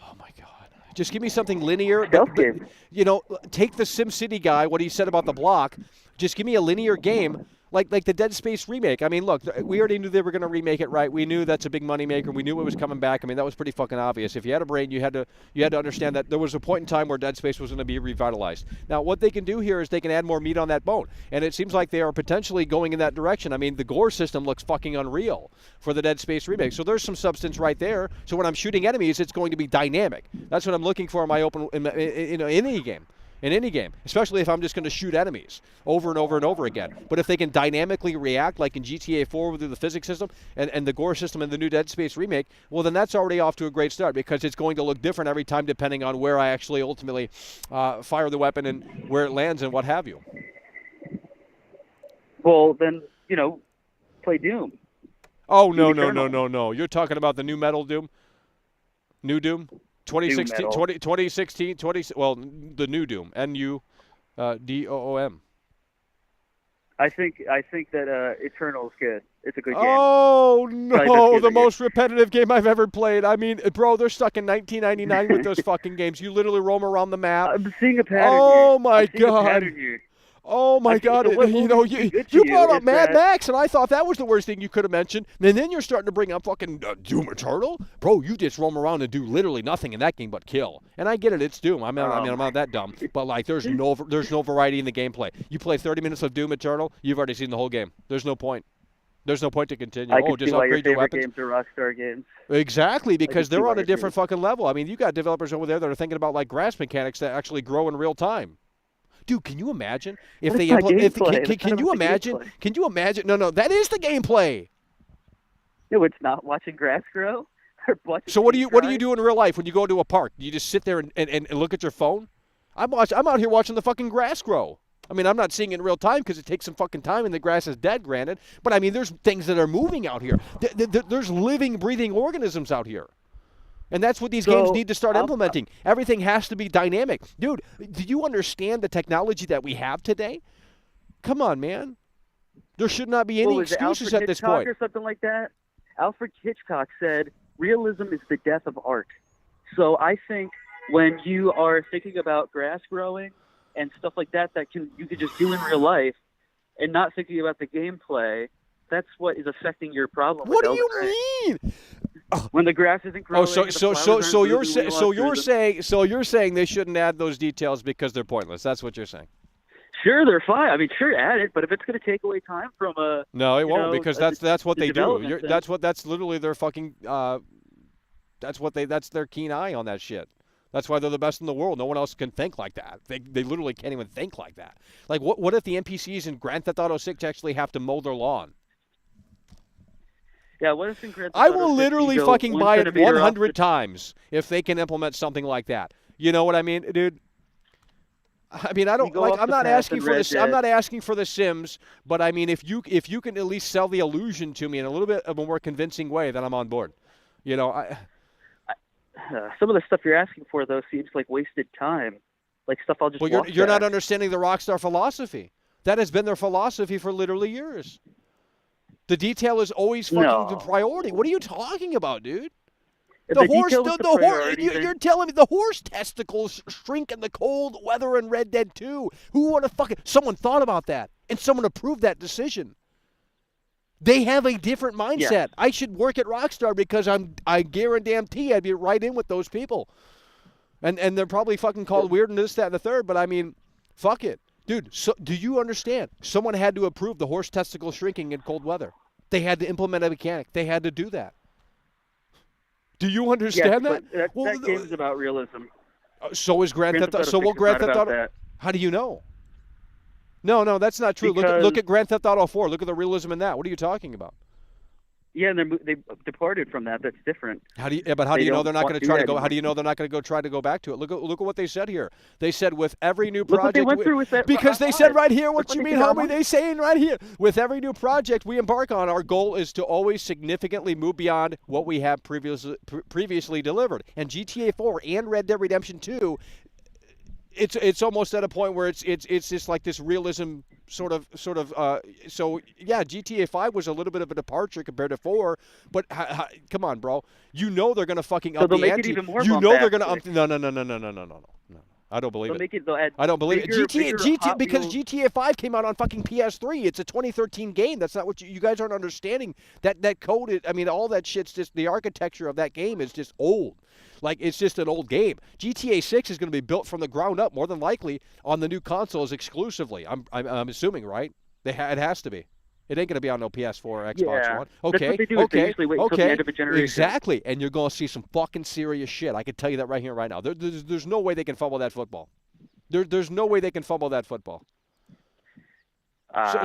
Oh my god. Just give me something linear. Stealth games. You know, take the SimCity guy, what he said about the block. Just give me a linear game. Like the Dead Space remake. I mean, look, we already knew they were going to remake it, right? We knew that's a big moneymaker. We knew it was coming back. I mean, that was pretty fucking obvious. If you had a brain, you had to understand that there was a point in time where Dead Space was going to be revitalized. Now, what they can do here is they can add more meat on that bone, and it seems like they are potentially going in that direction. I mean, the gore system looks fucking unreal for the Dead Space remake, so there's some substance right there. So when I'm shooting enemies, it's going to be dynamic. That's what I'm looking for in my in any game. In any game, especially if I'm just going to shoot enemies over and over and over again. But if they can dynamically react, like in GTA 4 through the physics system and the gore system in the new Dead Space remake, well, then that's already off to a great start because it's going to look different every time depending on where I actually ultimately fire the weapon and where it lands and what have you. Well, then, play Doom. Oh, no. You're talking about the new Metal Doom? New Doom? 2016, the new Doom, N-U-D-O-O-M. I think that Eternal is good. It's a good game. Oh, no, the most repetitive game I've ever played. I mean, bro, they're stuck in 1999 with those fucking games. You literally roam around the map. I'm seeing a pattern Oh, my God. Oh, my God. You brought up Mad Max, and I thought that was the worst thing you could have mentioned. And then you're starting to bring up fucking Doom Eternal? Bro, you just roam around and do literally nothing in that game but kill. And I get it, it's Doom. I'm not that dumb. But, like, there's no variety in the gameplay. You play 30 minutes of Doom Eternal, you've already seen the whole game. There's no point. There's no point to continue. I can just see why your upgrade your favorite weapons. games are Rockstar games. Exactly, because they're on a different fucking level. I mean, you got developers over there that are thinking about, like, grass mechanics that actually grow in real time. Dude, can you imagine if they implement? Can you imagine? Can you imagine? No, that is the gameplay. No, it's not watching grass grow. So what do you do in real life when you go to a park? Do you just sit there and look at your phone? I'm out here watching the fucking grass grow. I mean, I'm not seeing it in real time because it takes some fucking time and the grass is dead, granted. But I mean, there's things that are moving out here. There's living, breathing organisms out here. And that's what these games need to start implementing. Everything has to be dynamic. Dude, do you understand the technology that we have today? Come on, man. There should not be any excuses at this point. Or something like that? Alfred Hitchcock said, realism is the death of art. So I think when you are thinking about grass growing and stuff like that you could just do in real life and not thinking about the gameplay, that's what is affecting your problem. What do you mean? When the grass isn't growing. So you're saying they shouldn't add those details because they're pointless. That's what you're saying. Sure, they're fine. I mean, sure, add it, but if it's going to take away time from a no, it won't because that's what they do. That's literally their fucking. That's their keen eye on that shit. That's why they're the best in the world. No one else can think like that. They literally can't even think like that. Like what if the NPCs in Grand Theft Auto 6 actually have to mow their lawn? Yeah, what if in Grand Theft I Auto will 6 literally fucking buy it 100 times if they can implement something like that. You know what I mean, dude? I mean, I don't like. I'm not asking for the. I'm not asking for the Sims, but I mean, if you can at least sell the illusion to me in a little bit of a more convincing way, then I'm on board. You know, some of the stuff you're asking for though seems like wasted time, like stuff I'll just. Well, you're not understanding the Rockstar philosophy. That has been their philosophy for literally years. The detail is always fucking the priority. What are you talking about, dude? The horse, you're telling me the horse testicles shrink in the cold weather in Red Dead 2. Who would have someone thought about that and someone approved that decision. They have a different mindset. I should work at Rockstar because I guarantee I'd be right in with those people. And they're probably fucking called weird and this, that, and the third, but I mean, fuck it. Dude, so do you understand? Someone had to approve the horse testicle shrinking in cold weather. They had to implement a mechanic. They had to do that. Do you understand that? That game is about realism. So is Grand Theft Auto. So will Grand Theft Auto. How do you know? No, that's not true. Look at Grand Theft Auto 4. Look at the realism in that. What are you talking about? Yeah, and they departed from that. That's different. How do you know they're not going to try to go? How do you know they're not going to go try to go back to it? Look at what they said here. They said with every new project. Look what they went through with that. Because they said right here, what you mean, homie? They saying right here, with every new project we embark on, our goal is to always significantly move beyond what we have previously delivered. And GTA 4 and Red Dead Redemption 2. It's almost at a point where it's just like this realism sort of so yeah, GTA 5 was a little bit of a departure compared to 4, but come on, bro, you know they're gonna fucking up the ante. You know they're gonna up. No. I don't believe it. I don't believe it. GTA because GTA 5 came out on fucking PS3. It's a 2013 game. That's not what you guys aren't understanding. That code. I mean, all that shit's just the architecture of that game is just old. Like, it's just an old game. GTA 6 is going to be built from the ground up, more than likely, on the new consoles exclusively. I'm assuming, right? It has to be. It ain't going to be on no PS4 or Xbox One. Okay, that's what they do is they usually wait until the end of a generation. Exactly, and you're going to see some fucking serious shit. I can tell you that right here, right now. There's no way they can fumble that football. There's no way they can fumble that football.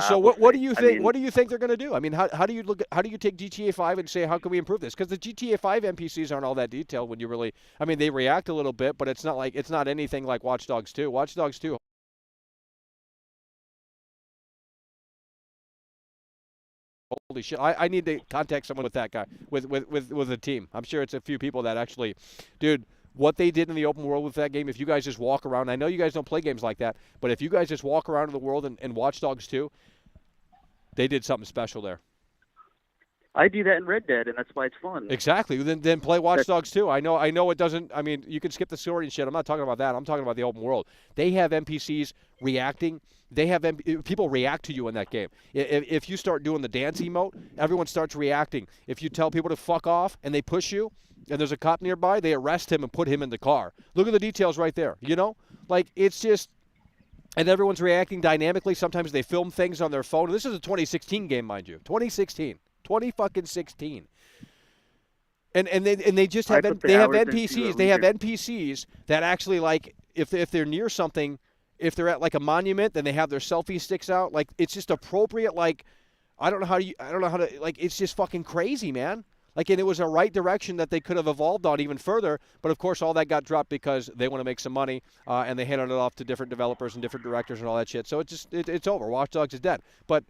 So what do you think? What do you think they're going to do? I mean, how do you look? How do you take GTA 5 and say how can we improve this? Because the GTA 5 NPCs aren't all that detailed. When you really, I mean, they react a little bit, but it's not anything like Watch Dogs 2. Watch Dogs 2. Holy shit! I need to contact someone with that guy with a team. I'm sure it's a few people that actually, dude. What they did in the open world with that game, if you guys just walk around, I know you guys don't play games like that, but if you guys just walk around in the world and Watch Dogs 2, they did something special there. I do that in Red Dead, and that's why it's fun. Exactly. Then play Watch Dogs 2. I know it doesn't. I mean, you can skip the story and shit. I'm not talking about that. I'm talking about the open world. They have NPCs reacting. They have people react to you in that game. If you start doing the dance emote, everyone starts reacting. If you tell people to fuck off and they push you, and there's a cop nearby, they arrest him and put him in the car. Look at the details right there. You know, like it's just, and everyone's reacting dynamically. Sometimes they film things on their phone. This is a 2016 game, mind you. 2016. And they just have they have NPCs. They have NPCs that actually, like, if they're near something, if they're at like a monument, then they have their selfie sticks out. Like, it's just appropriate. Like, I don't know how to like. It's just fucking crazy, man. Like, and it was a right direction that they could have evolved on even further. But of course, all that got dropped because they want to make some money, and they handed it off to different developers and different directors and all that shit. So it's over. Watch Dogs is dead. But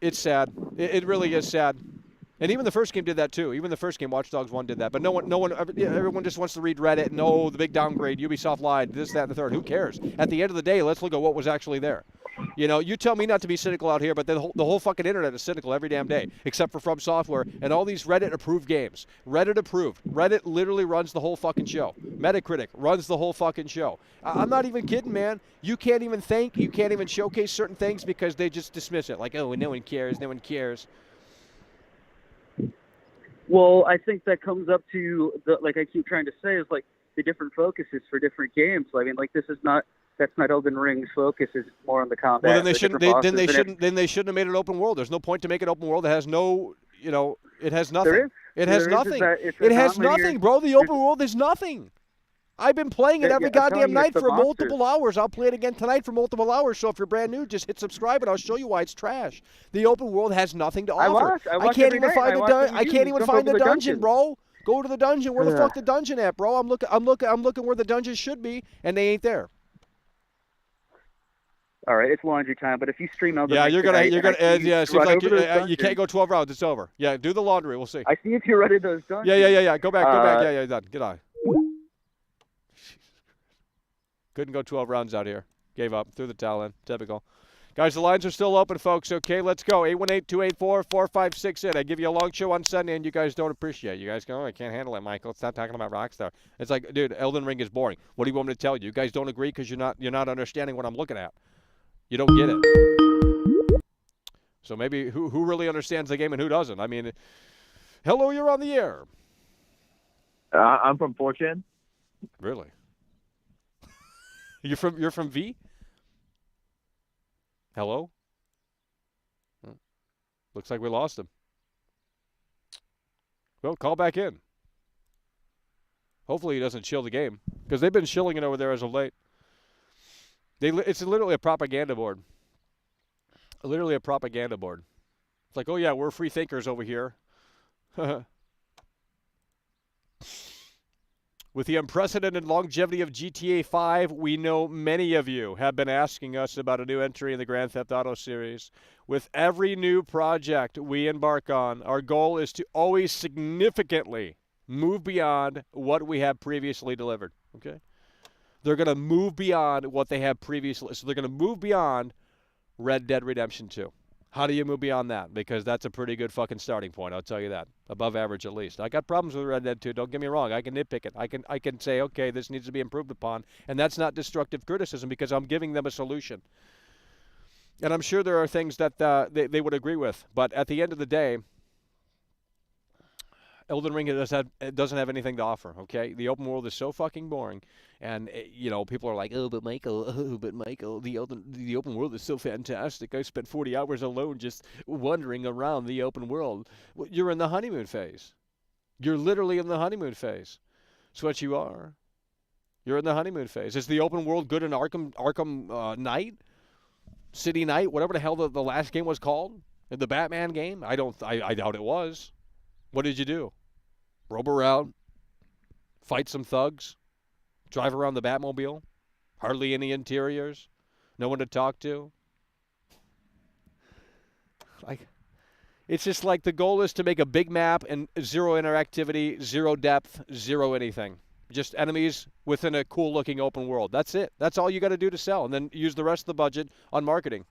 it's sad. It really is sad. And even the first game did that too. Even the first game, Watch Dogs 1 did that. But everyone just wants to read Reddit and, oh, the big downgrade, Ubisoft lied, this, that, and the third. Who cares? At the end of the day, let's look at what was actually there. You know, you tell me not to be cynical out here, but the whole fucking internet is cynical every damn day, except for From Software and all these Reddit-approved games. Reddit approved. Reddit literally runs the whole fucking show. Metacritic runs the whole fucking show. I'm not even kidding, man. You can't even think. You can't even showcase certain things because they just dismiss it. Like, oh, no one cares. No one cares. Well, I think that comes up to like I keep trying to say, is like the different focuses for different games. So, I mean, like that's not Elden Ring's focus. Is more on the combat. Well, then they shouldn't have made it open world. There's no point to make it open world that has no, you know, it has nothing. It has nothing. It has nothing, bro. The open world is nothing. I've been playing it every goddamn night for multiple hours. I'll play it again tonight for multiple hours. So if you're brand new, just hit subscribe and I'll show you why it's trash. The open world has nothing to offer. I can't even find the dungeon, bro. Go to the dungeon. Where the fuck the dungeon at, bro? I'm looking where the dungeon should be, and they ain't there. All right, it's laundry time. But if you stream Elden Ring, it seems like you can't go 12 rounds. It's over. Yeah, do the laundry. We'll see. I see if you run into those dungeons. Yeah. Go back. Yeah, done. Get on. Couldn't go 12 rounds out here. Gave up. Threw the towel in. Typical. Guys, the lines are still open, folks. Okay, let's go. 818-284-4568. I give you a long show on Sunday, and you guys don't appreciate it. You guys go, oh, I can't handle it, Michael. Stop talking about Rockstar. It's like, dude, Elden Ring is boring. What do you want me to tell you? You guys don't agree because you're not understanding what I'm looking at. You don't get it. So So maybe who really understands the game and who doesn't? I mean, hello, you're on the air. I'm from 4chan. Really? You're from V? Hello? Oh, looks like we lost him. Well, call back in. Hopefully he doesn't shill the game, because they've been shilling it over there as of late. It's literally a propaganda board. Literally a propaganda board. It's like, oh yeah, we're free thinkers over here. With the unprecedented longevity of GTA 5, we know many of you have been asking us about a new entry in the Grand Theft Auto series. With every new project we embark on, our goal is to always significantly move beyond what we have previously delivered. Okay? They're going to move beyond what they have previously. So they're going to move beyond Red Dead Redemption 2. How do you move beyond that? Because that's a pretty good fucking starting point, I'll tell you that. Above average at least. I got problems with Red Dead 2, don't get me wrong. I can nitpick it. I can say, okay, this needs to be improved upon. And that's not destructive criticism, because I'm giving them a solution. And I'm sure there are things that they would agree with. But at the end of the day, Elden Ring doesn't have anything to offer, okay? The open world is so fucking boring. And, people are like, oh, but Michael, the open world is so fantastic. I spent 40 hours alone just wandering around the open world. Well, you're in the honeymoon phase. You're literally in the honeymoon phase. That's what you are. You're in the honeymoon phase. Is the open world good in Arkham Knight? City Knight? Whatever the hell the last game was called? The Batman game? I doubt it was. What did you do? Roam around, fight some thugs, drive around the Batmobile, hardly any interiors, no one to talk to. It's just like the goal is to make a big map and zero interactivity, zero depth, zero anything. Just enemies within a cool-looking open world. That's it. That's all you got to do to sell, and then use the rest of the budget on marketing.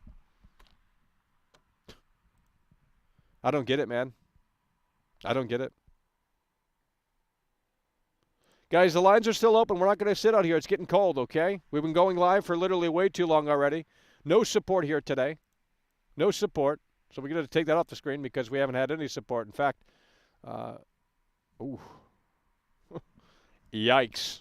I don't get it, man. I don't get it. Guys, the lines are still open. We're not going to sit out here. It's getting cold, okay? We've been going live for literally way too long already. No support here today. No support. So we're going to take that off the screen because we haven't had any support. In fact, yikes.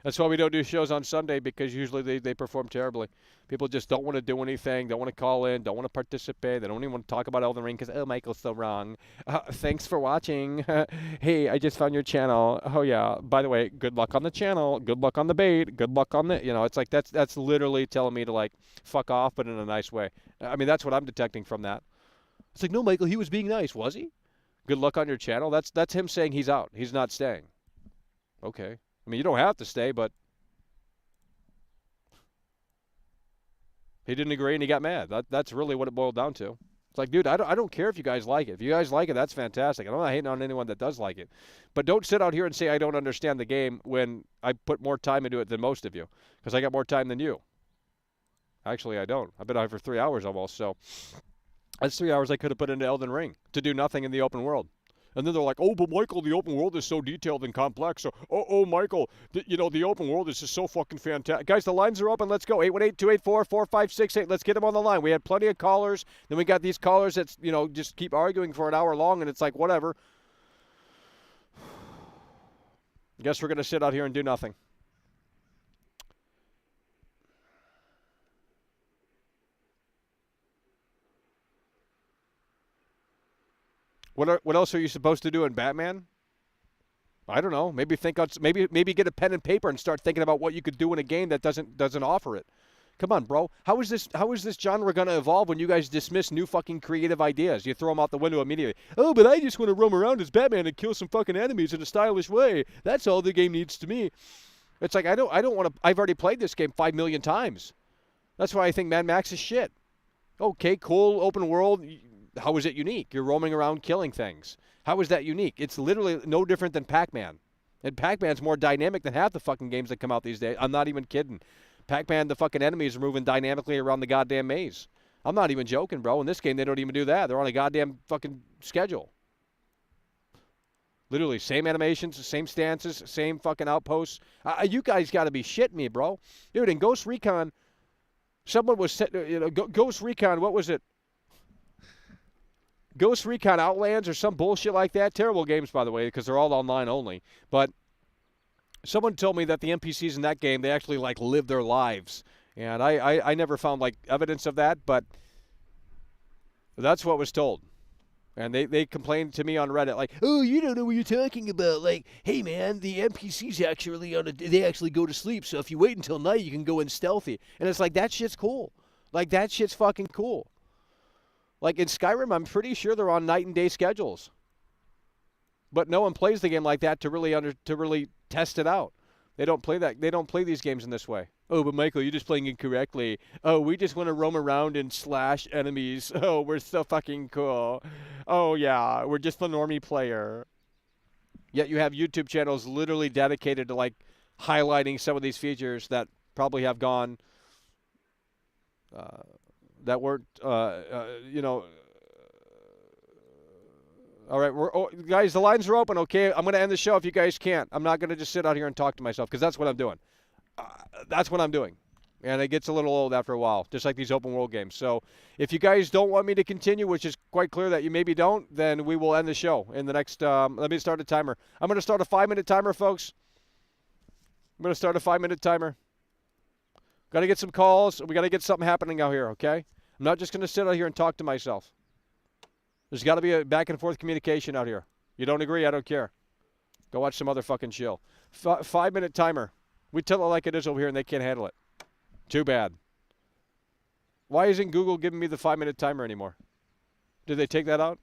That's why we don't do shows on Sunday, because usually they perform terribly. People just don't want to do anything, don't want to call in, don't want to participate. They don't even want to talk about Elden Ring because, oh, Michael's so wrong. Thanks for watching. Hey, I just found your channel. Oh, yeah. By the way, good luck on the channel. Good luck on the bait. Good luck on the, it's like that's literally telling me to, like, fuck off, but in a nice way. I mean, that's what I'm detecting from that. It's like, no, Michael, he was being nice. Was he? Good luck on your channel. That's him saying he's out. He's not staying. Okay. I mean, you don't have to stay, but he didn't agree and he got mad. That's really what it boiled down to. It's like, dude, I don't care if you guys like it. If you guys like it, that's fantastic. I'm not hating on anyone that does like it. But don't sit out here and say I don't understand the game when I put more time into it than most of you, because I got more time than you. Actually, I don't. I've been out for 3 hours almost, so that's 3 hours I could have put into Elden Ring to do nothing in the open world. And then they're like, oh, but Michael, the open world is so detailed and complex. So, oh, Michael, the open world is just so fucking fantastic. Guys, the lines are open. Let's go. 818-284-4568. Let's get them on the line. We had plenty of callers. Then we got these callers that, just keep arguing for an hour long, and it's like, whatever. Guess we're going to sit out here and do nothing. What else are you supposed to do in Batman? I don't know. Maybe maybe get a pen and paper and start thinking about what you could do in a game that doesn't offer it. Come on, bro. How is this genre going to evolve when you guys dismiss new fucking creative ideas? You throw them out the window immediately. Oh, but I just want to roam around as Batman and kill some fucking enemies in a stylish way. That's all the game needs to me. It's like I don't want to. I've already played this game 5 million times. That's why I think Mad Max is shit. Okay, cool, open world. How is it unique? You're roaming around killing things. How is that unique? It's literally no different than Pac-Man. And Pac-Man's more dynamic than half the fucking games that come out these days. I'm not even kidding. Pac-Man, the fucking enemies are moving dynamically around the goddamn maze. I'm not even joking, bro. In this game, they don't even do that. They're on a goddamn fucking schedule. Literally, same animations, same stances, same fucking outposts. You guys got to be shitting me, bro. Dude, in Ghost Recon, someone was set, Ghost Recon, what was it? Ghost Recon Outlands or some bullshit like that. Terrible games, by the way, because they're all online only. But someone told me that the NPCs in that game, they actually like live their lives. And I never found like evidence of that, but that's what was told. And they complained to me on Reddit like, oh, you don't know what you're talking about. Like, hey, man, the NPCs actually they actually go to sleep. So if you wait until night, you can go in stealthy. And it's like, that shit's cool. Like, that shit's fucking cool. Like, in Skyrim, I'm pretty sure they're on night and day schedules. But no one plays the game like that to really test it out. They don't play that. They don't play these games in this way. Oh, but Michael, you're just playing incorrectly. Oh, we just want to roam around and slash enemies. Oh, we're so fucking cool. Oh, yeah, we're just the normie player. Yet you have YouTube channels literally dedicated to, like, highlighting some of these features that probably have gone, that weren't, you know. All right, guys, the lines are open, okay? I'm going to end the show if you guys can't. I'm not going to just sit out here and talk to myself because that's what I'm doing. That's what I'm doing. And it gets a little old after a while, just like these open world games. So if you guys don't want me to continue, which is quite clear that you maybe don't, then we will end the show in the next, let me start a timer. I'm going to start a 5-minute timer, folks. I'm going to start a 5-minute timer. Got to get some calls. We got to get something happening out here, okay? I'm not just going to sit out here and talk to myself. There's got to be a back and forth communication out here. You don't agree? I don't care. Go watch some other fucking show. 5-minute timer. We tell it like it is over here, and they can't handle it. Too bad. Why isn't Google giving me the 5-minute timer anymore? Did they take that out?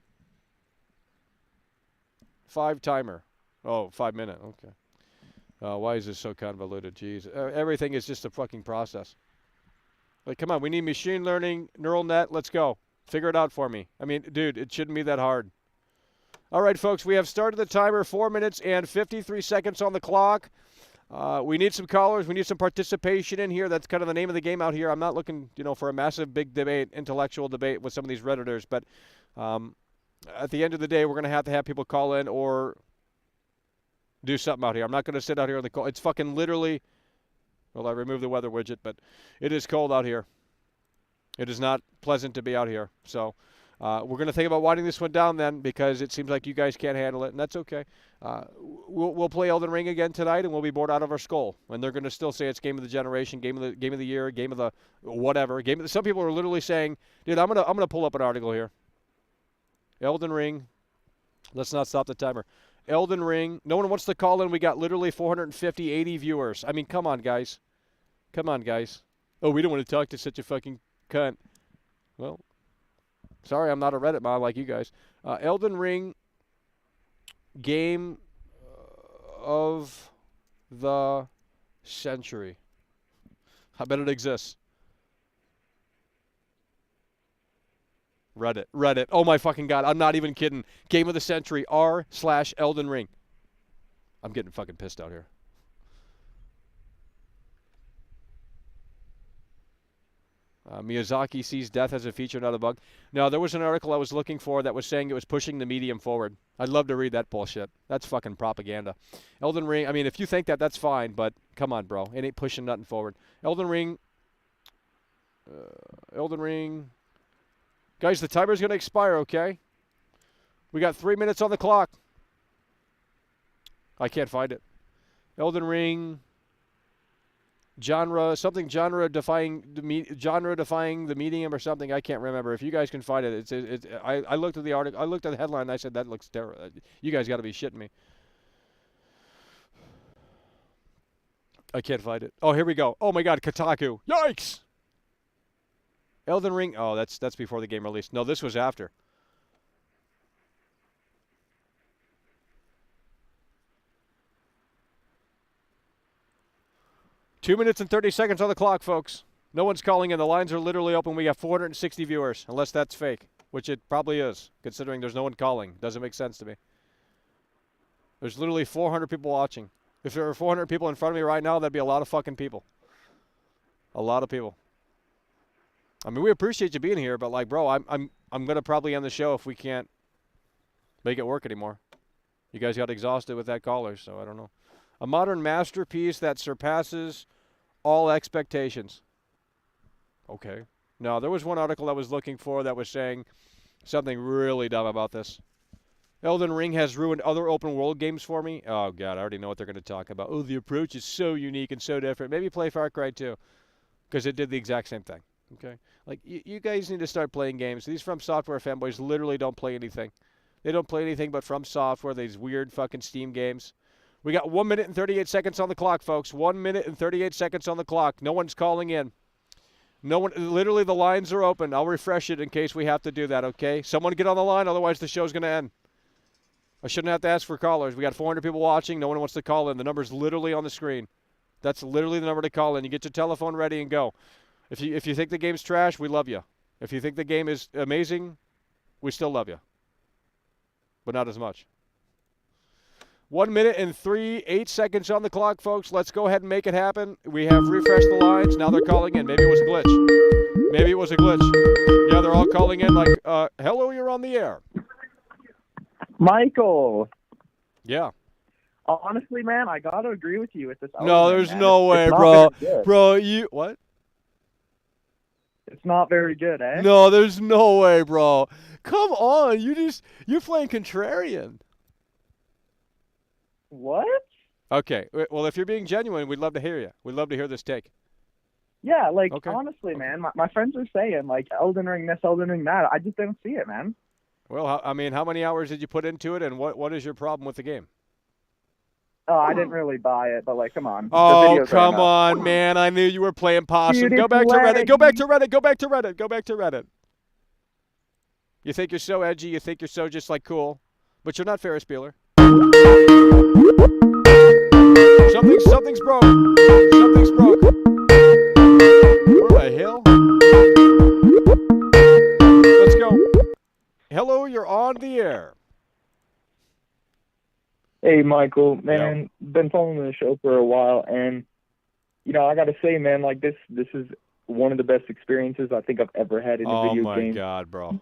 5 timer. Oh, 5 minute. Okay. Why is this so convoluted? Jeez. Everything is just a fucking process. Like, come on. We need machine learning, neural net. Let's go. Figure it out for me. I mean, dude, it shouldn't be that hard. All right, folks. We have started the timer. 4 minutes and 53 seconds on the clock. We need some callers. We need some participation in here. That's kind of the name of the game out here. I'm not looking, for a massive, big debate, intellectual debate with some of these Redditors. But at the end of the day, we're going to have people call in or do something out here. I'm not going to sit out here on the call. It's fucking literally, well, I removed the weather widget, but it is cold out here. It is not pleasant to be out here. So we're going to think about winding this one down then because it seems like you guys can't handle it, and that's okay. We'll play Elden Ring again tonight, and we'll be bored out of our skull. And they're going to still say it's game of the generation, game of the year, game of the whatever. Some people are literally saying, dude, I'm gonna pull up an article here. Elden Ring. Let's not stop the timer. Elden Ring. No one wants to call in. We got literally 450, 80 viewers. I mean, come on, guys. Come on, guys. Oh, we don't want to talk to such a fucking cunt. Well, sorry, I'm not a Reddit mod like you guys. Elden Ring game of the century. I bet it exists. Reddit. Oh my fucking God. I'm not even kidding. Game of the century r/Elden Ring. I'm getting fucking pissed out here. Miyazaki sees death as a feature, not a bug. No, there was an article I was looking for that was saying it was pushing the medium forward. I'd love to read that bullshit. That's fucking propaganda. Elden Ring, I mean, if you think that, that's fine, but come on, bro. It ain't pushing nothing forward. Elden Ring. Guys, the timer's going to expire, okay? We got 3 minutes on the clock. I can't find it. Elden Ring. Genre defying the medium or something. I can't remember. If you guys can find it, I looked at the article. I looked at the headline. And I said that looks terrible. You guys got to be shitting me. I can't find it. Oh, here we go. Oh my God, Kotaku. Yikes! Elden Ring. Oh, that's before the game released. No, this was after. Two minutes and 30 seconds on the clock, folks. No one's calling in. The lines are literally open. We got 460 viewers, unless that's fake, which it probably is, considering there's no one calling. Doesn't make sense to me. There's literally 400 people watching. If there were 400 people in front of me right now, that'd be a lot of fucking people. A lot of people. I mean, we appreciate you being here, but like, bro, I'm gonna probably end the show if we can't make it work anymore. You guys got exhausted with that caller, so I don't know. A modern masterpiece that surpasses all expectations. Okay. Now, there was one article I was looking for that was saying something really dumb about this. Elden Ring has ruined other open world games for me. Oh, God, I already know what they're going to talk about. Oh, the approach is so unique and so different. Maybe play Far Cry 2, because it did the exact same thing. Okay? Like, you guys need to start playing games. These From Software fanboys literally don't play anything. They don't play anything but From Software, these weird fucking Steam games. We got 1 minute and 38 seconds on the clock, folks. 1 minute and 38 seconds on the clock. No one's calling in. No one. Literally, the lines are open. I'll refresh it in case we have to do that, okay? Someone get on the line, otherwise the show's going to end. I shouldn't have to ask for callers. We got 400 people watching. No one wants to call in. The number's literally on the screen. That's literally the number to call in. You get your telephone ready and go. If you think the game's trash, we love you. If you think the game is amazing, we still love you. But not as much. 1 minute and 38 seconds on the clock, folks. Let's go ahead and make it happen. We have refreshed the lines. Now they're calling in. Maybe it was a glitch. Maybe it was a glitch. Yeah, they're all calling in like, hello, you're on the air. Michael. Yeah. Honestly, man, I gotta agree with you with this. No, there's man. no way, it's bro. Bro, Bro, what? It's not very good, eh? No, there's no way, bro. Come on, you're playing contrarian. What? Okay, well, if you're being genuine, we'd love to hear you. We'd love to hear this take. Yeah, like, Okay. honestly, man, my friends are saying, like, Elden Ring this, Elden Ring that. I just didn't see it, man. Well, how many hours did you put into it, and what is your problem with the game? Oh, I didn't really buy it, but, like, come on. Oh, The videos are come enough. on, man. I knew you were playing possum. Dude, Go it's back to Reddit. laggy. Go back to Reddit. Go back to Reddit. Go back to Reddit. You think you're so edgy. You think you're so just, like, cool. But you're not Ferris Bueller. Something's broke. Something's broke. Where the hell? Let's go. Hello, you're on the air. Hey, Michael, man, been following the show for a while, and, you know, I got to say, man, like, this is one of the best experiences I think I've ever had in a video game. Oh, my God, bro.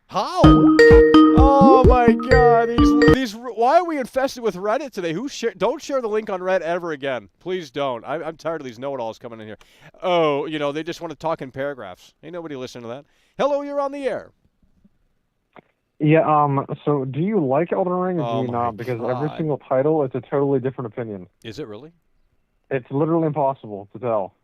How? Oh, my God. These. Why are we infested with Reddit today? Don't share the link on Reddit ever again. Please don't. I'm tired of these know-it-alls coming in here. Oh, you know, they just want to talk in paragraphs. Ain't nobody listening to that. Hello, you're on the air. Yeah, so do you like Elden Ring or Oh do you my not? Because every God. single title, it's a totally different opinion. Is it really? It's literally impossible to tell.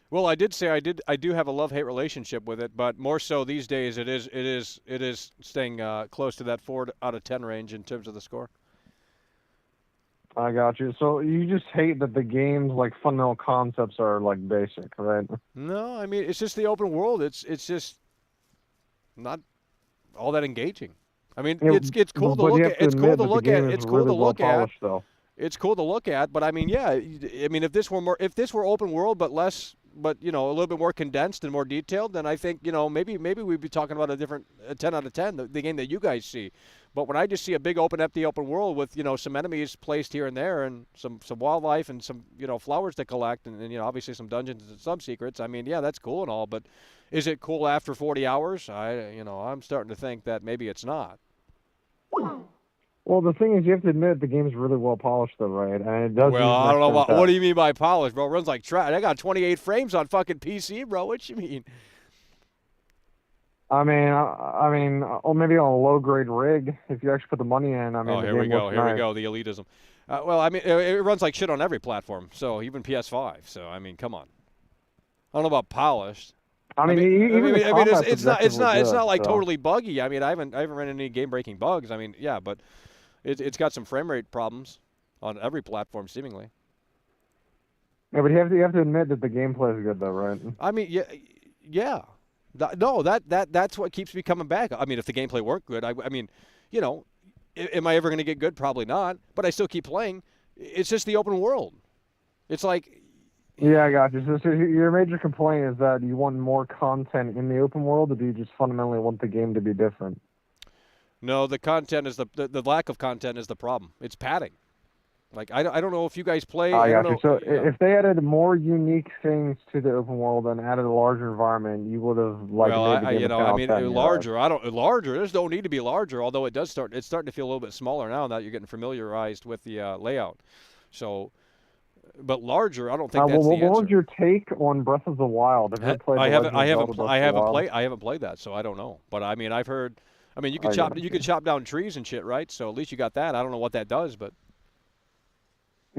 Well, I did say I do have a love-hate relationship with it, but more so these days it is staying close to that 4 out of 10 range in terms of the score. I got you. So you just hate that the game's, like, fundamental concepts are, like, basic, right? No, I mean, it's just the open world. It's just not all that engaging. I mean, Yeah, it's cool to but look you at. have to It's cool admit to that the look game at. is It's cool really to well look at. polished, though. It's cool to look at, but I mean, yeah. I mean, if this were open world, but you know, a little bit more condensed and more detailed, then I think, you know, maybe we'd be talking about a 10 out of 10, the game that you guys see. But when I just see a big empty open world with, you know, some enemies placed here and there and some wildlife and some, you know, flowers to collect and you know, obviously some dungeons and some secrets. I mean, yeah, that's cool and all, but is it cool after 40 hours? I'm starting to think that maybe it's not. Well, the thing is, you have to admit the game's really well polished, though, right? And it does. Well, I don't know what do you mean by polished, bro? It runs like trash. I got 28 frames on fucking PC, bro. What you mean? I mean, or maybe on a low-grade rig, if you actually put the money in. I mean, Oh, the here we game go. looks Here we nice. go. The elitism. Well, I mean, it runs like shit on every platform. So even PS5. So I mean, come on. I don't know about polished. I mean, even the combat's it's not objectively like good, so. totally buggy. I mean, I haven't run into any game-breaking bugs. I mean, yeah, but it's got some frame rate problems on every platform seemingly. Yeah, but you have to admit that the gameplay is good, though, right? I mean, yeah. That's what keeps me coming back. I mean, if the gameplay weren't good, I mean, you know, am I ever going to get good? Probably not. But I still keep playing. It's just the open world. It's like. Yeah, I got you. So your major complaint is that you want more content in the open world, or do you just fundamentally want the game to be different? No, the content is the lack of content is the problem. It's padding. Like I don't know if you guys play. I got don't you. know, So if they added more unique things to the open world and added a larger environment, you would have like well, made the game I mean, 10, larger. Larger. It don't need to be larger. Although it does start. It's starting to feel a little bit smaller now that you're getting familiarized with the layout. So, But larger, I don't think that's well, the answer. what was your take on Breath of the Wild? Have you ever played I haven't played that, so I don't know. But I mean, I've heard. I mean, you could chop down trees and shit, right? So at least you got that. I don't know what that does, but.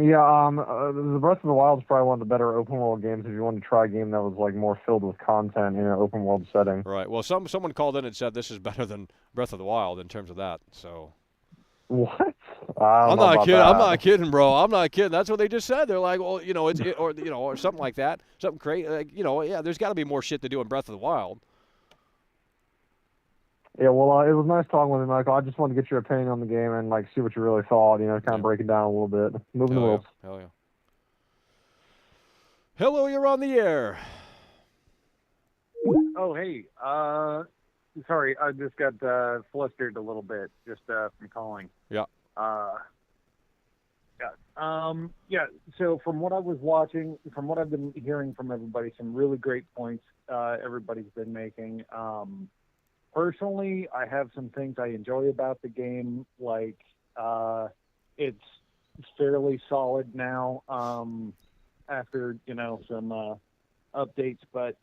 Yeah, the Breath of the Wild is probably one of the better open world games if you want to try a game that was like more filled with content in an open world setting. Right. Well, someone called in and said this is better than Breath of the Wild in terms of that. So. What? I'm not kidding. I'm not kidding, bro. I'm not kidding. That's what they just said. They're like, well, or something like that, something crazy. Like, yeah. There's got to be more shit to do in Breath of the Wild. Yeah, well, it was nice talking with you, Michael. I just wanted to get your opinion on the game and like see what you really thought. Kind of break it down a little bit. Moving the wheels. Hell yeah. Hello, you're on the air. Oh, hey. Sorry, I just got flustered a little bit just from calling. Yeah. Yeah. So from what I was watching, from what I've been hearing from everybody, some really great points everybody's been making. Personally, I have some things I enjoy about the game, like it's fairly solid now after some updates, but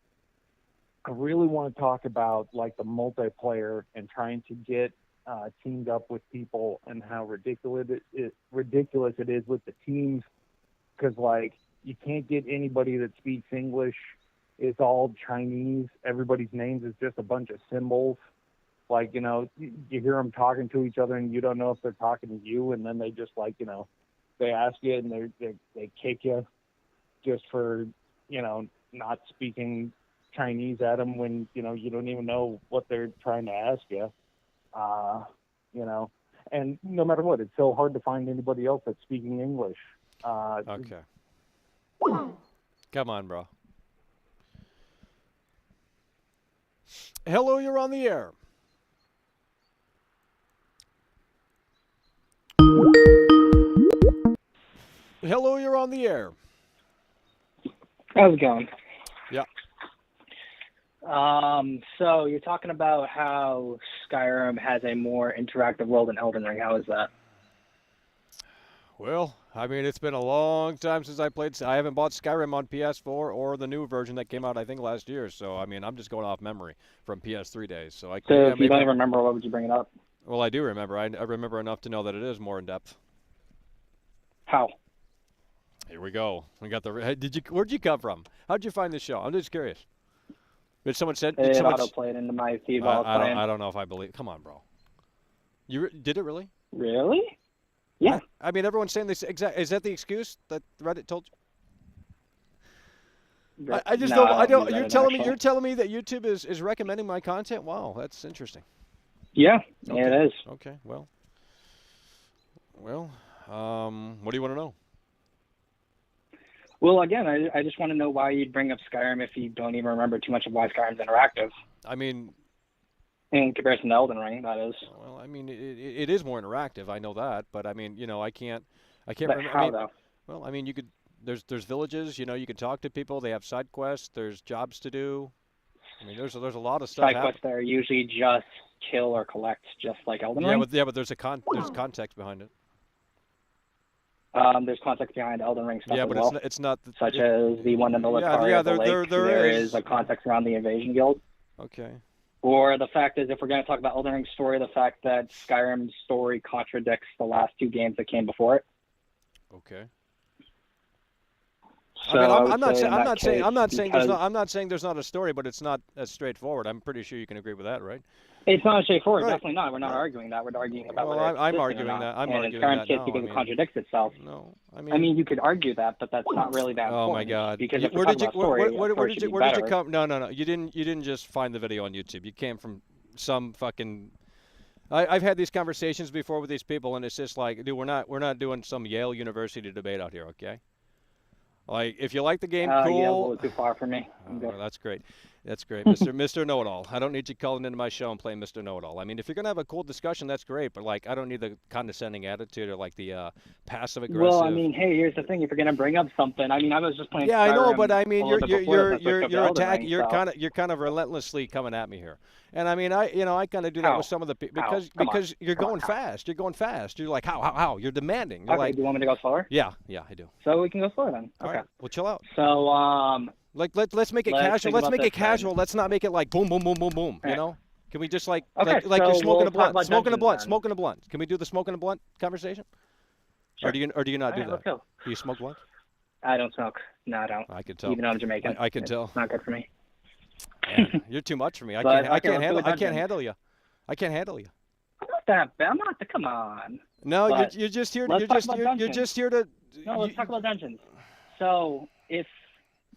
I really want to talk about like the multiplayer and trying to get teamed up with people and how ridiculous it is with the teams, because like you can't get anybody that speaks English. It's all Chinese. Everybody's names is just a bunch of symbols. Like, you hear them talking to each other and you don't know if they're talking to you, and then they just like, they ask you and they kick you just for, not speaking Chinese at them when, you don't even know what they're trying to ask you. And no matter what, it's so hard to find anybody else that's speaking English. Okay. Come on, bro. Hello, you're on the air. Hello, you're on the air. How's it going? Yeah. So you're talking about how Skyrim has a more interactive world than Elden Ring. How is that? Well, I mean, it's been a long time since I played. I haven't bought Skyrim on PS4 or the new version that came out, I think, last year. So, I mean, I'm just going off memory from PS3 days. So, if you don't even remember, why would you bring it up? Well, I do remember. I remember enough to know that it is more in depth. How? Here we go. We got the. Where'd you come from? How'd you find this show? I'm just curious. Did someone send? It auto-played into my feed while I was playing. I don't know if I believe. Come on, bro. Did it really? Really? Yeah. I mean, everyone's saying this. Is that the excuse that Reddit told you? I just don't. I don't. You're telling me that YouTube is recommending my content. Wow, that's interesting. Yeah, okay. Yeah, it is. Okay. Well. What do you want to know? Well, again, I just want to know why you'd bring up Skyrim if you don't even remember too much of why Skyrim's interactive. I mean, in comparison to Elden Ring, that is. Well, I mean, it is more interactive. I know that, but I mean, I can't But remember. how though? Well, I mean, you could. There's villages. You can talk to people. They have side quests. There's jobs to do. I mean, there's a lot of stuff. Side quests that are usually just kill or collect, just like Elden Ring. But there's there's context behind it. There's context behind Elden Ring stuff but as well. it's not such as the one in the Lataria the lake. There is a context around the Invasion Guild. Okay. Or the fact is, if we're going to talk about Elden Ring's story, the fact that Skyrim's story contradicts the last two games that came before it. Okay. So I mean, I'm not saying there's not a story, but it's not as straightforward. I'm pretty sure you can agree with that, right? It's not straightforward. Right. Definitely not. We're not arguing that. We're arguing about well, whether I'm it's arguing or not. that. I'm and arguing in Skyrim's that case, now. because it contradicts itself. No, I mean, you could argue that, but that's not really that important. Oh my God! Because if we're talking about story, where did you come? No. You didn't just find the video on YouTube. You came from some fucking. I've had these conversations before with these people, and it's just like, dude, we're not doing some Yale University debate out here, okay? Like, if you like the game, cool. Yale's a little too far for me. I'm good. Well, that's great. That's great, Mr. Know-It-All. I don't need you calling into my show and playing Mr. Know-It-All. I mean, if you're gonna have a cool discussion, that's great. But like, I don't need the condescending attitude or like the passive aggressive. Well, I mean, hey, here's the thing. If you're gonna bring up something, I mean, I was just playing. Yeah, I know, Skyrim but I mean, a little bit before this, I switched up to Elden attacking. Ring, so- You're kind of relentlessly coming at me here. And I mean, I kind of do that How? with some of the people How? because Come on. you're Come on, going how? fast. You're going fast. You're like how? You're demanding. You're Okay, like, do you want me to go slower? yeah, I do. So we can go slower then. All Okay. right, well, chill out. So let's make it let's casual. think Let's about make this it casual. then. Let's not make it like boom, boom, boom, boom, boom. You Okay. know? Can we just like Okay, like you're so smoking we'll a blunt, talk about smoking a dungeons blunt, then. smoking a blunt? Can we do the smoking a blunt conversation? Sure. Or do you not All do right, that? let's go. Do you smoke blunts? I don't smoke. No, I don't. I can tell. Even though I'm Jamaican. I can It's tell. not good for me. Man, you're too much for me. I But, can't. okay, I can't let's do handle. a I can't dungeon. handle you. I can't handle you. I'm not that bad. I'm not. Come on. No, But you're just here. let's You're talk just about you're dungeons. just here to. No, let's talk about dungeons. So,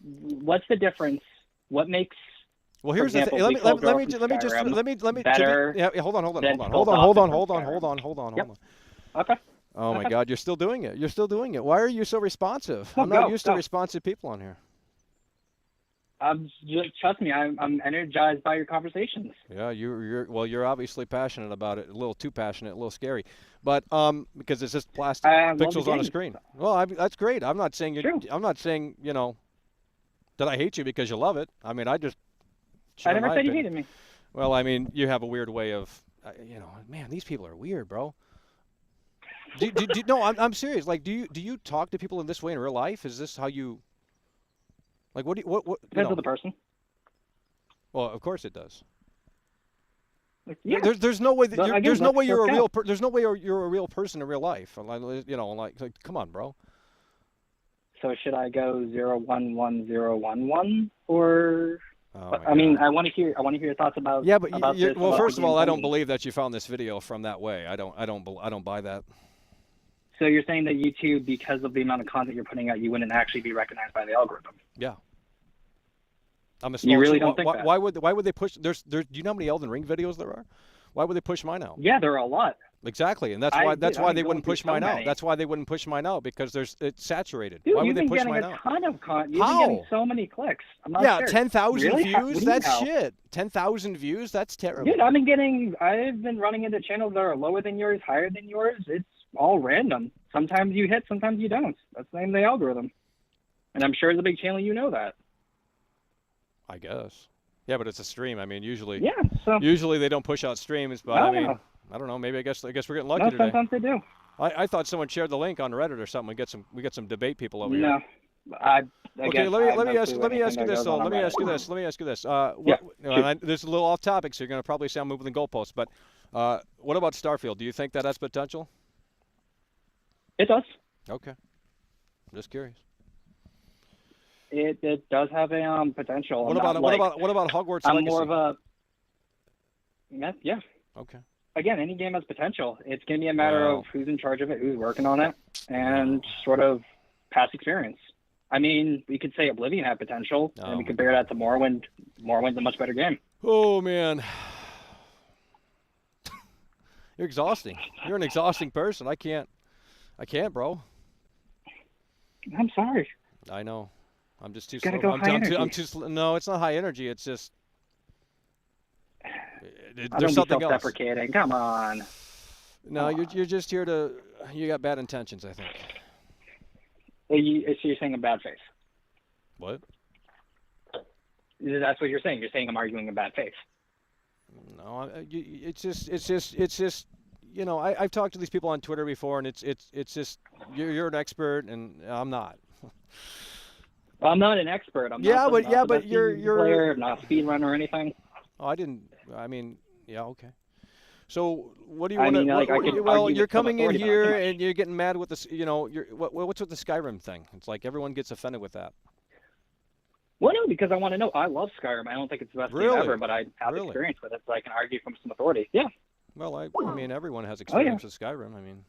what's the difference? What makes? Well, for here's the example, thing. Default Let me from just Skyrim let me better yeah, hold on. than Default from Skyrim? Yep. Okay. Oh my Okay. God, you're still doing it. You're still doing it. Why are you so responsive? No, I'm not go, used to go. responsive people on here. Trust me, I'm energized by your conversations. Yeah, you're obviously passionate about it. A little too passionate, a little scary, but because it's just plastic I love the pixels on a game. screen. Well, that's great. I'm not saying I'm not saying that I hate you because you love it. I mean, I just. I share never my said you opinion. hated me. Well, I mean, you have a weird way of, man, these people are weird, bro. No, I'm serious. Like, do you talk to people in this way in real life? Is this how you? Like, what? Depends on the person. Well, of course it does. Yeah. There's no way that But you're, again, there's no let's- way you're let's a real count. there's no way you're a real person in real life. Like come on, bro. So should I go 011011 or? Oh my I mean, God. I want to hear your thoughts about. Yeah, but about this, well, about first the of all, game I don't dungeons. believe that you found this video from that way. I don't buy that. So you're saying that YouTube, because of the amount of content you're putting out, you wouldn't actually be recognized by the algorithm? Yeah. I'm a You small really why, don't think that? why would they push? Do you know how many Elden Ring videos there are? Why would they push mine out? Yeah, there are a lot. Exactly, and that's I why did. that's I've why been they going wouldn't through push so mine out. many. That's why they wouldn't push mine out because it's saturated. Dude, why you've would they been push getting mine a out? ton of content. You've How? been getting so many clicks. I'm not Yeah, sure. 10,000 Really? views. What do you That's know? shit. 10,000 views. That's terrible. Dude, I've been running into channels that are lower than yours, higher than yours. It's all random. Sometimes you hit, sometimes you don't. That's the name of the algorithm. And I'm sure as a big channel, you know that. I guess. Yeah, but it's a stream. I mean, usually. Yeah. So. Usually they don't push out streams, but I I mean, know. I don't know. Maybe I guess we're getting lucky No, today. sometimes they do. I thought someone shared the link on Reddit or something. We get some debate people over No. here. Okay, Again, let I have me no ask clue you anything this that though. goes on Let me Reddit. ask you this. Yeah, This is a little off topic, so you're gonna probably say I'm moving the goalposts. But what about Starfield? Do you think that has potential? It does. Okay, just curious. It does have a potential. What I'm about not, what about Hogwarts I'm Legacy? more of a. Yeah. Okay. Again, any game has potential. It's going to be a matter Well. of who's in charge of it, who's working on it, and sort of past experience. I mean, we could say Oblivion had potential, Oh and we compare that to Morrowind. Morrowind's a much better game. Oh man, you're exhausting. You're an exhausting person. I can't, bro. I'm sorry. I know. I'm just too Gotta slow. go I'm, high I'm too, I'm energy. too slow. No, it's not high energy. It's just Don't there's be something else. self-deprecating. Come on. No, you're just here to. You got bad intentions, I think. So you're saying a bad faith. What? That's what you're saying. You're saying I'm arguing in bad faith. No, it's just. You know, I've talked to these people on Twitter before, and it's just you're an expert, and I'm not. Well, I'm not an expert. I'm Yeah, not but- the, yeah, not the but best you're- player, I'm not a speedrunner or anything. Oh, I mean, yeah, okay. So what do you I want to? mean, like, I could Well, argue you're with some coming in authority, but not too here much. and you're getting mad with this. You know, what's with the Skyrim thing? It's like everyone gets offended with that. Well, no, because I want to know. I love Skyrim. I don't think it's the best Really? game ever, but I have Really? experience with it, so I can argue from some authority. Yeah. Well, I mean, everyone has Oh, experience with Skyrim. I mean,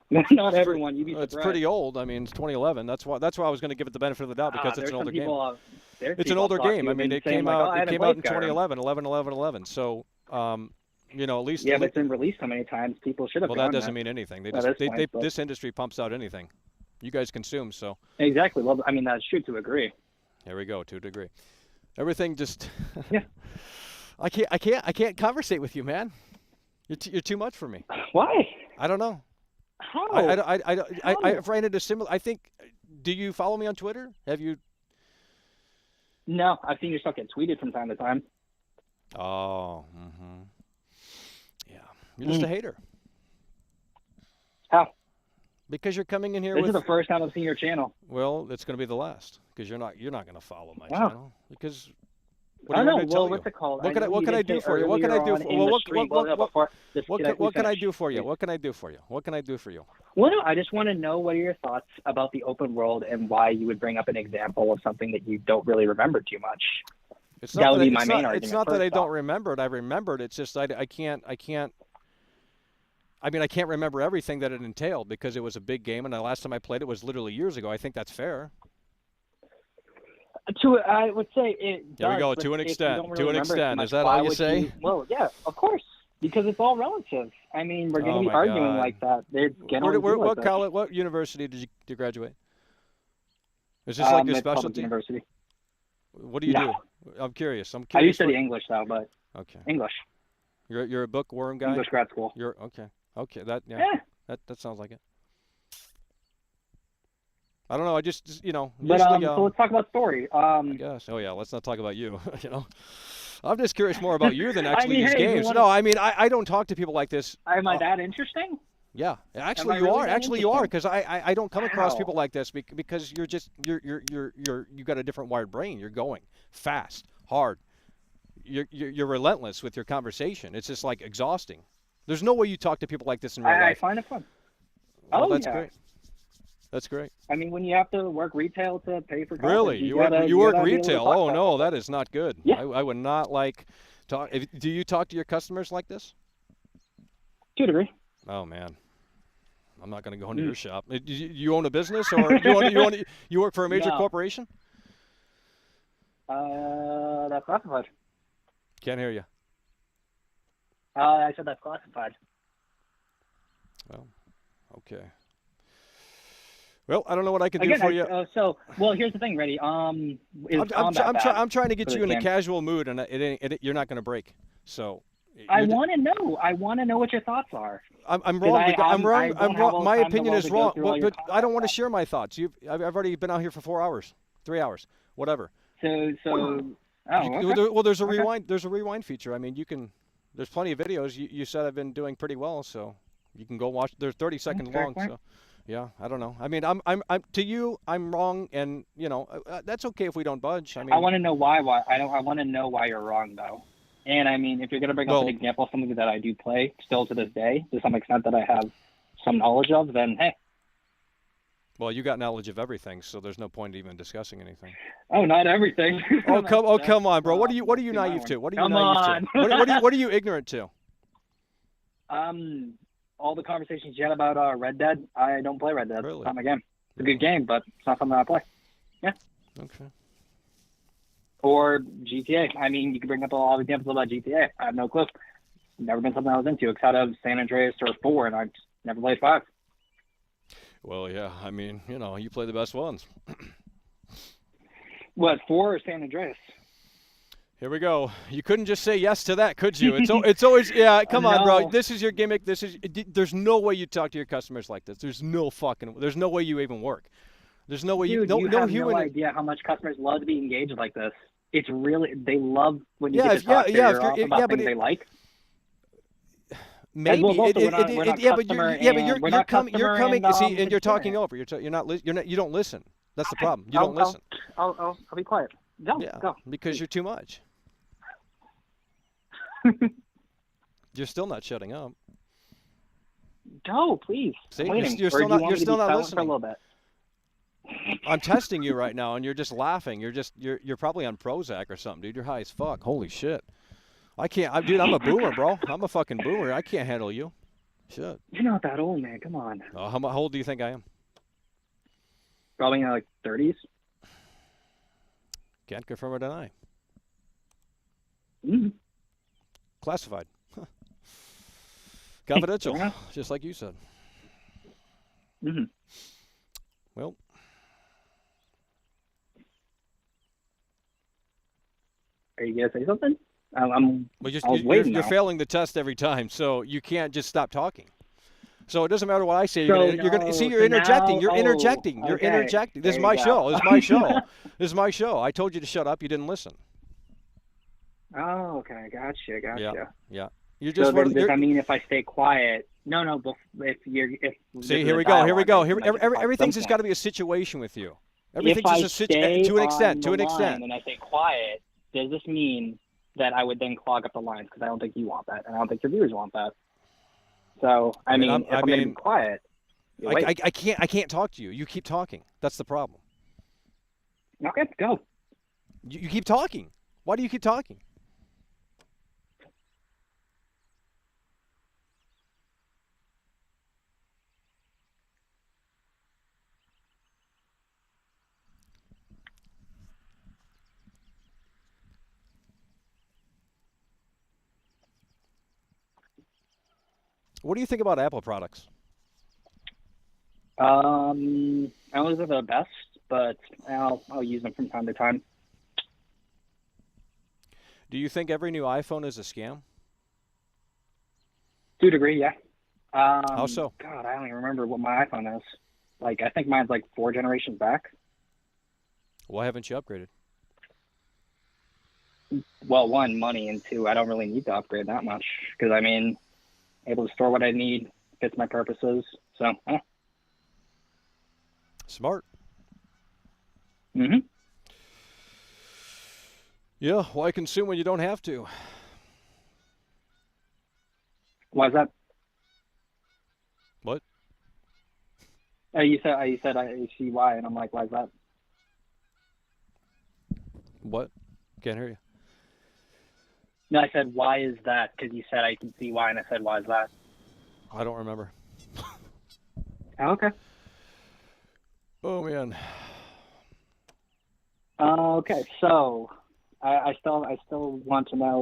Not everyone. You'd be it's surprised. pretty old. I mean, it's 2011. That's why I was going to give it the benefit of the doubt because it's there's an older some game. people, there's It's an people older I've talked game. to I who've mean, been it saying, came like, out. oh, I It haven't came out in played Skyrim. 2011, 11. So, you know, at least. Yeah, but it's been released so many times, people should have Well, gone that doesn't there mean anything. They at just this they, point, but- this industry pumps out anything. You guys consume, so. Exactly. Well, I mean, that's true to agree. Here we go, to a degree. Everything just. Yeah. I can't conversate with you, man. You're too much for me. Why? I don't know. How? I ran into similar. I think. Do you follow me on Twitter? Have you? No, I've seen your stuff get tweeted from time to time. Oh. Mm-hmm. Yeah. You're just a hater. How? Because you're coming in here This with. is the first time I've seen your channel. Well, it's going to be the last because you're not going to follow my Wow. channel because. I don't know. Well, what's it called? What can I do for you? What can I do for you? What can I do for you? What can I do for you? What can I do for you? Well, no, I just want to know what are your thoughts about the open world and why you would bring up an example of something that you don't really remember too much. That would be my main argument. It's not that I don't remember it. I remembered. It's just I can't. I mean, I can't remember everything that it entailed because it was a big game, and the last time I played it was literally years ago. I think that's fair. I would say it does. There we go. To an extent. To an extent. Is that all you say? Well, yeah, of course, because it's all relative. I mean, we're going to be arguing like that. What university did you graduate? Is this like your specialty? University. What do you do? I'm curious. I do study English though, but okay. English. You're a bookworm guy. English grad school. You're okay. Okay. That sounds like it. I don't know. I just But usually, so let's talk about story. I guess. Oh yeah. Let's not talk about you. I'm just curious more about you than actually these hey, games. No, I mean I don't talk to people like this. Am I that interesting? Yeah, actually you are. Actually you are, because I don't come across people like this because you're just you got a different wired brain. You're going fast, hard. You're relentless with your conversation. It's just like exhausting. There's no way you talk to people like this in real life. I find it fun. Well, that's great. That's great. I mean, when you have to work retail to pay for content, really, you work retail. Oh no, that is not good. Yeah. I would not like talk. Do you talk to your customers like this? To a degree. Oh man, I'm not going to go into your shop. You own a business, or you work for a major corporation? That's classified. Can't hear you. I said that's classified. Well, okay. Well, I don't know what I can do for you. Well, here's the thing, Reddy. I'm trying to get you in a casual mood, and you're not going to break. So. I want to know. I want to know what your thoughts are. I'm wrong. I'm wrong. My opinion is wrong. But I don't want to share my thoughts. I've already been out here for 4 hours, 3 hours, whatever. Well, there's a rewind. There's a rewind feature. I mean, you can. There's plenty of videos. You said I've been doing pretty well, so you can go watch. They're 30 seconds long. So, yeah, I don't know. I mean, I'm to you, I'm wrong, and that's okay if we don't budge. I mean, I want to know why. I want to know why you're wrong, though. And I mean, if you're going to bring up an example of something that I do play still to this day, to some extent that I have some knowledge of, then hey. Well, you got knowledge of everything, so there's no point even discussing anything. Oh, not everything. Come on, bro. What are you naive to? What are you naive to? What are you ignorant to? All the conversations you had about Red Dead. I don't play Red Dead. Really? It's not my game. It's a good game, but it's not something I play. Yeah. Okay. Or GTA. I mean, you can bring up a lot of examples about GTA. I have no clue. Never been something I was into, except of San Andreas or 4, and I've never played 5. Well, yeah. I mean, you play the best ones. What, 4 or San Andreas? Here we go. You couldn't just say yes to that, could you? It's always Come on, bro. This is your gimmick. There's no way you talk to your customers like this. There's no way you even work. There's no way you have no idea how much customers love to be engaged like this. It's really, they love when you get to talk to your off about things they like. Maybe but you're coming. See, and you're talking over. You don't listen. That's the problem. You don't listen. I'll be quiet. Go. Because you're too much. You're still not shutting up. Go, please. See, you're still not listening. For a little bit. I'm testing you right now, and you're just laughing. You're probably on Prozac or something, dude. You're high as fuck. Holy shit. I can't. Dude, I'm a boomer, bro. I'm a fucking boomer. I can't handle you. Shit. You're not that old, man. Come on. How old do you think I am? Probably in like 30s. Can't confirm or deny. Mm-hmm. Classified. Confidential, just like you said. Mm-hmm. Well, Are you gonna say something? I was waiting. You're now. failing the test every time, so you can't just stop talking. So it doesn't matter what I say. You're gonna see. You're interjecting. You're interjecting. You're okay. interjecting. This is There my you show. go. This is my show. This is my show. I told you to shut up. You didn't listen. Oh, okay. Gotcha. Yeah. You're just. So then, does that mean if I stay quiet? No. If see, here we go. Everything's just got to be a situation with you. Everything's just a situation to an extent. To an extent. And I stay quiet, does this mean that I would then clog up the lines? Because I don't think you want that, and I don't think your viewers want that. So if I'm going to be quiet, I can't talk to you. You keep talking. That's the problem. Okay, go. You keep talking. Why do you keep talking? What do you think about Apple products? I don't think they're the best, but I'll use them from time to time. Do you think every new iPhone is a scam? To a degree, yeah. How so? God, I don't even remember what my iPhone is. Like, I think mine's like 4 generations back. Why haven't you upgraded? Well, 1, money, and 2, I don't really need to upgrade that much because able to store what I need, fits my purposes. So, smart. Mm-hmm. Yeah, why consume when you don't have to? Why is that? What? You said I see why, and I'm like, why is that? What? Can't hear you. No, I said, why is that? Because you said I can see why, and I said, why is that? I don't remember. Oh, okay. Oh, man. Okay, so I still want to know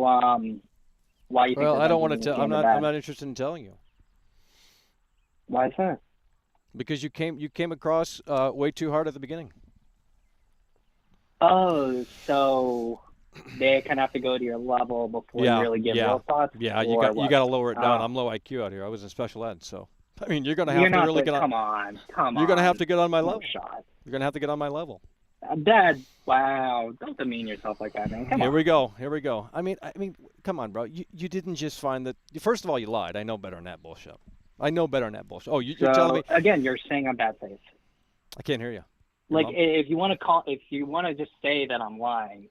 why you think. Well, I don't want to tell. I'm not interested in telling you. Why is that? Because you came across way too hard at the beginning. Oh, so they kind of have to go to your level before you really give real thoughts. Yeah, you got to lower it down. I'm low IQ out here. I was in special ed, so I mean, you're gonna have to really get on. Come on. You're gonna have to get on my level. Shot. You're gonna have to get on my level. Dad, wow! Don't demean yourself like that, man. Come on. Here we go. I mean, come on, bro. You didn't just find that. First of all, you lied. I know better than that bullshit. Oh, you're telling me again? You're saying I'm bad faith. I can't hear you. Like, if you want to just say that I'm lying,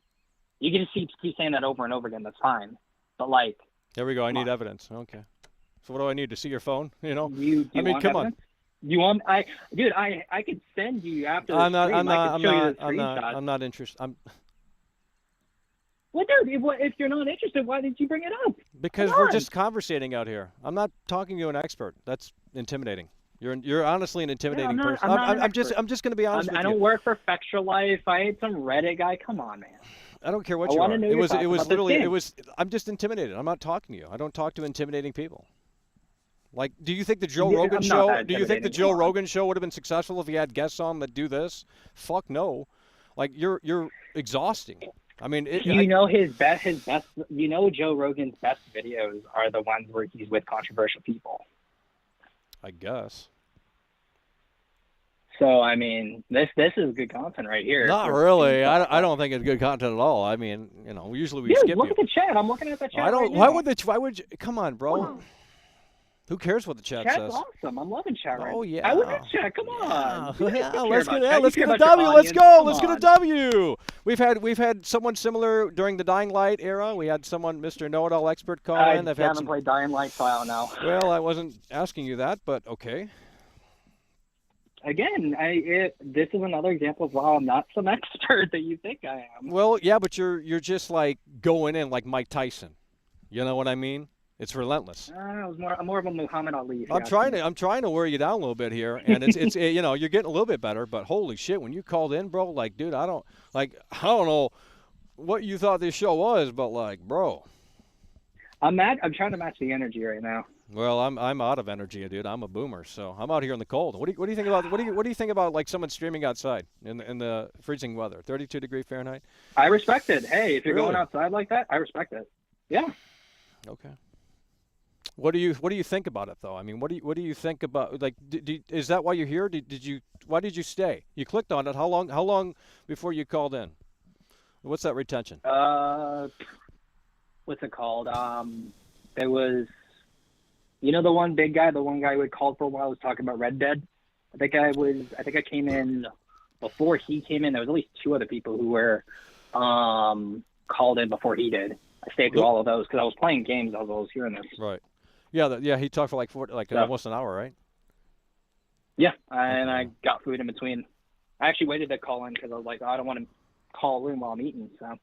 you can just keep saying that over and over again. That's fine. But like, here we go. I need evidence. Okay. So what do I need to see your phone? You know. Come on. You want I could send you after the stream. I'm not interested. Well, dude, if you're not interested, why did you bring it up? Because we're just conversating out here. I'm not talking to an expert. That's intimidating. You're honestly an intimidating person. I'm just going to be honest with you. I don't work for Fextra Life. I ain't some Reddit guy. Come on, man. I don't care what you are. It was literally. I'm just intimidated. I'm not talking to you. I don't talk to intimidating people. Like, do you think the Joe Rogan show? Do you think the Joe Rogan show would have been successful if he had guests on that do this? Fuck no. Like, you're exhausting. I mean, his best. Joe Rogan's best videos are the ones where he's with controversial people. I guess. So I mean, this is good content right here. Not really. I don't think it's good content at all. I mean, usually we skip look at the chat. I'm looking at the chat. I don't. Right why now. would you? Come on, bro. Wow. Who cares what the chat Chat's says? awesome. I'm loving chat right now. Oh yeah. I look at chat. Come on. Let's get a W. Let's go. Let's get a W. We've had someone similar during the Dying Light era. We had someone, Mr. Know-It-All Expert, call in. I haven't played Dying Light, so I don't know. Well, I wasn't asking you that, but okay. Again, this is another example of why I'm not some expert that you think I am. Well, yeah, but you're just like going in like Mike Tyson. You know what I mean? It's relentless. I'm more of a Muhammad Ali. I'm trying to wear you down a little bit here, and it's you're getting a little bit better, but holy shit, when you called in, bro, like, dude, I don't know what you thought this show was, but like, bro. I'm trying to match the energy right now. Well, I'm out of energy, dude. I'm a boomer, so I'm out here in the cold. What do you think about what do you think about like someone streaming outside in the freezing weather, 32 degree Fahrenheit? I respect it. Hey, if you're Really? going outside like that, I respect it. Yeah. Okay. What do you think about it though? I mean, what do you think about like? Is that why you're here? Why did you stay? You clicked on it. How long before you called in? What's that retention? What's it called? There was, the one big guy, the one guy who had called for a while was talking about Red Dead. I think I came in before he came in. There was at least 2 other people who were called in before he did. I stayed through all of those because I was playing games as I was hearing this. Right. Yeah. He talked for almost an hour, right? Yeah, and I got food in between. I actually waited to call in because I was like, I don't want to call in while I'm eating. So,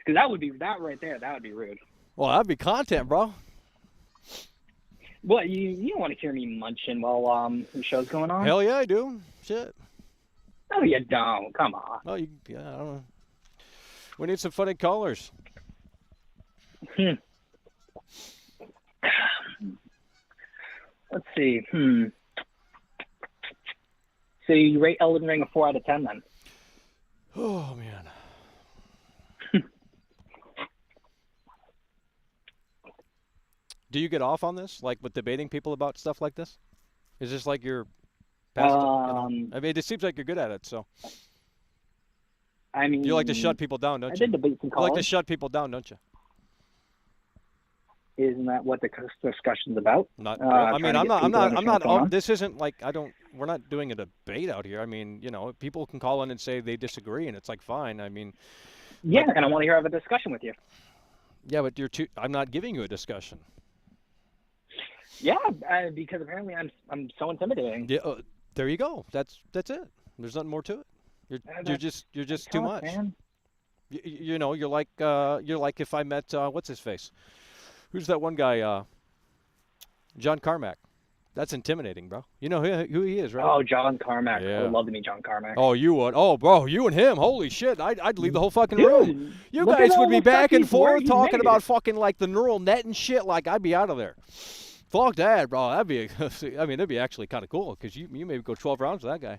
because that right there, that would be rude. Well, that'd be content, bro. Well, you don't want to hear me munching while the show's going on. Hell yeah, I do. Shit. No, you don't. Come on. Oh, I don't know. We need some funny callers. Let's see. So you rate Elden Ring a 4 out of 10 then? Oh man. Do you get off on this, like with debating people about stuff like this? Is this like your past? I mean, it seems like you're good at it. So. I mean, you like to shut people down, don't you? I did debate some You like to callers. shut people down, don't you? Isn't that what the discussion's about? Not. Trying I mean, to I'm get not. people to understand what's going on? This isn't like we're not doing a debate out here. I mean, people can call in and say they disagree, and it's like fine. I mean. Yeah, and I want to hear have a discussion with you. Yeah, but I'm not giving you a discussion. Yeah, because apparently I'm so intimidating. Yeah, there you go. That's it. There's nothing more to it. You're just too much. Man. You're like if I met what's his face? Who's that one guy? John Carmack. That's intimidating, bro. You know who he is, right? Oh, John Carmack. Yeah. I would love to meet John Carmack. Oh, you would. Oh, bro, you and him. Holy shit. I'd leave the whole fucking Dude, room. You look guys at all would be the stuff back and he's wearing. forth He's talking made about it. fucking like the neural net and shit. Like I'd be out of there. Fuck that, bro. That'd be. That'd be actually kind of cool because you maybe go 12 rounds with that guy.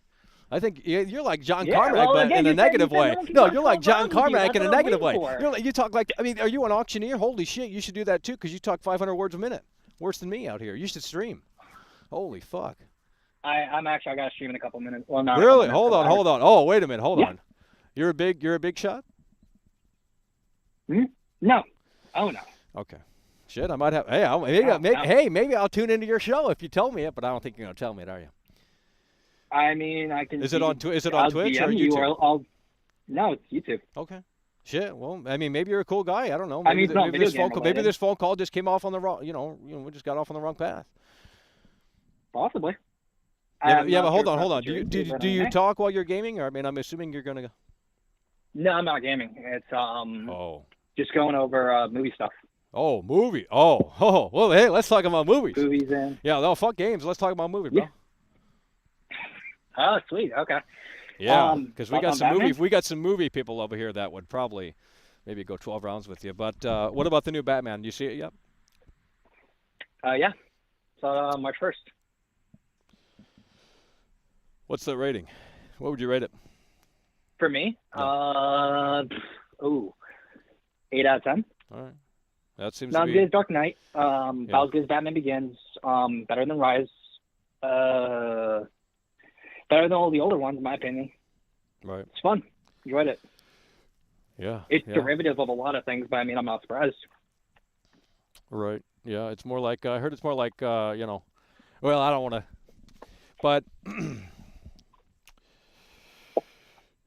I think you're like John Carmack, well, but again, in a you said negative way. no one can No, talk you're like 12 John rounds with you. Carmack That's in a what I'm negative way. waiting for. You talk like. I mean, are you an auctioneer? Holy shit, you should do that too because you talk 500 words a minute. Worse than me out here. You should stream. Holy fuck. I got to stream in a couple minutes. Well, not Really? A couple minutes, Hold on. Oh, wait a minute. Hold Yeah. on. You're a big shot? No. Oh no. Okay. Shit, I might have. Hey, maybe I'll tune into your show if you tell me it, but I don't think you're gonna tell me it, are you? I mean, I can. Is it on I'll Twitch or DM you YouTube? No, it's YouTube. Okay. Shit. Well, I mean, maybe you're a cool guy. I don't know. I mean, it's not maybe video this phone game call, maybe related. this phone call just came off on the wrong. We just got off on the wrong path. Possibly. Yeah, but hold sure if on. that's Do what you're you doing. talk while you're gaming, or I mean, I'm assuming you're gonna. No, I'm not gaming. It's just going over movie stuff. Oh, movie. Oh. Well, hey, let's talk about movies. Movies in. Yeah, no, fuck games. Let's talk about movies, bro. Oh, sweet. Okay. Yeah, because we on got some Batman? movie. We got some movie people over here that would probably maybe go 12 rounds with you. But what about the new Batman? You see it yet? Yeah. So March 1st. What's the rating? What would you rate it? For me, 8 out of 10. All right. That seems Not to as be. good as Dark Knight. Not as good as Batman Begins. Better than Rise. Better than all the older ones, in my opinion. Right. It's fun. Enjoyed it. Yeah. It's yeah. derivative of a lot of things, but I mean, I'm not surprised. Right. Yeah. It's more like I heard. It's more like Well, I don't want to. But.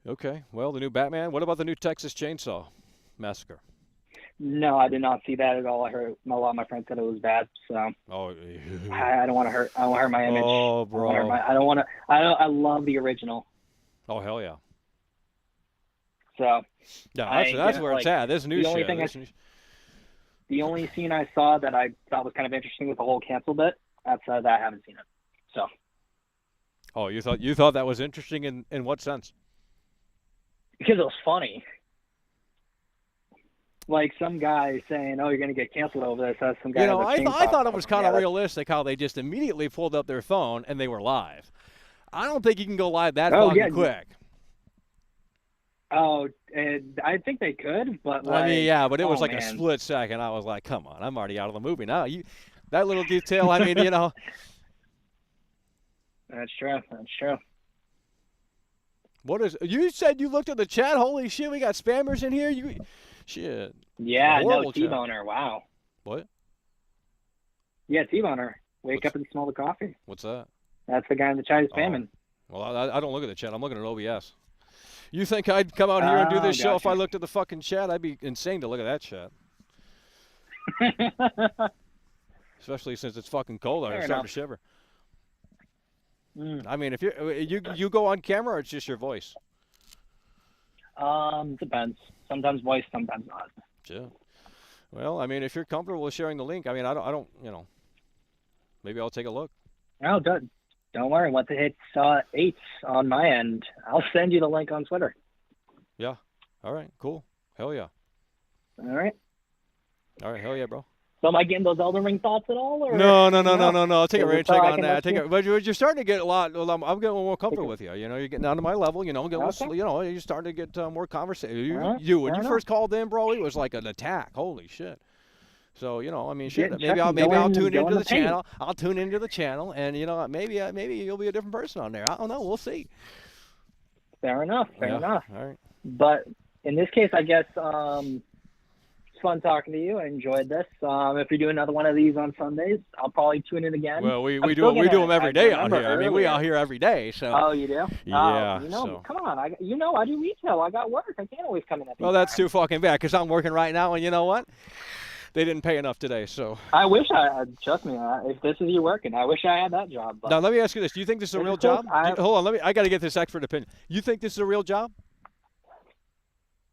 Okay. Well, the new Batman. What about the new Texas Chainsaw Massacre? No, I did not see that at all. I heard a lot of my friends said it was bad, so Oh. I don't want to hurt. I don't want to hurt my image. Oh, bro. I don't want to. I love the original. Oh, hell yeah. So. Yeah, that's where it's at. This new shit. The only scene I saw that I thought was kind of interesting with the whole cancel bit. Outside of that, I haven't seen it. So. Oh, you thought that was interesting in what sense? Because it was funny. like some guy saying, "Oh, you're gonna get canceled over this." That's some guy. You know, with a I chainsaw thought it was kind of yeah, realistic how they just immediately pulled up their phone and they were live. I don't think you can go live that Oh, fucking yeah. quick. Oh, and I think they could, but I mean, yeah, but it was oh, like a man. split second. I was like, come on, I'm already out of the movie now. That little detail, I mean, you know. That's true. That's true. You said you looked at the chat? Holy shit, we got spammers in here. Shit. Yeah, no, Horrible chat. T-Boner. Wow. What? Yeah, T-Boner. Wake up and smell the coffee. What's that? That's the guy in the chat who's spamming. Well, I don't look at the chat. I'm looking at OBS. You think I'd come out here and do this show if I looked at the fucking chat? I'd be insane to look at that chat. Especially since it's fucking cold out. I'm starting to shiver. I mean, if you go on camera, or it's just your voice. Depends. Sometimes voice, sometimes not. Sure. Well, I mean, if you're comfortable with sharing the link, I mean, I don't, you know, maybe I'll take a look. Oh, good. Don't worry. Once it hits 8 on my end, I'll send you the link on Twitter. Yeah. All right. Cool. Hell yeah. All right. All right. Hell yeah, bro. So am I getting those Elden Ring thoughts at all? Or? No. I'll take a rain check on that. But you're starting to get a lot. I'm getting a little more comfortable with you. You know, you're getting down to my level. You know, you're starting to get more conversation. When you first called in, bro, it was like an attack. Holy shit. So, you know, I mean, shit. Maybe I'll tune into the channel. I'll tune into the channel, and you know, maybe you'll be a different person on there. I don't know. We'll see. Fair enough. Fair enough. All right. But in this case, I guess it's fun talking to you. I enjoyed this. If we do another one of these on Sundays, I'll probably tune in again. Well, we do them every day out here. I mean, we out here every day. So. Oh, you do? Yeah. Come on. I do retail. I got work. I can't always come in at these Well, that's too fucking bad because I'm working right now, and you know what? They didn't pay enough today, so. I wish trust me, if this is you working, I wish I had that job. But now, let me ask you this. Do you think this is a real job? Hold on, I got to get this expert opinion. You think this is a real job?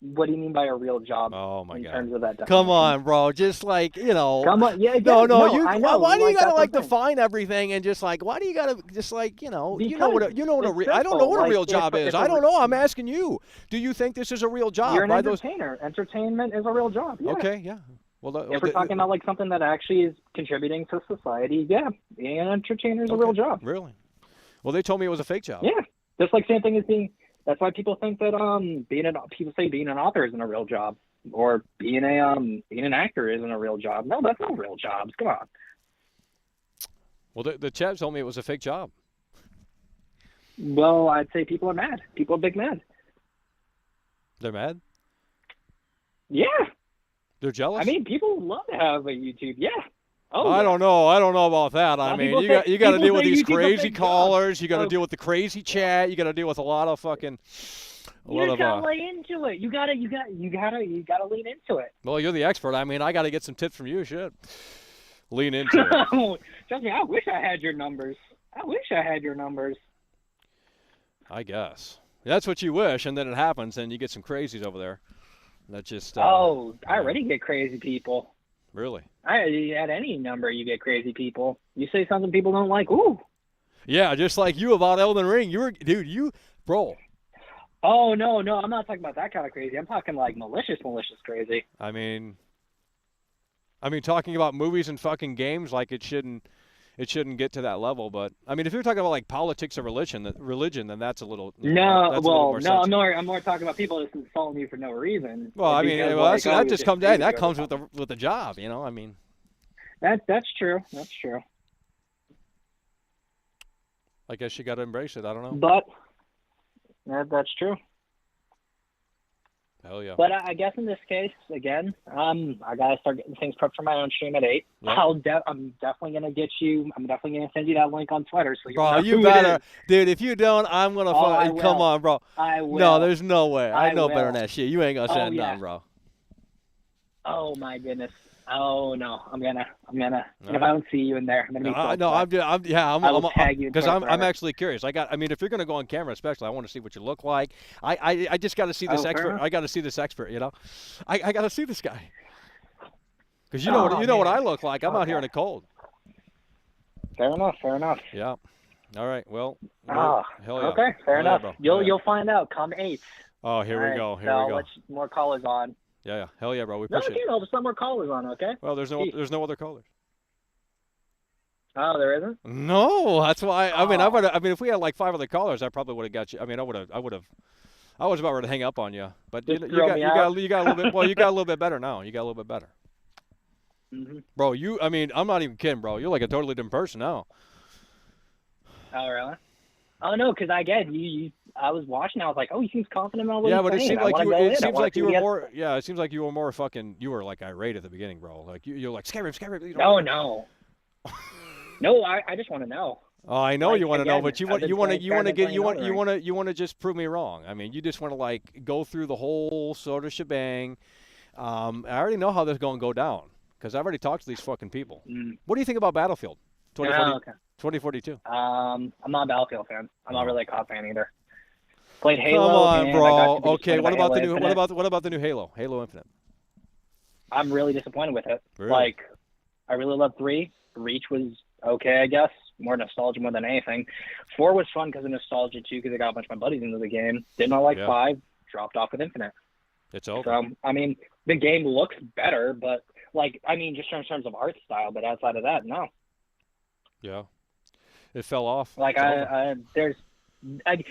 What do you mean by a real job? Oh, my God. In terms of that definition? Come on, bro. Just like, you know. Come on. Yeah, No, I know. Why do you got to, like, define everything and just, like, why do you got to just, like, you know. Because I don't know what a real job is. I don't know. I'm asking you. Do you think this is a real job? You're an entertainer. Entertainment is a real job. Yeah. Okay, yeah. Well, if we're talking about like something that actually is contributing to society, yeah, being an entertainer is a real job. Really? Well, they told me it was a fake job. Yeah, just like same thing as being. That's why people think that people say being an author isn't a real job, or being an actor isn't a real job. No, that's not real jobs. Come on. Well, the chat told me it was a fake job. Well, I'd say people are mad. People are big mad. They're mad? Yeah. They're jealous? I mean, people love to have a YouTube. Yeah. Oh, I don't know. I don't know about that. I mean, you got to deal with these crazy callers. You got to deal with the crazy chat. You got to deal with a lot of fucking. You just gotta lay into it. You gotta lean into it. Well, you're the expert. I mean, I got to get some tips from you. Shit. Lean into it. Trust me, I wish I had your numbers. I guess that's what you wish, and then it happens, and you get some crazies over there. That just. I already get crazy people. Really? At any number, you get crazy people. You say something people don't like, ooh. Yeah, just like you about Elden Ring. Bro. Oh, no, I'm not talking about that kind of crazy. I'm talking like malicious crazy. I mean, talking about movies and fucking games like it shouldn't get to that level. But I mean, if you're talking about like politics or religion, then that's a little. I'm more talking about people just insulting you for no reason. Well, I mean, that just comes. Hey, that comes with the job, you know. I mean. That's true. That's true. I guess you got to embrace it. I don't know. But that's true. Hell yeah. But I guess in this case, again, I gotta start getting things prepped for my own stream at 8. Yeah. I'm definitely gonna get you. I'm definitely gonna send you that link on Twitter. So you better, dude. If you don't, I'm gonna. Come on, bro. I will. No, there's no way. I know better than that shit. You ain't gonna send none, bro. Oh my goodness. Oh no, I'm gonna. If I don't see you in there, I'm gonna be. I'm tag you because I'm actually curious. I mean, if you're gonna go on camera, especially, I want to see what you look like. I just got to see this expert. I got to see this expert. You know, I got to see this guy. Because you know what I look like. I'm out here in the cold. Fair enough. Yeah. All right. Well. Hell yeah. Okay. Fair enough. You'll find out come 8. Oh, here we go. Let's more callers on. Yeah. Hell yeah, bro. We No, appreciate okay, it. I'll just let more callers on, okay? Well, there's no other callers. Oh, there isn't? No, that's why. I mean, if we had like 5 other callers, I probably would have got you. I mean, I would have. I was about ready to hang up on you, but you Just throw got me you out. got a little bit. Well, you got a little bit better now. You got a little bit better, bro. I mean, I'm not even kidding, bro. You're like a totally different person now. Oh, really? Oh, no, because I was watching, I was like, oh, he seems confident about what Yeah, he's but it saying. seemed I like wanna you. go in. It I seems wanna like see you what were he has more. Yeah, it seems like you were more fucking. You were like irate at the beginning, bro. Like you're like Skyrim. You know? No. No, I just want to know. Oh, I know Like, you want to know, again, but you I've want been you want to playing you want to Skyrim, get playing Elden you want to just prove me wrong. I mean, you just want to like go through the whole sort of shebang. I already know how this is going to go down because I've already talked to these fucking people. What do you think about Battlefield 2040, Oh, okay. 2042? I'm not a Battlefield fan. I'm not really a COD fan either. Played Halo. Come on, and I bro. got super Okay, disappointed what by about the Halo new? Infinite. What about the new Halo? Halo Infinite. I'm really disappointed with it. Really? Like, I really loved 3. Reach was okay, I guess. More nostalgia more than anything. 4 was fun because of nostalgia, too, because I got a bunch of my buddies into the game. Did not like 5. Dropped off with Infinite. It's over. So, I mean, the game looks better, but, like, I mean, just in terms of art style, but outside of that, no. Yeah. It fell off. Like,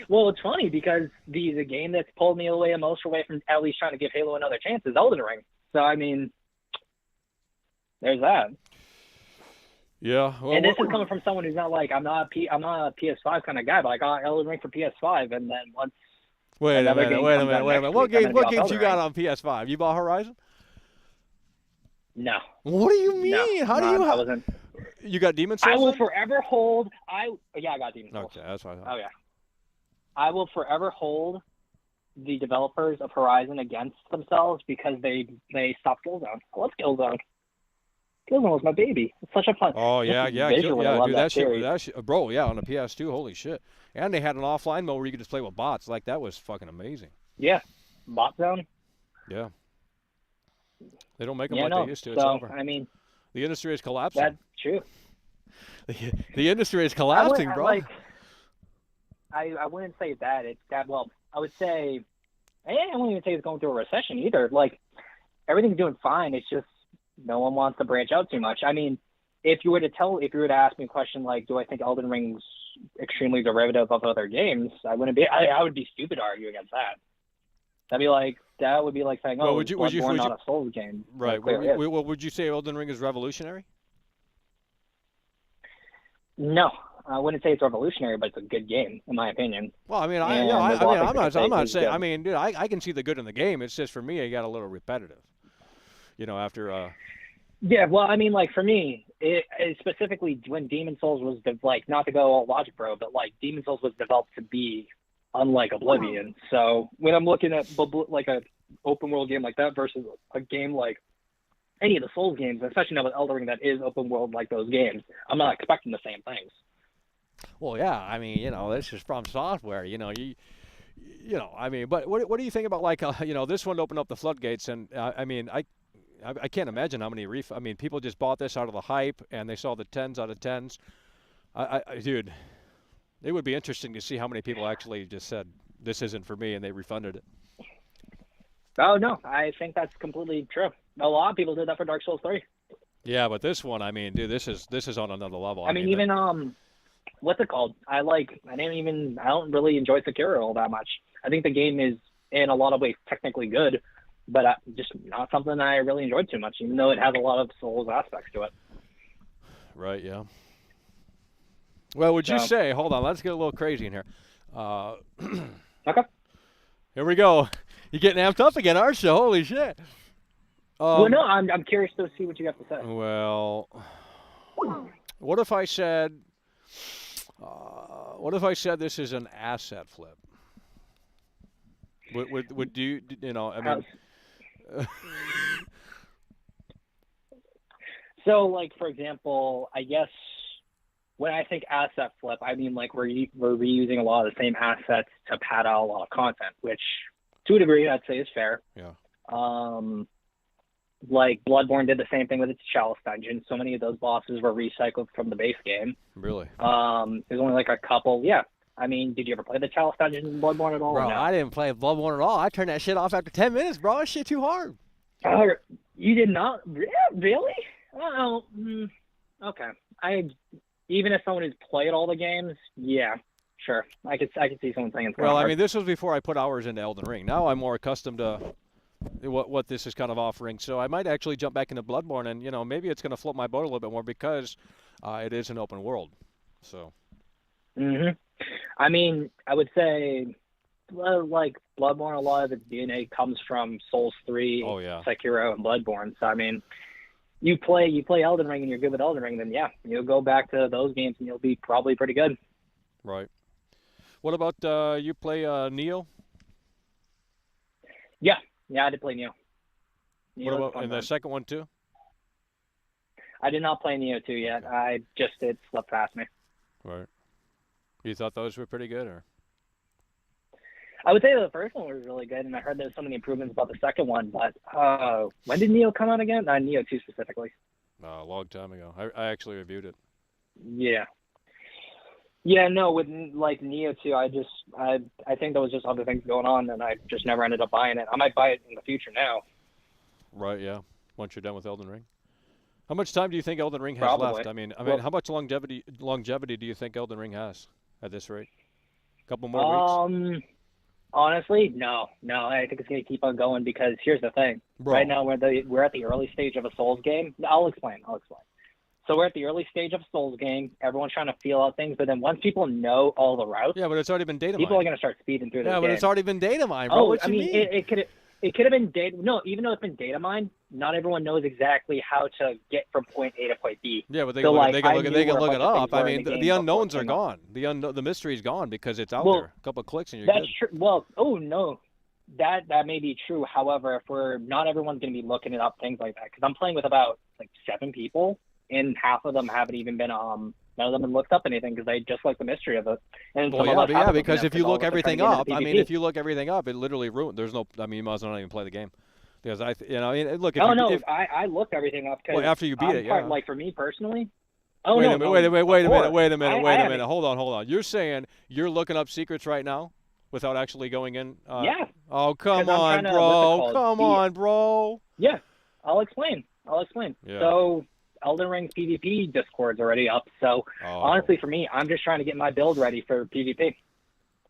well, it's funny because the game that's pulled me away from at least trying to give Halo another chance is Elden Ring. So, I mean, there's that. Yeah. Well, And this is coming from someone who's not like, I'm not a PS5 kind of guy, but I got Elden Ring for PS5, and then once Wait a another minute. game Wait a comes minute. out Wait a next minute. What week, I'm game? gonna What be games off you Elden got Ring. on PS5? You bought Horizon? No. What do you mean? No, How do no, you? I wasn't. You got Demon Souls? I will then? forever hold. I got Demon Souls. Okay, that's fine. Oh yeah. I will forever hold the developers of Horizon against themselves because they stopped Killzone. I love Killzone. Killzone was my baby. It's such a fun. Oh yeah, Visually, I love dude, that series. that shit, bro, yeah, on the PS2, holy shit. And they had an offline mode where you could just play with bots. Like that was fucking amazing. Yeah, Bot Zone. Yeah. They don't make them Yeah, like no. they used to. It's So over. I mean, The industry is collapsing. that's true. The industry is collapsing, bro. I wouldn't say that. It's that. Well, I would say. I wouldn't even say it's going through a recession either. Like everything's doing fine. It's just no one wants to branch out too much. I mean, if you were to ask me a question like, do I think Elden Ring's extremely derivative of other games? I would be stupid to argue against that. That would be like saying, Well, oh, would you Bloodborne not a Souls game. right? Like, clearly is. Would you say Elden Ring is revolutionary? No, I wouldn't say it's revolutionary, but it's a good game in my opinion. Well, I mean, And I'm there's a lot of not things to say saying. it's I mean, dude, I can see the good in the game. It's just for me, it got a little repetitive. You know, after. Yeah, well, I mean, like for me, it specifically when Demon Souls was not to go all Logic Bro, but like Demon Souls was developed to be unlike Oblivion. So when I'm looking at like a open world game like that versus a game like any of the Souls games, especially now with Elden Ring that is open world like those games, I'm not expecting the same things. Well, yeah, I mean, you know, this is from software. You know, you know, I mean, but what do you think about like you know, this one opened up the floodgates, and I mean, I can't imagine how many I mean, people just bought this out of the hype, and they saw the 10s out of 10s. Dude, it would be interesting to see how many people actually just said this isn't for me, and they refunded it. Oh no, I think that's completely true. A lot of people did that for Dark Souls 3. Yeah, but this one, I mean, dude, this is on another level. I mean even what's it called? I don't really enjoy Sekiro all that much. I think the game is in a lot of ways technically good, but just not something I really enjoyed too much, even though it has a lot of Souls aspects to it. Right, yeah. Well, would you say, hold on, let's get a little crazy in here. Okay. Here we go. You're getting amped up again, aren't you? Holy shit. Well, no, I'm curious to see what you have to say. Well, what if I said this is an asset flip? Would you know? I mean, so like for example, I guess when I think asset flip, I mean like we're reusing a lot of the same assets to pad out a lot of content, which to a degree I'd say is fair. Yeah. Like Bloodborne did the same thing with its Chalice dungeon. So many of those bosses were recycled from the base game. Really? There's only like a couple. Yeah. I mean, did you ever play the Chalice dungeon in Bloodborne at all? Bro, or no? I didn't play Bloodborne at all. I turned that shit off after 10 minutes, bro. That shit too hard. You did not? Really? Oh, okay. Even as someone who's played all the games, yeah, sure. I could see someone saying it's Well, I hard. mean, this was before I put hours into Elden Ring. Now I'm more accustomed to what this is kind of offering. So I might actually jump back into Bloodborne, and maybe it's going to float my boat a little bit more because it is an open world. So. I mean, I would say, like Bloodborne, a lot of its DNA comes from Souls 3, Sekiro, and Bloodborne. So I mean, you play Elden Ring and you're good with Elden Ring, then yeah, you'll go back to those games and you'll be probably pretty good. Right. What about you play Neo? Yeah, I did play Neo. What about in the second one too? I did not play Neo 2 yet. It slipped past me. Right. You thought those were pretty good, or? I would say the first one was really good, and I heard there's so many improvements about the second one. But when did Neo come out again? Neo 2 specifically. A long time ago. I actually reviewed it. Yeah. Yeah, no, with like Neo 2, I think there was just other things going on, and I just never ended up buying it. I might buy it in the future now. Right. Yeah. Once you're done with Elden Ring. How much time do you think Elden Ring has Probably. left? I mean, how much longevity do you think Elden Ring has at this rate? A couple more weeks? Honestly, no. I think it's going to keep on going because here's the thing. Bro. Right now, we're at the early stage of a Souls game. I'll explain. So we're at the early stage of a Souls game. Everyone's trying to feel out things, but then once people know all the routes, yeah, but it's already been data mined. People are going to start speeding through this Yeah, but game. it's already been data mined, bro. What you mean? It could have been data. No, even though it's been data mined, not everyone knows exactly how to get from point A to point B. Yeah, but they can look it up. I mean, the unknowns are gone. The mystery's gone because it's out there. A couple of clicks and you're good. That's true. Well, no, that may be true. However, not everyone's going to be looking it up, things like that. Because I'm playing with about 7 people, and half of them haven't even been none of them have looked up anything because they just like the mystery of it. And because if you look everything up, it literally ruined. There's no. I mean, you might as well not even play the game. Because look. I looked everything up. Well, after you beat it, yeah. Like for me personally. Wait a minute. Hold on. You're saying you're looking up secrets right now without actually going in? Yeah. Oh, come on, bro. Yeah, I'll explain. Yeah. So Elden Ring's PvP Discord's already up. So honestly, for me, I'm just trying to get my build ready for PvP.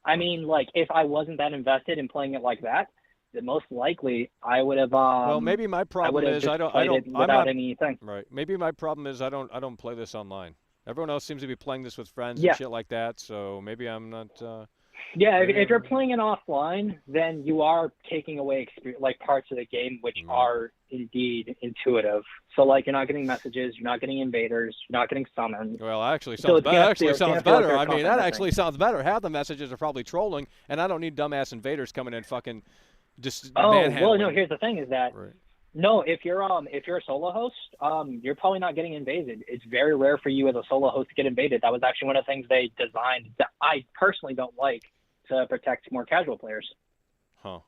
I mean, if I wasn't that invested in playing it like that, then most likely I would have. Well, maybe my problem is anything. Right. Maybe my problem is I don't play this online. Everyone else seems to be playing this with friends and shit like that. So maybe I'm not. If you're playing it offline, then you are taking away parts of the game which are indeed intuitive. So you're not getting messages, you're not getting invaders, you're not getting summoned. Well, actually sounds better. I mean, that actually sounds better. Half the messages are probably trolling, and I don't need dumbass invaders coming in fucking just manhandling. Well, no. Here's the thing: is that no, if you're a solo host, you're probably not getting invaded. It's very rare for you as a solo host to get invaded. That was actually one of the things they designed that I personally don't like to protect more casual players. Huh.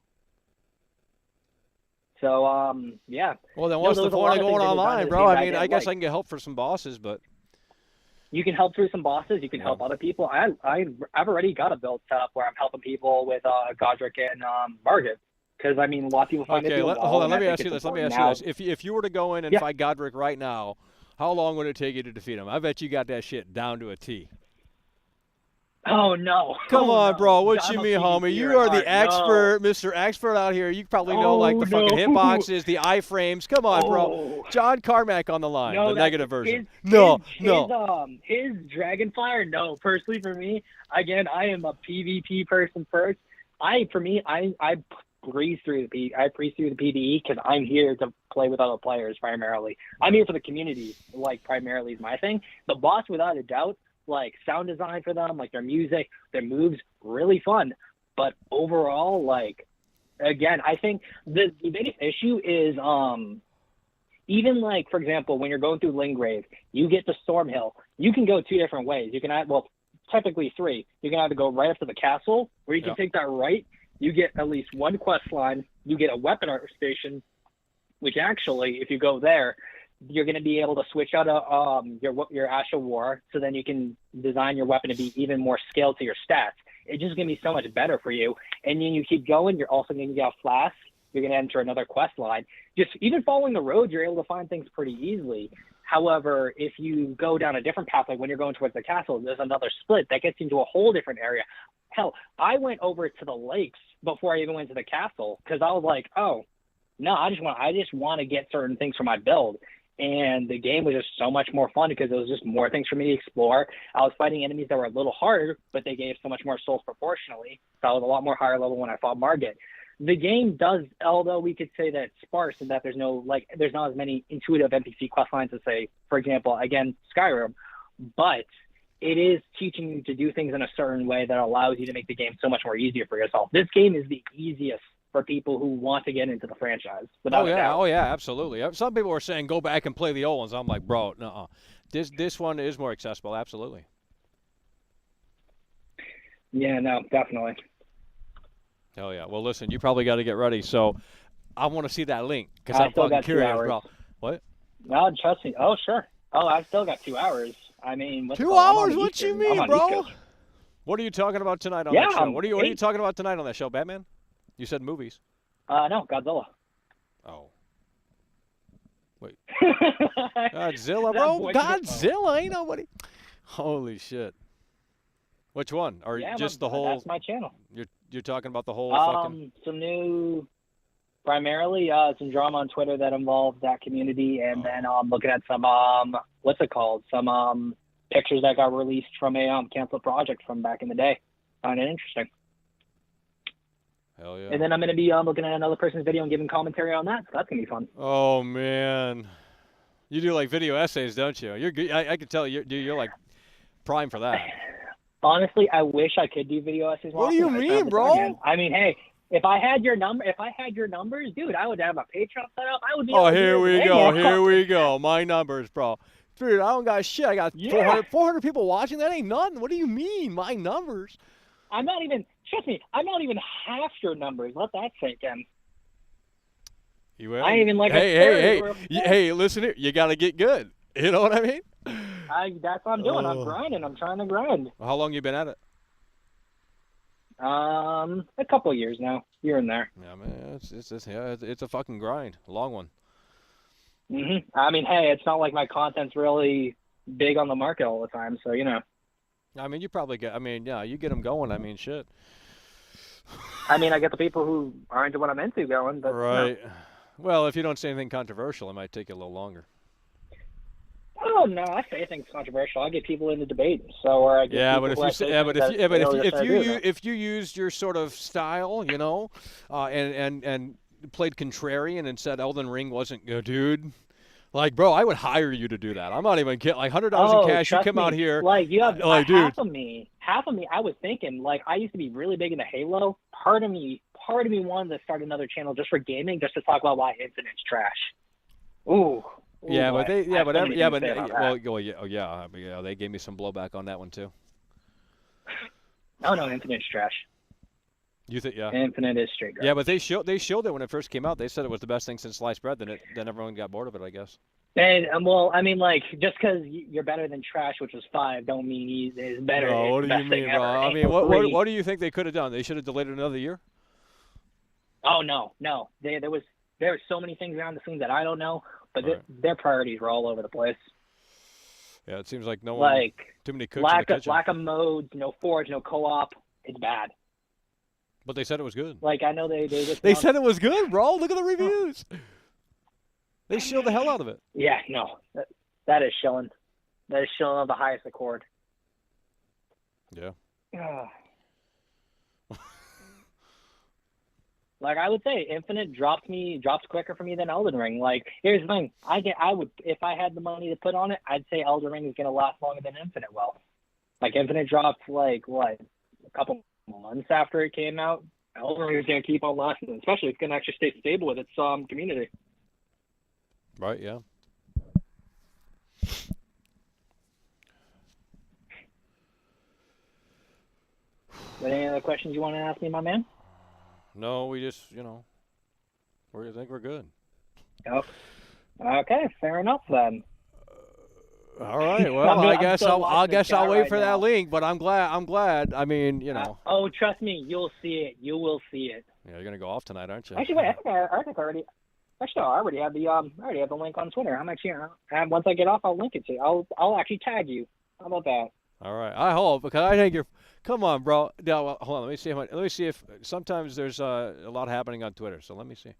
So, yeah. Well, then what's the point of going online, bro? I mean, I guess I can get help for some bosses, but... You can help through some bosses. You can help other people. I've already got a build set up where I'm helping people with Godric and Margit. Because, I mean, a lot of people find it. Hold on. Let me ask you this. If you were to go in and fight Godric right now, how long would it take you to defeat him? I bet you got that shit down to a T. Oh, no. Come on, bro. What you mean, homie? You are the expert, Mr. Expert out here. You probably know, the fucking hitboxes, the iframes. Come on, bro. John Carmack on the line, the negative version. His Dragonfire, no. Personally, for me, again, I am a PvP person first. I breeze through the PvE because I'm here to play with other players primarily. I'm here for the community, primarily is my thing. The boss, without a doubt, sound design for them, their music, their moves, really fun. But overall, again, I think the biggest issue is even for example, when you're going through Lingrave, you get to Stormhill. You can go 2 different ways. You can technically 3. You can either go right up to the castle, or you can take that right. You get at least one quest line. You get a weapon art station, which actually, if you go there, you're going to be able to switch out your Ash of War, so then you can design your weapon to be even more scaled to your stats. It's just going to be so much better for you. And then you keep going, you're also going to get a flask, you're going to enter another quest line. Just even following the road, you're able to find things pretty easily. However, if you go down a different path, like when you're going towards the castle, there's another split that gets you into a whole different area. Hell, I went over to the lakes before I even went to the castle because I was like, oh, no, I just want to get certain things for my build. And the game was just so much more fun because it was just more things for me to explore. I was fighting enemies that were a little harder, but they gave so much more souls proportionally. So I was a lot more higher level when I fought Margit. The game does, although we could say that it's sparse and that there's not as many intuitive NPC quest lines as, say, for example, again, Skyrim, but it is teaching you to do things in a certain way that allows you to make the game so much more easier for yourself. This game is the easiest for people who want to get into the franchise. Oh yeah, absolutely. Some people were saying go back and play the old ones. I'm like, bro, no. This one is more accessible, absolutely. Yeah, no, definitely. Oh yeah. Well, listen, you probably got to get ready. So I want to see that link because I'm fucking curious, bro. What? No, trust me. Oh, sure. Oh, I've still got 2 hours. I mean, 2 hours? What you mean, bro? What are you talking about tonight on that show? What are you talking about tonight on that show, Batman? You said movies. No, Godzilla. Oh. Wait. Godzilla, bro? Godzilla? Ain't nobody. Holy shit. Which one? Or just the whole? That's my channel. You're talking about the whole fucking? Some new, primarily some drama on Twitter that involved that community, and then I'm looking at some what's it called? Some pictures that got released from a canceled project from back in the day. Find it interesting. Hell yeah. And then I'm going to be looking at another person's video and giving commentary on that, so that's going to be fun. Oh, man. You do, like, video essays, don't you? I can tell you're like, prime for that. Honestly, I wish I could do video essays. What do you mean, bro? I mean, hey, if I had your numbers, dude, I would have a Patreon set up. I would be here we go. My numbers, bro. Dude, I don't got shit. I got 400 people watching. That ain't nothing. What do you mean, my numbers? Trust me, I'm not even half your numbers. Let that sink in. You will? I ain't even like hey, listen here. You got to get good. You know what I mean? That's what I'm doing. I'm grinding. I'm trying to grind. How long you been at it? A couple of years now, here and there. Yeah, man, it's a fucking grind, a long one. I mean, hey, it's not like my content's really big on the market all the time, so you know. I mean, you probably get. I mean, yeah, you get them going. I mean, shit. I mean, I get the people who are into what I'm into going, but right. No. Well, if you don't say anything controversial, it might take you a little longer. Oh no, I say things controversial. I get people into debate, so or I get if you used your sort of style, you know, and played contrarian and said Elden Ring wasn't good, dude. Like, bro, I would hire you to do that. I'm not even kidding. Like, $100 in cash, you come out here. Like, you have like, half of me, I was thinking, like, I used to be really big into Halo. Part of me wanted to start another channel just for gaming, just to talk about why Infinite's trash. Ooh. Yeah, but they gave me some blowback on that one too. No, Infinite's trash. You think? Yeah. Infinite is straight garbage. Yeah, but they showed it when it first came out. They said it was the best thing since sliced bread. Then everyone got bored of it, I guess. And well, I mean, like, just because you're better than trash, which was 5, don't mean he is better. No, what do you mean, bro? I mean, what do you think they could have done? They should have delayed it another year. Oh no. There was so many things behind the scenes that I don't know, but their priorities were all over the place. Yeah, it seems like no one. Too many cooks in the kitchen. Lack of modes, no forge, no co-op. It's bad. But they said it was good. Like, I know they said it was good, bro. Look at the reviews. They shilled the hell out of it. Yeah, no, that is shilling. That is shilling of the highest accord. Yeah. Like, I would say Infinite drops quicker for me than Elden Ring. Like, here's the thing. I would, if I had the money to put on it, I'd say Elden Ring is going to last longer than Infinite will. Like, Infinite dropped, like, what, a couple months after it came out. Elden Ring is going to keep on lasting, especially if it's going to actually stay stable with its community. Right, yeah. Any other questions you want to ask me, my man? No, we just, I think we're good. Oh, okay, fair enough then. All right. Well, I guess I'll wait for that link, but I'm glad. I mean, Oh, trust me, you'll see it. You will see it. Yeah, you're gonna go off tonight, aren't you? Actually, wait, I think I already. Actually, no, I already have the link on Twitter. I'm actually, and once I get off, I'll link it to you. I'll actually tag you. How about that? All right. I hope, because I think you're. Come on, bro. No, well, hold on. Let me see if sometimes there's a lot happening on Twitter. So let me see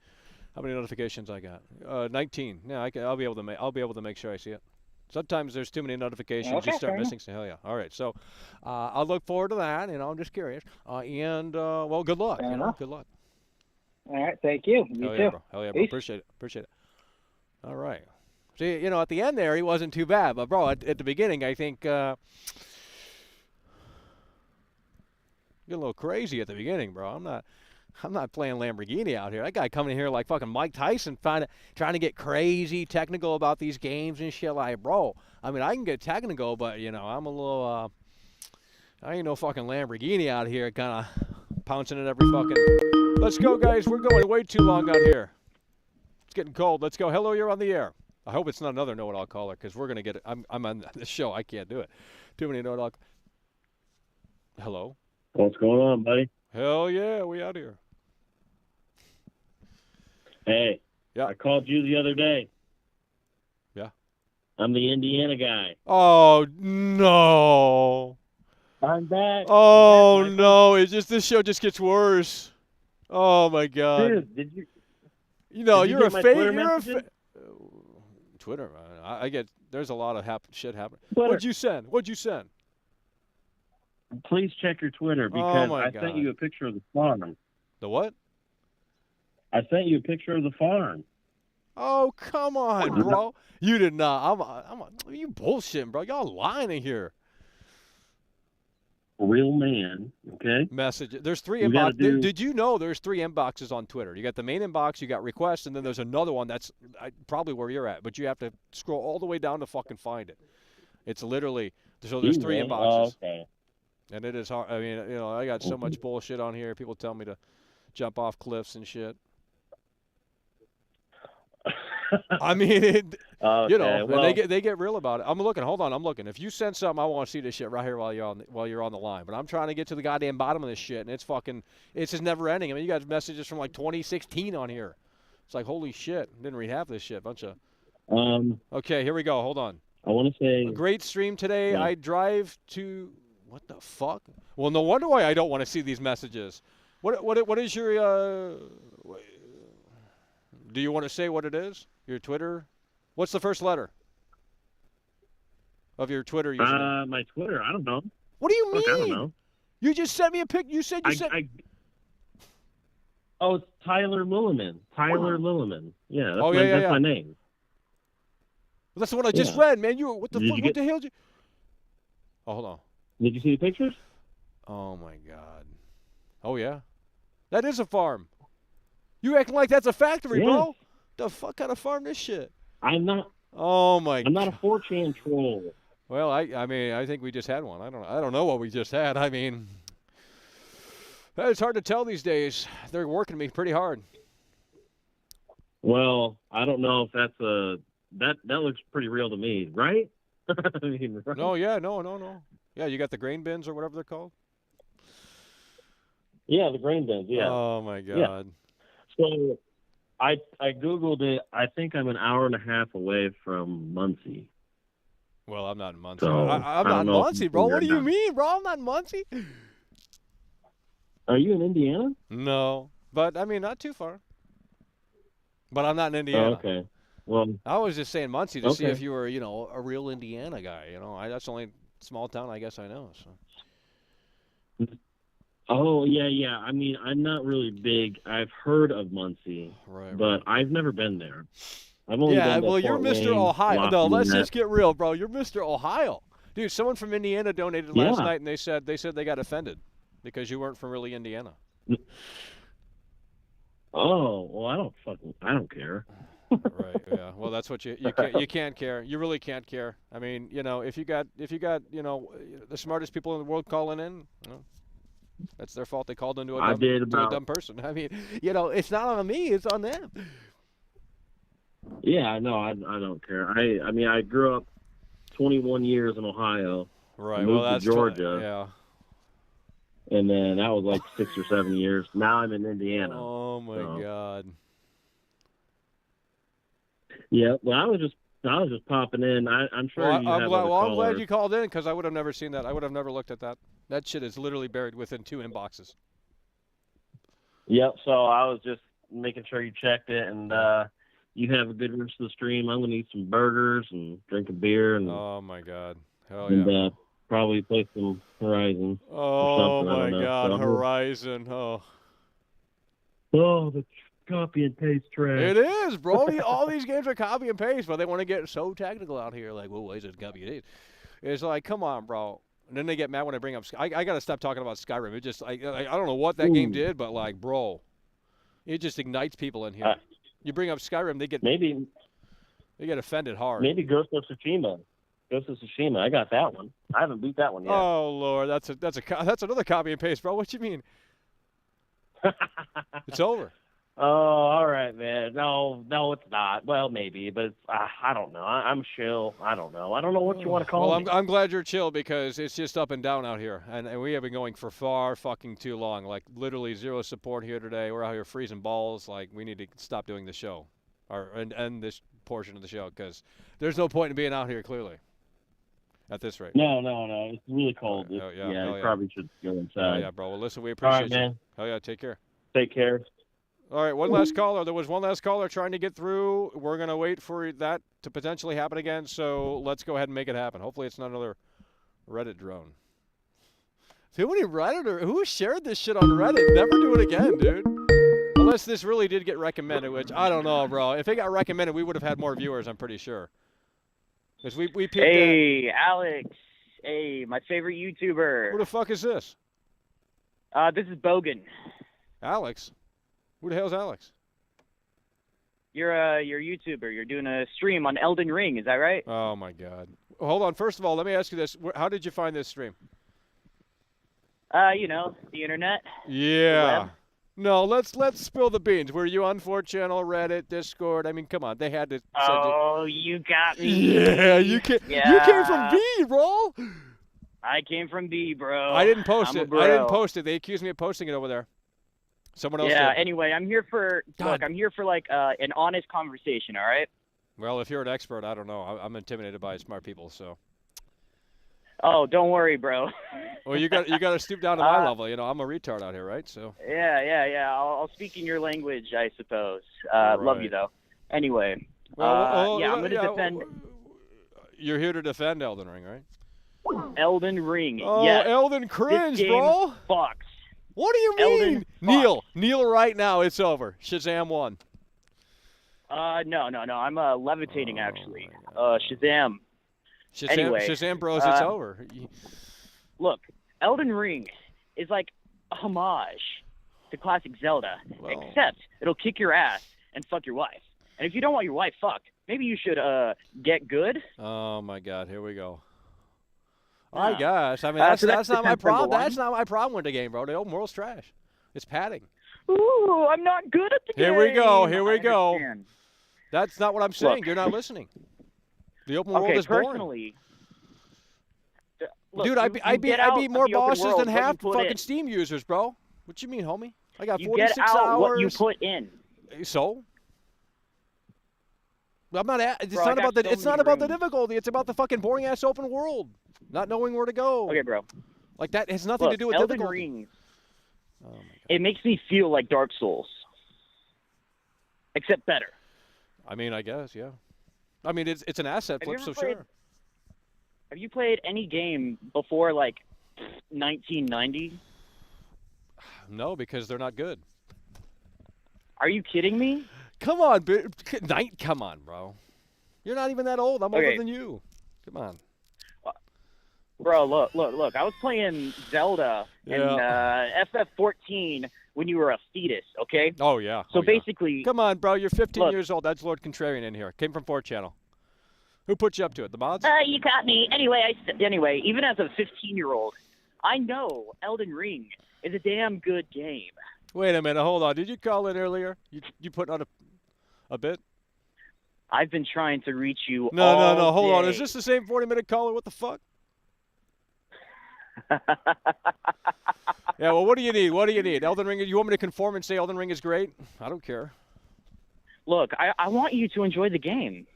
how many notifications I got. 19. Yeah, I'll be able to make sure I see it. Sometimes there's too many notifications. Okay, You start fair missing. So hell yeah. All right. So I'll look forward to that. I'm just curious. Well, good luck. Fair enough. Good luck. All right, thank you. You Hell too. yeah, bro. Hell yeah, bro. Peace. Appreciate it. All right. See, at the end there, he wasn't too bad. But, bro, at the beginning, I think get a little crazy at the beginning, bro. I'm not playing Lamborghini out here. That guy coming in here like fucking Mike Tyson trying to get crazy technical about these games and shit. Like, bro, I mean, I can get technical, but, I'm a little, I ain't no fucking Lamborghini out here kind of pouncing at every fucking... Let's go, guys. We're going way too long out here. It's getting cold. Let's go. Hello, you're on the air. I hope it's not another know-it-all caller, because we're going to get it. I'm on this show. I can't do it. Too many know-it-all. Hello? What's going on, buddy? Hell yeah, we out here. Hey, yeah. I called you the other day. Yeah. I'm the Indiana guy. Oh, no. I'm back. Oh, no. This show just gets worse. Oh, my God. Dude, did you... You're a fake. Twitter, man. I get. There's a lot of shit happening. Twitter. What'd you send? Please check your Twitter because my I God. sent you a picture of the farm. The what? I sent you a picture of the farm. Oh, come on, bro. You did not. You bullshitting, bro. Y'all lying in here. Real man, okay? Message. There's 3 You gotta inboxes. Did you know there's 3 inboxes on Twitter? You got the main inbox, you got requests, and then there's another one that's probably where you're at. But you have to scroll all the way down to fucking find it. It's literally so there's 3 inboxes. Oh, okay. And it is hard. I mean, I got so much bullshit on here. People tell me to jump off cliffs and shit. I mean, okay, well, and they get real about it. I'm looking. Hold on, I'm looking. If you send something, I want to see this shit right here while you're on the line. But I'm trying to get to the goddamn bottom of this shit, and it's just never ending. I mean, you got messages from like 2016 on here. It's like, holy shit, didn't read half this shit. Bunch of. Okay, here we go. Hold on. I want to say a great stream today. Yeah. I drive to. What the fuck? Well, no wonder why I don't want to see these messages. What is your? Do you want to say what it is? Your Twitter? What's the first letter of your Twitter username? My Twitter, I don't know. What do you mean? Look, I don't know. You just sent me a pic. You said you sent. Oh, it's Tyler Lilleman. Tyler Lilleman. Yeah, that's, that's my name. Well, that's the one I just read, man. What the Did fuck? What the hell did you? Oh, hold on. Did you see the pictures? Oh my God. Oh yeah, that is a farm. You acting like that's a factory, bro? The fuck kind of farm this shit? I'm not. Oh my. I'm not a 4chan troll. Well, I mean, I think we just had one. I don't know what we just had. I mean, it's hard to tell these days. They're working me pretty hard. Well, I don't know if that's that looks pretty real to me, right? I mean, right? No, yeah, no. Yeah, you got the grain bins or whatever they're called. Yeah, the grain bins. Yeah. Oh my God. Yeah. So, I googled it. I think I'm an hour and a half away from Muncie. Well, I'm not in Muncie. So, I'm not in Muncie, bro. What do you not. mean, bro? I'm not in Muncie. Are you in Indiana? No, but I mean, not too far. But I'm not in Indiana. Oh, okay. Well, I was just saying Muncie to see okay. if you were, a real Indiana guy. That's the only small town I guess I know. So. Oh, yeah. I mean, I'm not really big. I've heard of Muncie, but I've never been there. I've only been to well, you're Fort Mr. Wayne, Ohio. No, let's Lafayette. just get real, bro. You're Mr. Ohio. Dude, someone from Indiana donated last Yeah. night, and they said they got offended because you weren't from really Indiana. Oh, well, I don't care. Right. Yeah. Well, that's what you can't care. You really can't care. I mean, if you got the smartest people in the world calling in, that's their fault. They called into a dumb person. I mean, it's not on me. It's on them. Yeah, no, I don't care. I mean, I grew up 21 years in Ohio. Right. Moved Well, that's to Georgia. And then that was like 6 or 7 years. Now I'm in Indiana. Oh my God. Yeah, well, I was just popping in. I'm sure Well, you have other I'm callers. glad you called in because I would have never seen that. I would have never looked at that. That shit is literally buried within 2 inboxes. Yep. So I was just making sure you checked it, and you have a good rest of the stream. I'm gonna eat some burgers and drink a beer, and Oh my God. Hell and yeah. probably play some Horizon or Oh something. I my don't know. God, So Horizon. Oh. Oh, the copy and paste trash. It is, bro. All these games are copy and paste, but they want to get so technical out here. Like, well, why is it copy and paste? It's like, come on, bro. And then they get mad when I bring up. I got to stop talking about Skyrim. It just, I don't know what that game did, but like, bro, it just ignites people in here. You bring up Skyrim, they get offended hard. Maybe Ghost of Tsushima. I got that one. I haven't beat that one yet. Oh Lord, that's another copy and paste, bro. What you mean? It's over. Oh, all right, man. No, it's not. Well, maybe, but it's, I don't know. I'm chill. I don't know. I don't know what you want to call Well, me. I'm glad you're chill because it's just up and down out here, and we have been going for far fucking too long. Like literally zero support here today. We're out here freezing balls. Like we need to stop doing the show, and end this portion of the show because there's no point in being out here clearly. At this rate. No. It's really cold. Yeah, you probably should go inside. Oh, yeah, bro. Well, listen, we appreciate you. man. Hell yeah, take care. Take care. All right, one last caller. There was one last caller trying to get through. We're going to wait for that to potentially happen again, so let's go ahead and make it happen. Hopefully it's not another Reddit drone. Too many Redditors. Who shared this shit on Reddit? Never do it again, dude. Unless this really did get recommended, which I don't know, bro. If it got recommended, we would have had more viewers, I'm pretty sure. Because we peeped Hey, Alex. Hey, my favorite YouTuber. Who the fuck is this? This is Bogan. Alex? Who the hell's Alex? You're a YouTuber. You're doing a stream on Elden Ring. Is that right? Oh my God. Hold on. First of all, let me ask you this: how did you find this stream? The internet. Yeah. No, let's spill the beans. Were you on 4chan, Reddit, Discord? I mean, come on. They had to. Oh, you got me. Yeah, you came from B, bro. I came from B, bro. I didn't post I'm a it. bro. I didn't post it. They accused me of posting it over there. Someone else Yeah. did. Anyway, I'm here for like an honest conversation. All right. Well, if you're an expert, I don't know. I'm intimidated by smart people, so. Oh, don't worry, bro. Well, you got to stoop down to my level. I'm a retard out here, right? So. Yeah. I'll speak in your language, I suppose. Right. Love you though. Anyway. I'm going to defend. You're here to defend Elden Ring, right? Elden Ring. Oh, yes. Elden cringe, this game bro. Fucks. What do you mean? Kneel right now. It's over. Shazam won. No. I'm levitating actually. Shazam. Anyway, Shazam bros, it's over. Look, Elden Ring is like a homage to classic Zelda, except it'll kick your ass and fuck your wife. And if you don't want your wife fucked, maybe you should get good. Oh my God, here we go. I guess. I mean, that's not my problem. That's not my problem with the game, bro. The open world's trash. It's padding. Ooh, I'm not good at the game. Here we go. I understand. That's not what I'm saying. Look. You're not listening. The open world is personally, boring. Dude, I beat more bosses than half the fucking Steam users, bro. What you mean, homie? I got 46 get out hours. what you put in. So? I'm not. It's Bro, not about the. so It's many not about the rooms. difficulty. It's about the fucking boring ass open world, not knowing where to go. Okay, bro. Like that has nothing to do with Elden difficulty. Ring. Oh my God. It makes me feel like Dark Souls, except better. I mean, I guess, yeah. I mean, it's an asset flip, so sure. Have you played any game before like 1990? No, because they're not good. Are you kidding me? Come on, come on, bro. You're not even that old. I'm older than you. Come on. Bro, look. I was playing Zelda in FF14 when you were a fetus, okay? Oh, yeah. So basically... Come on, bro. You're 15 years old. That's Lord Contrarian in here. Came from 4channel. Who put you up to it? The mods? You got me. Anyway, even as a 15-year-old, I know Elden Ring is a damn good game. Wait a minute. Hold on. Did you call in earlier? You put on a bit? I've been trying to reach you No. Hold on. Is this the same 40-minute caller? What the fuck? Yeah, well, what do you need? What do you need? Elden Ring, you want me to conform and say Elden Ring is great? I don't care. Look, I want you to enjoy the game.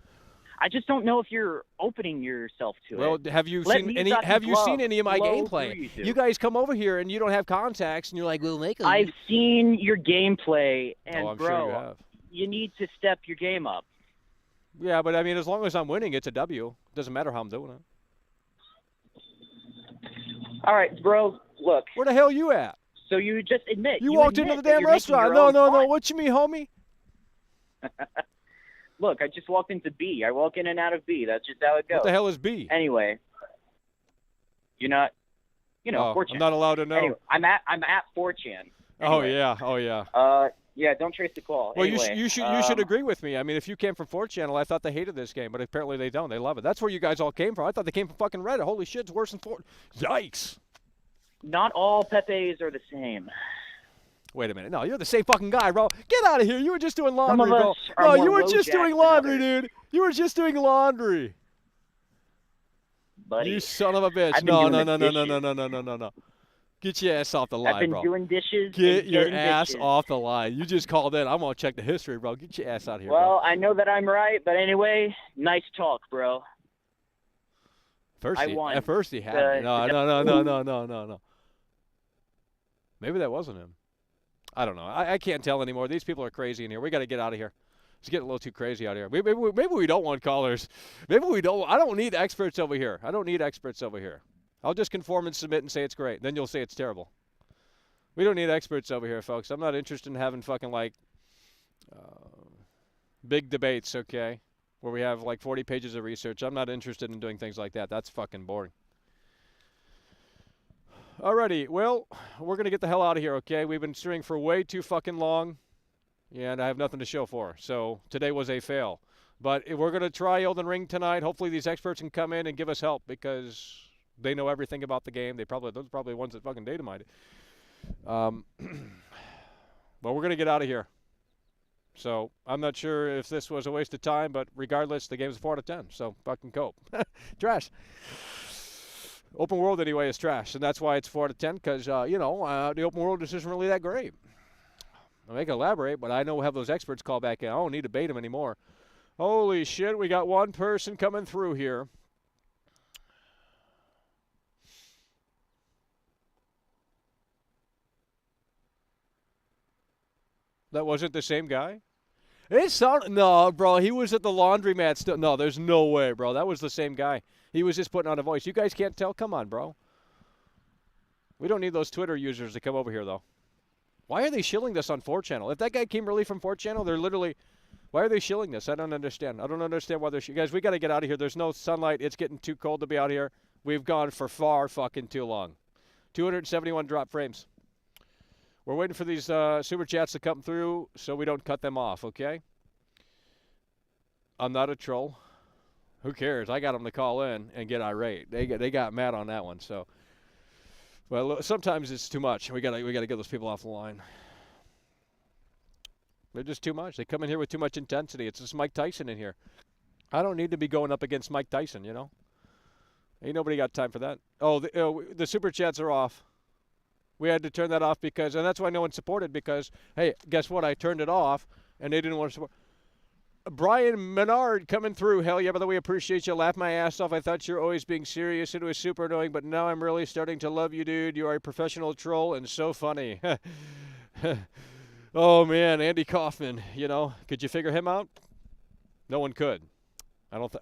I just don't know if you're opening yourself to Well, it. have you Let seen me any? Dr. Have you Glove seen any of my blow gameplay? through You guys come over here and you don't have contacts, and you're like, "We'll make a." I've seen your gameplay, and I'm bro, sure you have. you need to step your game up. Yeah, but I mean, as long as I'm winning, it's a W. Doesn't matter how I'm doing it. All right, bro. Look. Where the hell you at? So you just admit You walked admit into the that damn you're making restaurant. your No, own no. What you mean, homie? Look, I just walked into B. I walk in and out of B. That's just how it goes. What the hell is B? Anyway, you're not, Oh, 4chan. I'm not allowed to know. Anyway, I'm at 4chan. Oh Anyway. yeah, oh yeah. Yeah, don't trace the call. Well, anyway, you should agree with me. I mean, if you came from 4Channel, I thought they hated this game, but apparently they don't. They love it. That's where you guys all came from. I thought they came from fucking Reddit. Holy shit, it's worse than 4. Yikes. Not all Pepes are the same. Wait a minute. No, you're the same fucking guy, bro. Get out of here. You were just doing laundry, Some of bro. us are No, more you were low just jack doing than laundry, others. dude. You were just doing laundry. Buddy, You son of a bitch. I've been No, doing no, the no, no, no, dishes. no, no, no, no, no, no. Get your ass off the line, I've been bro. doing dishes. Get and your getting ass dishes. off the line. You just called in. I'm going to check the history, bro. Get your ass out of here, Well, I know that I'm right, but anyway, nice talk, bro. bro. I won. At first he had The- me. No. Maybe that wasn't him. I don't know. I can't tell anymore. These people are crazy in here. We got to get out of here. It's getting a little too crazy out here. Maybe we don't want callers. Maybe we don't. I don't need experts over here. I'll just conform and submit and say it's great. Then you'll say it's terrible. We don't need experts over here, folks. I'm not interested in having fucking big debates, okay, where we have like 40 pages of research. I'm not interested in doing things like that. That's fucking boring. Alrighty, well, we're going to get the hell out of here, okay? We've been streaming for way too fucking long, and I have nothing to show for. So today was a fail. But we're going to try Elden Ring tonight. Hopefully these experts can come in and give us help because they know everything about the game. Those are probably the ones that fucking data mined it. Well, we're going to get out of here. So I'm not sure if this was a waste of time, but regardless, the game's a 4 out of 10. So fucking cope. Trash. Open world, anyway, is trash, and that's why it's 4 out of 10, because, the open world just isn't really that great. I may elaborate, but I know we'll have those experts call back in. I don't need to bait them anymore. Holy shit, we got one person coming through here. That wasn't the same guy? No, bro, he was at the laundromat still. No, there's no way, bro. That was the same guy. He was just putting on a voice. You guys can't tell? Come on, bro. We don't need those Twitter users to come over here, though. Why are they shilling this on 4Channel? If that guy came really from 4Channel, they're literally... Why are they shilling this? I don't understand. I don't understand why they're... Guys, we got to get out of here. There's no sunlight. It's getting too cold to be out here. We've gone for far fucking too long. 271 drop frames. We're waiting for these super chats to come through so we don't cut them off, okay? I'm not a troll. Who cares? I got them to call in and get irate. They got mad on that one. So, well, sometimes it's too much. We gotta get those people off the line. They're just too much. They come in here with too much intensity. It's just Mike Tyson in here. I don't need to be going up against Mike Tyson. Ain't nobody got time for that. Oh, the super chats are off. We had to turn that off because, and that's why no one supported, because, hey, guess what? I turned it off, and they didn't want to support. Brian Menard coming through. Hell yeah, by the way, appreciate you. Laugh my ass off. I thought you were always being serious. It was super annoying, but now I'm really starting to love you, dude. You are a professional troll and so funny. Oh, man, Andy Kaufman, could you figure him out? No one could.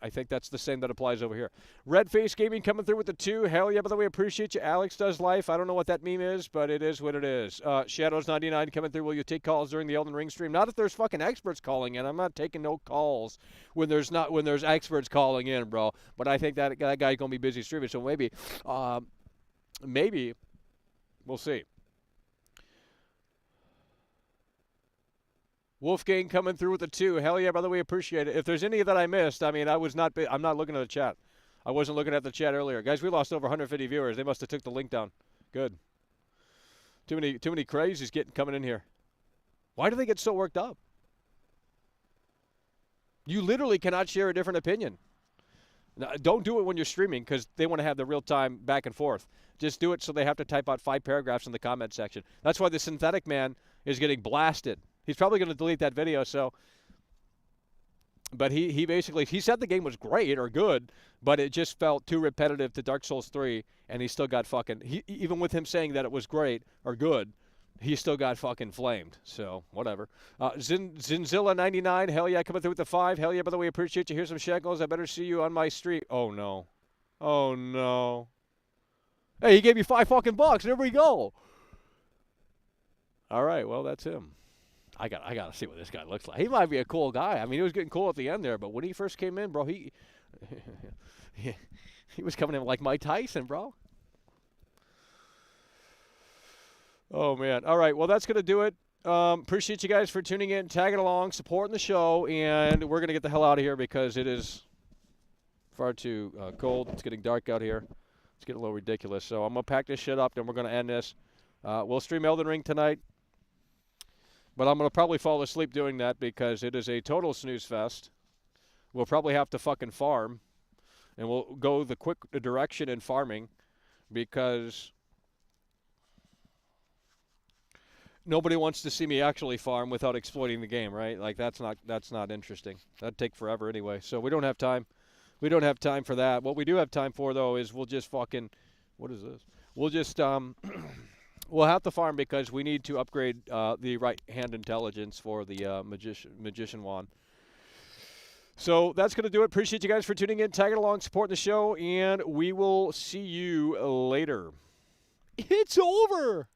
I think that's the same that applies over here. Redface Gaming coming through with the 2. Hell yeah, by the way, appreciate you. Alex Does Life. I don't know what that meme is, but it is what it is. Shadows99 coming through. Will you take calls during the Elden Ring stream? Not if there's fucking experts calling in. I'm not taking no calls when there's experts calling in, bro. But I think that guy's going to be busy streaming, so maybe we'll see. Wolfgang coming through with the 2. Hell yeah, by the way, appreciate it. If there's any that I missed, I'm not looking at the chat. I wasn't looking at the chat earlier. Guys, we lost over 150 viewers. They must have took the link down. Good. Too many crazies coming in here. Why do they get so worked up? You literally cannot share a different opinion. Now, don't do it when you're streaming because they want to have the real-time back and forth. Just do it so they have to type out 5 paragraphs in the comment section. That's why the synthetic man is getting blasted. He's probably going to delete that video, so... But he basically, he said the game was great or good, but it just felt too repetitive to Dark Souls 3, and he still got fucking, even with him saying that it was great or good, he still got fucking flamed. So, whatever. Zinzilla99, hell yeah, coming through with the 5. Hell yeah, by the way, appreciate you. Here's some shekels. I better see you on my street. Oh, no. Oh, no. Hey, he gave me $5 There we go. All right, well, that's him. I gotta see what this guy looks like. He might be a cool guy. I mean, he was getting cool at the end there, but when he first came in, bro, he was coming in like Mike Tyson, bro. Oh man. All right. Well, that's gonna do it. Appreciate you guys for tuning in, tagging along, supporting the show, and we're gonna get the hell out of here because it is far too cold. It's getting dark out here. It's getting a little ridiculous. So I'm gonna pack this shit up, and we're gonna end this. We'll stream Elden Ring tonight. But I'm going to probably fall asleep doing that because it is a total snooze fest. We'll probably have to fucking farm. And we'll go the quick direction in farming because nobody wants to see me actually farm without exploiting the game, right? Like, that's not interesting. That'd take forever anyway. So we don't have time. We don't have time for that. What we do have time for, though, is we'll just fucking... What is this? We'll just... We'll have to farm because we need to upgrade the right hand intelligence for the magician wand. So that's going to do it. Appreciate you guys for tuning in, tagging along, supporting the show, and we will see you later. It's over.